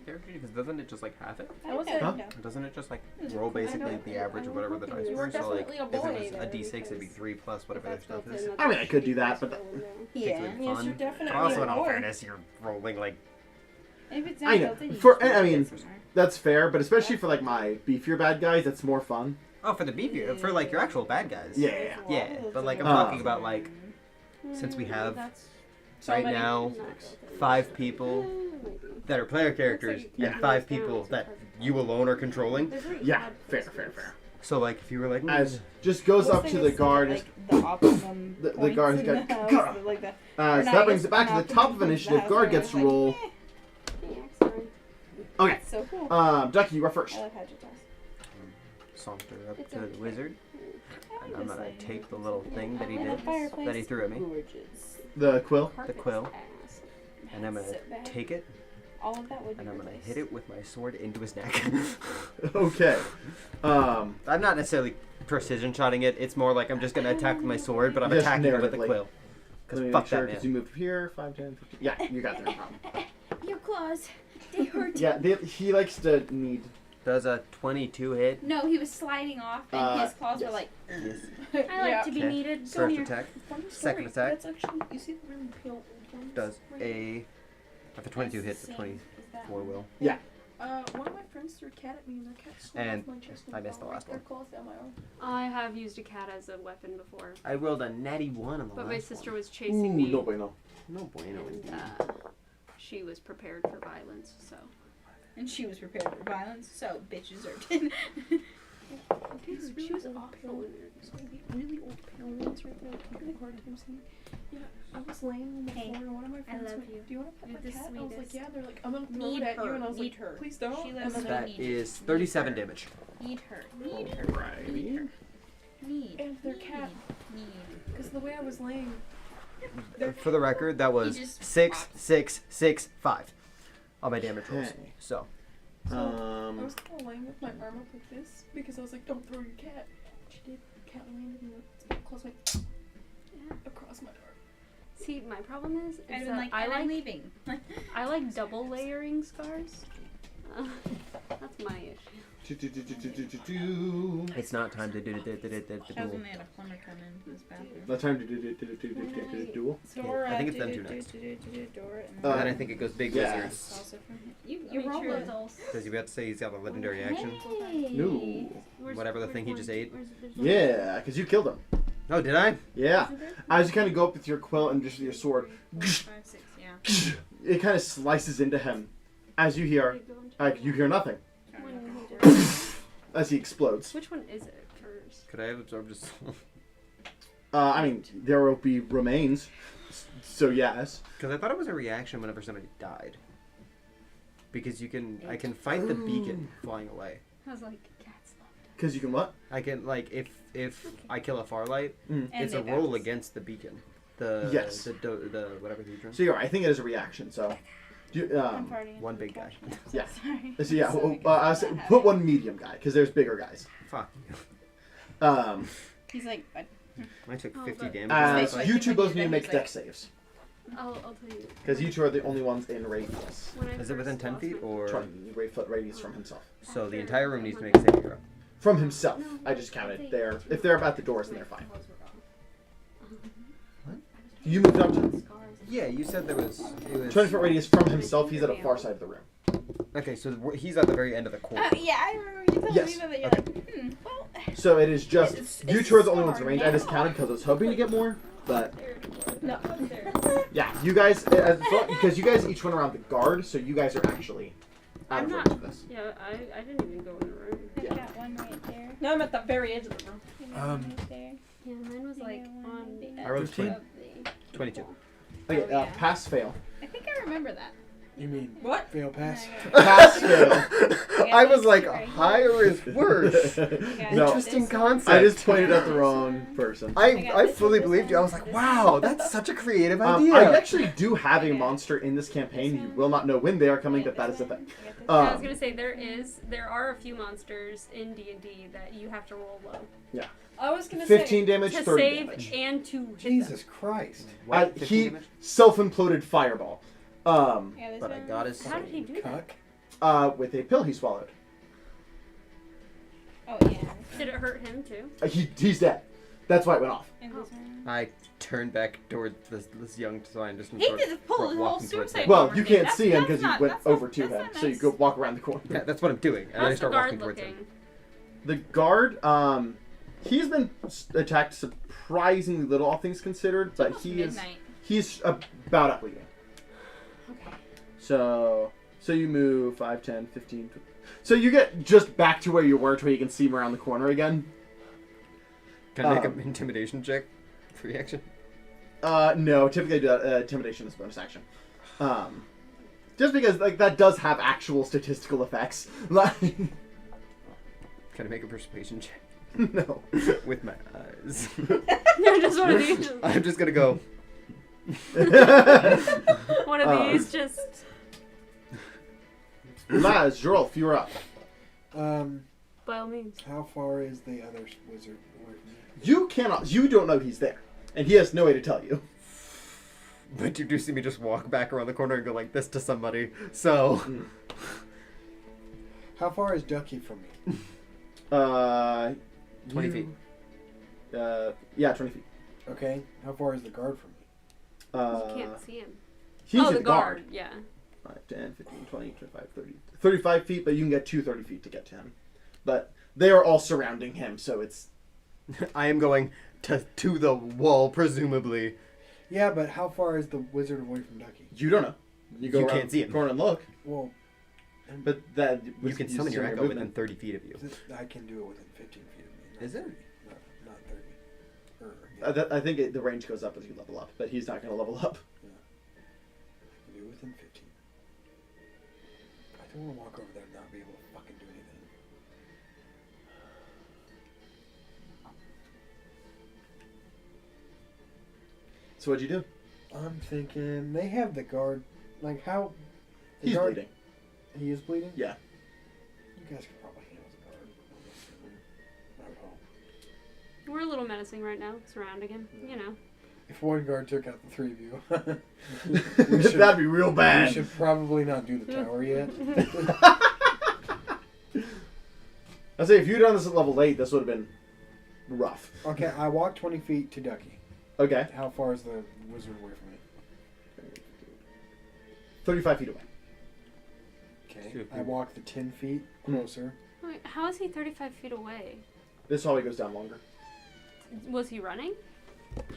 character sheet? Because doesn't it just like half it? I would Huh? Doesn't it just like roll basically the average of whatever the dice You were? were So like, definitely a if it boy was a there d6, it'd be 3 plus whatever their That's stuff built is. in, I mean, I could do that, that's but what we'll do. Makes Yeah. it Yes, fun. you're definitely But also, in all a boy. fairness, you're rolling like If it's I not know. built in, you For- just put I it mean, somewhere. that's fair. But especially for like my beefier bad guys, that's more fun. oh for the beefier for like your actual bad guys. Yeah. Yeah, but like I'm Uh, talking about like since we have That's right many- now not built in. 5 people Maybe. that are player characters Yeah. and 5 people that you alone are controlling. They're very Yeah, odd fair. placements. So like if you were like As just goes What's up to thing the is guard. like the optimum The points guard's in got- the house, Gah! like that. So Or not, that I brings guess it back to not the top of optimum initiative. house, Guard but gets it's to like, roll. Yeah, excellent. Okay. That's so cool. Ducky, you are first. I love Hadget's house. saunter up It's to the okay. wizard, and I'm just gonna like- take the little thing that he And did, the fireplace that he threw at me, Gorgeous. The quill. Carpet's quill. ass. and I'm gonna Sit back. take it, All of that would be and I'm gonna replaced. hit it with my sword into his neck. Okay. I'm not necessarily precision shotting it. It's more like I'm just gonna attack with my sword, but I'm Just attacking it with the narratively. quill. Cause Let me fuck make sure, that because man. you moved here, 5, 10, 15. Yeah, you got there. No problem. Your claws, they hurt. Yeah, he likes to need Does a 22 hit? No, he was sliding off, and his claws were yes. like. Yes. I like to be Okay. needed. Come First here. attack. Funny Second story, attack. That's actually, you see the really pale old ones? Does right a... If a 22 hits, the Same 24 as that will. One of my friends threw a cat at me, and their cat slid And off my chest. I missed the fell last right one. their claws down my arm. I have used a cat as a weapon before, I rolled a natty 1 on the but last my sister one. was chasing me, no bueno. No bueno and indeed. she was prepared for violence. So And she was prepared for violence, so bitches are dead. These Dude, really she was old awful. pale, really old pale ones right there. I'm having a hard time seeing. Yeah, I was laying on the Hey, floor, and one of my friends love went, you. "Do you want to pet You're my the cat?" And I was like, sweetest. "Yeah." They're like, "I'm gonna throw Need it at her, you," and I was need like, her. "Please don't." She And lives then in I- That need is her. 37 Need her. damage. Need her. Need her. Need her. Need. And their need, cat. Need. Because the way I was laying, For the record, that was just 6, popped. 6, 6, 5 on my damage rolls. Okay. So, I Um, was kind of laying with my arm up like this because I was like, "Don't throw your cat." She did. The cat landed and its claws went across my arm. see, my problem is I'd been that like, I and I'm like leaving. I like double layering scars. That's my issue. it's not time to do That was when they had a plumber come in this bathroom. the time to do duel. Dora, I think it's them two next. Dora, and And then I think it goes big yeah. wizard. also from him. You Make roll sure it. it's all Because you have to say he's got a legendary action. No. Whatever the thing he just ate. Yeah, because you killed him. Oh, did I? Yeah. As you kind of go up with your quill and just your sword, 5, 6, yeah. it kind of slices into him. As you hear, you hear nothing. As he explodes. Which one is it first? Could I have absorbed his soul? I mean, there will be remains. So yes. Because I thought it was a reaction whenever somebody died. Because I can fight the beacon flying away. I was like, cats love Because you can what? I can, like, if I kill a Farlight, Mm. And it's they a roll bounce. against the beacon. The Yes. the whatever he drew. So you're right. I think it is a reaction. So, I'm farting one into the big guy. couch now, Yeah. Sorry. so yeah. So I was saying, put one medium guy because there's bigger guys. Fuck. He's like, I took Oh, 50 but- damage. Like, You when two you both did need to that, make he's deck like- saves I'll tell you. because you two are the only ones in radius. When I Is it within first 10 lost feet my- or? 20 foot radius from himself. So the entire room needs to make a saving throw. From himself. I just counted. If they're about the doors, then they're fine. You moved up to Yeah, you said it was 20 foot radius from himself. He's at a far side of the room. Okay, so he's at the very end of the corridor. yeah, I remember you telling Yes. me that. You're Okay. like, well, So it is just It's- you it's two are the only ones in far range. I just now. counted because I was hoping to get more, but No. yeah, you guys because you guys each went around the guard, so you guys are actually out I'm of not- range for this. Yeah, I didn't even go in the room. I've Yeah. got one right there. No, I'm at the very edge of the room. I got one right there. Yeah, mine was like I got one on right the there. I rolled edge 20. of the 22. wall. Okay, Oh, yeah. pass fail. I think I remember that. You mean What? fail pass? Pass fail. I was like, Right. higher is worse. No, Interesting this concept. I just pointed at the This wrong one. person. I I got this fully one, believed you. I was this like, one, wow, that's such a creative idea. I actually do have a Okay. monster in this campaign. This You one. will not know when they are coming, I but got that is the this thing. one, I got this I was Um, gonna say there are a few monsters in D&D that you have to roll low I was gonna 15 damage, to 30 save damage. and to hit Jesus Christ. What, 15 He damage? self-imploded fireball. Yeah, this But I one. got his them. How did he do that? Cuck. With a pill he swallowed. Oh yeah. Did it hurt him too? He's dead. That's why it went off. And this one. I turned back towards this young scientist and He started did pull the whole walking towards suicide him. Well, bomber you thing. can't see him because you That's went not- over to that's him, not so you nice. go walk around the corner. Yeah, that's what I'm doing. And I How's the start guard walking towards looking? him. The guard, he's been attacked surprisingly little, all things considered, but Almost he's midnight. about up with you. Okay. So you move 5, 10, 15. So you get just back to where you were, to where you can see him around the corner again. Can I make Um, an intimidation check for reaction? No, typically I do that, intimidation is a bonus action. Just because like that does have actual statistical effects. Like, Can I make a persuasion check no. with my eyes? No, just one of these. I'm just gonna go. One of these just. Laz, Jorolf, you're up. By all means. How far is the other wizard away from me? You don't know he's there. And he has no way to tell you. But you do see me just walk back around the corner and go like this to somebody. So How far is Ducky from me? 20 feet. Yeah, 20 feet. Okay. How far is the guard from me? You can't see him. He's Oh, the the guard. guard. Yeah. 5, 10, 15, 20, 25, 30. 35 feet, but you can get 30 feet to get to him. But they are all surrounding him, so it's... I am going to the wall, presumably. Yeah, but how far is the wizard away from Ducky? You don't know. You go You around can't see him. the corner and look. Well, But that... You can summon your echo within 30 feet of you. I can do it within 15 feet of me. Not Is it? 30. No, not 30. Yeah. I think the range goes up as you level up, but he's not going to level up. I can do it within 15. I don't want to walk over there and not be able to fucking do anything. So what'd you do? I'm thinking they have the guard. Like how? The He's guard, bleeding. He is bleeding. Yeah. You guys could probably handle the guard. I'm assuming. I would hope. We're a little menacing right now, surrounding him. You know. If one guard took out the three of you, That'd be real we bad. should probably not do the tower yet. I'd say if you'd done this at level 8, this would have been rough. Okay, I walked 20 feet to Ducky. Okay. How far is the wizard away from me? 35 feet away. Okay. I walked the 10 feet closer. Wait, how is he 35 feet away? This hallway goes down longer. Was he running?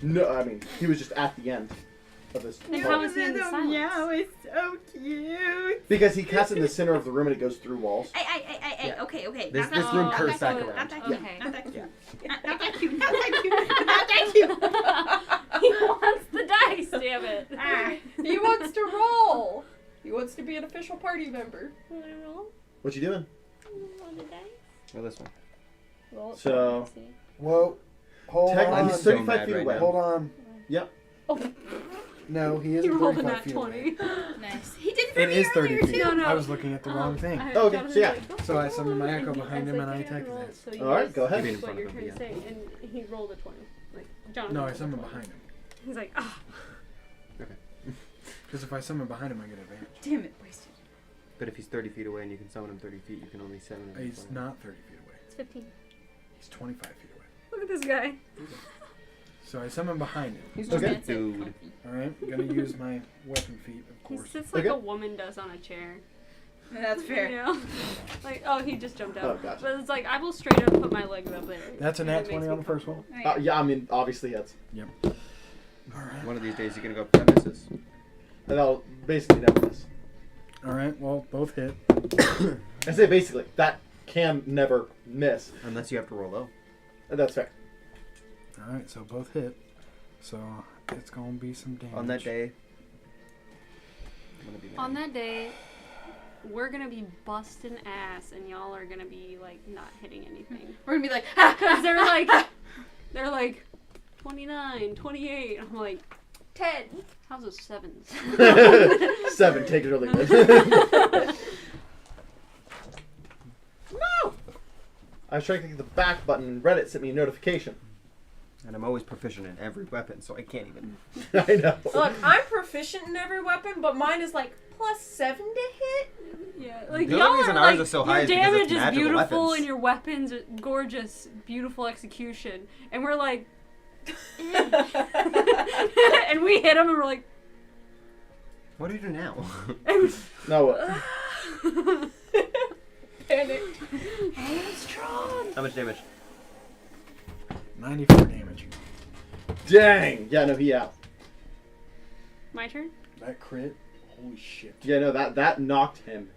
No, I mean, he was just at the end of this. And hallway. how is he in the silence? it's so cute. Because he casts in the center of the room and it goes through walls. Hey, Yeah. okay. This Not room that curves cute. back Not around. that cute. Okay. Not that cute. Yeah. Not that cute. Not that cute. Not that cute. He wants the dice, damn it. He wants to roll. He wants to be an official party member. Want to roll? What you doing? Roll the dice? Well, this one. Roll it. So- Let's see. Whoa. Hold Technically, on. he's so 35 mad feet right away. now. Hold on. Yep. Oh, No, he you isn't rolled a 35 nat feet 20. away. Nice. He did it for It me is earlier 30 feet. No, no. I was looking at the wrong thing. Oh, okay, so yeah. So I summoned my echo behind him and I attacked his ass. So you Alright, guys go ahead. see You mean in what front you're of trying him, to say, and he rolled a 20. Like, Jonathan No, I rolled a summoned 20. behind him. He's like, ah. Because if I summon behind him, I get advantage. Damn it, wasted. But if he's 30 feet away and you can summon him 30 feet, you can only summon him. He's not 30 feet away. It's 15. He's 25 feet away. Look at this guy. So I summon behind him. He's Okay. just a dude. Alright, gonna use my weapon feat, of He course. sits like Okay. a woman does on a chair. That's fair. You know? Like, oh, he just jumped out. Oh, gotcha. But it's like, I will straight up put my legs up there. That's a and nat it makes 20 me on the first one. comfortable. Yeah, I mean, obviously hits. Alright. One of these days you're gonna go premises. And that'll basically never miss. Alright, well, both hit. I say basically, that can never miss. Unless you have to roll low. And that's fair. Alright, so both hit. So it's gonna be some damage. On that day. I'm gonna be On mad. that day, we're gonna be busting ass, and y'all are gonna be like not hitting anything. We're gonna be like, ah, Cause they're like 29, 28. I'm like, 10. how's those sevens? 7, take it or leave it. No! I was trying to click the back button and Reddit sent me a notification. And I'm always proficient in every weapon, so I can't even. I know. Look, I'm proficient in every weapon, but mine is like +7 to hit. Yeah, like The y'all only reason are ours like are so your high is because it's damage is magical beautiful weapons. and your weapons are gorgeous, beautiful execution, and we're like, and we hit them and we're like, What do you do now? No, what? Panicked. I am strong. How much damage? 94 damage. Dang! Yeah, no, he out. My turn. That crit, holy shit. Yeah, no, that knocked him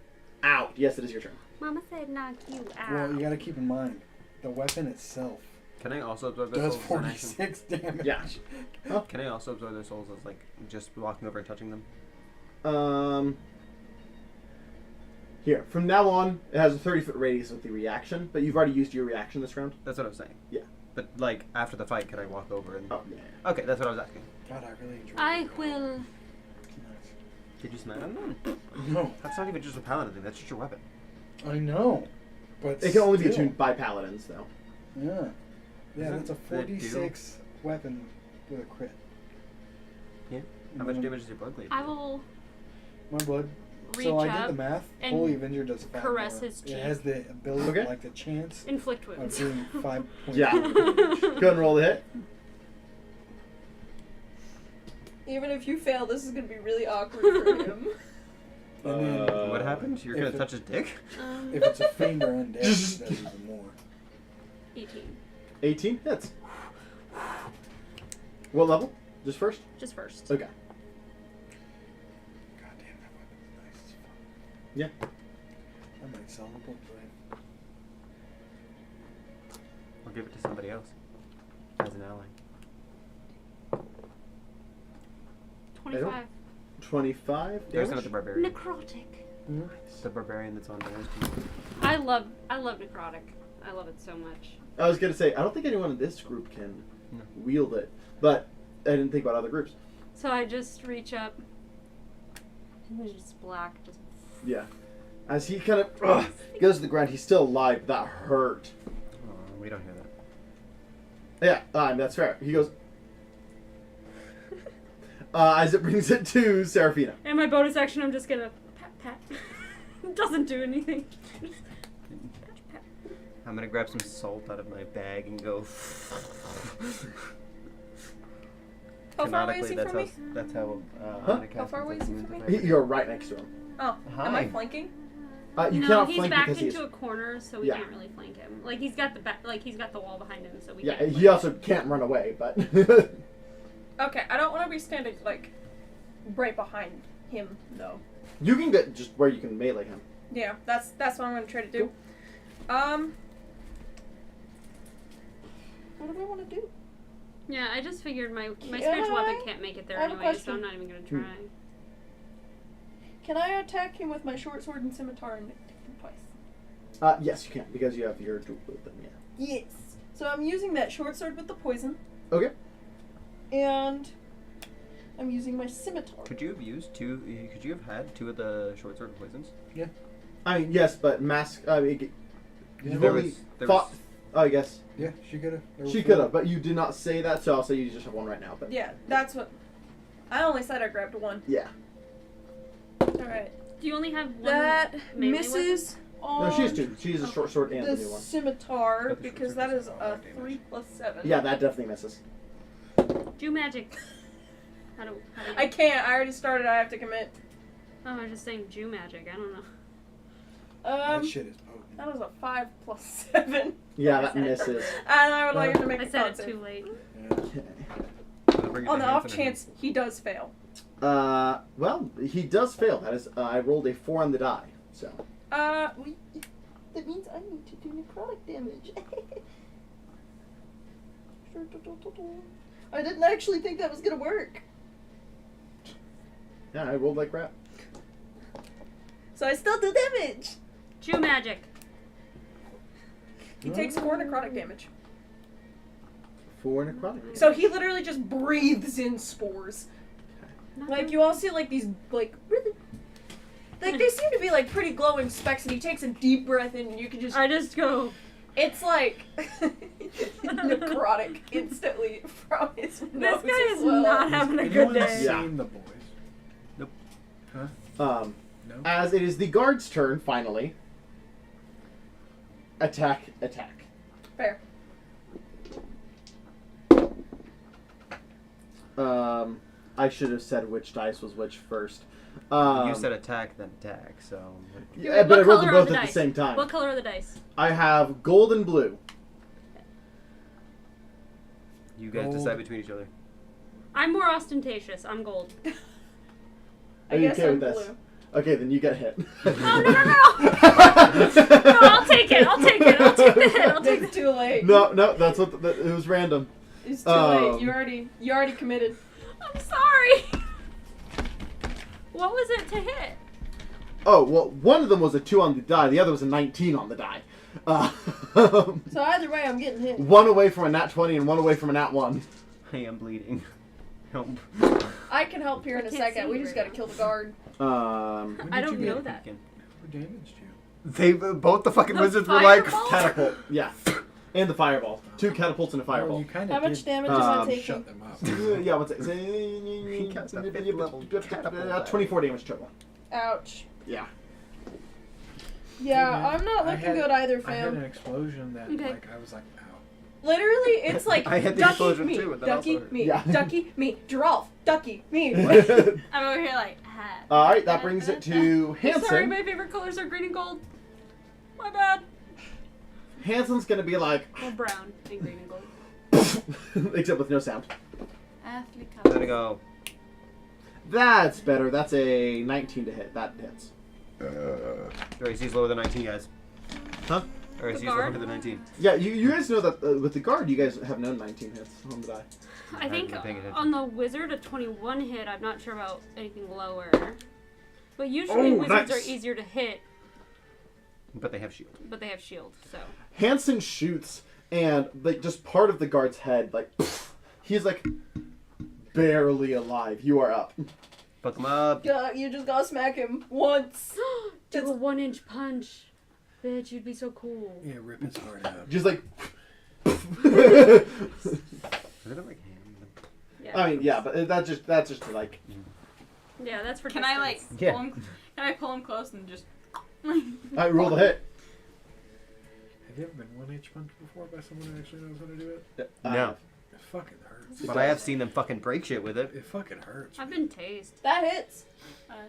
out. Yes, it is your turn. Mama said knock you out. Well, you gotta keep in mind, the weapon itself Can I also absorb their does souls as an action? 46 damage. Yeah. Can I also absorb their souls as like just walking over and touching them? Here, from now on, it has a 30-foot radius with the reaction, but you've already used your reaction this round. That's what I'm saying. Yeah. But like after the fight, could I walk over and? Oh, yeah. Okay, that's what I was asking. God, I really enjoyed I it. will. Did you smell them? No, That's not even just a paladin thing. That's just your weapon. I know. But It can only be still. attuned by paladins, though. Yeah. Yeah, Isn't that's a that do? 46 weapon with a crit. Yeah. How much damage is your blood bleed? I will. My blood reach So I did up, the math. and Holy Avenger does 5 caress more. his cheek. It has the ability, Okay. like the chance inflict of wounds. doing 5 points. Yeah. of damage. Go ahead and roll the hit. Even if you fail, this is gonna be really awkward for him. And then What happened? You're if gonna it- touch his dick? if it's a fiend or undead, it does even more. 18. 18 hits. What level? Just first? Just first. Okay. God damn, that weapon's nice as fuck. Yeah. I might sell the book for it. Or give it to somebody else as an ally. 25. 25 There's damage. another barbarian. Necrotic. Nice. The barbarian that's on Bear's team. I love necrotic. I love it so much. I was going to say, I don't think anyone in this group can No. wield it, but I didn't think about other groups. So I just reach up, and it's just black. Just Yeah. As he kind of goes to the ground, he's still alive. That hurt. Oh, we don't hear that. Yeah, that's fair. He goes. As it brings it to Seraphina. and my bonus action, I'm just gonna pat pat. Doesn't do anything. I'm gonna grab some salt out of my bag and go. How far away is he Canonically, from me? that's how. Huh? How far away is he from me? You're right next to him. Oh, am I Hi. flanking? You no, cannot he's flank backed because he's. into a corner, so we Yeah. can't really flank him. Like he's got the wall behind him, so we Yeah, can't. he also can't run away, but. Okay, I don't want to be standing like right behind him though. You can get just where you can melee him. Yeah, that's what I'm gonna try to do. What do I want to do? Yeah, I just figured my Can spiritual I- weapon can't make it there I have a anyway, so question. I'm not even gonna try. Can I attack him with my short sword and scimitar and hit him twice? Yes, you can because you have your dual with them. Yeah. Yes. So I'm using that short sword with the poison, Okay. and I'm using my scimitar. Could you have used two? Could you have had 2 of the short sword poisons? I mean, yes, but mask. You've There only was- there fought. was- Oh, I guess Yeah, she could have. she could have, but you did not say that, so I'll say you just have one right now. But Yeah, that's what. I only said I grabbed one. yeah. All right. Do you only have one? That melee misses on No, she has 2. She has a short sword and the the new one. scimitar But the because short that sword is does a lot a more damage. 3 plus 7. Yeah, that definitely misses. weapon? Do magic. How do you... I can't. I already started. I have to commit. Oh, I was just saying Jew magic. I don't know. That shit is potent. That was a 5 plus 7. Yeah, that misses. And I would like you to make I a said con it save. too late. Yeah. Okay. On the off chance he does fail. Well, he does fail. That is, I rolled a 4 on the die, so. That means I need to do necrotic damage. I didn't actually think that was gonna work. Yeah, I rolled like crap. So I still do damage. Jew magic. He takes 4 necrotic damage. 4 necrotic. So he literally just breathes in spores. Like you all see like these like really like they seem to be like pretty glowing specks, and he takes a deep breath in, and you can just I just go. it's like necrotic instantly from his nose. This guy as is well. not having a Anyone good day. Yeah. seen the boys? Nope. Huh? No. No. As it is the guard's turn, finally. Attack. Fair. I should have said which dice was which first. You said attack, then attack. So Yeah, but I What rolled them color are both the at the dice? same time. What color are the dice? I have gold and blue. you guys Gold. decide between each other. I'm more ostentatious. I'm gold. I Are you guess okay I'm with this? blue. Okay, then you get hit. Oh, no, I'll take it. I'll take it. I'll take the hit. I'll take It's the too late. No, that's what it was random. It's too late. You Um, already committed. I'm sorry. What was it to hit? Oh, well, one of them was a 2 on the die, the other was a 19 on the die. So either way, I'm getting hit. One away from a nat 20 and one away from a nat 1. Hey, I'm bleeding. Help. I can help here in a can't second. see We you just right gotta now. kill the guard. When I did don't you know get that. Who damaged you? They both the fucking The wizards were like fireball? Catapult, yeah. And the fireball. 2 catapults and a Well, fireball. you kind How of much did damage am I taking? shut them up. Yeah, what's it? He cast a 5th level catapult. 24 damage total. Ouch. Yeah. Yeah, I'm not I looking had- good either, I had an fam. explosion that Okay. like I was like, ow. Literally, it's like I had the ducky, explosion me, too, but that ducky, also hurt. me, Yeah. ducky, me, giraffe, ducky, me. I'm over here like. All right, that brings it to Sorry, Hanson. my favorite colors are green and gold. My bad. Hanson's gonna be like, Well, brown and green and gold. except with no sound. Earthly There we colours. go. That's better. That's a 19 to hit. That hits. Your AC's lower than 19, guys. Huh? Or AC's guard? lower than 19. Yeah, you guys know that with the guard, you guys have known 19 hits on the die. I think haven't been paying attention. on the wizard, a 21 hit. I'm not sure about anything lower. But usually Oh, wizards nice. are easier to hit, But they have shield. but they have shield, so. Hanson shoots, and like just part of the guard's head, like he's like barely alive. You are up. Fuck them up. God, you just gotta smack him once. Do a 1-inch punch. Bitch, you'd be so cool. Yeah, rip his heart out. Just like. Is it like hand? Yeah. I mean, yeah, but that's just like. Yeah, that's for Can I like distance. Yeah. pull him? Can I pull him close and just? I rolled a hit. Have you ever been 1H punched before by someone who actually knows how to do it? No. It fucking hurts. But I have seen them fucking break shit with it. It fucking hurts. I've been tased That hits.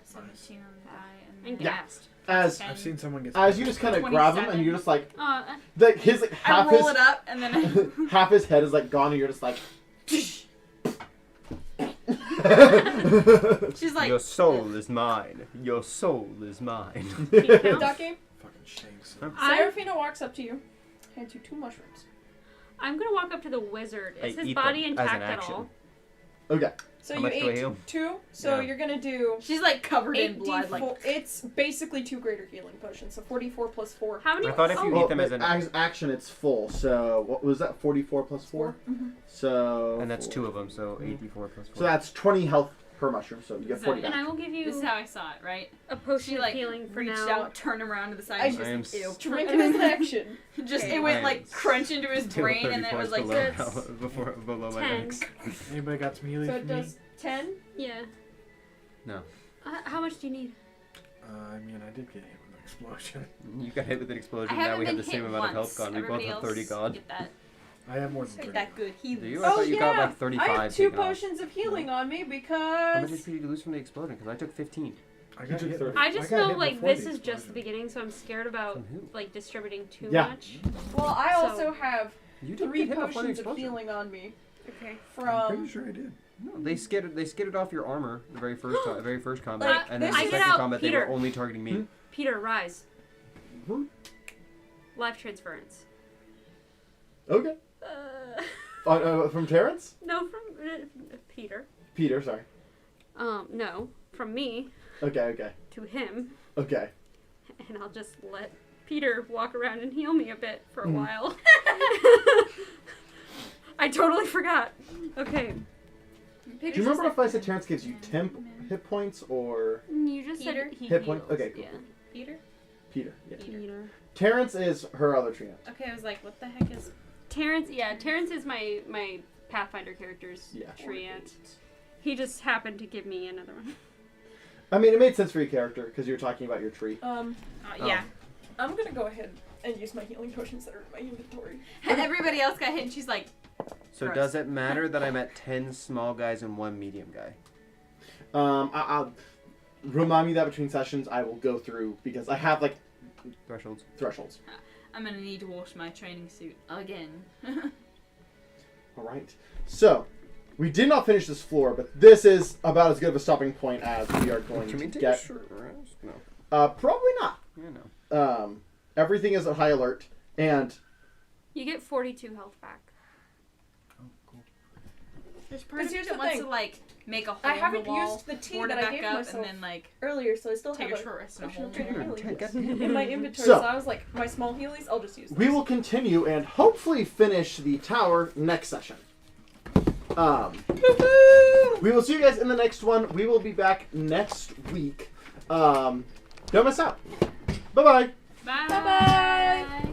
17 on the die and and Yeah. gassed. As I've seen someone get. you just kind of grab him, and you're just like, Uh, like his like I half roll his it up and then half his head is like gone, and you're just like. she's like. Your soul is mine. Your soul is mine. can you count? Ducky, Fucking shanks. Seraphina walks up to you, hands you 2 mushrooms. I'm gonna walk up to the wizard. Is I his eat body them as an intact at action. all? Okay. So How you much do I ate heal? 2, so Yeah. you're gonna do She's like covered in 8d4. blood. Like It's basically 2 greater healing potions, so 44 plus 4. How many? I thought if you oh, eat them as an... action, it's full. So what was that? 44 plus 4. So. And that's 4. 2 of them, so 84 plus 4. So that's 20 health per mushroom. So you get 40 and back. I will give this is you how I saw it, right? a potion She of like healing for reached now. out, turned around to the side. I and she just- was like, ew. Drink it as an action. Just Okay. it went I like am crunch into his Still brain, 30 and then it was points like below, that's below my 10. max. Anybody got some healing So for it me? does 10. Yeah. No. How much do you need? I mean, I did get hit with an explosion. You got hit with an I explosion, haven't now we have been the same hit amount of once. health gone. We both Everybody have 30 else gone. Get that, I have more than 30. get that good healing. Do you? I Oh thought you yeah, got like 35 I have 2 taken off. potions of healing on me How much because HP did you lose from the explosion? Because I took 15. I got took hit. 30. I just got know hit like before this the is just the explosion. beginning, so I'm scared about From who? like distributing too Yeah. much. well, I So- also have You didn't 3 get hit before the potions of explosion. healing on me Okay. I'm pretty from. sure I did. No, they skidded off your armor the very first time, very first combat, Like, and then this the is- second I get out, combat they Peter. were only targeting me. Peter, rise. Hmm? Life transference. Okay. From Terrence? No, from Peter. Peter, sorry. No, from me Okay. to him, Okay. and I'll just let Peter walk around and heal me a bit for a while. I totally forgot. Okay. Do you remember if I said Terrence gives you 10 hit points or You just Peter? said he Hit point? heals, Okay, cool. Yeah. Peter? Peter? Yeah. Peter. Terrence is her other treant. Okay, I was like, what the heck is? Terrence, yeah, Terrence is my Pathfinder character's Yeah. treant. He just happened to give me another one. I mean, it made sense for your character because you were talking about your tree. Yeah. I'm gonna go ahead and use my healing potions that are in my inventory. And everybody else got hit, and she's like, So Gross. does it matter that I'm at 10 small guys and 1 medium guy? I'll remind me that between sessions I will go through because I have like Thresholds. thresholds. I'm gonna need to wash my training suit again. All right. So we did not finish this floor, but this is about as good of a stopping point as we are going Can we to take get. a short rest? No. Probably not. Yeah, no. Everything is at high alert, and You get 42 health back. Oh, cool. There's part of me here's that the wants thing. to like make a hole I in haven't the wall, used the tea board that it I back gave up, myself and then like earlier, so I still take have a a short rest in a potion hole. of greater healing in So- my inventory. So- So I was like, my small healies, I'll just use. we those. will continue and hopefully finish the tower next session. We will see you guys in the next one. We will be back next week. Don't miss out. Bye bye. Bye. Bye-bye.